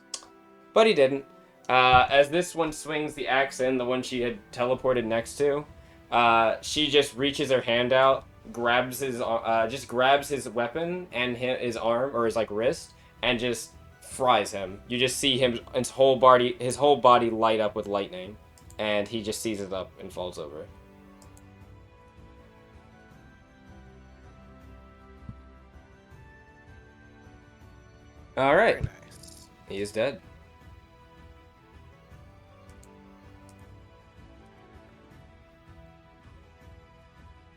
A: But he didn't. As this one swings the axe in, the one she had teleported next to, she just reaches her hand out, grabs his weapon and his arm, or his, like, wrist, and just fries him. You just see his whole body light up with lightning, and he just seizes up and falls over. Alright.
D: Very nice.
A: He is dead.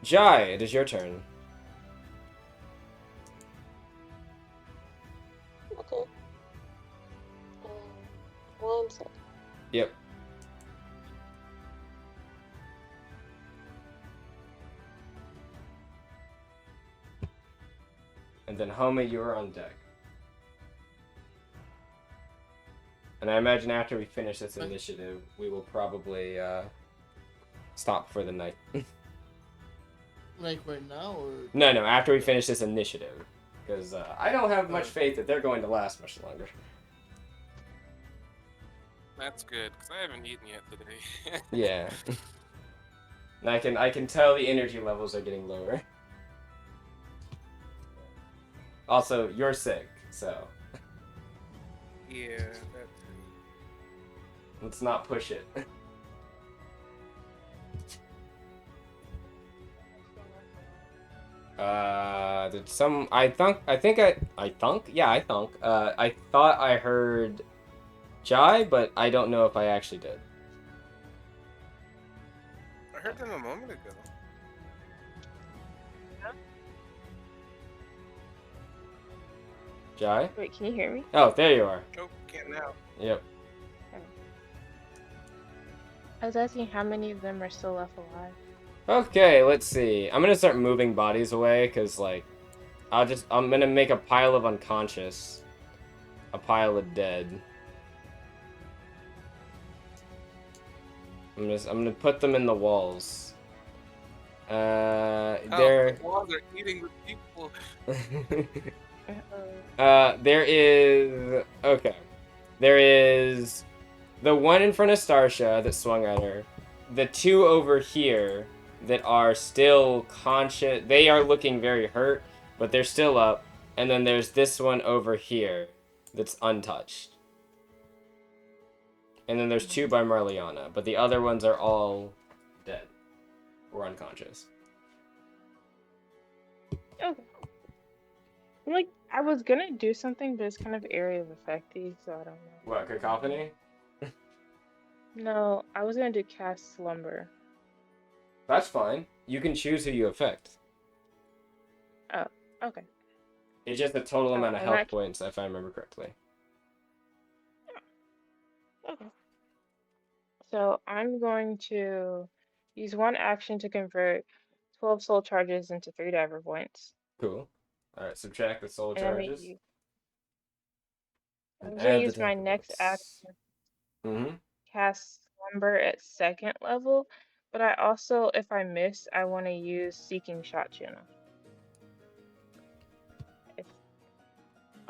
A: Jai, it is your turn.
F: Okay. 1 second.
A: Yep. And then Homie, you are on deck. And I imagine after we finish this initiative, we will probably stop for the night.
E: Like right now, or
A: No, after we finish this initiative. Because I don't have much faith that they're going to last much longer.
D: That's good, because I haven't eaten yet today.
A: Yeah. And I can tell the energy levels are getting lower. Also, you're sick, so
D: Yeah, that's
A: let's not push it. Did some I thought I heard Jai, but I don't know if I actually did.
D: I heard them a moment ago.
A: Jai?
C: Wait, can you hear me?
A: Oh, there you are.
D: Oh, can't now.
A: Yep.
C: I was asking how many of them are still left alive.
A: Okay, let's see. I'm gonna start moving bodies away, cause like, I'm gonna make a pile of unconscious, a pile of dead. I'm gonna put them in the walls.
D: The walls are eating the people.
A: There is the one in front of Starsha that swung at her. The two over here that are still conscious. They are looking very hurt, but they're still up. And then there's this one over here that's untouched. And then there's two by Marliana, but the other ones are all dead or unconscious.
C: Okay. Like, I was gonna do something, but it's kind of area of effecty, so I don't know.
A: What, Cacophony?
C: No, I was gonna do cast slumber.
A: That's fine. You can choose who you affect.
C: Oh, okay.
A: It's just the total amount of
C: and
A: health points, if I remember correctly.
C: Okay. So I'm going to use one action to convert 12 soul charges into 3 diver points.
A: Cool. Alright, subtract the soul
C: And
A: charges.
C: I'm gonna use my next action
A: Mm-hmm.
C: cast slumber at 2nd level, but I also, if I miss, I want to use seeking shot channel.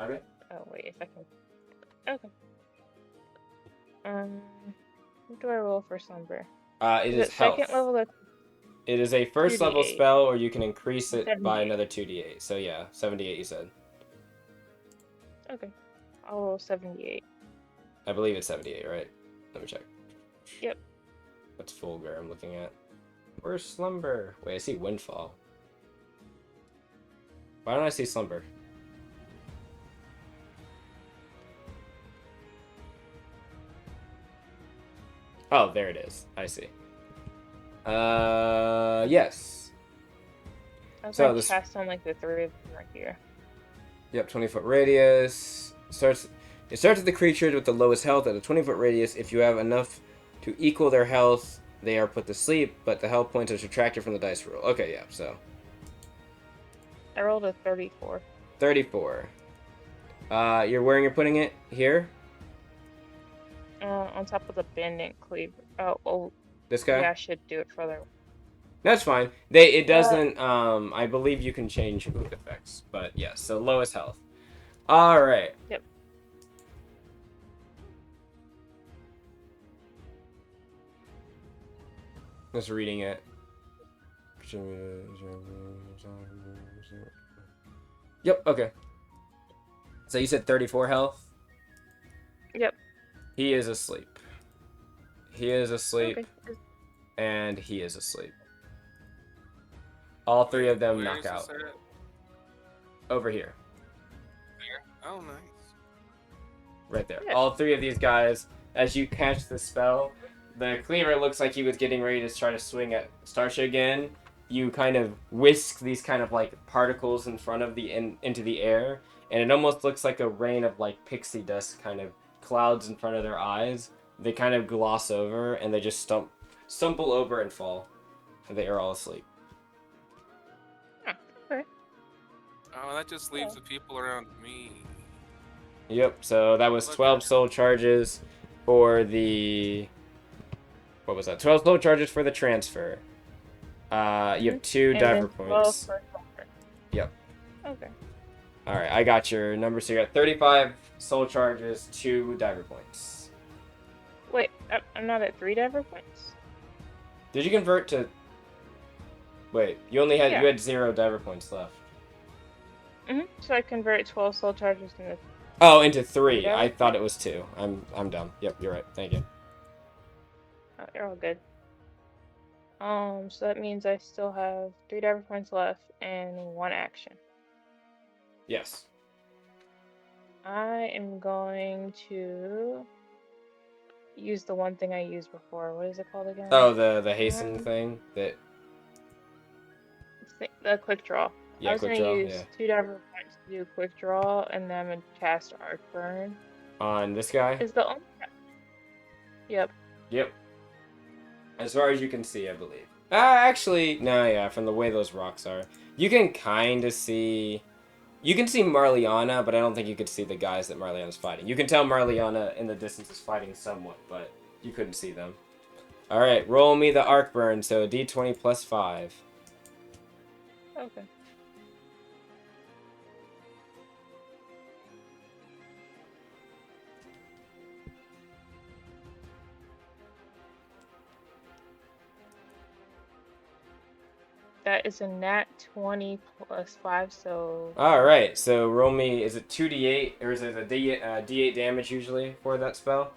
A: Okay.
C: Oh wait, if I can. Okay. What do I roll for slumber?
A: It is health.
C: 2nd level. That's
A: It is a first level
C: 2d8.
A: spell, or you can increase it by
C: 78.
A: another 2d8. So yeah, 78 you said.
C: okay. I'll roll 78.
A: I believe it's 78, right? Let me check.
C: Yep.
A: What's Fulgur I'm looking at? Where's Slumber? Wait, I see Windfall. Why don't I see Slumber? Oh, there it is. I see. Yes.
C: I was
A: So
C: gonna
A: this-
C: cast on like the 3 of them right here.
A: Yep, 20-foot radius. It starts with the creature with the lowest health at a 20-foot radius. If you have enough to equal their health, they are put to sleep, but the health points are subtracted from the dice roll. Okay, yeah, so
C: I rolled a 34.
A: 34. Where you're putting it? Here?
C: On top of the pendant cleaver. Oh,
A: This guy?
C: yeah, I should do it further.
A: That's fine. It doesn't, I believe you can change mood effects, but yes, so lowest health. Alright.
C: Yep.
A: Just reading it. Yep, okay. So you said 34 health?
C: Yep.
A: He is asleep. He is asleep.
C: Okay.
A: And he is asleep. All three of them
D: Where
A: knock
D: is this
A: out.
D: at?
A: Over here.
D: There. Oh, nice.
A: Right there.
C: Yeah.
A: All three of these guys, as you catch the spell, the cleaver looks like he was getting ready to try to swing at Starsha again. You kind of whisk these kind of like particles in front of into the air, and it almost looks like a rain of like pixie dust kind of clouds in front of their eyes. They kind of gloss over, and they just stumble over and fall. And they are all asleep.
C: Okay.
D: Oh, that just leaves the people around me.
A: Yep, so that was 12 soul charges for the... What was that? 12 soul charges for the transfer. You have 2
C: And
A: diver
C: then 12
A: points.
C: for comfort.
A: Yep.
C: Okay.
A: Alright, I got your number. So you got 35 soul charges, 2 diver points.
C: Wait, I'm not at 3 diver points?
A: Did you convert to... Wait, you only had...
C: Yeah.
A: You had 0 diver points left.
C: So I convert 12 soul charges into...
A: Oh, into 3.
C: Yeah.
A: I thought it was 2. I'm dumb. Yep, you're right. Thank you.
C: Oh, you're all good. So that means I still have 3 diver points left and 1 action.
A: Yes.
C: I am going to use the one thing I used before. What is it called again?
A: Oh, the hasten thing? That...
C: The quick draw.
A: Yeah,
C: I was
A: quick
C: gonna
A: draw,
C: use
A: yeah.
C: 2 diver points to do quick draw, and then I'm gonna cast Arc Burn.
A: On this guy?
C: Is the only... Yep.
A: Yep. As far as you can see, I believe. Actually, no, yeah, from the way those rocks are. You can kind of see... You can see Marliana, but I don't think you could see the guys that Marliana's fighting. You can tell Marliana in the distance is fighting somewhat, but you couldn't see them. Alright, roll me the Arc Burn, so D20 plus 5.
C: Okay. That is a nat 20 plus 5, so...
A: Alright, so roll me... Is it 2d8, or is it a d8 damage usually for that spell?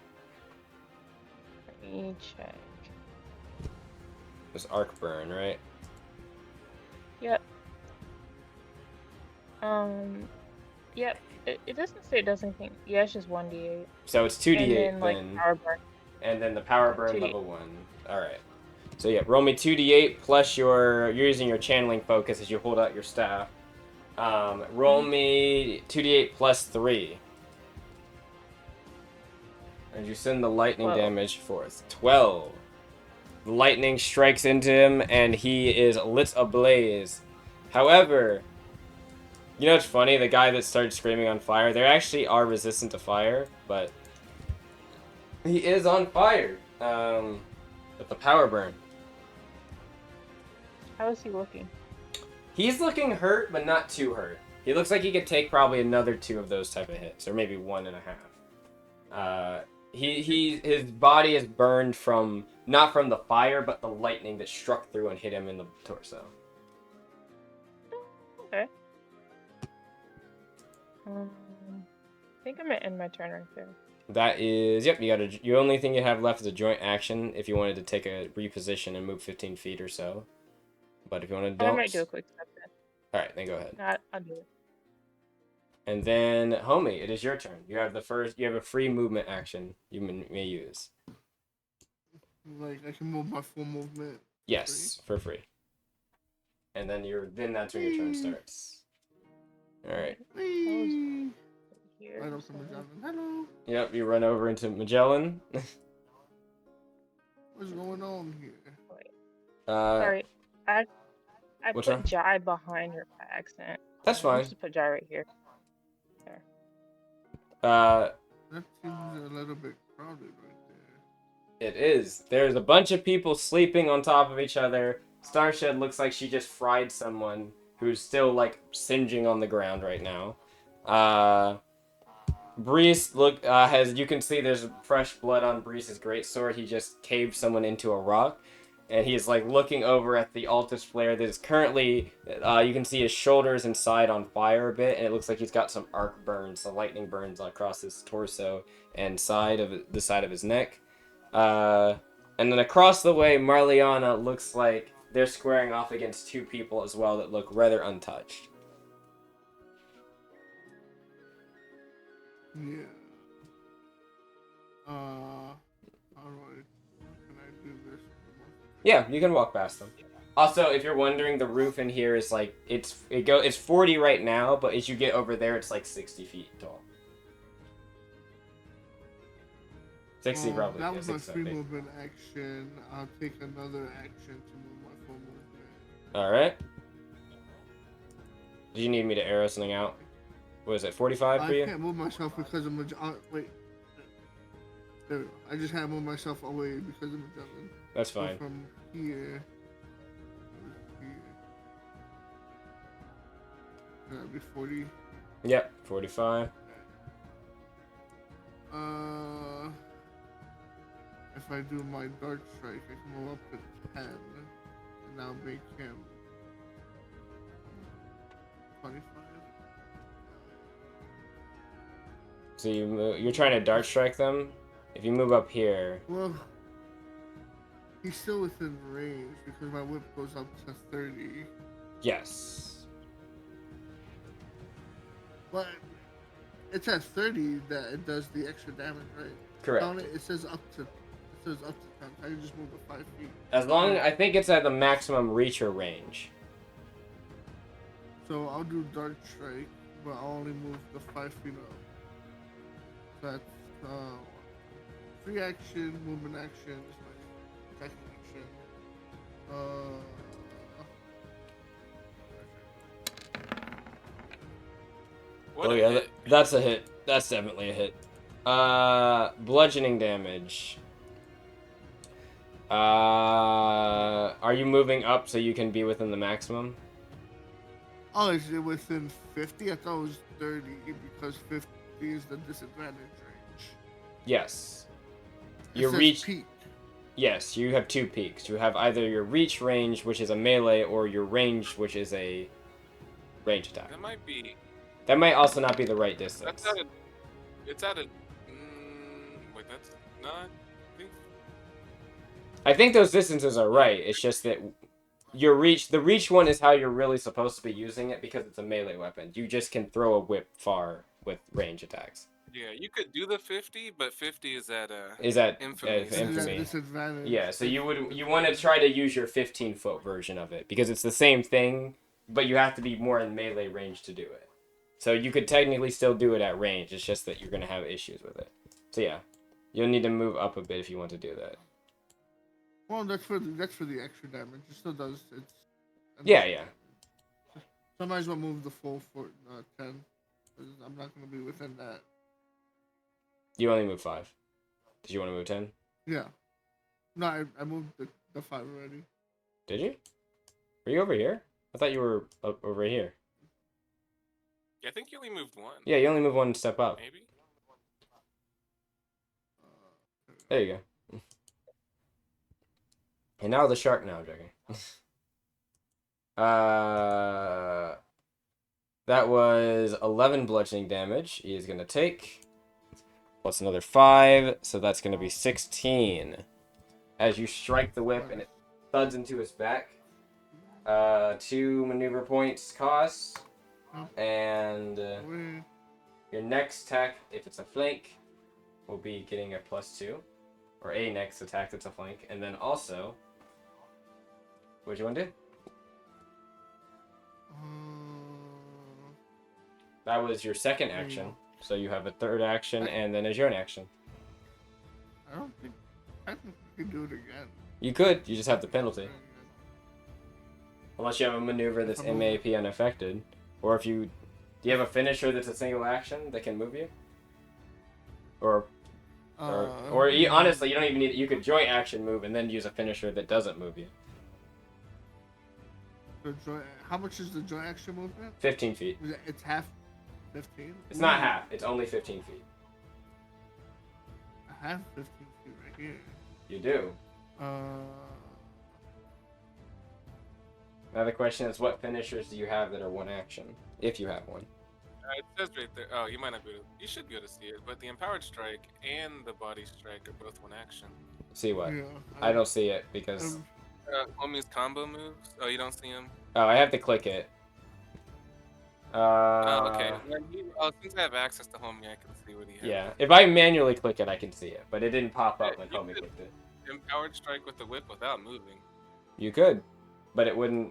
C: Let me check.
A: It's Arc Burn, right?
C: Yep. Yep. It doesn't say it does anything. Yeah, it's just 1d8.
A: So it's 2d8
C: and then, like,
A: then.
C: power burn.
A: And then the Power Burn
C: 2d8.
A: level 1. Alright. So yeah, roll me 2d8 plus you're using your channeling focus as you hold out your staff. Roll me 2d8 plus 3. And you send the lightning
C: 12.
A: damage forth. 12. The lightning strikes into him and he is lit ablaze. However, you know what's funny? The guy that started screaming on fire, they actually are resistant to fire, but he is on fire. With the Power Burn.
C: How is he looking?
A: He's looking hurt, but not too hurt. He looks like he could take probably another 2 of those type of hits, or maybe 1.5. His body is burned from, not from the fire, but the lightning that struck through and hit him in the torso.
C: Okay. I think I'm gonna end my turn right there.
A: That is, yep, the only thing you have left is a joint action if you wanted to take a reposition and move 15 feet or so. But if you want to don't...
C: I might do a quick step then.
A: Alright, then go ahead.
C: I'll do it.
A: And then, homie, it is your turn. You have a free movement action you may use.
E: Like, I can move my full movement.
A: Yes, for free. And then that's when your turn starts. Alright.
E: Whee!
C: Here.
E: Right up to Magellan. Hello.
A: Yep, you run over into Magellan.
E: What's going on here?
C: Sorry, I
A: what's
C: put
A: wrong?
C: Jai behind her by accident.
A: That's
C: I'll
A: fine.
C: just put Jai right here. There.
A: Uh,
E: That seems a little bit crowded right there.
A: it is. There's a bunch of people sleeping on top of each other. Starshed looks like she just fried someone who's still like singeing on the ground right now. Bresse has, you can see there's fresh blood on Breeze's greatsword. He just caved someone into a rock, and he's like looking over at the Altis Blazer that is currently, you can see his shoulders and side on fire a bit, and it looks like he's got some arc burns, some lightning burns across his torso and side of the side of his neck. And then across the way, Marliana looks like they're squaring off against two people as well that look rather untouched.
E: Yeah. Alright. Can I do this?
A: Yeah, you can walk past them. Also, if you're wondering, the roof in here is like it's 40 right now, but as you get over there, it's like 60 feet tall. 60 probably.
E: That
A: Yeah,
E: was my
A: 60
E: free
A: something.
E: movement action. I'll take another action to move my full movement.
A: All right. Do you need me to arrow something out? What is it? 45 for
E: I
A: you?
E: can't move myself because of wait. There we go. I just had to move myself away because of Magellan.
A: That's
E: So
A: fine.
E: from here. That'd be 40.
A: Yep, 45.
E: If I do my dart strike, I can move up to 10, and now make him 25.
A: So you're trying to dart strike them. If you move up here,
E: Well, he's still within range because my whip goes up to 30.
A: yes.
E: But it's at 30 that it does the extra damage, right?
A: Correct.
E: On it says up to 10. I can just move the 5 feet.
A: As long, I think it's at the maximum reacher range.
E: So I'll do dart strike, but I'll only move the 5 feet up. That's free action, movement action, is my second action.
D: What
A: Oh
D: a
A: yeah,
D: hit.
A: that's a hit. That's definitely a hit. Bludgeoning damage. Are you moving up so you can be within the maximum?
E: Oh, is it within 50? I thought it was 30 because 50 is the disadvantage range.
A: Yes.
E: It
A: Your
E: says
A: reach.
E: peak.
A: Yes, you have two peaks. You have either your reach range, which is a melee, or your range, which is a range attack.
D: That might be.
A: That might also not be the right distance.
D: That's at a. It's at a. Wait, that's not.
A: I think those distances are right. It's just that your reach, the reach one is how you're really supposed to be using it because it's a melee weapon. You just can throw a whip far with range attacks.
D: Yeah, you could do the 50, but 50 is at
A: Is that
D: infamy.
E: It is at
A: infamy?
E: disadvantage.
A: Yeah, so you want to try to use your 15-foot version of it because it's the same thing, but you have to be more in melee range to do it. So you could technically still do it at range. It's just that you're gonna have issues with it. So yeah, you'll need to move up a bit if you want to do that.
E: Well, that's for the extra damage. It still does. It's.
A: Yeah.
E: So I might as well move the full for 10. Because I'm not going to be within that.
A: You only move 5. Did you want to move 10?
E: Yeah. No, I moved the 5 already.
A: Did you? Were you over here? I thought you were up over here.
D: Yeah, I think you only moved one.
A: Yeah, you only move 1 step up.
D: Maybe.
A: There you go. And now the shark. No, I'm joking. That was 11 bludgeoning damage. He is going to take. Plus another 5. So that's going to be 16. As you strike the whip and it thuds into his back. 2 maneuver points cost. And your next attack, if it's a flank, will be getting a +2. Or a next attack that's a flank. And then also... What do you want to do? That was your second action. So you have a third action, and then your own action.
E: I don't think I can do it again.
A: You could. You just have the penalty. Unless you have a maneuver that's MAP unaffected. Or if you... Do you have a finisher that's a single action that can move you? Or
E: yeah.
A: honestly, you don't even need. You could joint action move and then use a finisher that doesn't move you.
E: How much is the joint action movement?
A: 15 feet.
E: It's half 15?
A: It's not half. It's only 15 feet.
E: I have 15 feet right here.
A: You do. Now the question is, what finishers do you have that are one action? If you have one.
D: It says right there. Oh, you might not be able to. You should be able to see it, but the empowered strike and the body strike are both one action.
A: See what?
E: Yeah,
A: I don't see it because.
D: Homie's combo moves. Oh, you don't see them.
A: Oh, I have to click it.
D: Oh, okay. Since I have access to Homie, I can see what he has.
A: Yeah, if I manually click it, I can see it, but it didn't pop up when Homie clicked it.
D: Empowered strike with the whip without moving.
A: You could, but it wouldn't.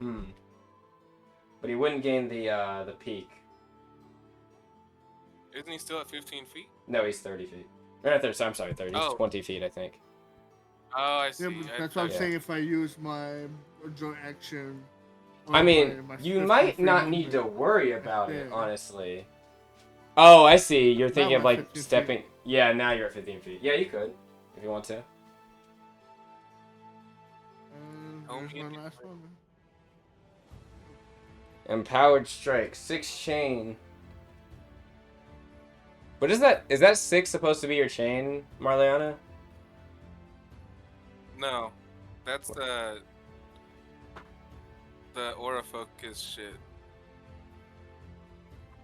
A: But he wouldn't gain the peak.
D: Isn't he still at 15 feet?
A: No, he's 30 feet. Or not 30, I'm sorry, 30. He's
D: Oh.
A: 20 feet, I think.
D: Oh, I see.
E: Yeah, but that's what I'm saying. If I use my joint action.
A: I mean,
E: my
A: you
E: 15
A: might
E: feet
A: not
E: movement.
A: need to worry about it,
E: Yeah.
A: honestly. Oh, I see. You're thinking
E: Now
A: of
E: I'm
A: like
E: 15
A: stepping.
E: feet.
A: Yeah, now you're at 15 feet. Yeah, you could, if you want to.
E: Here's my last one.
A: Empowered strike, 6 chain. What is that? Is that 6 supposed to be your chain, Marliana?
D: No, that's the aura focus shit.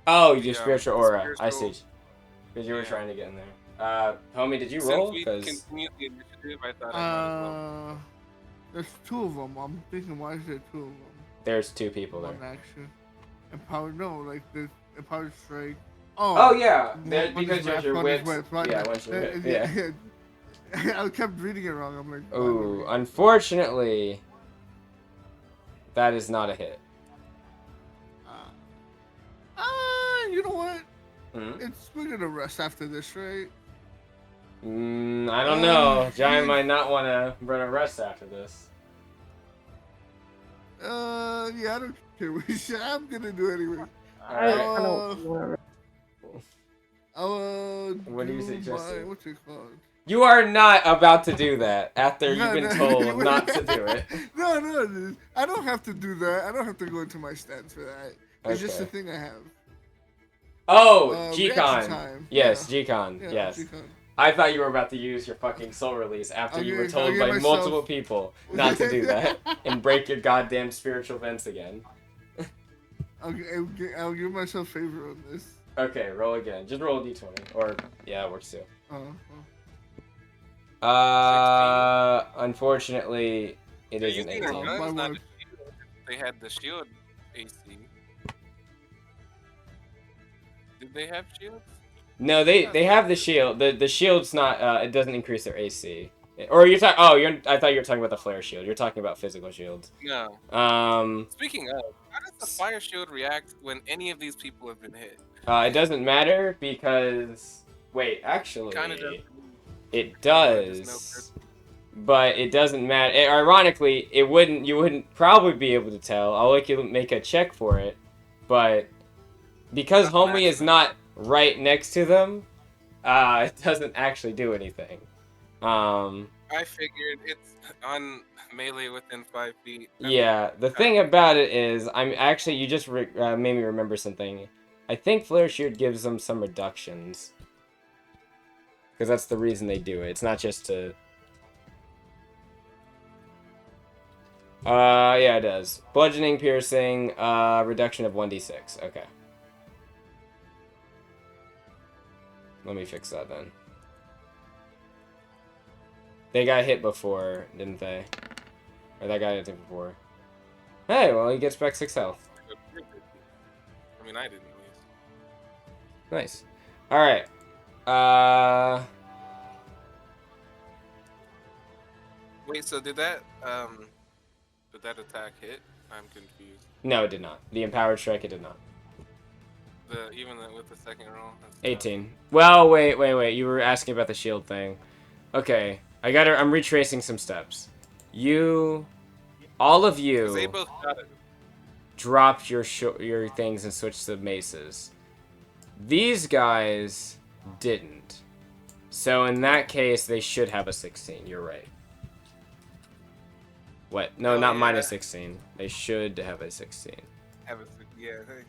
A: Oh, you do
D: Yeah,
A: spiritual aura. I
D: spiritual-
A: see. Because you were
D: Yeah.
A: trying to get in there. Homie, did you
D: Since
A: roll?
D: we
A: Because
D: continued the initiative, I thought I might as well.
E: There's 2 of them. I'm thinking, why is there 2 of them?
A: there's 2 people
E: One
A: there.
E: action. Empowered, no, like the empowered strike.
A: Oh yeah,
E: one
A: because
E: is
A: you're
E: left,
A: your
E: one is
A: whips.
E: whip, right?
A: Yeah, once your whip. Yeah.
E: I kept reading it wrong. I'm like,
A: Ooh, unfortunately, that is not a hit.
E: you know what?
A: Hmm?
E: We're gonna rest after this, right?
A: I don't know. Giant might not want to run a rest after this.
E: Yeah, I don't care. I'm gonna do it anyway.
C: I don't want
A: What do you suggest?
E: What's it called?
A: You are not about to do that after you've been
E: No.
A: told not to do it.
E: No, I don't have to do that. I don't have to go into my stance for that. It's just a
A: Okay.
E: thing I have.
A: Oh,
E: reaction
A: G-Con.
E: time.
A: Yes,
E: Yeah.
A: G-Con.
E: Yeah,
A: Yes.
E: G-Con.
A: I thought you were about to use your fucking soul release after you were
E: I'll
A: told
E: give
A: by
E: myself-
A: multiple people not to do that and break your goddamn spiritual vents again.
E: I'll give myself favor on this.
A: Okay, roll again. Just roll a d20. Or, yeah, it works too.
E: Oh.
A: Unfortunately, it is an
D: Using
A: 18.
D: their guns,
E: My
D: not
E: word.
D: a shield. They had the shield AC. Did they have shields?
A: No, they have the shield. The shield's not. It doesn't increase their AC. Or you're talking. Oh, I thought you were talking about the flare shield. You're talking about physical shields.
D: No. Speaking of, how does the fire shield react when any of these people have been hit?
A: It doesn't matter because wait, actually,
D: Kind of does.
A: it
D: There's no
A: does. But it doesn't matter. Ironically, it wouldn't. You wouldn't probably be able to tell. I'll let you make a check for it, but because
D: That's
A: Homie is
D: maximum.
A: not right next to them, it doesn't actually do anything.
D: I figured it's on melee within 5 feet.
A: Yeah. The thing about it is, I'm actually you just made me remember something. I think Flare Shield gives them some reductions, because that's the reason they do it. It's not just to. Yeah, it does. Bludgeoning, piercing, reduction of 1d6. Okay. Let me fix that then. They got hit before, didn't they? Or that guy didn't hit before. Hey, well, he gets back 6 health.
D: I mean, I didn't at least.
A: Nice. Alright.
D: Wait, so did that attack hit? I'm confused.
A: No, it did not. The Empowered Strike, it did not.
D: With the second roll? That's
A: 18. Well, wait. You were asking about the shield thing. Okay. I'm retracing some steps. All of
D: 'Cause
A: you
D: they both got it.
A: dropped your things and switched to maces. These guys didn't. So in that case, they should have a 16. You're right. What? No,
D: Oh,
A: not
D: yeah.
A: minus 16. They should have a 16.
D: Yeah. Hey.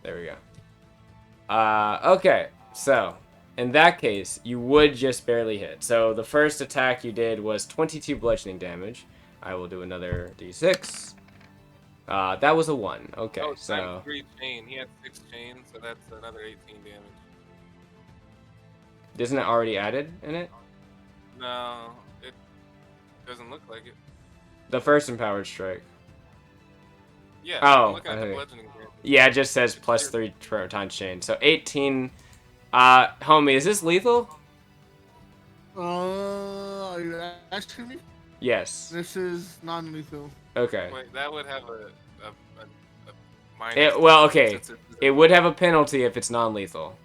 A: There we go. Okay. So, in that case, you would just barely hit. So the first attack you did was 22 bludgeoning damage. I will do another d6. That was a 1. Okay,
D: Oh,
A: so...
D: times 3 chain. He had 6 chains, so that's another 18 damage.
A: Isn't it already added in it?
D: No, it doesn't look like it.
A: The first empowered strike.
D: Yeah,
A: Oh,
D: I'm looking at the
A: okay.
D: bludgeoning damage.
A: Yeah, it just says plus 3 times chain. So 18. Homie, is this lethal?
E: Are you asking me?
A: Yes.
E: This is non-lethal.
A: Okay.
D: Wait, that would have a minus.
A: Well, okay.
D: Since
A: It would have a penalty if it's non-lethal.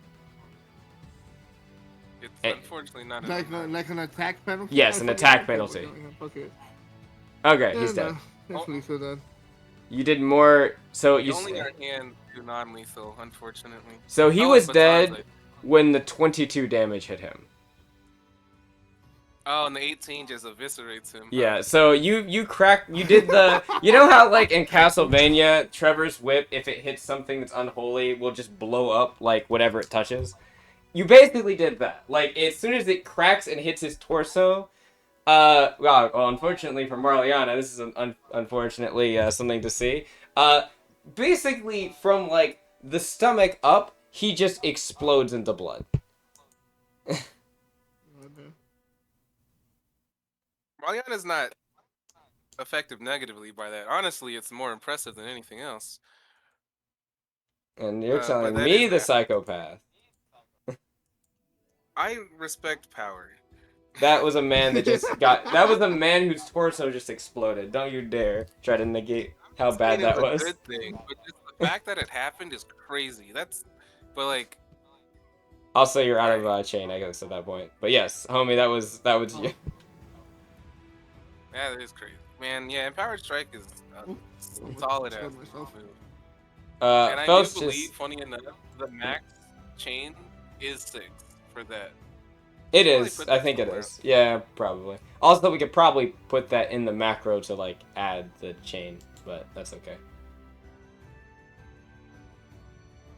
D: It's
A: Eh.
D: unfortunately not.
E: Like an attack penalty?
A: Yes, an attack penalty.
E: Okay.
A: Okay,
E: Yeah,
A: he's dead.
E: no, it's lethal then.
A: You did more. So
D: You
A: you.
D: only got hand to non-lethal, unfortunately.
A: So he
D: Oh,
A: was
D: but
A: dead
D: Tarzan-
A: when the 22 damage hit him.
D: Oh, and the 18 just eviscerates him.
A: Yeah, so you did the, you know how like in Castlevania, Trevor's whip, if it hits something that's unholy, will just blow up like whatever it touches? You basically did that. Like, as soon as it cracks and hits his torso, well, unfortunately for Marliana, this is unfortunately something to see. Basically from like the stomach up, he just explodes into blood.
D: Mariana's not affected negatively by that. Honestly, it's more impressive than anything else.
A: And you're
D: But
A: telling
D: that
A: me
D: is
A: the
D: that.
A: psychopath.
D: I respect power.
A: That was a man that just got. That was a man whose torso just exploded. Don't you dare try to negate how bad
D: It's
A: that was.
D: a good thing, but just the fact that it happened is crazy. But like,
A: Also, you're out of chain, I guess, at that point. But yes, homie, that was you.
D: yeah, that is crazy, man. Yeah, Empowered Strike is solid ass move. And I
A: Felt's
D: do believe,
A: just.
D: funny enough, the max chain is 6 for that.
A: It
D: Probably
A: is.
D: put
A: I
D: that
A: think it
D: somewhere.
A: is. Yeah, probably. Also, we could probably put that in the macro to like add the chain, but that's okay.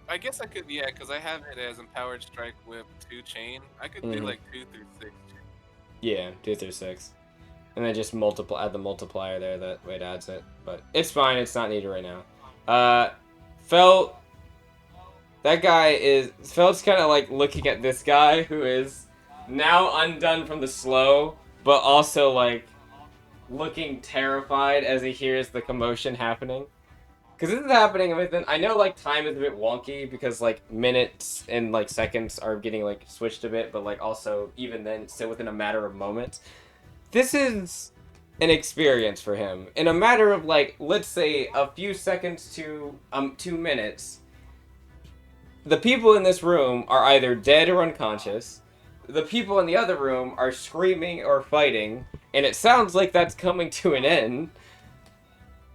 D: I guess I could, yeah, because I have it as Empowered Strike Whip 2 chain. I could do
A: Mhm.
D: like 2 through 6 chain.
A: Yeah, 2 through 6. And then just add the multiplier there that way it adds it. But it's fine, it's not needed right now. Felt, Felt's kind of like looking at this guy who is now undone from the slow, but also like looking terrified as he hears the commotion happening. Because this is happening within, I know like time is a bit wonky because like minutes and like seconds are getting like switched a bit, but like also even then it's still within a matter of moments. This is an experience for him. In a matter of like, let's say a few seconds to 2 minutes, the people in this room are either dead or unconscious. The people in the other room are screaming or fighting, and it sounds like that's coming to an end.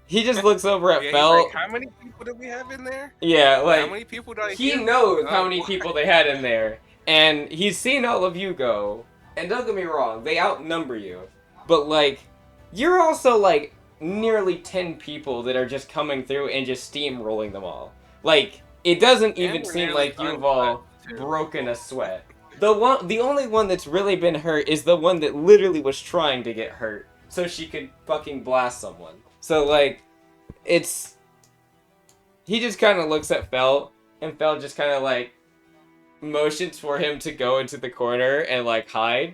A: He just looks over at
D: Yeah, he's
A: Felt.
D: like, how many people do we have in there?
A: Yeah,
D: How
A: like,
D: many people do I
A: he
D: hear?
A: knows how many
D: What?
A: people they had in there, and he's seen all of you go. And don't get me wrong, they outnumber you. But, like, you're also, like, nearly 10 people that are just coming through and just steamrolling them all. Like, it doesn't even
D: And we're
A: seem
D: nearly
A: like you've all
D: uncut, too.
A: broken a sweat. The only one that's really been hurt is the one that literally was trying to get hurt so she could fucking blast someone. So, like, it's... He just kind of looks at Felt, and Felt just kind of, like, motions for him to go into the corner and, like, hide.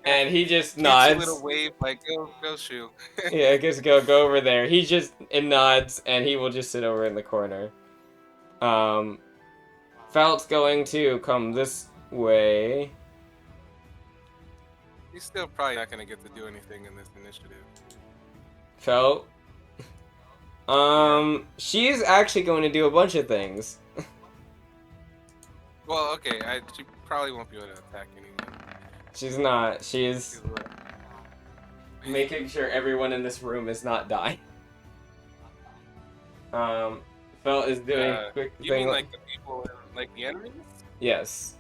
A: And he just
D: Gives you a
A: nods.
D: little wave, like, go shoot.
A: Yeah, I guess go over there. He just nods, and he will just sit over in the corner. Felt's going to come this way.
D: He's still probably not gonna get to do anything in this initiative.
A: Felt. She's actually going to do a bunch of things.
D: Well, okay, she probably won't be able to attack anyone.
A: She's not. She's
D: She's like-
A: making sure everyone in this room is not dying. Felt is doing a quick
D: You
A: thing.
D: mean like the people, like the enemies?
A: Yes.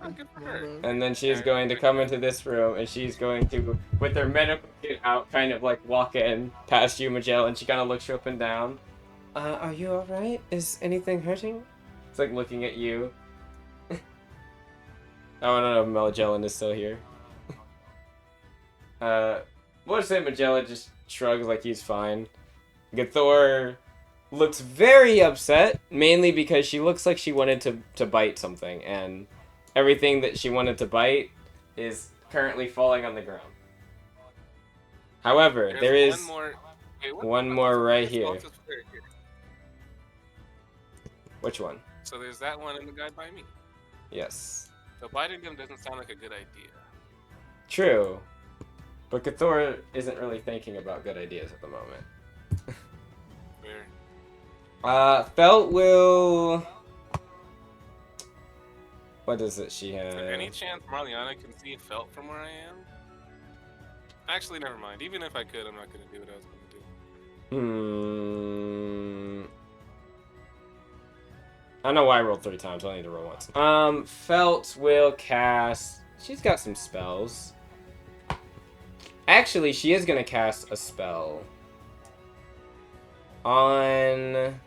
D: Oh, good for her.
A: And then she's going to come into this room, and she's going to, with her medical kit out, kind of like walk in past you, Magellan, and she kind of looks you up and down. Are you alright? Is anything hurting? It's like looking at you. Oh, no, no, Magellan is still here. We'll say Magellan just shrugs like he's fine. Gathor looks very upset, mainly because she looks like she wanted to bite something, and everything that she wanted to bite is currently falling on the ground. However, there is one more right here. Which one?
D: So there's that one in the guide by me.
A: Yes.
D: So biting them doesn't sound like a good idea.
A: True. But Gathor isn't really thinking about good ideas at the moment.
D: Fair.
A: Felt will... What is it she has?
D: Any chance Marliana can see Felt from where I am? Actually, never mind. Even if I could, I'm not going to do what I was going to do.
A: I don't know why I rolled 3 times. I need to roll once. Felt will cast... She's got some spells. Actually, she is going to cast a spell. On...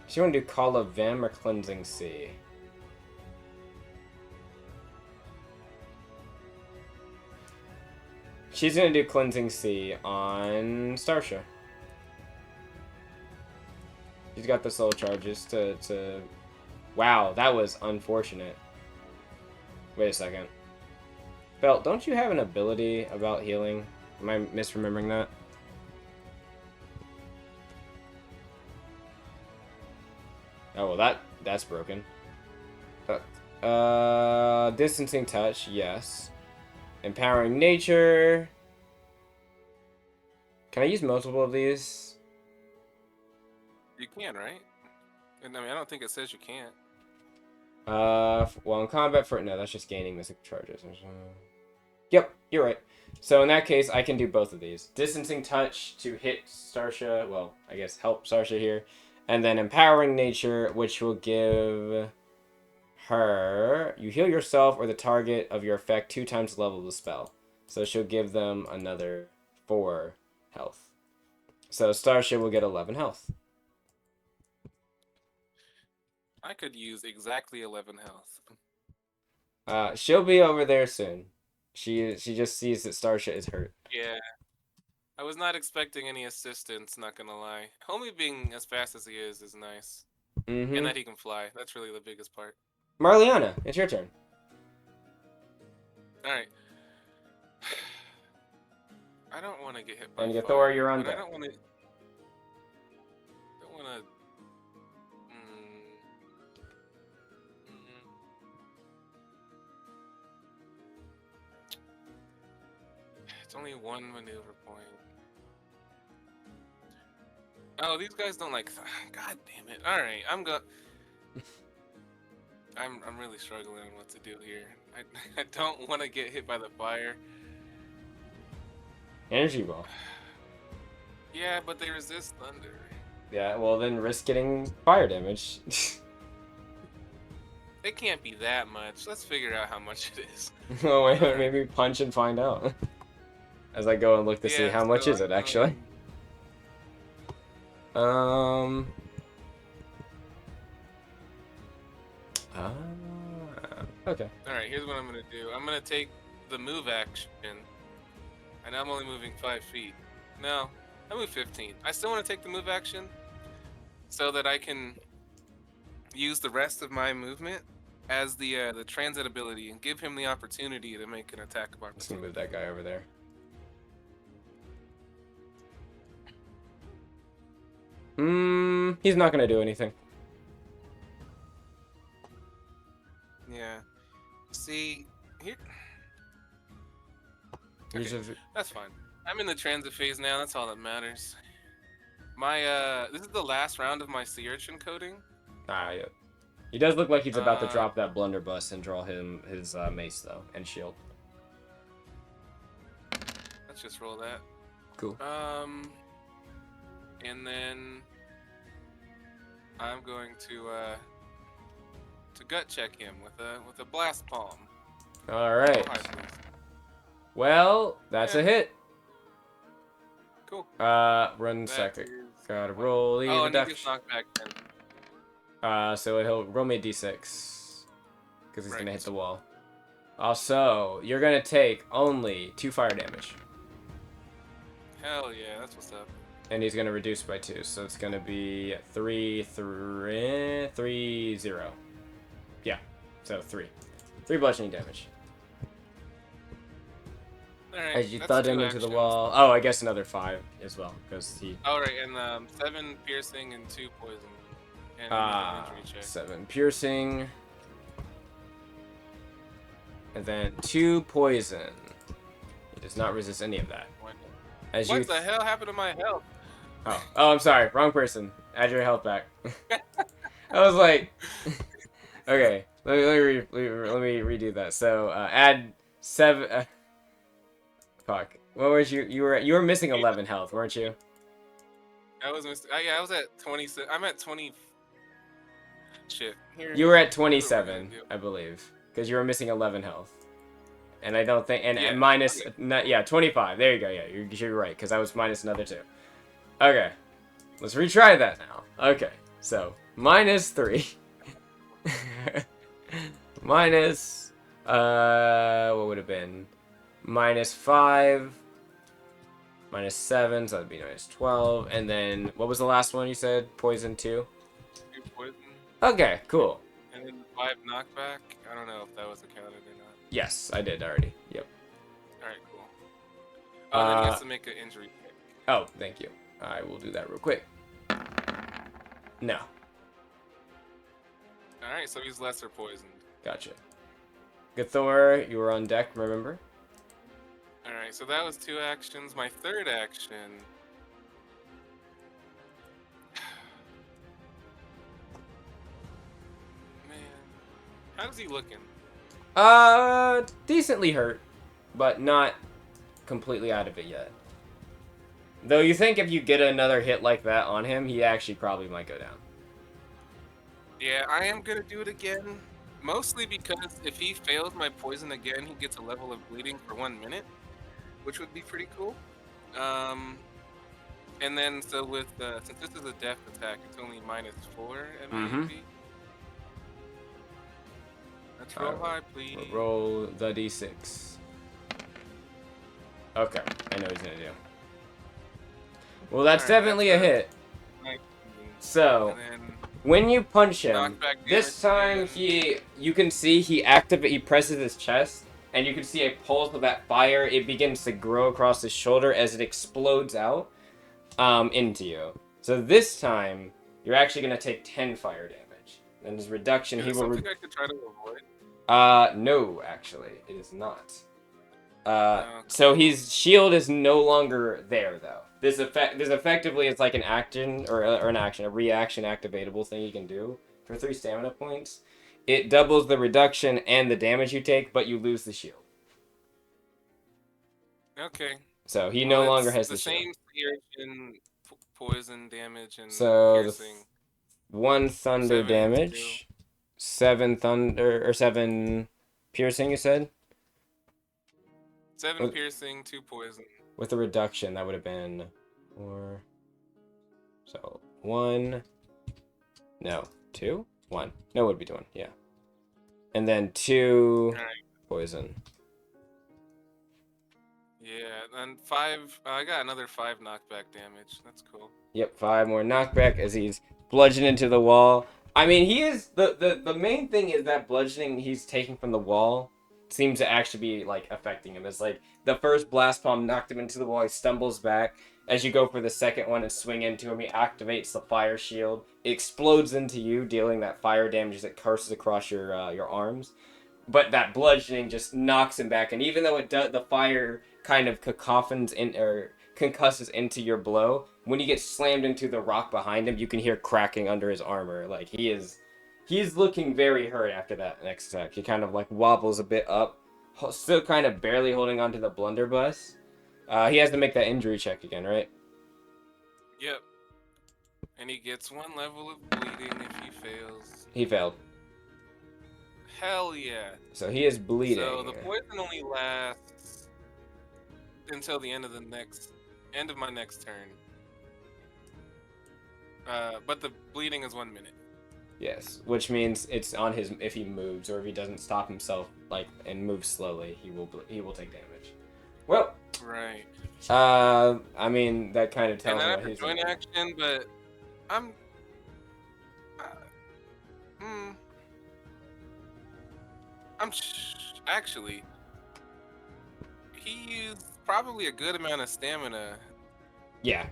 A: She want to do Call of Vim or Cleansing Sea? She's going to do Cleansing Sea on Starsha. She's got the soul charges to... Wow, that was unfortunate. Wait a second. Felt, don't you have an ability about healing? Am I misremembering that? Oh, well, that's broken. Distancing touch, yes. Empowering nature. Can I use multiple of these?
D: You can, right? And I mean, I don't think it says you can't.
A: Well, in combat for... No, that's just gaining mystic charges. Yep, you're right. So in that case, I can do both of these. Distancing touch to hit Starsha. Well, I guess help Starsha here. And then empowering nature, which will give her... You heal yourself or the target of your effect 2 times the level of the spell. So she'll give them another 4 health. So Starsha will get 11 health.
D: I could use exactly 11 health.
A: She'll be over there soon. She just sees that Starsha is hurt.
D: Yeah. I was not expecting any assistance, not gonna lie. Homie being as fast as he is nice.
A: Mm-hmm.
D: And that he can fly. That's really the biggest part.
A: Marliana, it's your turn.
D: Alright. I don't want to get hit by
A: And
D: fire,
A: Thor, you're on
D: but I
A: deck.
D: don't want to... It's only 1 maneuver point. Oh, these guys don't like... God damn it. Alright, I'm really struggling on what to do here. I don't want to get hit by the fire.
A: Energy ball.
D: Yeah, but they resist thunder.
A: Yeah, well then risk getting fire damage.
D: It can't be that much. Let's figure out how much it is.
A: Oh wait, maybe punch and find out. As I go and look to see how much is it actually. Okay.
D: Alright, here's what I'm gonna do. I'm gonna take the move action, and I'm only moving 5 feet. No, I move 15. I still want to take the move action so that I can use the rest of my movement as the transit ability and give him the opportunity to make an attack of
A: I'm just gonna
D: opportunity.
A: move that guy over there. He's not gonna do anything.
D: Yeah. See, here.
A: Here's
D: Okay,
A: a-
D: that's fine. I'm in the transit phase now. That's all that matters. My this is the last round of my sea urchin coding.
A: Ah, yeah. He does look like he's about to drop that blunderbuss and draw him his mace though and shield.
D: Let's just roll that.
A: Cool.
D: And then I'm going to gut check him with a blast palm.
A: All right.
D: Oh, hi, please.
A: Well, that's a
D: Yeah.
A: hit.
D: Cool.
A: Run
D: That
A: second.
D: is-
A: Gotta roll the
D: Oh, and he gets
A: reduction.
D: knocked back 10.
A: So he'll roll me a d6 because he's gonna
D: Right.
A: hit the wall. Also, you're gonna take only 2 fire damage,
D: Hell yeah, that's what's up.
A: and he's gonna reduce by 2, so it's gonna be 3, 0. Yeah, so 3 bludgeoning damage.
D: Alright,
A: As you
D: that's
A: thud
D: 2
A: him into the
D: actions.
A: wall. Oh, I guess another 5 as well because he.
D: Alright, and 7 piercing and 2 poison. And an injury check.
A: 7 piercing. And then 2 poison. He does not resist any of that. As
D: What
A: you
D: the hell happened to my health?
A: Oh, I'm sorry. Wrong person. Add your health back. I was like, okay. Let me redo that. So add 7. Fuck. What was you? You were missing 11 health, weren't you?
D: I was yeah, I was at 26. I'm at 20. Shit. Here.
A: You were at
D: Here's what we're
A: 27,
D: gonna do.
A: I believe, because you were missing 11 health. And I don't think, and
D: Yeah,
A: minus,
D: okay.
A: yeah, 25. There you go. Yeah, you're right, because I was minus another 2. Okay, let's retry that now. Okay, so minus 3, minus, what would have been minus 5, minus 7, so that'd be minus 12, and then what was the last one you said? Poison 2.
D: 2 poison.
A: Okay, cool.
D: And then 5 knockback. I don't know if that was accounted or not.
A: Yes, I did already. Yep.
D: Alright, cool. Oh, then he has to make an injury check.
A: Oh, thank you. I will do that real quick. No.
D: Alright, so he's lesser poisoned.
A: Gotcha. Gathor, you were on deck, remember?
D: Alright, so that was 2 actions. My third action. Man. How's he looking?
A: Decently hurt, but not completely out of it yet. Though you think if you get another hit like that on him, he actually probably might go down.
D: Yeah, I am gonna do it again. Mostly because if he fails my poison again, he gets a level of bleeding for 1 minute, which would be pretty cool. And then so with since this is a death attack, it's only -4 MAP. Let's roll high, please.
A: Roll the d6. Okay, I know what he's gonna do. Well, that's
D: Alright,
A: definitely
D: that's
A: a hit.
D: 19.
A: So,
D: And then
A: when you punch him,
D: knockback
A: this
D: damage
A: time
D: again.
A: you can see he presses his chest, and you can see a pulse of that fire. It begins to grow across his shoulder as it explodes out into you. So this time, you're actually going to take 10 fire damage. And his reduction,
D: Is
A: he
D: it
A: will...
D: something I could try to avoid?
A: No, actually, it is not.
D: Okay.
A: So his shield is no longer there, though. This effectively is like an action, or a reaction activatable thing you can do for 3 stamina points. It doubles the reduction and the damage you take, but you lose the shield.
D: Okay.
A: So he no longer has the
D: same
A: shield.
D: creation, poison damage, and
A: So
D: piercing.
A: 1 thunder
D: 7
A: damage, 7 thunder, or 7 piercing, you said?
D: 7
A: with-
D: piercing, 2 poison.
A: With the reduction, that would have been 4. So 1. No, 2? 1. No, it would be 1. Yeah. And then 2
D: Alright.
A: poison.
D: Yeah, and 5. I got another 5 knockback damage. That's cool.
A: Yep, 5 more knockback as he's bludgeoned into the wall. I mean, he is the main thing is that bludgeoning he's taking from the wall seems to actually be like affecting him. It's like the first blast palm knocked him into the wall. He stumbles back. As you go for the second one and swing into him, he activates the fire shield. It explodes into you, dealing that fire damage as it curses across your arms. But that bludgeoning just knocks him back, and even though it does, the fire kind of concusses into your blow. When he gets slammed into the rock behind him, you can hear cracking under his armor. Like he's looking very hurt after that next attack. He kind of like wobbles a bit up, still kind of barely holding onto the blunderbuss. He has to make that injury check again, right?
D: Yep. And he gets 1 level of bleeding if he fails.
A: He failed.
D: Hell yeah.
A: So he is bleeding.
D: So the poison only lasts until the end of my next turn. But the bleeding is 1 minute.
A: Yes, which means it's on his if he moves or if he doesn't stop himself and moves slowly, he will take damage. Well,
D: right.
A: I mean that kind of tells me
D: and I
A: what
D: have a
A: he's
D: joint
A: doing.
D: action, but actually, he used probably a good amount of stamina.
A: Yeah,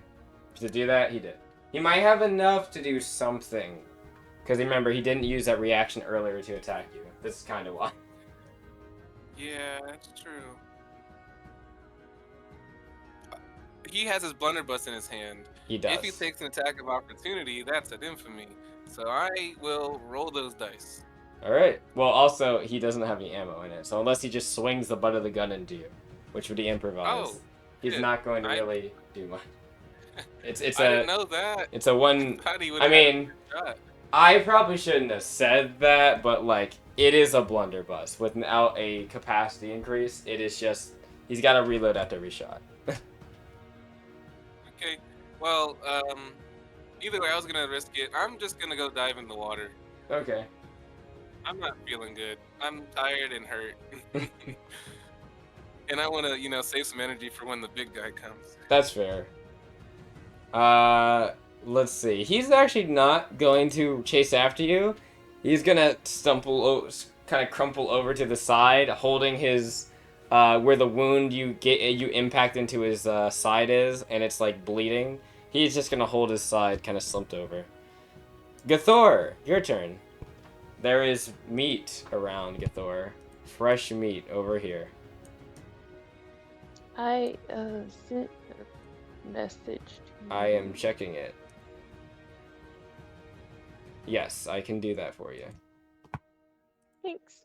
A: to do that he did. He might have enough to do something, because remember he didn't use that reaction earlier to attack you. This is kind of why.
D: Yeah, that's true. He has his blunderbuss in his hand.
A: He does.
D: If he takes an attack of opportunity, that's an infamy. So I will roll those dice.
A: All right. Well, also he doesn't have any ammo in it, so unless he just swings the butt of the gun into you, which would he improvise, he's
D: shit.
A: not going to really do much. It's
D: I didn't know that.
A: It's a one.
D: I
A: mean, I probably shouldn't have said that, but like it is a blunderbuss without a capacity increase. It is just he's got to reload after every shot.
D: Okay. Well, either way, I was gonna risk it. I'm just gonna go dive in the water.
A: Okay.
D: I'm not feeling good. I'm tired and hurt. And I want to, save some energy for when the big guy comes.
A: That's fair. Let's see. He's actually not going to chase after you. He's gonna kind of crumple over to the side, holding his where the wound you impact into his side is, and it's like bleeding. He's just gonna hold his side, kind of slumped over. Gathor, your turn. There is meat around, Gathor. Fresh meat over here.
C: I sent a message to
A: I am checking it. Yes, I can do that for you.
C: Thanks.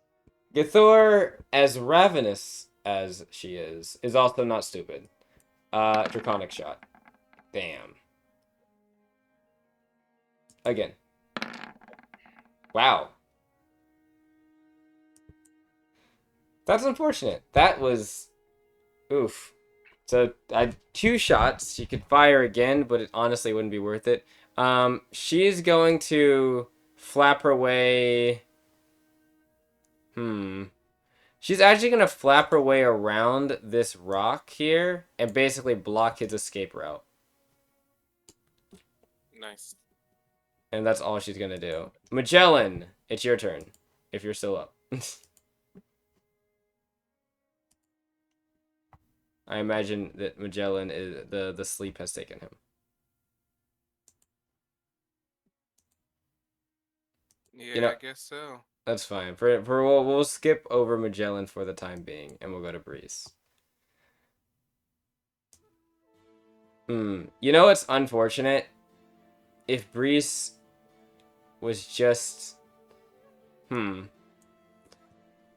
A: Gathor, as ravenous as she is also not stupid. Draconic shot. Damn. Again. Wow. That's unfortunate. That was... Oof. So, I had 2 shots. She could fire again, but it honestly wouldn't be worth it. She's going to flap her way... She's actually going to flap her way around this rock here and basically block his escape route.
D: Nice.
A: And that's all she's going to do. Magellan, it's your turn, if you're still up. I imagine that Magellan, the sleep has taken him.
D: Yeah, I guess so.
A: That's fine. We'll skip over Magellan for the time being, and we'll go to Bresse. You know what's unfortunate? If Bresse was just...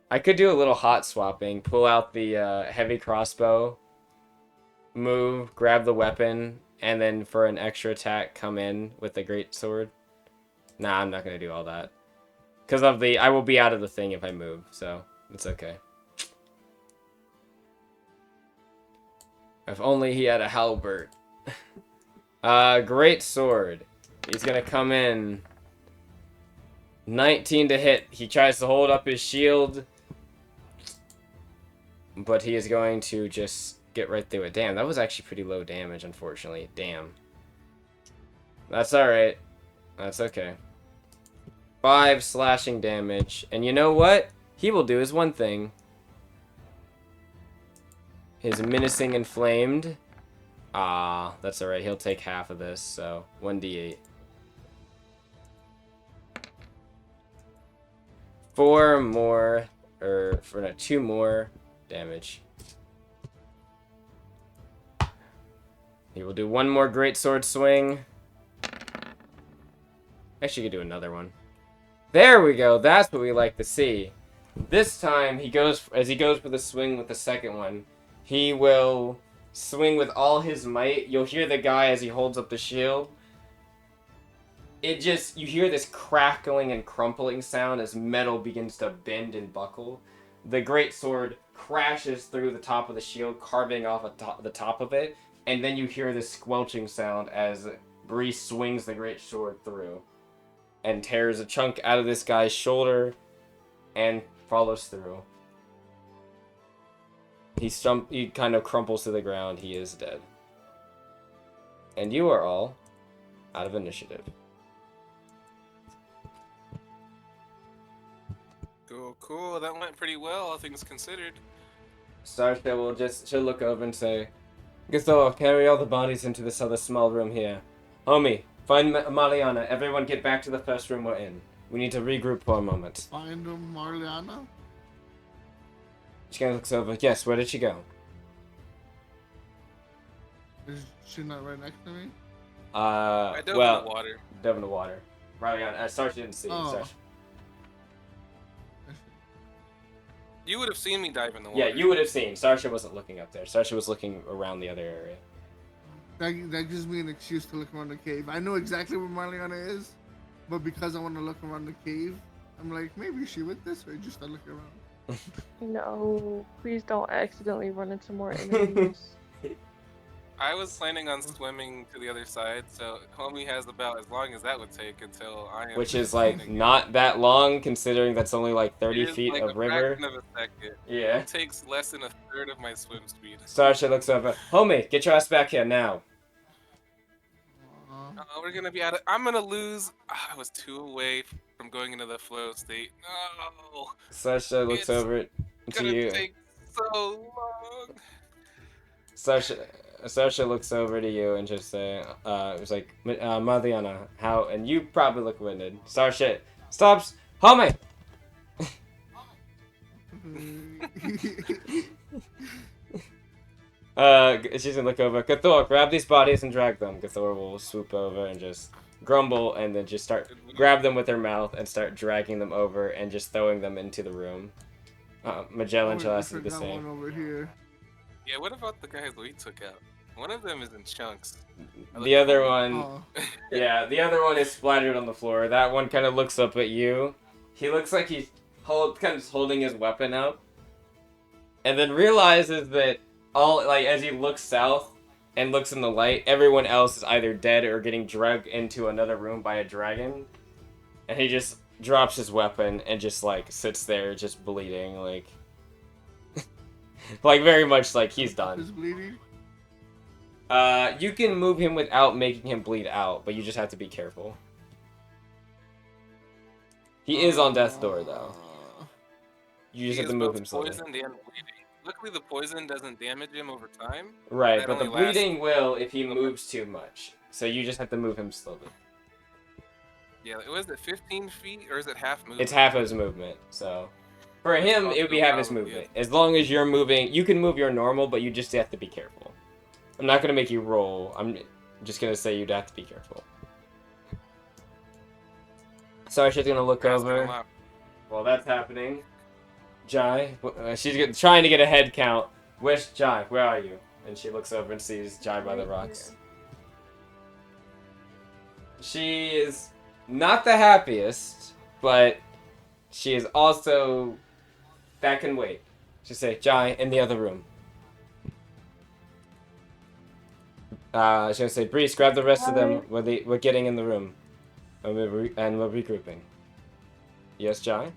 A: I could do a little hot swapping, pull out the heavy crossbow, move, grab the weapon, and then for an extra attack, come in with the great sword. Nah, I'm not going to do all that. Because of I will be out of the thing if I move, so it's okay. If only he had a halberd. Great sword. He's gonna come in. 19 to hit. He tries to hold up his shield, but he is going to just get right through it. Damn, that was actually pretty low damage, unfortunately. Damn. That's alright. That's okay. 5 slashing damage. And you know what? He will do his one thing. His menacing inflamed. Ah, that's alright. He'll take half of this, so 1d8. 4 more, or for no, 2 more damage. He will do 1 more greatsword swing. Actually, you could do another one. There we go. That's what we like to see. This time, as he goes for the swing with the second one, he will swing with all his might. You'll hear the guy as he holds up the shield. it just, you hear this crackling and crumpling sound as metal begins to bend and buckle. The great sword crashes through the top of the shield, carving off the top of it, and then you hear this squelching sound as Bresse swings the great sword through and tears a chunk out of this guy's shoulder and follows through. He kind of crumples to the ground. He is dead. And you are all out of initiative.
D: Cool. That went pretty well, all things considered.
A: Sarsha she'll look over and say, Githor, carry all the bodies into this other small room here. Homie, find Mariana. Everyone get back to the first room we're in. We need to regroup for a moment.
E: Find Mariana?
A: She kind of looks over. Yes, where did she go?
E: Is she not right next to me?
D: I dove in the water.
A: Dove in the water. Mariana. Sarsha didn't see.
E: Oh.
A: Sarsha.
D: You would have seen me dive in the water.
A: Yeah, you would have seen. Sarsha wasn't looking up there. Sarsha was looking around the other area.
E: That gives me an excuse to look around the cave. I know exactly where Mariana is, but because I want to look around the cave, I'm like, maybe she went this way, just to look around.
C: No, please don't accidentally run into more enemies.
D: I was planning on swimming to the other side, so homie has about as long as that would take until I am.
A: Which is like not that long, considering that's only like 30 feet
D: like
A: of river.
D: Of a second.
A: Yeah.
D: It takes less than a third of my swim speed.
A: Sarsha looks over. Homie, get your ass back here now.
D: We're gonna be I'm gonna lose. I was 2 away from going into the flow state. No.
A: Sarsha looks over to you.
D: Take so long.
A: Sarsha looks over to you and just say, it was like, Mariana, how, and you probably look winded. Sarsha stops, homie! She's gonna look over. Githor, grab these bodies and drag them. Githor will swoop over and just grumble and then just grab them with her mouth and start dragging them over and just throwing them into the room. Magellan shall ask you the same.
E: One over here.
D: Yeah, what about the guys we took out? One of them is in chunks.
A: The other one, yeah, the other one is splattered on the floor. That one kind of looks up at you. He looks like he's kind of holding his weapon up, and then realizes that as he looks south and looks in the light, everyone else is either dead or getting dragged into another room by a dragon, and he just drops his weapon and just like sits there, just bleeding, like, like very much like he's done.
E: He's bleeding.
A: You can move him without making him bleed out, but you just have to be careful. He is on death's door, though. You just have to move him slowly.
D: Poisoned and bleeding. Luckily, the poison doesn't damage him over time.
A: Right, but the bleeding will if he moves too much. So you just have to move him slowly.
D: Yeah, was it 15 feet, or is it half movement?
A: It's half his movement, so... For him, it would be half his movement. As long as you're moving... You can move your normal, but you just have to be careful. I'm not going to make you roll. I'm just going to say you'd have to be careful. Sorry, she's going to look over. While that's happening, Jai, she's trying to get a head count. Where's Jai? Where are you? And she looks over and sees Jai by the rocks. She is not the happiest, but she is also... That can wait. She say, Jai, in the other room. She's gonna say, Bresse, grab the rest of them. We're getting in the room. And we're regrouping. Yes, Jai?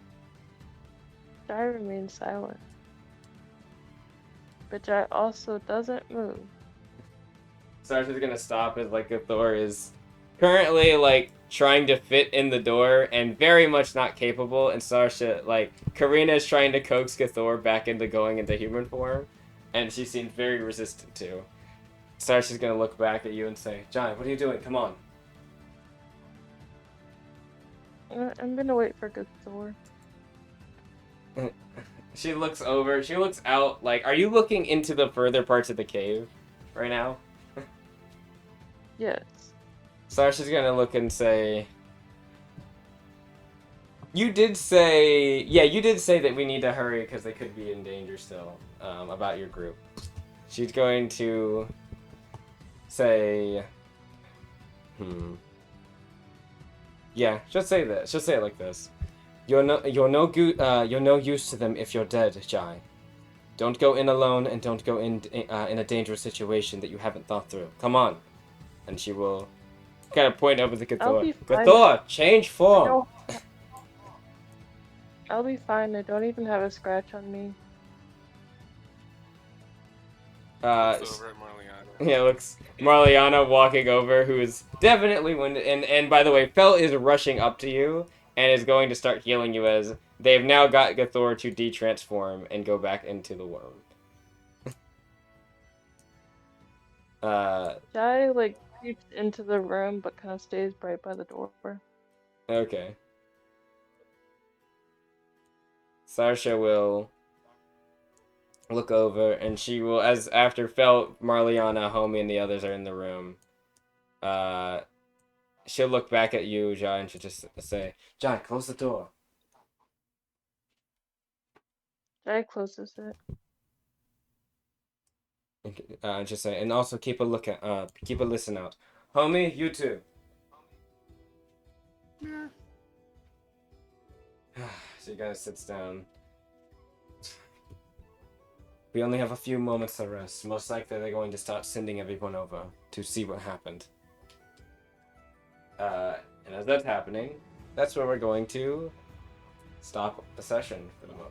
C: Jai remains silent. But Jai also doesn't move.
A: Sarsha's gonna stop as like Thor is currently like trying to fit in the door and very much not capable, and Sarsha, like, Karina is trying to coax Githor back into going into human form, and she seems very resistant to. Sarsha's gonna look back at you and say, Jai, what are you doing? Come on.
C: I'm gonna wait for Githor.
A: She looks over, she looks out, like, are you looking into the further parts of the cave right now?
C: Yes.
A: Sarsha's gonna look and say, you did say that we need to hurry because they could be in danger still, about your group. She's going to say, Yeah, just say this. Just say it like this. You're no use to them if you're dead, Jai. Don't go in alone, and don't go in a dangerous situation that you haven't thought through. Come on. And she will kind of point over the
C: I'll
A: Gathor.
C: be fine.
A: Gathor, change form.
C: I'll be fine. I don't even have a scratch on me.
D: Looks over at Marliana.
A: Yeah, looks Marliana walking over, who is definitely wounded. And by the way, Fel is rushing up to you and is going to start healing you as they've now got Gathor to detransform and go back into the world.
C: Jai like creeps into the room, but kind of stays right by the door.
A: Okay. Sarsha will look over, and she will, as after Fel, Marliana, Homie, and the others are in the room, she'll look back at you, Jai, and she'll just say, Jai, close the door.
C: Jai closes it.
A: Just say, and also keep a listen out. Homie, you too.
E: Yeah.
A: So you guys sits down. We only have a few moments to rest. Most likely they're going to start sending everyone over to see what happened. And as that's happening, that's where we're going to stop the session for the moment.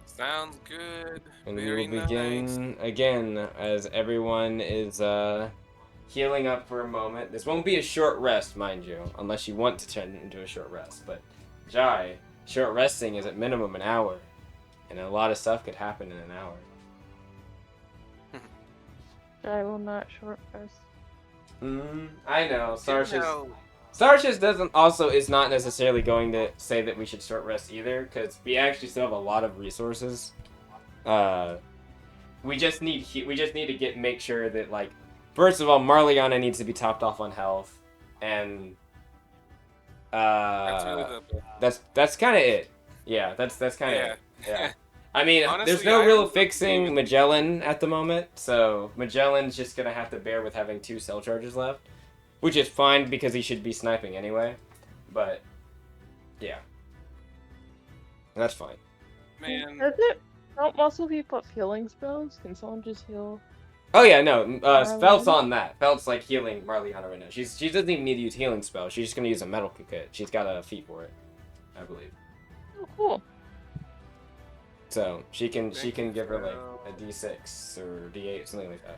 D: Sounds good.
A: And
D: Very
A: we will begin again as everyone is healing up for a moment. This won't be a short rest, mind you, unless you want to turn it into a short rest. But Jai, short resting is at minimum an hour, and a lot of stuff could happen in an hour.
C: Jai will not short rest.
A: I know.
D: nice.
A: Starship is not necessarily going to say that we should short rest either, because we actually still have a lot of resources. We just need to make sure that, like, first of all, Marliana needs to be topped off on health, and that's kind of it. Yeah, that's kind of it. Yeah. I mean,
D: Honestly,
A: there's no
D: I
A: real
D: don't
A: fixing Magellan at the moment, so Magellan's just gonna have to bear with having 2 cell charges left, which is fine because he should be sniping anyway. But yeah, that's fine.
D: Man,
C: Don't muscle people have healing spells? Can someone just heal?
A: Oh yeah, no, Felt's
C: Marliana?
A: on that. Felt's like healing Marliana right now. She doesn't even need to use healing spell. She's just gonna use a medical kit. She's got a feat for it, I believe.
C: Oh, cool.
A: So she can give her like
D: Fel.
A: a D6 or D8, something like that.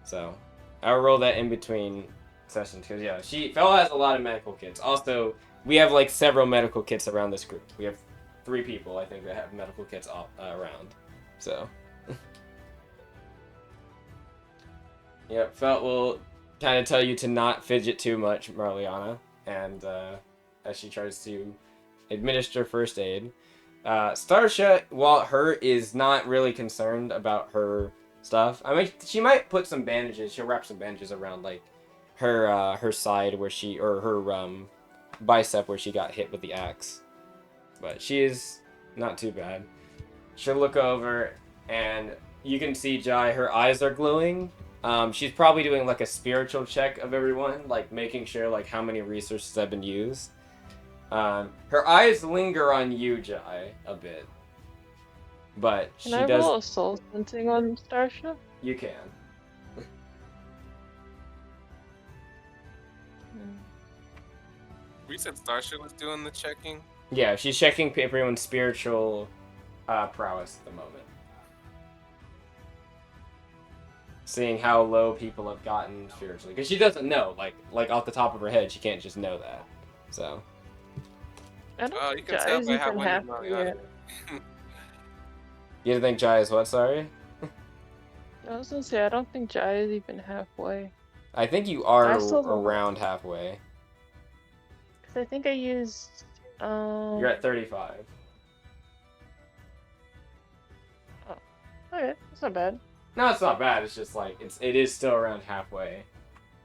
A: So I'll roll that in between sessions because yeah, Fel has a lot of medical kits. Also, we have like several medical kits around this group. We have 3 people I think that have medical kits around. So. Yep, Felt will kind of tell you to not fidget too much, Marliana, and as she tries to administer first aid. Starsha, while her is not really concerned about her stuff, I mean, she might put some bandages. She'll wrap some bandages around like her side where her bicep where she got hit with the axe, but she is not too bad. She'll look over and you can see Jai. Her eyes are glowing. She's probably doing like a spiritual check of everyone, like making sure like how many resources have been used. Her eyes linger on you, Jai, a bit, but
C: Can I roll a soul sensing on Starsha?
A: You can.
D: we said Starship was doing the checking.
A: Yeah, she's checking everyone's spiritual prowess at the moment. Seeing how low people have gotten spiritually, because she doesn't know, like off the top of her head, she can't just know that. So.
C: I don't
D: Oh, you
C: think
D: can
C: Jai
D: tell
C: is
D: by how
C: even
D: many
C: half
D: Marliana.
C: yet.
A: You think Jai is what? Sorry.
C: I was gonna say I don't think Jai is even halfway.
A: I think you are
C: I still don't-
A: around halfway.
C: Cause I think I used.
A: You're at 35.
C: Okay, that's not bad.
A: No, it's not bad. It's just like it is still around halfway.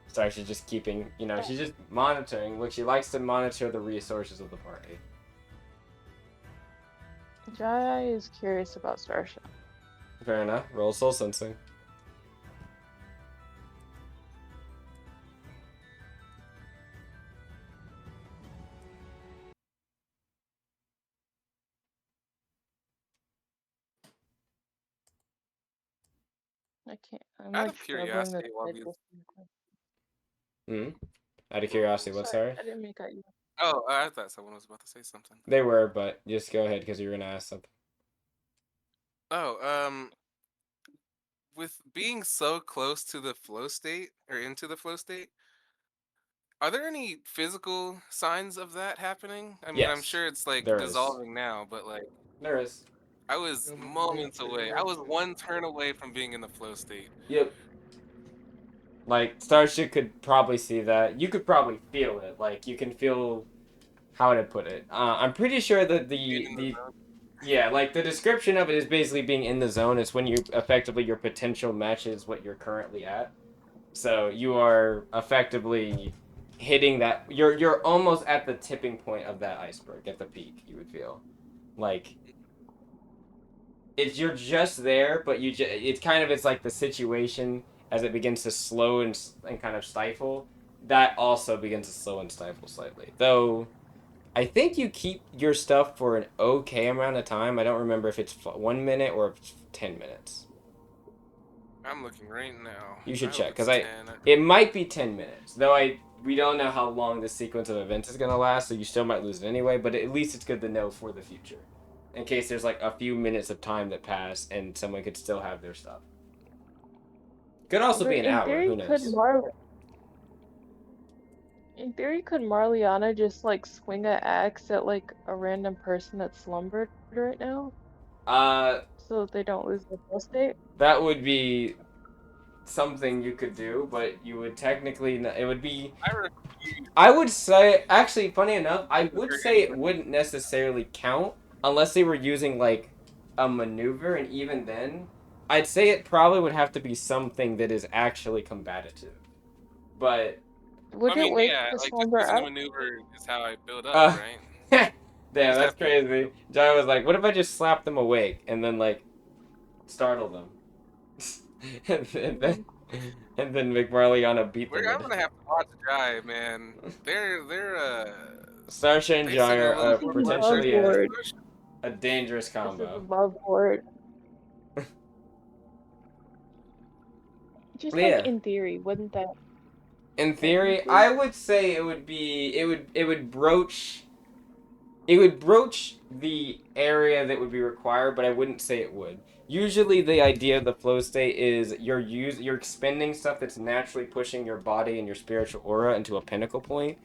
A: So she's just keeping, she's just monitoring. Look, she likes to monitor the resources of the party.
C: Jai is curious about Starsha.
A: Fair enough. Roll soul sensing.
C: I can't. I'm
D: Out
C: like
D: of
C: struggling to
D: curiosity, while
C: type
D: these.
C: this.
A: Out of curiosity, what?
C: Sorry,
A: Sorry.
C: I didn't make out you.
D: Oh, I thought someone was about to say something.
A: They were, but just go ahead because you were gonna ask something.
D: Oh, with being so close to the flow state or into the flow state, are there any physical signs of that happening? I mean, I'm
A: Yes,
D: sure it's like
A: there is.
D: dissolving now, but like
A: There is.
D: I was
E: Yeah, but
D: moments away. I was one turn away from being in the flow state.
A: Yep. Like Starship could probably see that. You could probably feel it. Like you can feel how would I put it? I'm pretty sure that
D: Being in the
A: the
D: zone.
A: yeah, like the description of it is basically being in the zone. It's when you effectively your potential matches what you're currently at. So you are effectively hitting that. You're almost at the tipping point of that iceberg at the peak. You would feel like you're just there, but it's like the situation as it begins to slow and kind of stifle. That also begins to slow and stifle slightly, though. I think you keep your stuff for an okay amount of time. I don't remember if it's 1 minute or if it's 10 minutes.
D: I'm looking right now.
A: You should
D: I hope
A: check
D: it's
A: because
D: 10.
A: it might be 10 minutes. Though we don't know how long this sequence of events is gonna last, so you still might lose it anyway. But at least it's good to know for the future, in case there's like a few minutes of time that pass and someone could still have their stuff. Could also
C: But
A: be an
C: in
A: hour.
C: theory,
A: Who knows?
C: could Marliana just like swing an axe at like a random person that's slumbered right now, so that they don't lose their flow state?
A: That would be something you could do, but you would technically it would be.
D: I refuse
A: I would say, actually, funny enough, I
D: to
A: would
D: hurt
A: say it
D: anybody.
A: wouldn't necessarily count unless they were using like a maneuver, and even then, I'd say it probably would have to be something that is actually combative. But
D: I
C: Would it
D: mean,
C: wake
D: yeah,
C: the
D: like just
C: slumber
D: using a
C: up?
D: maneuver is how I build up,
A: uh,
D: right?
A: damn,
D: You just
A: that's
D: have to.
A: crazy. Jai was like, "What if I just slap them awake and then like startle them?" and then and then McMarliana beat them
D: I'm
A: with
D: gonna have to watch Jai, man. They're
A: Starsha and
D: they
A: Jai
D: send a
A: are
D: little
C: This is
D: more
C: above
A: potentially
D: blood
C: board.
A: a dangerous
C: This is
A: combo.
C: above board. Just
A: But
C: like
A: yeah.
C: in theory, wouldn't that
A: In theory,
C: technically?
A: I would say it would broach the area that would be required, but I wouldn't say it would. Usually the idea of the flow state is you're expending stuff that's naturally pushing your body and your spiritual aura into a pinnacle point.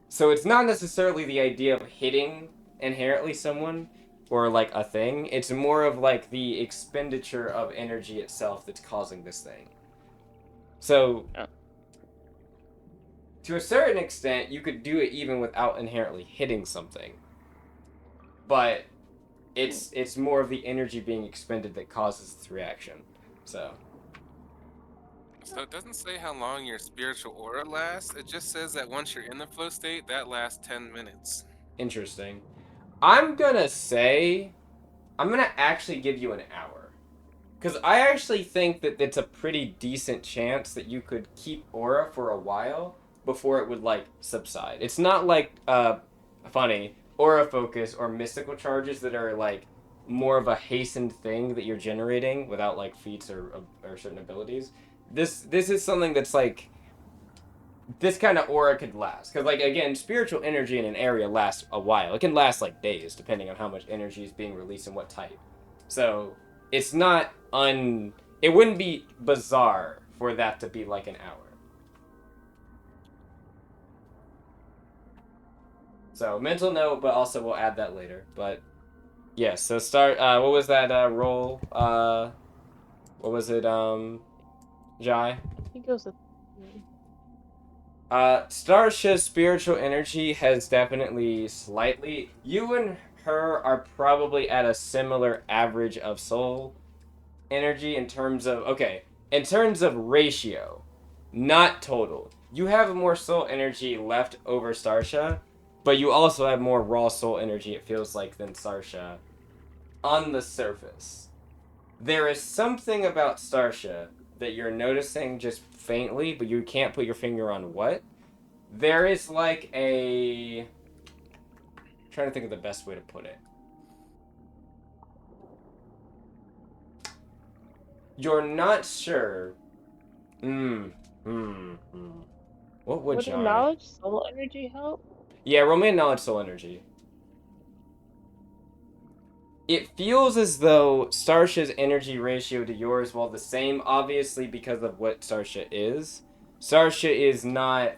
A: So it's not necessarily the idea of hitting inherently someone or like a thing. It's more of like the expenditure of energy itself that's causing this thing. So
C: Oh.
A: to a certain extent, you could do it even without inherently hitting something. But it's more of the energy being expended that causes this reaction. So
D: it doesn't say how long your spiritual aura lasts. It just says that once you're in the flow state, that lasts 10 minutes.
A: interesting. I'm gonna actually give you an hour. Because I actually think that it's a pretty decent chance that you could keep aura for a while before it would like subside. It's not like funny aura focus or mystical charges that are like more of a hastened thing that you're generating without like feats or certain abilities. This is something that's like this kind of aura could last because like again spiritual energy in an area lasts a while. It can last like days depending on how much energy is being released and what type. So it's not it wouldn't be bizarre for that to be like an hour. So mental note, but also we'll add that later. But yes, so start what was that roll? What was it, Jai?
C: I think it was a.
A: Starsha's spiritual energy has definitely slightly. You and her are probably at a similar average of soul energy in terms of ratio, not total. You have more soul energy left over Starsha, but you also have more raw soul energy. It feels like than Starsha on the surface. There is something about Starsha that you're noticing just faintly, but you can't put your finger on what. There is like a. I'm trying to think of the best way to put it. You're not sure. What would
C: Would a
A: Jai?
C: knowledge soul energy help?
A: Yeah, roll me a knowledge soul energy. It feels as though Starsha's energy ratio to yours, while the same, obviously because of what Starsha is, Starsha is not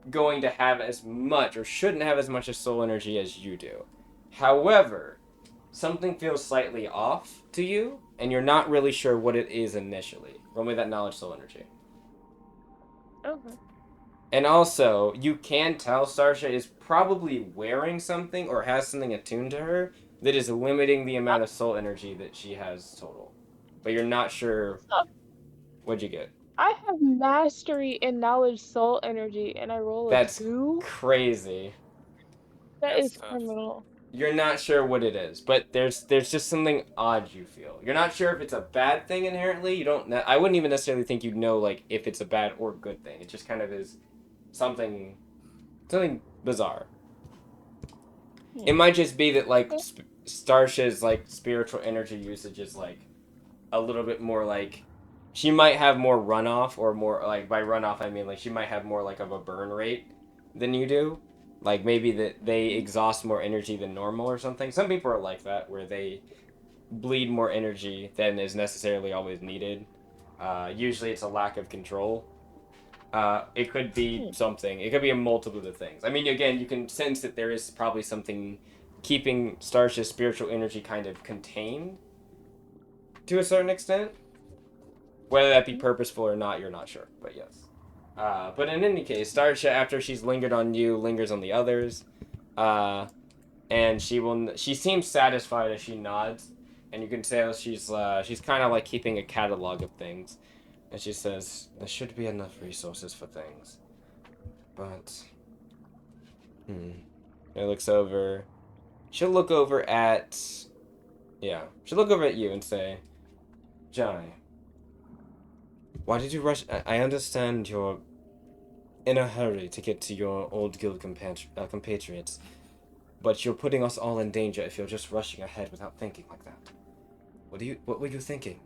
A: going to have as much, or shouldn't have as much of soul energy as you do. However, something feels slightly off to you, and you're not really sure what it is initially. Roll me that knowledge soul energy.
C: Okay.
A: And also, you can tell Starsha is probably wearing something or has something attuned to her that is limiting the amount of soul energy that she has total. But you're not sure.
C: So,
A: What'd you get?
C: I have mastery in knowledge soul energy, and I roll a
A: That's
C: 2.
A: crazy.
C: That
D: That's
C: is
D: tough.
C: criminal.
A: You're not sure what it is, but there's just something odd you feel. You're not sure if it's a bad thing inherently. You don't. I wouldn't even necessarily think you'd know like if it's a bad or good thing. It just kind of is something bizarre. It might just be that like Starsha's like spiritual energy usage is like a little bit more like she might have more runoff, or more like, by runoff I mean like she might have more like of a burn rate than you do. Like maybe that they exhaust more energy than normal or something. Some people are like that, where they bleed more energy than is necessarily always needed. Usually it's a lack of control. It could be something. It could be a multitude of things. I mean, again, you can sense that there is probably something keeping Starsha's spiritual energy kind of contained to a certain extent. Whether that be purposeful or not, you're not sure. But yes. But in any case, Starsha, after she's lingered on you, lingers on the others. And she seems satisfied as she nods. And you can tell she's kind of like keeping a catalog of things. And she says, there should be enough resources for things. But... It looks over... She'll look over at... Yeah. She'll look over at you and say, Jai, why did you rush... I understand you're in a hurry to get to your old guild compatriots. But you're putting us all in danger if you're just rushing ahead without thinking like that. What were you thinking?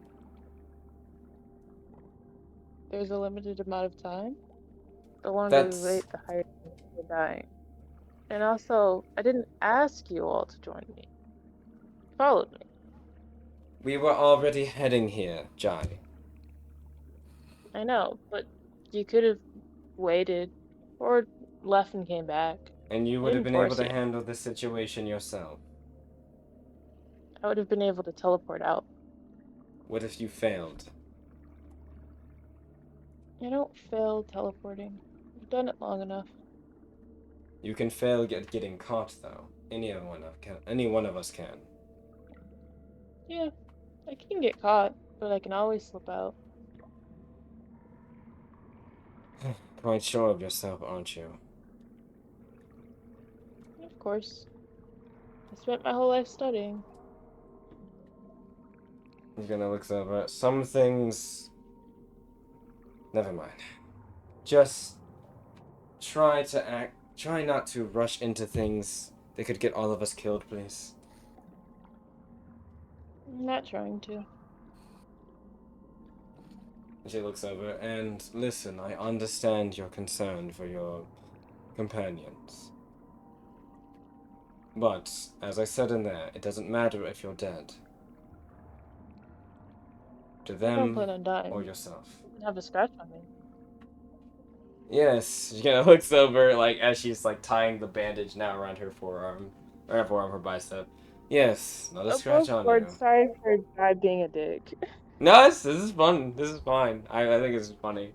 C: There's a limited amount of time. The longer we wait,
A: That's...
C: the higher we're dying. And also, I didn't ask you all to join me. You followed me.
A: We were already heading here, Jai.
C: I know, but you could have waited, or left and came back.
A: And you
C: I
A: would have
C: didn't
A: been able
C: force
A: to
C: you.
A: handle the situation yourself.
C: I would have been able to teleport out.
A: What if you failed?
C: I don't fail teleporting. I've done it long enough.
A: You can fail getting caught, though. Any one of us can.
C: Yeah, I can get caught, but I can always slip out.
A: Quite sure of yourself, aren't you?
C: Of course. I spent my whole life studying.
A: He's gonna look over. Some things... Never mind. Just try not to rush into things that could get all of us killed, please.
C: I'm not trying to.
A: She looks over, and listen, I understand your concern for your companions. But, as I said in there, it doesn't matter if you're dead. To
C: I don't
A: them,
C: plan on dying.
A: or yourself.
C: I don't have a scratch on me.
A: Yes, she kind of looks over, like, as she's, like, tying the bandage now around her forearm. Or her forearm, her bicep. Yes, not a scratch on you.
C: Sorry for God being a dick.
A: No, this is fun. This is fine. I think this is funny.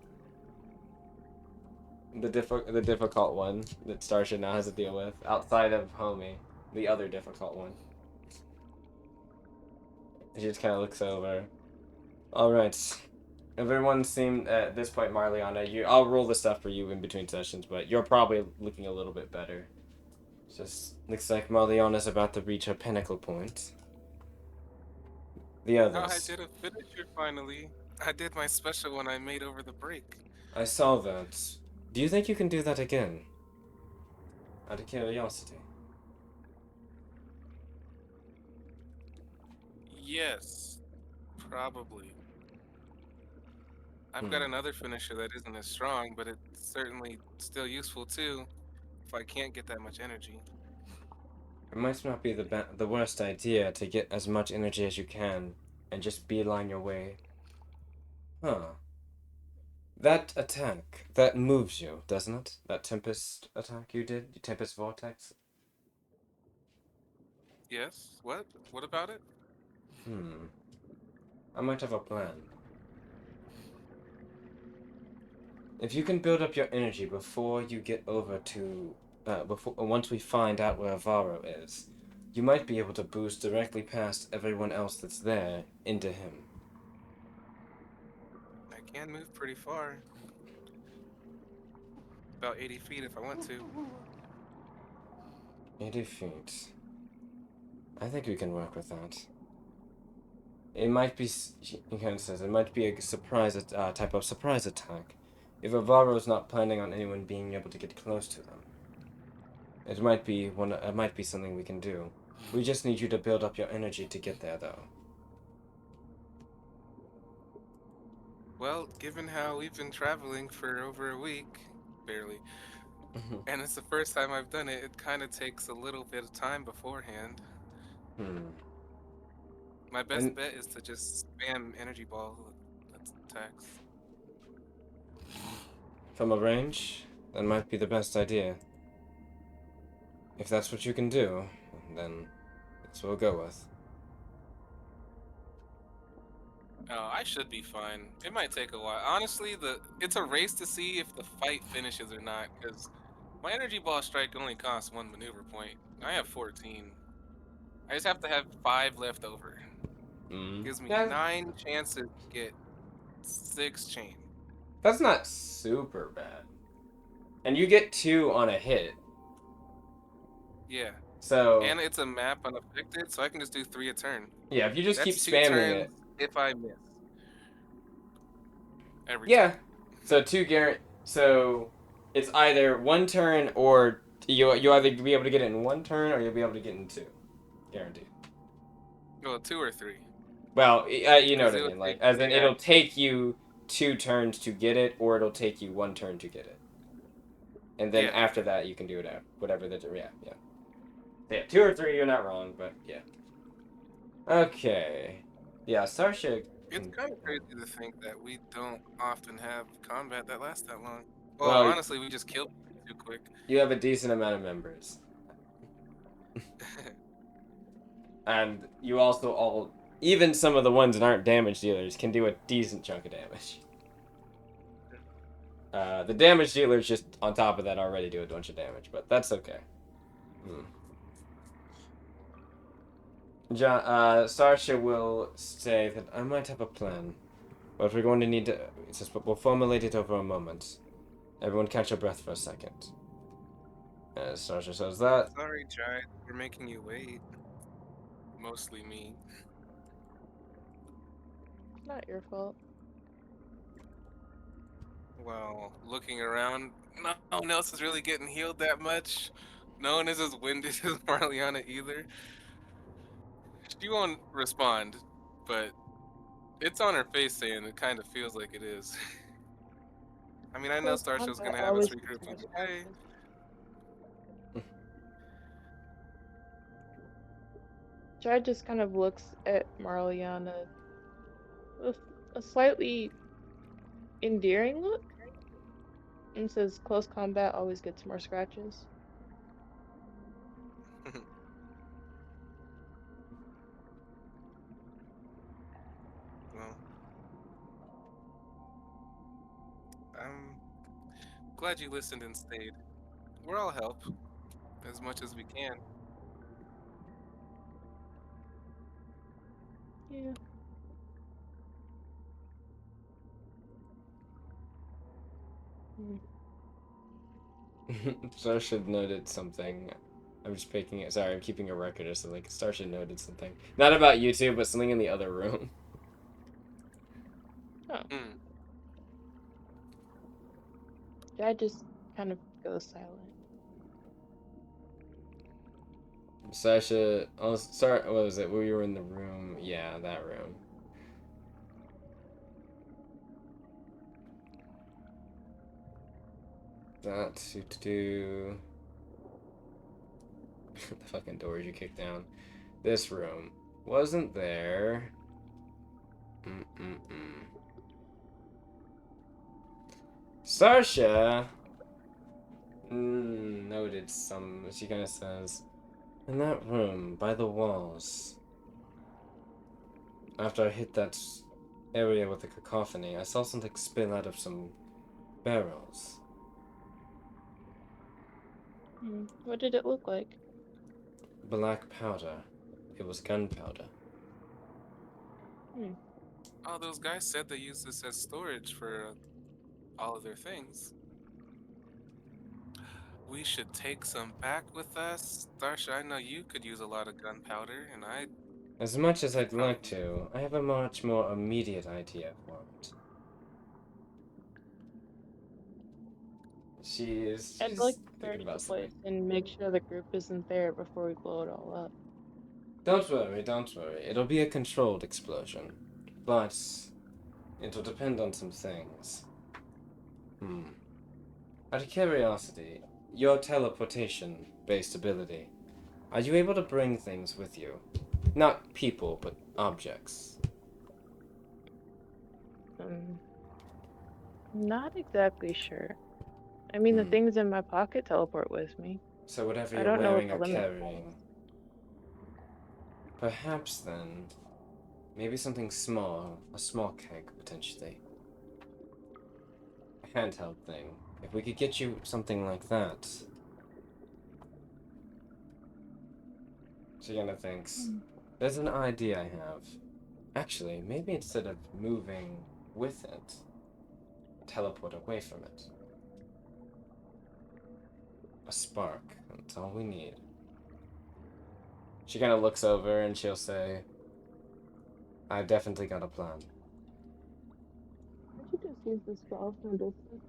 A: The difficult one that Starsha now has to deal with, outside of Homie, the other difficult one. She just kind of looks over. All right, everyone seemed at this point, Marliana. I'll roll the stuff for you in between sessions, but you're probably looking a little bit better. Just looks like Marliana's about to reach her pinnacle point. The
D: Oh,
A: others.
D: I did a finisher finally. I did my special one I made over the break.
A: I saw that. Do you think you can do that again? Out of curiosity.
D: Yes, Probably. I've got
A: Hmm.
D: another finisher that isn't as strong, but it's certainly still useful too, if I can't get that much energy.
A: It might not be the worst idea to get as much energy as you can and just beeline your way. Huh. That attack, that moves you, doesn't it? That Tempest attack you did? Your Tempest Vortex?
D: Yes? What? What about it?
A: Hmm. I might have a plan. If you can build up your energy before you get over to... once we find out where Avaro is, you might be able to boost directly past everyone else that's there into him.
D: I can move pretty far. About 80 feet if I want to.
A: 80 feet. I think we can work with that. It might be, he kind of says, it might be a surprise, type of surprise attack. If Avaro's not planning on anyone being able to get close to them. It might be something we can do. We just need you to build up your energy to get there, though.
D: Well, given how we've been traveling for over a week, barely, and it's the first time I've done it, it kind of takes a little bit of time beforehand.
A: Hmm.
D: My best
A: And
D: bet is to just spam energy ball attacks.
A: from a range, that might be the best idea. If that's what you can do, then that's what we'll go with.
D: Oh, I should be fine. It might take a while. Honestly, it's a race to see if the fight finishes or not, because my energy ball strike only costs 1 maneuver point. I have 14. I just have to have 5 left over. Gives me
A: Yeah,
D: 9 chances to get 6 chain.
A: that's not super bad. And you get 2 on a hit.
D: Yeah.
A: So,
D: And it's a map unaffected, so I can just do 3 a turn.
A: yeah, if you just keep
D: That's 2
A: spamming
D: turns
A: it.
D: if I miss. Every
A: Yeah.
D: time.
A: So so it's either 1 turn or you either be able to get it in 1 turn or you'll be able to get it in 2. Guaranteed.
D: Well, 2 or 3.
A: Well, you know what
D: Because
A: I
D: it would
A: mean. Like,
D: take
A: as in,
D: 3
A: it'll
D: actions.
A: take you 2 turns to get it, or it'll take you 1 turn to get it. And then
D: Yeah.
A: after that, you can do it out. Whatever the... Yeah. Yeah, 2 or 3, you're not wrong, but yeah. Okay. Yeah, Starsha...
D: It's kind of crazy to think that we don't often have combat that lasts that long. Well,
A: Well,
D: honestly, we just killed too quick.
A: you have a decent amount of members. And you also all... Even some of the ones that aren't damage dealers can do a decent chunk of damage. The damage dealers just on top of that already do a bunch of damage, but that's okay. Sarsha will say that I might have a plan, but we're going to need to... It says, but we'll formulate it over a moment. Everyone catch your breath for a second. As Sarsha says that,
D: Sorry, Giant, we're making you wait. Mostly me.
C: It's not your fault.
D: Well, looking around, no one else is really getting healed that much. No one is as winded as Marliana either. She won't respond, but it's on her face saying it kind of feels like it is. I mean, I know
C: Close
D: Starsha's
C: combat
D: gonna have us
C: always gets
D: regroup
C: more
D: and be, hey.
C: scratches. Jai just kind of looks at Marliana with a slightly endearing look and says, "Close combat always gets more scratches."
D: Well, I'm glad you listened and stayed. We're all help as much as we can.
C: Yeah. Mm.
A: Sarsha noted something. I'm just picking it. Sorry, I'm keeping a record or something. Sarsha noted something. Not about you two, but something in the other room.
C: Oh.
D: Mm.
C: Jai just kind of goes silent.
A: Sarsha, oh, sorry, what was it? We were in the room. Yeah, that room. That to the fucking doors you kicked down. This room wasn't there. Sarsha noted some. She kind of says, in that room by the walls. After I hit that area with the cacophony, I saw something spill out of some barrels.
C: What did it look like?
A: Black powder. It was gunpowder.
D: Oh, those guys said they use this as storage for all of their things. We should take some back with us. Starsha, I know you could use a lot of gunpowder, and I...
A: As much as I'd like to, I have a much more immediate idea for it. She's
C: I'd like to
A: thinking
C: search
A: about
C: the
A: something.
C: place and make sure the group isn't there before we blow it all up.
A: Don't worry, don't worry. It'll be a controlled explosion. But it'll depend on some things. Out of curiosity, your teleportation-based ability, are you able to bring things with you? Not people, but objects.
C: Not exactly sure. I mean, the things in my pocket teleport with me.
A: So whatever
C: I
A: you're
C: don't know
A: wearing
C: what
A: or
C: the limit
A: carrying. Perhaps then, maybe something small, a small keg potentially. A handheld thing. If we could get you something like that. She kind of thinks, there's an idea I have. Actually, maybe instead of moving with it, teleport away from it. A spark, that's all we need. She kind of looks over and she'll say, I've definitely got a plan.
C: Why don't you just use the spell from a distance?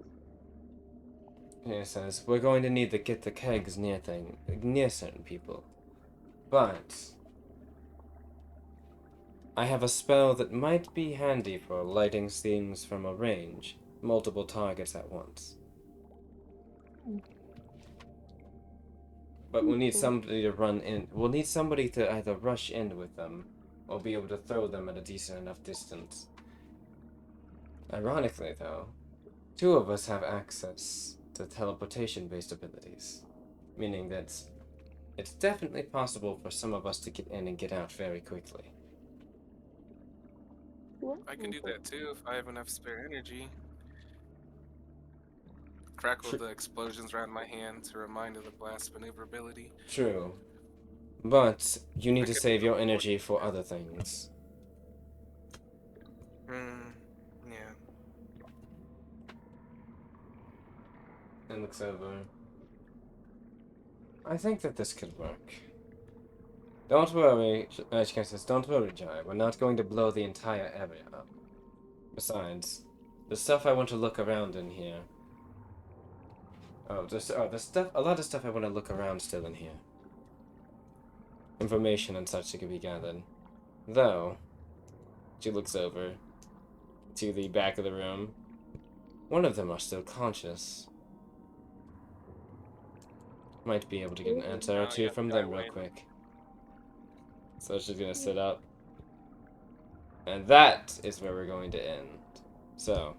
A: He says, we're going to need to get the kegs near certain people. But I have a spell that might be handy for lighting things from a range, multiple targets at once. But we'll need somebody to run in. We'll need somebody to either rush in with them or be able to throw them at a decent enough distance. Ironically, though, two of us have access to teleportation-based abilities, meaning that it's definitely possible for some of us to get in and get out very quickly.
D: I can do that too if I have enough spare energy. Crackle the explosions around my hand to remind of the blast maneuverability.
A: True. But you need to save your energy for other things.
D: Yeah.
A: And looks over. I think that this could work. Don't worry, she says, don't worry, Jai. We're not going to blow the entire area up. Besides, the stuff I want to look around in here. A lot of stuff I want to look around still in here. Information and such that can be gathered. Though, she looks over to the back of the room. One of them are still conscious. Might be able to get an answer or two from them real quick. So she's gonna sit up. And that is where we're going to end. So,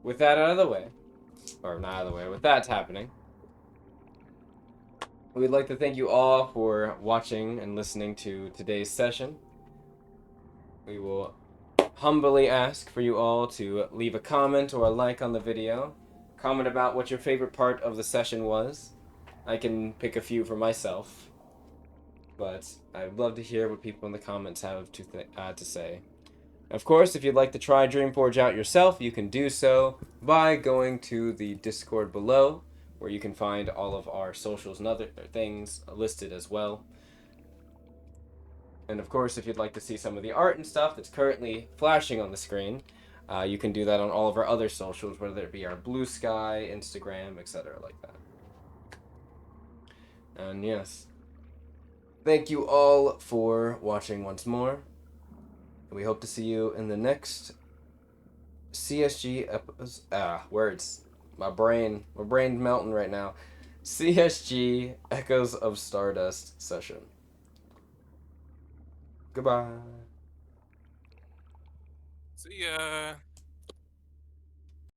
A: with that out of the way, or not out of the way, with that happening, we'd like to thank you all for watching and listening to today's session. We will humbly ask for you all to leave a comment or a like on the video. Comment about what your favorite part of the session was. I can pick a few for myself, but I'd love to hear what people in the comments have to say. Of course, if you'd like to try Dreamforge out yourself, you can do so by going to the Discord below, where you can find all of our socials and other things listed as well. And of course, if you'd like to see some of the art and stuff that's currently flashing on the screen, you can do that on all of our other socials, whether it be our Blue Sky, Instagram, etc. like that. And yes, thank you all for watching once more. We hope to see you in the next CSG words. My brain melting right now. CSG Echoes of Stardust session. Goodbye.
D: See ya.